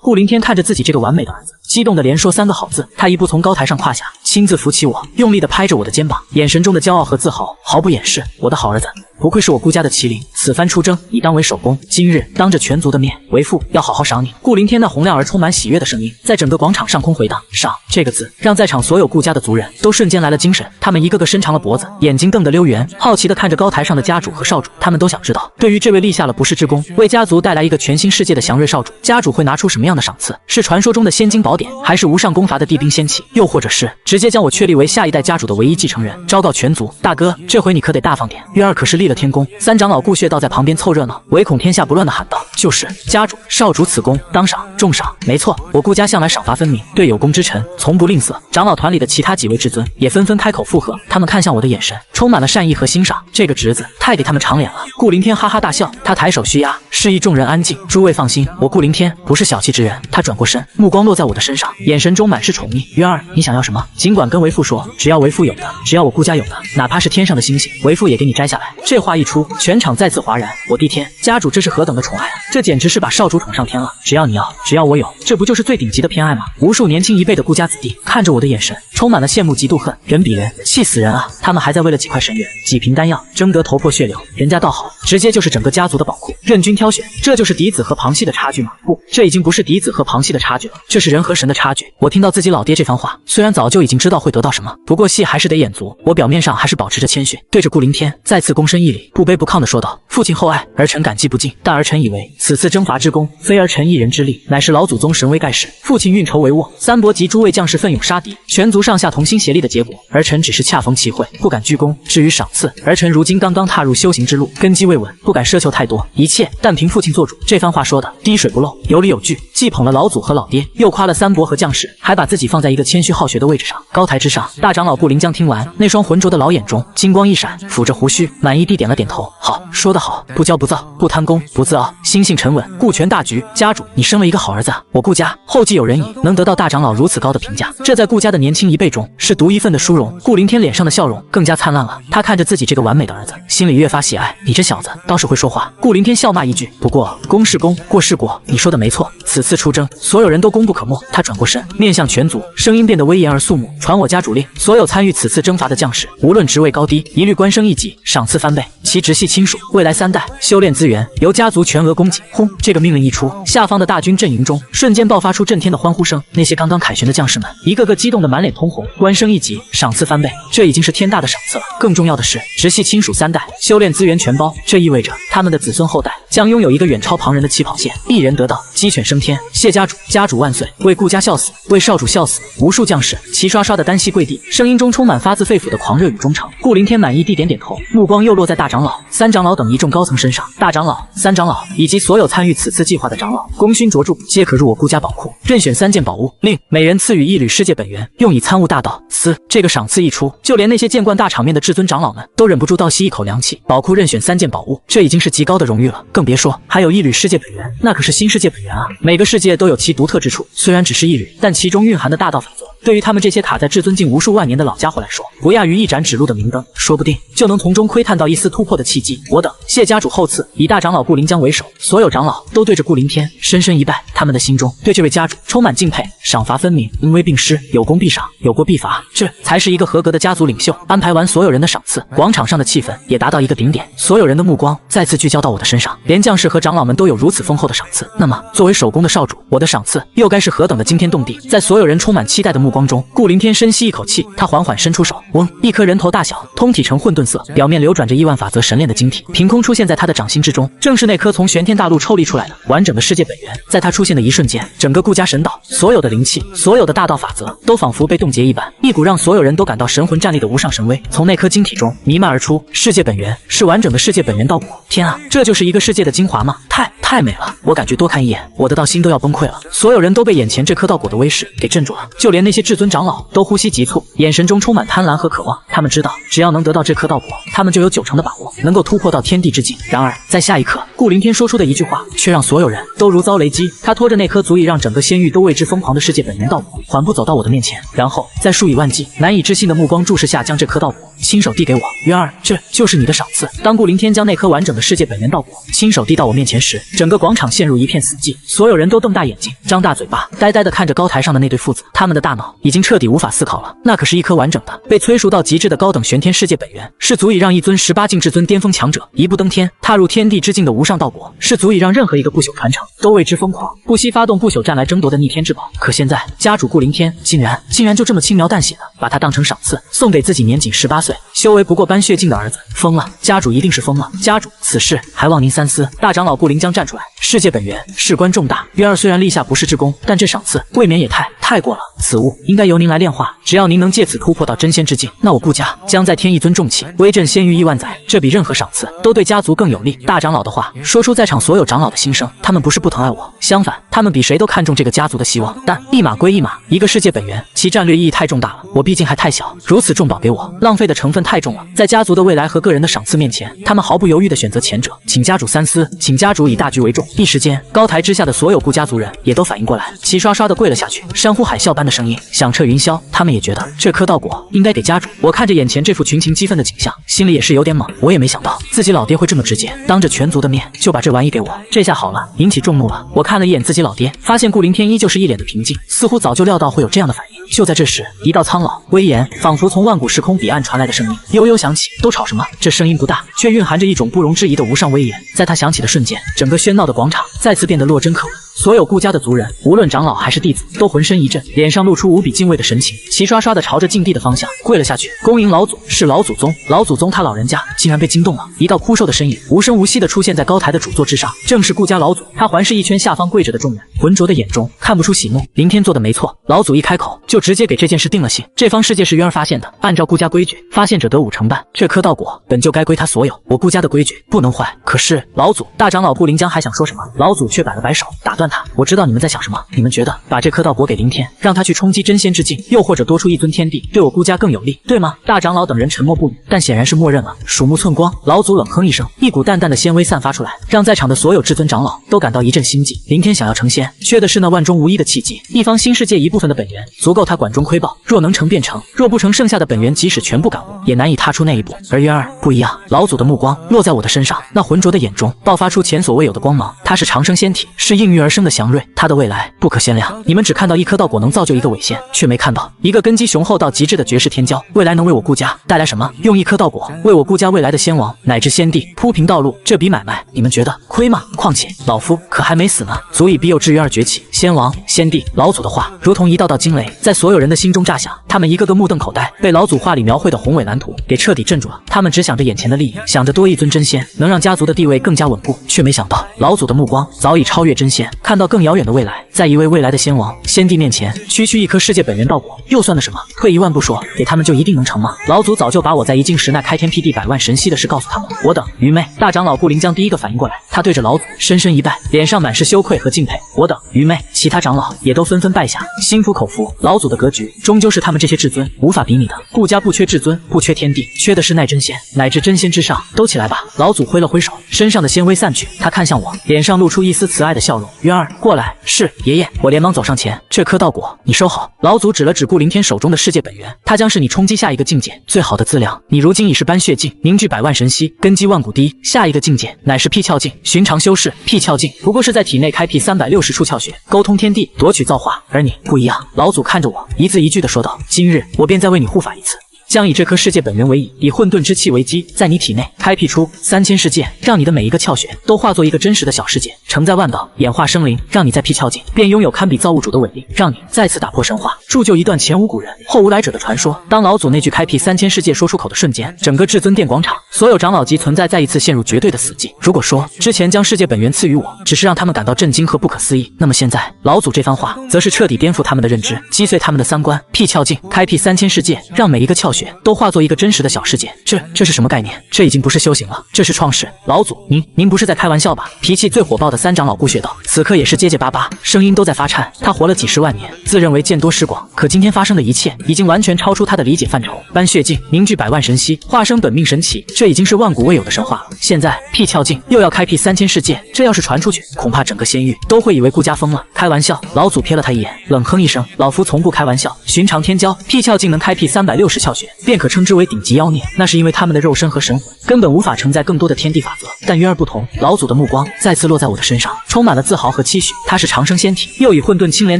S3: 顾凌天看着自己这个完美的儿子，激动地连说3个好字。他一步从高台上跨下，亲自扶起我，用力地拍着我的肩膀，眼神中的骄傲和自豪毫不掩饰。我的好儿子，不愧是我顾家的麒麟，此番出征已当为首功，今日当着全族的面，为父要好好赏你。顾凌天那洪亮而充满喜悦的声音在整个广场上空回荡，赏这个字让在场所有顾家的族人都瞬间来了精神，他们一个个伸长了脖子，眼睛瞪得溜圆，好奇地看着高台上的家主和少主。他们都想知道，对于这位立下了不世之功，为家族带来一个全新世界的祥瑞少主，家主会拿出什么样的赏赐？是传说中的仙金宝典，还是无上功法的地兵仙器，又或者是直接将我确立为下一代家主的唯一继承人，昭告全族？大哥，这回你可得大方点，月儿可是立了天功。3长老顾血道在旁边凑热闹，唯恐天下不乱的喊道：就是家主少主此功当赏重赏。没错，我顾家向来赏罚分明，对有功之臣从不吝啬。长老团里的其他几位至尊也纷纷开口附和，他们看向我的眼神充满了善意和欣赏。这个侄子太给他们长脸了。顾凌天哈哈大笑，他抬手虚压，示意众人安静。诸位放心，我顾凌天不是小气之人。他转过身，目光落在我的身上，眼神中满是宠溺。月儿，你想要什么？尽管跟为父说，只要为父有的，只要我顾家有的，哪怕是天上的星星，为父也给你摘下来。这话一出，全场再次哗然。我的天，家主这是何等的宠爱啊！这简直是把少主宠上天了。只要你要，只要我有，这不就是最顶级的偏爱吗？无数年轻一辈的顾家子弟看着我的眼神充满了羡慕、嫉妒、恨，人比人气死人啊！他们还在为了几块神元、几瓶丹药争得头破血流，人家倒好，直接就是整个家族的宝库，任君挑选。这就是嫡子和旁系的差距吗？不，这已经不是嫡子和旁系的差距了，这是人和神的差距。我听到自己老爹这番话，虽然早就已经知道会得到什么，不过戏还是得演足。我表面上还是保持着谦逊，对着顾凌天再次躬身一礼，不卑不亢地说道：父亲厚爱，儿臣感激不尽。但儿臣以为此次征伐之功，非儿臣一人之力，乃是老祖宗神威盖世，父亲运筹帷幄，三伯及诸位将士奋勇杀敌，全族上下同心协力的结果。儿臣只是恰逢其会，不敢居功。至于赏赐，儿臣如今刚刚踏入修行之路，根基未稳，不敢奢求太多，一切但凭父亲做主。这番话说的滴水不漏，有理有据，既捧了老祖和老爹，又夸了三伯和将士，还把自己放在一个谦虚好学的位置上。高台之上，大长老顾临江听完，那双浑浊的老眼中金光一闪，抚着胡须，满意地点了点头。好，说得好，不骄不躁，不贪功，不自傲，心性沉稳，顾全大局。家主，你生了一个好儿子啊！我顾家后继有人矣，能得到大长老如此高的评价，这在顾家的年轻一辈中是独一份的殊荣。顾凌天脸上的笑容更加灿烂了，他看着自己这个完美的儿子，心里越发喜爱。你这小子倒是会说话。顾凌天笑骂一句，不过功是功，过是过，你说的没错。此次出征，所有人都功不可没。他转过身，面向全族，声音变得威严而肃穆。传我家主令，所有参与此次征伐的将士，无论职位高低，一律官升一级，赏赐翻倍，其直系亲属未来3代修炼资源由家族全额供给。轰！这个命令一出，下方的大军阵营中瞬间爆发出震天的欢呼声。那些刚刚凯旋的将士们，一个个激动得满脸通红。官升一级，赏赐翻倍，这已经是天大的赏赐了。更重要的是，直系亲属3代修炼资源全包，这意味着他们的子孙后代将拥有一个远超旁人的起跑线，一人得道，鸡犬升天。谢家主，家主万岁！为顾家孝死，为少主孝死！无数将士齐刷刷的单膝跪地，声音中充满发自肺腑的狂热与忠诚。顾凌天满意地点点头，目光又落在大长老、3长老等一众高层身上。大长老、3长老以及所有参与此次计划的长老，功勋卓著，皆可入我顾家宝库，任选3件宝物，令每人赐予1缕世界本源，用以参悟大道。这个赏赐一出，就连那些见惯大场面的至尊长老们都忍不住倒吸一口凉气。宝库任选3件宝物，这已经是极高的荣誉了，更别说还有1缕世界本源，那可是新世界本源啊！每个世界都有其独特之处，虽然只是1缕，但其中蕴含的大道法则对于他们这些卡在至尊境无数万年的老家伙来说，不亚于一盏指路的明灯，说不定就能从中窥探到一丝突破的契机。我等谢家主厚赐，以大长老顾临江为首，所有长老都对着顾凌天深深一拜，他们的心中对这位家主充满敬佩，赏罚分明，恩威并施，有功必赏，有过必罚，这才是一个合格的家族领袖。安排完所有人的赏赐，广场上的气氛也达到一个顶点，所有人的目光再次聚焦到我的身上，连将士和长老们都有如此丰厚的赏赐，那么作为守宫的少主，我的赏赐又该是何等的惊天动地！在所有人充满期待的目光中，顾凌天深吸一口气，他缓缓伸出手，嗡，一颗人头大小、通体呈混沌色、表面流转着亿万法则神炼的晶体，凭空出现在他的掌心之中，正是那颗从玄天大陆抽离出来的完整的世界本源。在他出现的一瞬间，整个顾家神岛所有的灵气、所有的大道法则都仿佛被冻结一般，一股让所有人都感到神魂战栗的无上神威从那颗晶体中弥漫而出。世界本源是完整的世界本源道果，天啊，这就是一个世界的精华吗？太美了！我感觉多看一眼，我的道心都要崩溃了。所有人都被眼前这颗道果的威势给镇住了，就连那些至尊长老都呼吸急促，眼神中充满贪婪和渴望。他们知道，只要能得到这颗道果，他们就有90%的把握能够突破到天地之境。然而，在下一刻，顾凌天说出的一句话，却让所有人都如遭雷击。他拖着那颗足以让整个仙域都为之疯狂的世界本源道果，缓步走到我的面前，然后在数以万计难以置信的目光注视下，将这颗道果亲手递给我。渊儿，这就是你的赏赐。当顾凌天将那颗完整的世界本源道果亲手递到我面前时，整个广场陷入一片死寂，所有人都瞪大眼睛，张大嘴巴，呆呆地看着高台上的那对父子。他们的大脑已经彻底无法思考了。那可是一颗完整的、被催熟到极致的高等玄天世界本源，是足以让一尊18境至尊巅峰强者一步登天，踏入天地之境的无上道果，是足以让任何一个不朽传承都为之疯狂，不惜发动不朽战来争夺的逆天之宝。可现在，家主顾凌天竟然就这么轻描淡写的把它当成赏赐，送给自己年仅18岁、修为不过斑血境的儿子。疯了，家主一定是疯了！家主，此事还望您三思。大长老顾凌江站出来，世界本源事关重大，渊儿虽然立下不世之功，但这赏赐未免也太过了。此物应该由您来炼化，只要您能借此突破到真仙之境，那我顾家将再添一尊重器，威震仙域亿万载，这比任何赏赐都对家族更有利。大长老的话说出在场所有长老的心声，他们不是不疼爱我，相反，他们比谁都看重这个家族的希望。但一码归一码，一个世界本源，其战略意义太重大了，我毕竟还太小，如此重宝给我，浪费的成分太重了。在家族的未来和个人的赏赐面前，他们毫不犹豫地选择前者，请家主三思，请家主以大局为重。一时间，高台之下的所有顾家族人也都反应过来，齐刷刷地跪了下去，山呼海啸般的声音响彻云霄。他们也觉得这颗道果应该给家主。我看着眼前这副群情激愤的景象，心里也是有点懵。我也没想到自己老爹会这么直接，当着全族的面就把这玩意给我。这下好了，引起众怒了。我看了一眼自己老爹，发现顾凌天依旧是一脸的平静，似乎早就料到会有这样的反应。就在这时，一道苍老、威严，仿佛从万古时空彼岸传来的声音悠悠响起。都吵什么？这声音不大，却蕴含着一种不容置疑的无上威严。在它响起的瞬间，整个喧闹的广场再次变得落针可闻。所有顾家的族人，无论长老还是弟子，都浑身一震，脸上露出无比敬畏的神情，齐刷刷地朝着禁地的方向跪了下去，恭迎老祖。是老祖宗，老祖宗他老人家竟然被惊动了。一道枯瘦的身影无声无息地出现在高台的主座之上，正是顾家老祖。他环视一圈下方跪着的众人，浑浊的眼中看不出喜怒。凌天做的没错，老祖一开口就直接给这件事定了性。这方世界是渊儿发现的，按照顾家规矩，发现者得5成半，这颗道果本就该归他所有，我顾家的规矩不能坏。可是老祖，大长老顾凌江还想说什么，老祖却摆了摆手打断他。我知道你们在想什么，你们觉得把这颗道果给凌天，让他去冲击真仙之境，又或者多出一尊天地，对我顾家更有利，对吗？大长老等人沉默不语，但显然是默认了。鼠目寸光，老祖冷哼一声，一股淡淡的仙威散发出来，让在场的所有至尊长老都感到一阵心悸。凌天想要成仙，缺的是那万中无一的契机，一方新世界一部分的本源，足够他管中窥豹。若能成便成，若不成，剩下的本源即使全部感悟，也难以踏出那一步。而渊儿不一样，老祖的目光落在我的身上，那浑浊的眼中爆发出前所未有的光芒。他是长生仙体，是应运而生的祥瑞，他的未来不可限量。你们只看到一颗道果能造就一个伪仙，却没看到一个根基雄厚到极致的绝世天骄，未来能为我顾家带来什么？用一颗道果为我顾家未来的仙王乃至先帝铺平道路，这笔买卖你们觉得亏吗？况且老夫可还没死呢，足以庇佑至渊儿崛起。仙王、先帝、老祖的话如同一道道惊雷，在所有人的心中炸响。他们一个个目瞪口呆，被老祖话里描绘的宏伟蓝图给彻底镇住了。他们只想着眼前的利益，想着多一尊真仙能让家族的地位更加稳固，却没想到老祖的目光早已超越真仙，看到更遥远的未来。在一位未来的仙王、先帝面前，区区一颗世界本源道果又算得什么？退一万步说，给他们就一定能成吗？老祖早就把我在一境时那开天辟地、百万神息的事告诉他们。我等愚昧。大长老顾凌江第一个反应过来，他对着老祖深深一拜，脸上满是羞愧和敬佩。我等愚昧。其他长老也都纷纷拜下，心服口服。老祖的格局终究是他们这些至尊无法比拟的。顾家不缺至尊，不缺天地，缺的是乃真仙，乃至真仙之上。都起来吧！老祖挥了挥手，身上的仙威散去，他看向我，脸上露出一丝慈爱的笑容。渊儿，过来。是爷。爷爷，我连忙走上前，这颗道果你收好。老祖指了指顾凌天手中的世界本源，它将是你冲击下一个境界最好的资粮。你如今已是斑血境，凝聚百万神息，根基万古第一。下一个境界乃是辟窍境，寻常修士，辟窍境不过是在体内开辟360处窍穴，沟通天地，夺取造化。而你不一样。老祖看着我，一字一句地说道：今日我便再为你护法一次。将以这颗世界本源为引，以混沌之气为基，在你体内开辟出3000世界，让你的每一个窍穴都化作一个真实的小世界，承载万道，演化生灵，让你在辟窍境便拥有堪比造物主的伟力，让你再次打破神话，铸就一段前无古人后无来者的传说。当老祖那句开辟3000世界说出口的瞬间，整个至尊殿广场所有长老级存在再一次陷入绝对的死寂。如果说之前将世界本源赐予我，只是让他们感到震惊和不可思议，那么现在老祖这番话，则是彻底颠覆他们的认知，击碎他们的三观。辟窍境，开辟3000世界，让每一个窍穴都化作一个真实的小世界，这是什么概念？这已经不是修行了，这是创世。老祖，您不是在开玩笑吧？脾气最火爆的三长老顾血道，此刻也是结结巴巴，声音都在发颤。他活了几十万年，自认为见多识广，可今天发生的一切，已经完全超出他的理解范畴。斑血境凝聚百万神息，化生本命神奇，这已经是万古未有的神话了。现在辟窍境又要开辟3000世界，这要是传出去，恐怕整个仙域都会以为顾家疯了。开玩笑！老祖瞥了他一眼，冷哼一声：老夫从不开玩笑。寻常天骄辟窍境能开辟360窍穴，便可称之为顶级妖孽，那是因为他们的肉身和神魂根本无法承载更多的天地法则。但鱼儿不同，老祖的目光再次落在我的身上，充满了自豪和期许。他是长生仙体，又以混沌青莲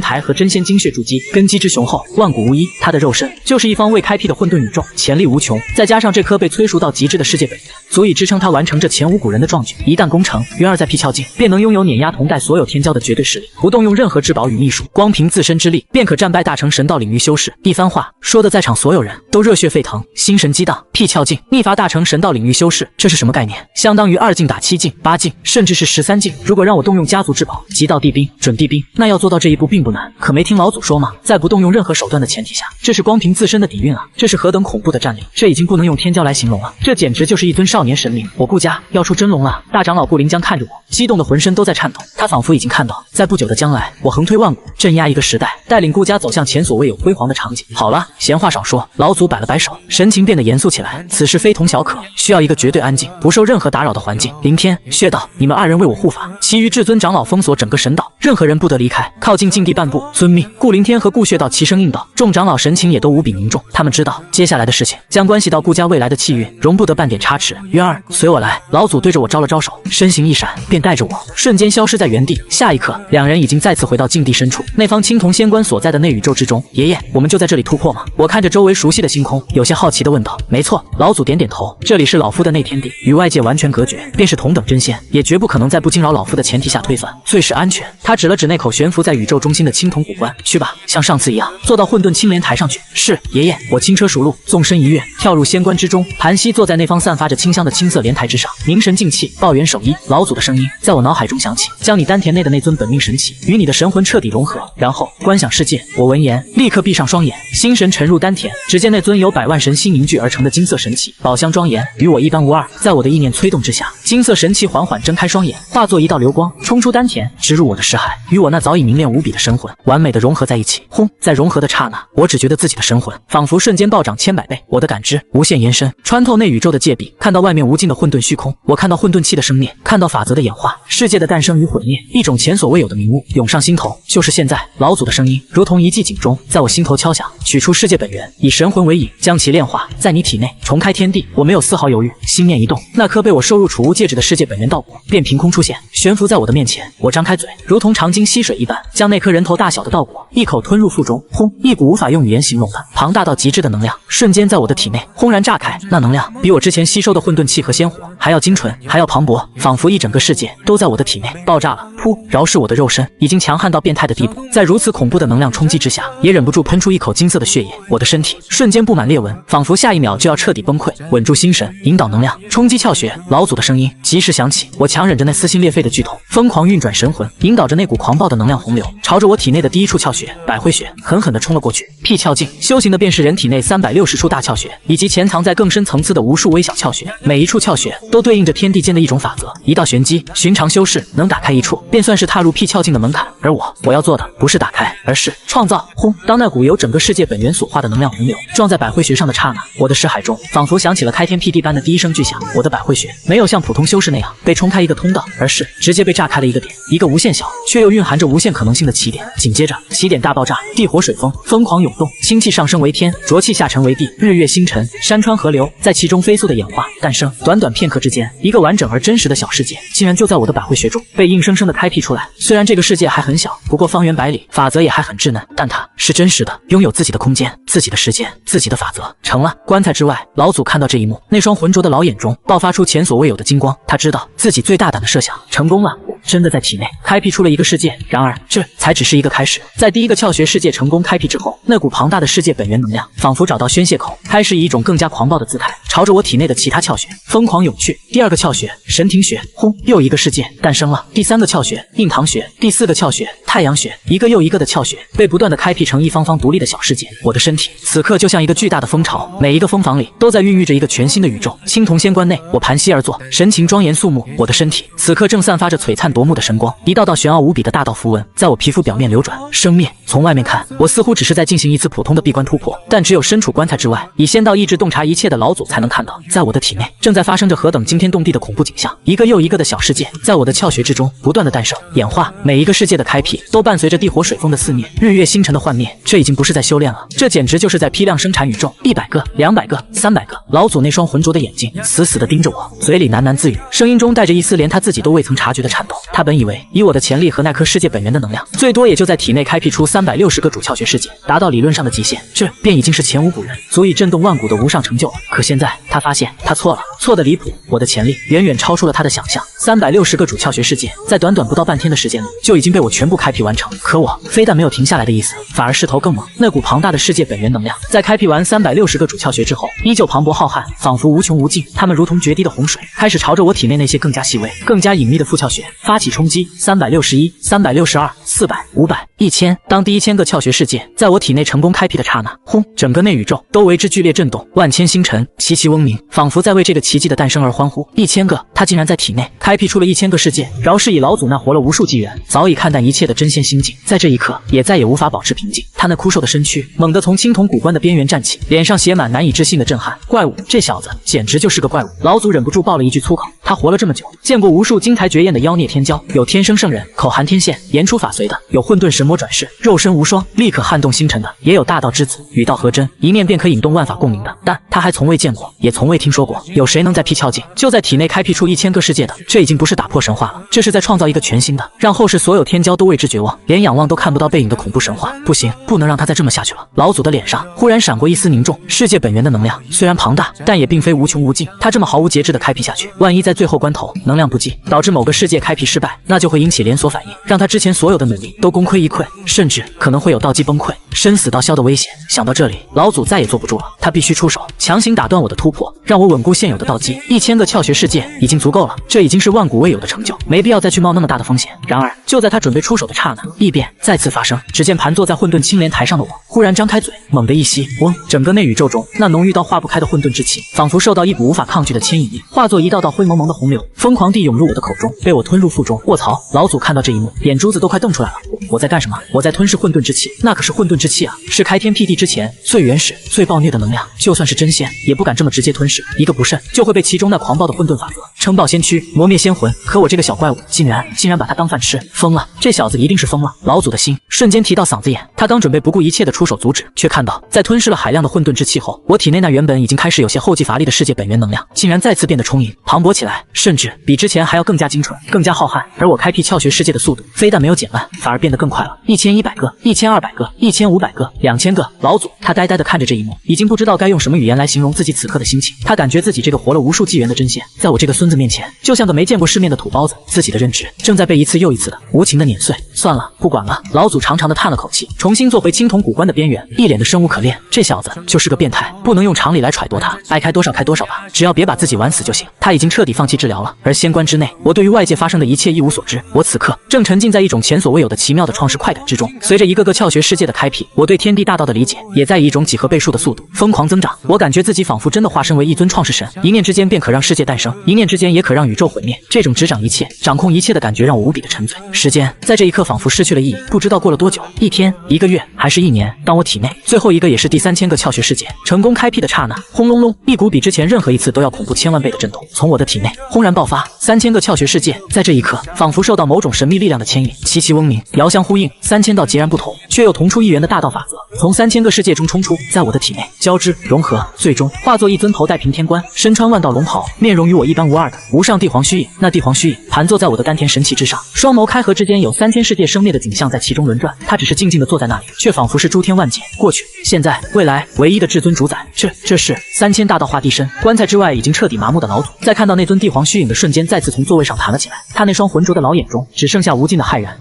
S3: 台和真仙精血筑基，根基之雄厚，万古无一。他的肉身就是一方未开辟的混沌宇宙，潜力无穷。再加上这颗被催熟到极致的世界本源，足以支撑他完成这前无古人的壮举。一旦攻成，鱼儿在辟窍境便能拥有碾压同代所有天骄的绝对实力，不动用任何至宝与秘术，光凭自身之力便可战败大成神道领域修士。一番话说的在场所有人都热血沸腾，心神激荡。辟窍境逆伐大成神道领域修士，这是什么概念？相当于2境打7境、8境，甚至是13境。如果让我动用家族至宝极道地兵、准地兵，那要做到这一步并不难。可没听老祖说吗？在不动用任何手段的前提下，这是光凭自身的底蕴啊！这是何等恐怖的战力！这已经不能用天骄来形容了，这简直就是一尊少年神灵。我顾家要出真龙了！大长老顾临江看着我，激动的浑身都在颤抖。他仿佛已经看到，在不久的将来，我横推万古，镇压一个时代，带领顾家走向前所未有辉煌的场景。好了，闲话少说。老祖摆了摆手，神情变得严肃起来。此事非同小可，需要一个绝对安静、不受任何打扰的环境。凌天、血道，你们2人为我护法，其余至尊长老封锁整个神岛，任何人不得离开，靠近禁地半步。遵命。顾凌天和顾血道齐声应道。众长老神情也都无比凝重，他们知道接下来的事情将关系到顾家未来的气运，容不得半点差池。云儿，随我来。老祖对着我招了招手，身形一闪，便带着我瞬间消失在原地。下一刻，2人已经再次回到禁地深处，那方青铜仙关所在的内宇宙之中。爷爷，我们就在这里突破吗？我看着周围熟悉的星空，有些好奇地问道。没错，老祖点点头，这里是老夫的内天地，与外界完全隔绝，便是同等真仙，也绝不可能在不惊扰老夫的前提下推翻，最是安全。他指了指那口悬浮在宇宙中心的青铜古棺，去吧，像上次一样，坐到混沌青莲台上去。是，爷爷。我轻车熟路，纵身一跃，跳入仙关之中，盘膝坐在那方散发着清香的青色莲台之上，凝神静气，抱元守一。老祖的声音在我脑海中响起，将你丹田内的那尊本命神奇与你的神魂彻底融合，然后观想世界。我闻言，立刻闭上双眼，心神沉入丹田，只见那尊由百万神息凝聚而成的金色神奇，宝相庄严，与我一般无二。在我的意念催动之下，金色神奇缓缓睁开双眼，化作一道流光，冲出丹田，直入我的识海，与我那早已凝练无比的神魂完美的融合在一起。轰！在融合的刹那，我只觉得自己的神魂仿佛瞬间暴涨100倍，我的感知无限延伸，穿透内宇宙的界壁，看到外面无尽的混沌虚空。我看到混沌气的生灭，看到法则的演化，世界的诞生与毁灭，一种前所未有的明悟涌上心头。就是现在，老祖的声音如同一记警钟，在我心头敲响。取出世界本源，以神魂为引，将其炼化，在你体内重开天地。我没有丝毫犹豫，心念一动，那颗被我收入储物戒指的世界本源道果便凭空出现，悬浮在我的面前。我张开嘴，如同长鲸吸水一般，将那颗人头大小的道果一口吞入腹中。轰！一股无法用语言形容的庞大到极致的能量瞬间在我的体内轰然炸开，那能量比我之前吸收的混沌气和仙火还要精纯，还要磅礴，仿佛一整个世界都在我的体内爆炸了。噗！饶是我的肉身已经强悍到变态的地步，在如此恐怖的能量冲击之下，也忍不住喷出一口金色的血液。我的身体瞬间布满裂纹，仿佛下一秒就要彻底崩溃。稳住心神，引导能量冲击窍穴。老祖的声音及时响起，我强忍着那撕心裂肺的剧痛，疯狂运转神魂，引导着那股狂暴的能量洪流，朝着我体内的第一处窍穴百会穴狠狠地冲了过去。辟窍境修行的便是人体内360处大窍穴，以及潜藏在更深层次的无数微小窍穴，每一处窍穴都对应着天地间的一种法则，一道玄机。寻常修士能打开一处，便算是踏入辟窍境的门槛。而我要做的不是打开，而是创造。轰！当那股由整个世界界本源所化的能量洪流撞在百会穴上的刹那，我的识海中仿佛响起了开天辟地般的第一声巨响。我的百会穴没有像普通修士那样被冲开一个通道，而是直接被炸开了一个点，一个无限小却又蕴含着无限可能性的起点。紧接着，起点大爆炸，地火水风疯狂涌动，氢气上升为天，浊气下沉为地，日月星辰、山川河流在其中飞速的演化诞生。短短片刻之间，一个完整而真实的小世界竟然就在我的百会穴中被硬生生的开辟出来。虽然这个世界还很小，不过方圆百里，法则也还很稚嫩，但它是真实的，拥有自己的空间、自己的时间、自己的法则。成了。棺材之外，老祖看到这一幕，那双浑浊的老眼中爆发出前所未有的金光。他知道自己最大胆的设想成功了，真的在体内开辟出了一个世界。然而，这才只是一个开始。在第一个窍穴世界成功开辟之后，那股庞大的世界本源能量仿佛找到宣泄口，开始以一种更加狂暴的姿态朝着我体内的其他窍穴疯狂涌去。第二个窍穴神庭穴，轰，又一个世界诞生了。第三个窍穴印堂穴，第四个窍穴太阳穴，一个又一个的窍穴被不断的开辟成一方方独立的小世界。我的身体此刻就像一个巨大的蜂巢，每一个蜂房里都在孕育着一个全新的宇宙。青铜仙棺内，我盘膝而坐，神情庄严肃穆。我的身体此刻正散发着璀璨夺目的神光，一道道玄奥无比的大道符文在我皮肤表面流转生灭。从外面看，我似乎只是在进行一次普通的闭关突破，但只有身处棺材之外，以仙道意志洞察一切的老祖才能看到，在我的体内正在发生着何等惊天动地的恐怖景象。一个又一个的小世界在我的窍穴之中不断的诞生演化，每一个世界的开辟都伴随着地火水风的肆虐，日月星辰的幻灭。这已经不是在修炼了，这简直就是在批量生产宇宙。100个、200个、300个，老祖那双浑浊的眼睛死死地盯着我，嘴里喃喃自语，声音中带着一丝连他自己都未曾察觉的颤抖。他本以为以我的潜力和那颗世界本源的能量，最多也就在体内开辟出360个主窍穴世界，达到理论上的极限，这便已经是前无古人足以震动万古的无上成就了。可现在他发现他错了，错得离谱。我的潜力远远超出了他的想象，360个主窍穴世界在短短不到半天的时间里就已经被我全部开辟完成。可我非但没有停下来的意思，反而势头更猛。那股庞大的世界本源能量在开辟完360个主窍穴之后，依旧磅礴浩瀚，仿佛无穷无尽。它们如同决堤的洪水，开始朝着我体内那些更加细微、更加隐秘的副窍穴发起冲击。361、362、400、500、1000。当第1000个窍穴世界在我体内成功开辟的刹那，轰！整个内宇宙都为之剧烈震动，万千星辰齐齐嗡鸣，仿佛在为这个奇迹的诞生而欢呼。1000个，他竟然在体内开辟出了1000个世界。饶是以老祖那活了无数纪元，早已看淡一切的真仙心境，在这一刻也再也无法保持平静。他那枯瘦的身躯猛地从青铜古棺的边缘站起，脸上写满难以置信的震撼。怪物，这小子简直就是个怪物！老祖忍不住爆了一句粗口。他活了这么久，见过无数惊台绝艳的妖孽天骄，有天生圣人，口含天线，言出法随的，有混沌神魔转世，肉身无双，力可撼动星辰的，也有大道之子，语道合真，一面便可引动万法共鸣的。但他还从未见过，也从未听说过，有谁能在辟窍境就在体内开辟出1000个世界的。这已经不是打破神话了，这是在创造一个全新的，让后世所有天骄都为之绝望，连仰望都看不到背影的恐怖神话。不行，不能让他再这么下去了。老祖的脸上忽然闪过一丝凝重，世界本源的能量虽然庞大，但也并非无穷无尽。他这么毫无节制的开辟下去，万一在最后关头能量不济，导致某个世界开辟失败，那就会引起连锁反应，让他之前所有的努力都功亏一篑，甚至可能会有道基崩溃、生死道消的危险。想到这里，老祖再也坐不住了，他必须出手，强行打断我的突破，让我稳固现有的道基。1000个窍穴世界已经足够了，这已经是万古未有的成就，没必要再去冒那么大的风险。然而，就在他准备出手的刹那，异变再次发生。只见盘坐在混沌青莲台上的我，忽然张开嘴，猛地一吸，嗡！整个内宇宙中那浓郁到化不开的混沌之气，仿佛受到一股无法抗拒的牵引力，化作一道道灰蒙蒙的洪流，疯狂地涌入我的口中，被我吞入腹中。卧槽！老祖看到这一幕，眼珠子都快瞪出来了。我在干什么？我在吞噬混沌之气，那可是混沌之气啊，是开天辟地之前最原始、最暴虐的能量。就算是真仙，也不敢这么直接吞噬，一个不慎就会被其中那狂暴的混沌法则称爆仙躯，磨灭仙魂。可我这个小怪物竟然把它当饭吃，疯了！这小子一定是疯了！老祖的心瞬间提到嗓子眼，他刚准备不顾一切的出手阻止，却看到在吞噬了海量的混沌之气后，我体内那原本已经开始有些后继乏力的世界本源能量，竟然再次变得充盈磅礴起来，甚至比之前还要更加精纯、更加浩瀚。而我开辟窍穴世界的速度非但没有减慢，反而变得更快了。1100个、1200个、1500个、2000个。老祖他呆呆地看着这一幕，已经不知道该用什么语言来形容自己此刻的心情。他感觉自己这个活了无数纪元的真仙，在我这个孙子面前，就像个没见过世面的土包子。自己的认知正在被一次又一次的无情的碾碎。算了，不管了。老祖长长的叹了口气，重新坐回青铜古棺的边缘，一脸的生无可恋。这小子就是个变态，不能用常理来揣度他，爱开多少开多少吧，只要别把自己玩死就行。他已经彻底放弃治疗了。而仙棺之内，我对于外界发生的一切一无所知。我此刻正沉浸在一种前所未有的奇妙的创世快感之中。随着一个个窍穴世界的开辟，我对天地大道的理解也在以一种几何倍数的速度疯狂增长。我感觉自己仿佛真的化身为一尊创世神，一念之间便可让世界诞生，一念之间也可让宇宙毁灭。这种执掌一切、掌控一切的感觉让我无比的沉醉。时间在这一刻仿佛失去了意义，不知道过了多久，一天、一个月，还是一年。当我体内最后一个也是第3000个窍穴世界成功开辟的刹那，轰隆隆，一股比之前任何一次都要恐怖1000万倍的震动从我的体内轰然爆发。3000个窍穴世界在这一刻仿佛受到某种神秘力量的牵引，齐齐嗡鸣，遥相呼应。3000道截然不同却又同出一源的大道法则从3000个世界中冲出，在我的体内交织融合，最终化作一尊头戴平天冠、身穿万道龙袍、面容与我一般无二的无上帝皇虚影。那帝皇虚影盘坐在我的丹田神器之上，双眸开合之间有3000世界生灭的景象在其中轮转。他只是静静地坐在那里，却仿佛是诸天万劫、过去、现在、未来唯一的至尊主宰。这是3000大道化地身。棺材之外已经彻底麻木的老祖，在看到那尊帝皇虚影的瞬间，再次从座位上弹了起来。他那双浑浊的老眼中只剩下无尽的骇然。